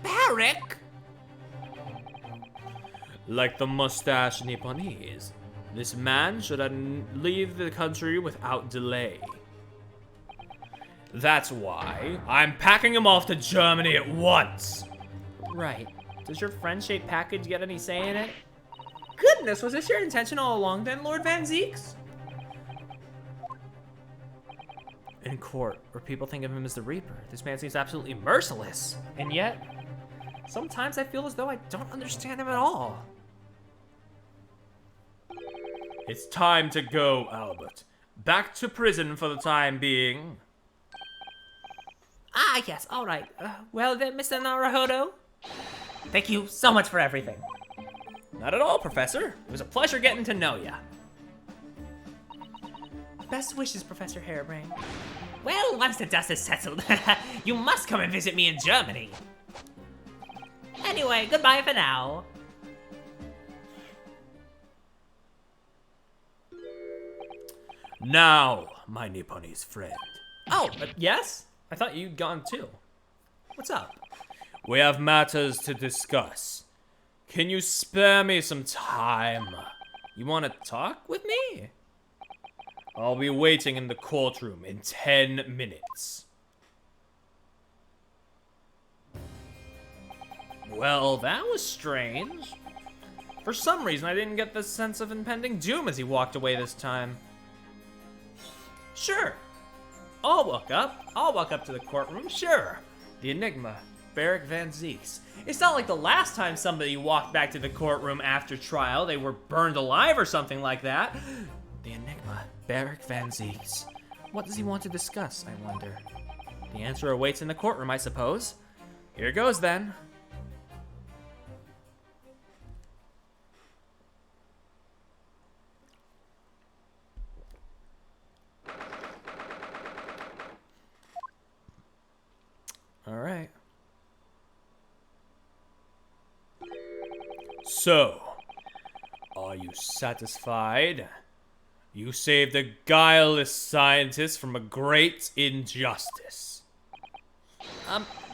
Barrick? Like the mustache Nipponese, this man should leave the country without delay. That's why I'm packing him off to Germany at once. Right. Does your friend-shaped package get any say in it? Goodness, was this your intention all along then, Lord Van Zeeks? In court, where people think of him as the Reaper, this man seems absolutely merciless. And yet, sometimes I feel as though I don't understand him at all. It's time to go, Albert. Back to prison for the time being. Ah, yes, all right. Well then, Mr. Naruhodo, thank you so much for everything. Not at all, Professor. It was a pleasure getting to know ya. Best wishes, Professor Harebrain. Well, once the dust is settled, you must come and visit me in Germany. Anyway, goodbye for now. Now, my Nipponese friend. Oh, yes? I thought you'd gone too. What's up? We have matters to discuss. Can you spare me some time? You want to talk with me? I'll be waiting in the courtroom in 10 minutes. Well, that was strange. For some reason, I didn't get the sense of impending doom as he walked away this time. Sure. I'll walk up to the courtroom, sure. The Enigma, Barrick Van Zeeks. It's not like the last time somebody walked back to the courtroom after trial, they were burned alive or something like that. The Enigma, Barrick Van Zeeks. What does he want to discuss, I wonder? The answer awaits in the courtroom, I suppose. Here goes then. All right. So, are you satisfied? You saved a guileless scientist from a great injustice.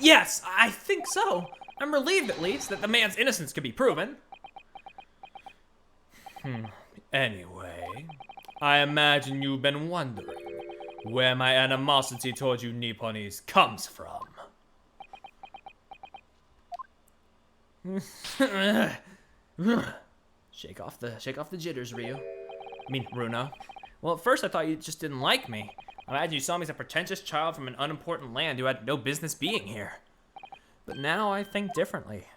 Yes, I think so. I'm relieved, at least, that the man's innocence could be proven. Anyway, I imagine you've been wondering where my animosity toward you Nipponese comes from. Shake off the jitters, Ryu. Runo. Well, at first I thought you just didn't like me. I imagine you saw me as a pretentious child from an unimportant land who had no business being here. But now I think differently.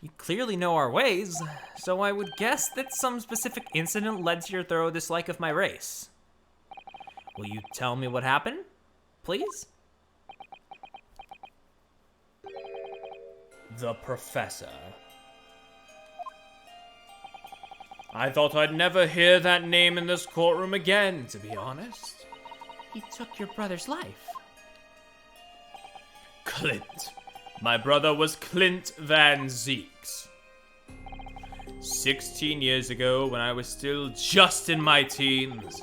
You clearly know our ways, so I would guess that some specific incident led to your thorough dislike of my race. Will you tell me what happened, please? The Professor. I thought I'd never hear that name in this courtroom again, to be honest. He took your brother's life. Clint. My brother was Clint Van Zeeks. 16 years ago, when I was still just in my teens,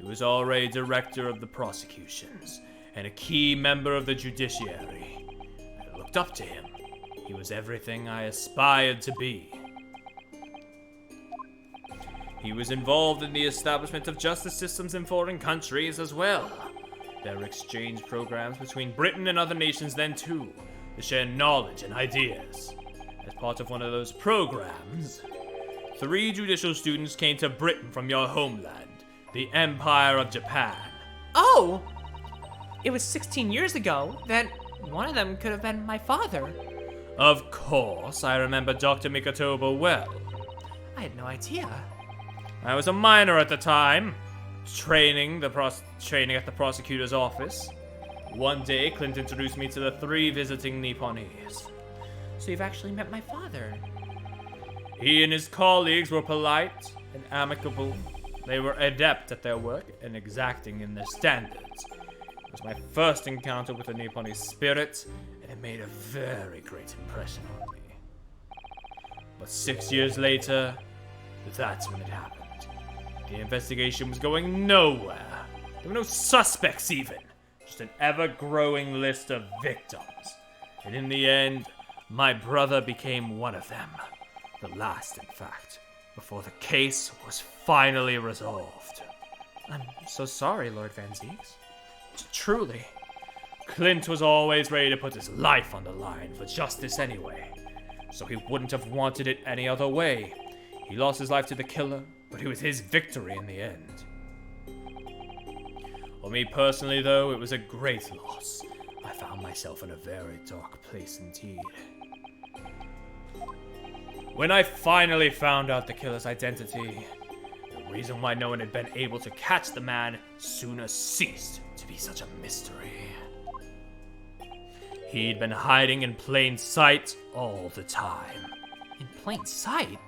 He was already director of the prosecutions and a key member of the judiciary. I looked up to him. He was everything I aspired to be. He was involved in the establishment of justice systems in foreign countries as well. There were exchange programs between Britain and other nations then too, to share knowledge and ideas. As part of one of those programs, 3 judicial students came to Britain from your homeland, the Empire of Japan. Oh! It was 16 years ago. Then one of them could have been my father. Of course, I remember Dr. Mikotoba well. I had no idea. I was a minor at the time, training at the prosecutor's office. One day, Clint introduced me to the 3 visiting Nipponese. So you've actually met my father. He and his colleagues were polite and amicable. They were adept at their work and exacting in their standards. It was my first encounter with the Nipponese spirit, and it made a very great impression on me. But 6 years later, that's when it happened. The investigation was going nowhere. There were no suspects even. Just an ever-growing list of victims. And in the end, my brother became one of them. The last, in fact, before the case was finally resolved. I'm so sorry, Lord Van Zieks. Truly. Clint was always ready to put his life on the line for justice anyway. So he wouldn't have wanted it any other way. He lost his life to the killer, but it was his victory in the end. For me personally, though, it was a great loss. I found myself in a very dark place indeed. When I finally found out the killer's identity, the reason why no one had been able to catch the man sooner ceased to be such a mystery. He'd been hiding in plain sight all the time. In plain sight?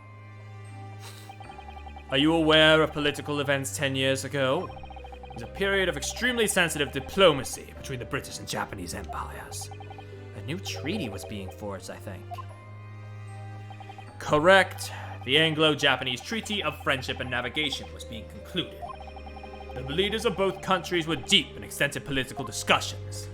Are you aware of political events 10 years ago? It was a period of extremely sensitive diplomacy between the British and Japanese empires. A new treaty was being forged, I think. Correct. The Anglo-Japanese Treaty of Friendship and Navigation was being concluded. The leaders of both countries were deep in extensive political discussions.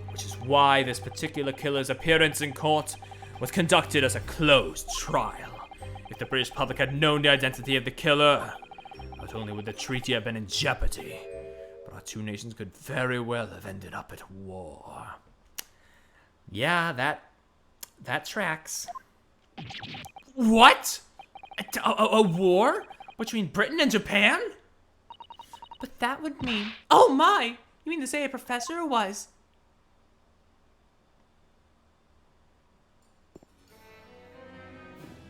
Which is why this particular killer's appearance in court was conducted as a closed trial. If the British public had known the identity of the killer, not only would the treaty have been in jeopardy, but our 2 nations could very well have ended up at war. Yeah, that tracks. What? A war? Between Britain and Japan? But that would mean... Oh my! You mean to say a professor was...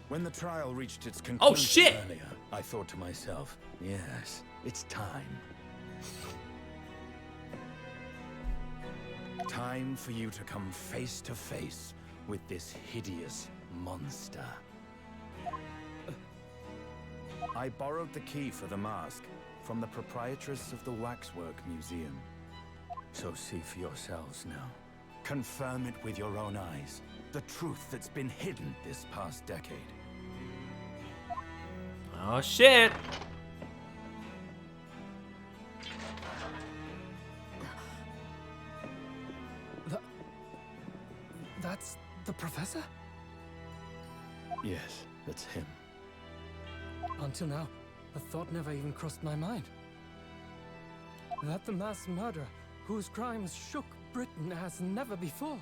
When the trial reached its conclusion Oh, shit! earlier, I thought to myself, yes, it's time. Time for you to come face to face with this hideous monster. I borrowed the key for the mask from the proprietress of the Waxwork Museum. So see for yourselves now. Confirm it with your own eyes. The truth that's been hidden this past decade. Oh shit! That's the professor? Yes, that's him. Until now, the thought never even crossed my mind. That the mass murderer, whose crimes shook Britain as never before,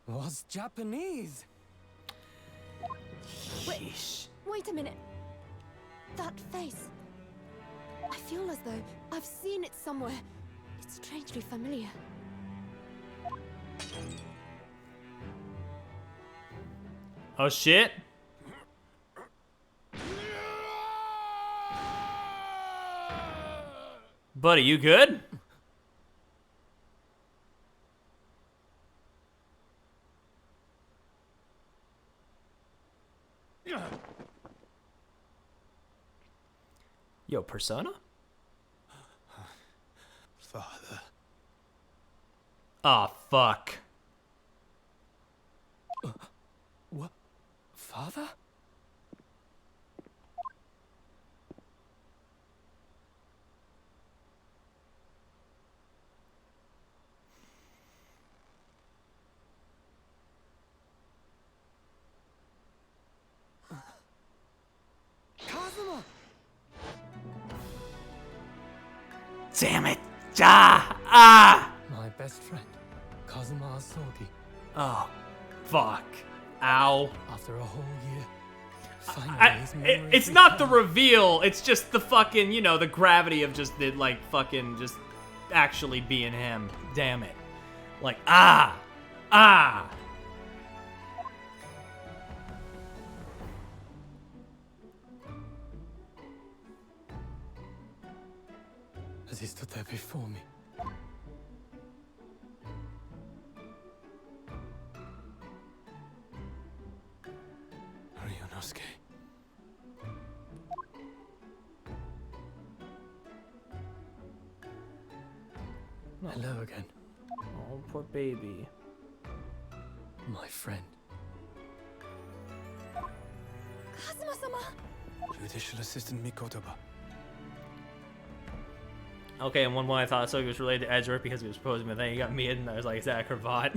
was Japanese. Wait a minute. That face. I feel as though I've seen it somewhere. It's strangely familiar. Oh shit! Buddy, you good? Yo, Persona? Father. Aw, fuck. What? Father? Damn it! Ah! My best friend, Kazuma Asogi. Oh, fuck. Ow. After a whole year, finally his memory It's not the reveal, it's just the fucking, you know, the gravity of just the, like, fucking just actually being him. Damn it. Like, ah! as he stood there before me. Ryunosuke. Hello again, Oh, poor baby. my friend. Kazuma-sama! Judicial Assistant Mikotoba. Okay, and one I thought Asogi was related to Edgeworth because he was proposing, but then he got me and I was like, is that a cravat?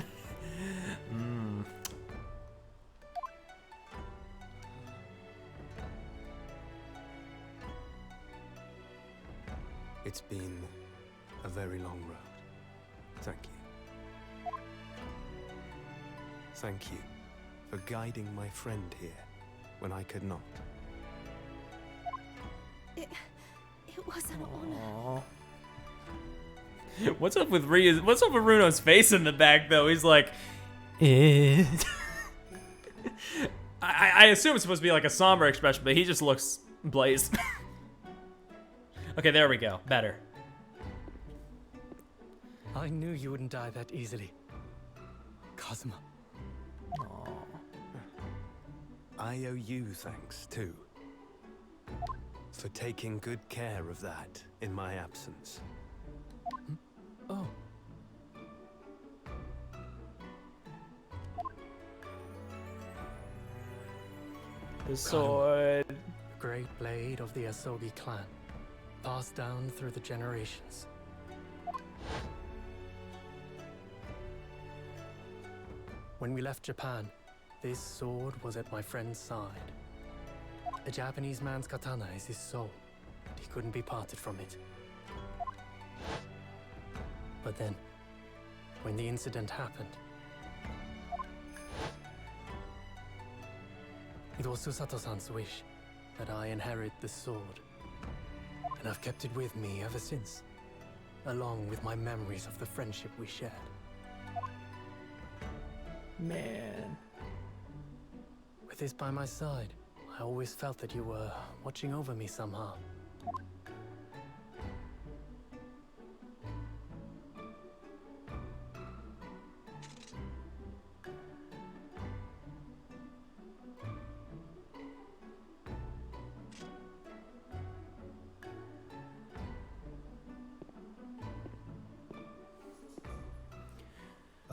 It's been a very long road. Thank you. Thank you for guiding my friend here when I could not. It was an honor. What's up with Runo's face in the back though? He's like, eh. I assume it's supposed to be like a somber expression, but he just looks blazed. Okay, there we go. Better. I knew you wouldn't die that easily, Kazuma. I owe you thanks too. For taking good care of that in my absence. Oh, The sword. great blade of the Asogi clan, passed down through the generations. When we left Japan, this sword was at my friend's side. A Japanese man's katana is his soul, and he couldn't be parted from it. But then, when the incident happened, it was Susato-san's wish that I inherit the sword. And I've kept it with me ever since, along with my memories of the friendship we shared. Man. With this by my side, I always felt that you were watching over me somehow.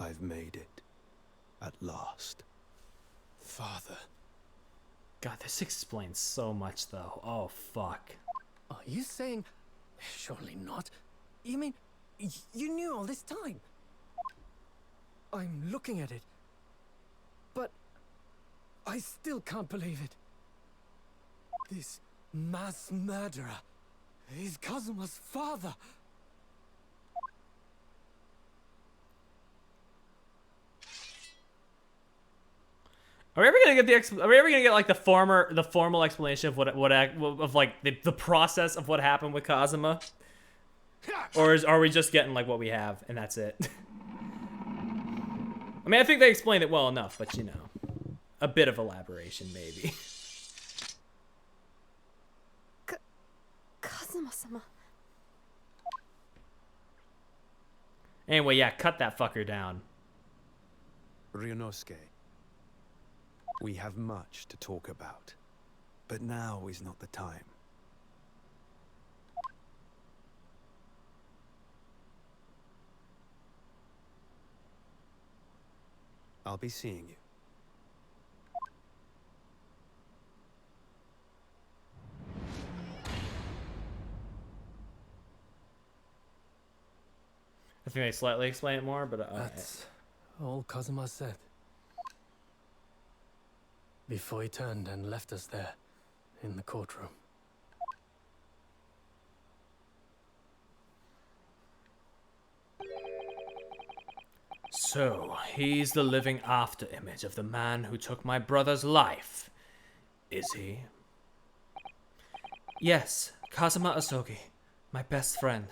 I've made it. At last. Father. God, this explains so much though. Oh, fuck. Are you saying... Surely not. You mean, you knew all this time? I'm looking at it. But... I still can't believe it. This mass murderer is Kazuma's father. Are we ever gonna get Are we ever gonna get like the formal explanation of of like the process of what happened with Kazuma, or are we just getting like what we have and that's it? I mean, I think they explained it well enough, but you know, a bit of elaboration maybe. Kazuma-sama. Anyway, yeah, cut that fucker down. Ryunosuke. We have much to talk about, but now is not the time. I'll be seeing you. I think they slightly explain it more, but That's all Kazuma said. Before he turned and left us there, in the courtroom. So, he's the living after-image of the man who took my brother's life, is he? Yes, Kazuma Asogi, my best friend.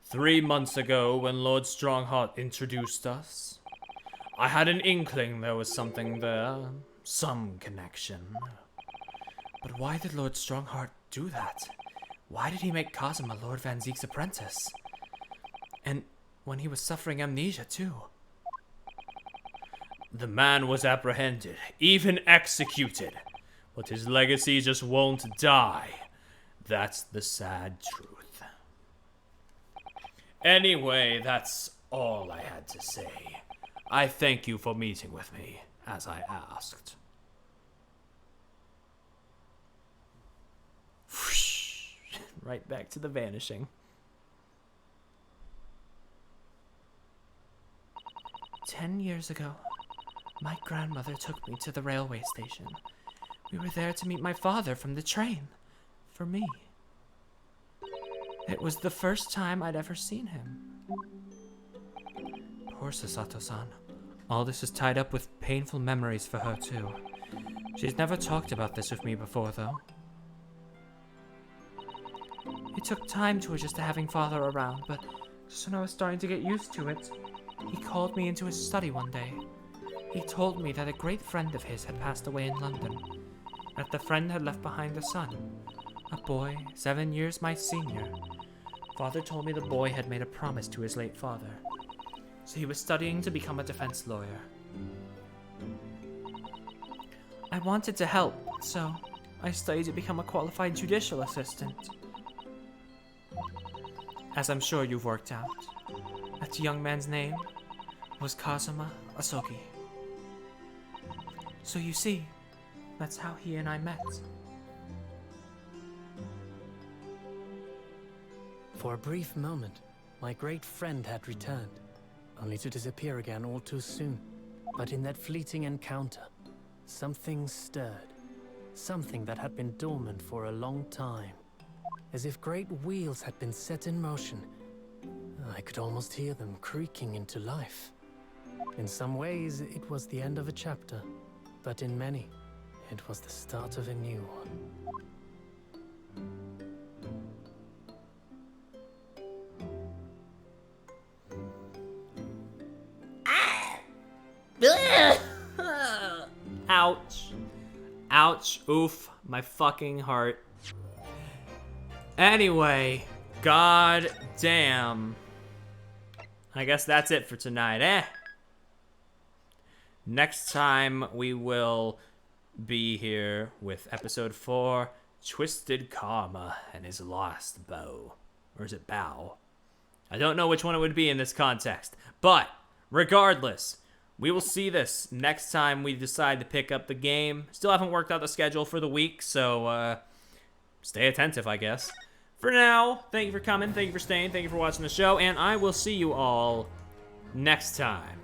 3 months ago, when Lord Strongheart introduced us, I had an inkling there was something there, some connection. But why did Lord Strongheart do that? Why did he make Kazuma Lord Van Zeek's apprentice? And when he was suffering amnesia, too. The man was apprehended, even executed, but his legacy just won't die. That's the sad truth. Anyway, that's all I had to say. I thank you for meeting with me, as I asked. Right back to the vanishing. 10 years ago, my grandmother took me to the railway station. We were there to meet my father from the train. For me. It was the first time I'd ever seen him. Poor Sasato-san. All this is tied up with painful memories for her, too. She's never talked about this with me before, though. It took time to adjust to having father around, but just when I was starting to get used to it, he called me into his study one day. He told me that a great friend of his had passed away in London, that the friend had left behind a son, a boy 7 years my senior. Father told me the boy had made a promise to his late father, so he was studying to become a defense lawyer. I wanted to help, so I studied to become a qualified judicial assistant. As I'm sure you've worked out, that young man's name was Kazuma Asogi. So you see, that's how he and I met. For a brief moment, my great friend had returned, only to disappear again all too soon. But in that fleeting encounter, something stirred. Something that had been dormant for a long time. As if great wheels had been set in motion. I could almost hear them creaking into life. In some ways, it was the end of a chapter, but in many, it was the start of a new one. Ouch. Ouch. Oof. My fucking heart. Anyway, god damn. I guess that's it for tonight, eh? Next time we will be here with episode 4, Twisted Karma and his lost bow. Or is it bow? I don't know which one it would be in this context. But, regardless, we will see this next time we decide to pick up the game. Still haven't worked out the schedule for the week, so stay attentive, I guess. For now, thank you for coming, thank you for staying, thank you for watching the show, and I will see you all next time.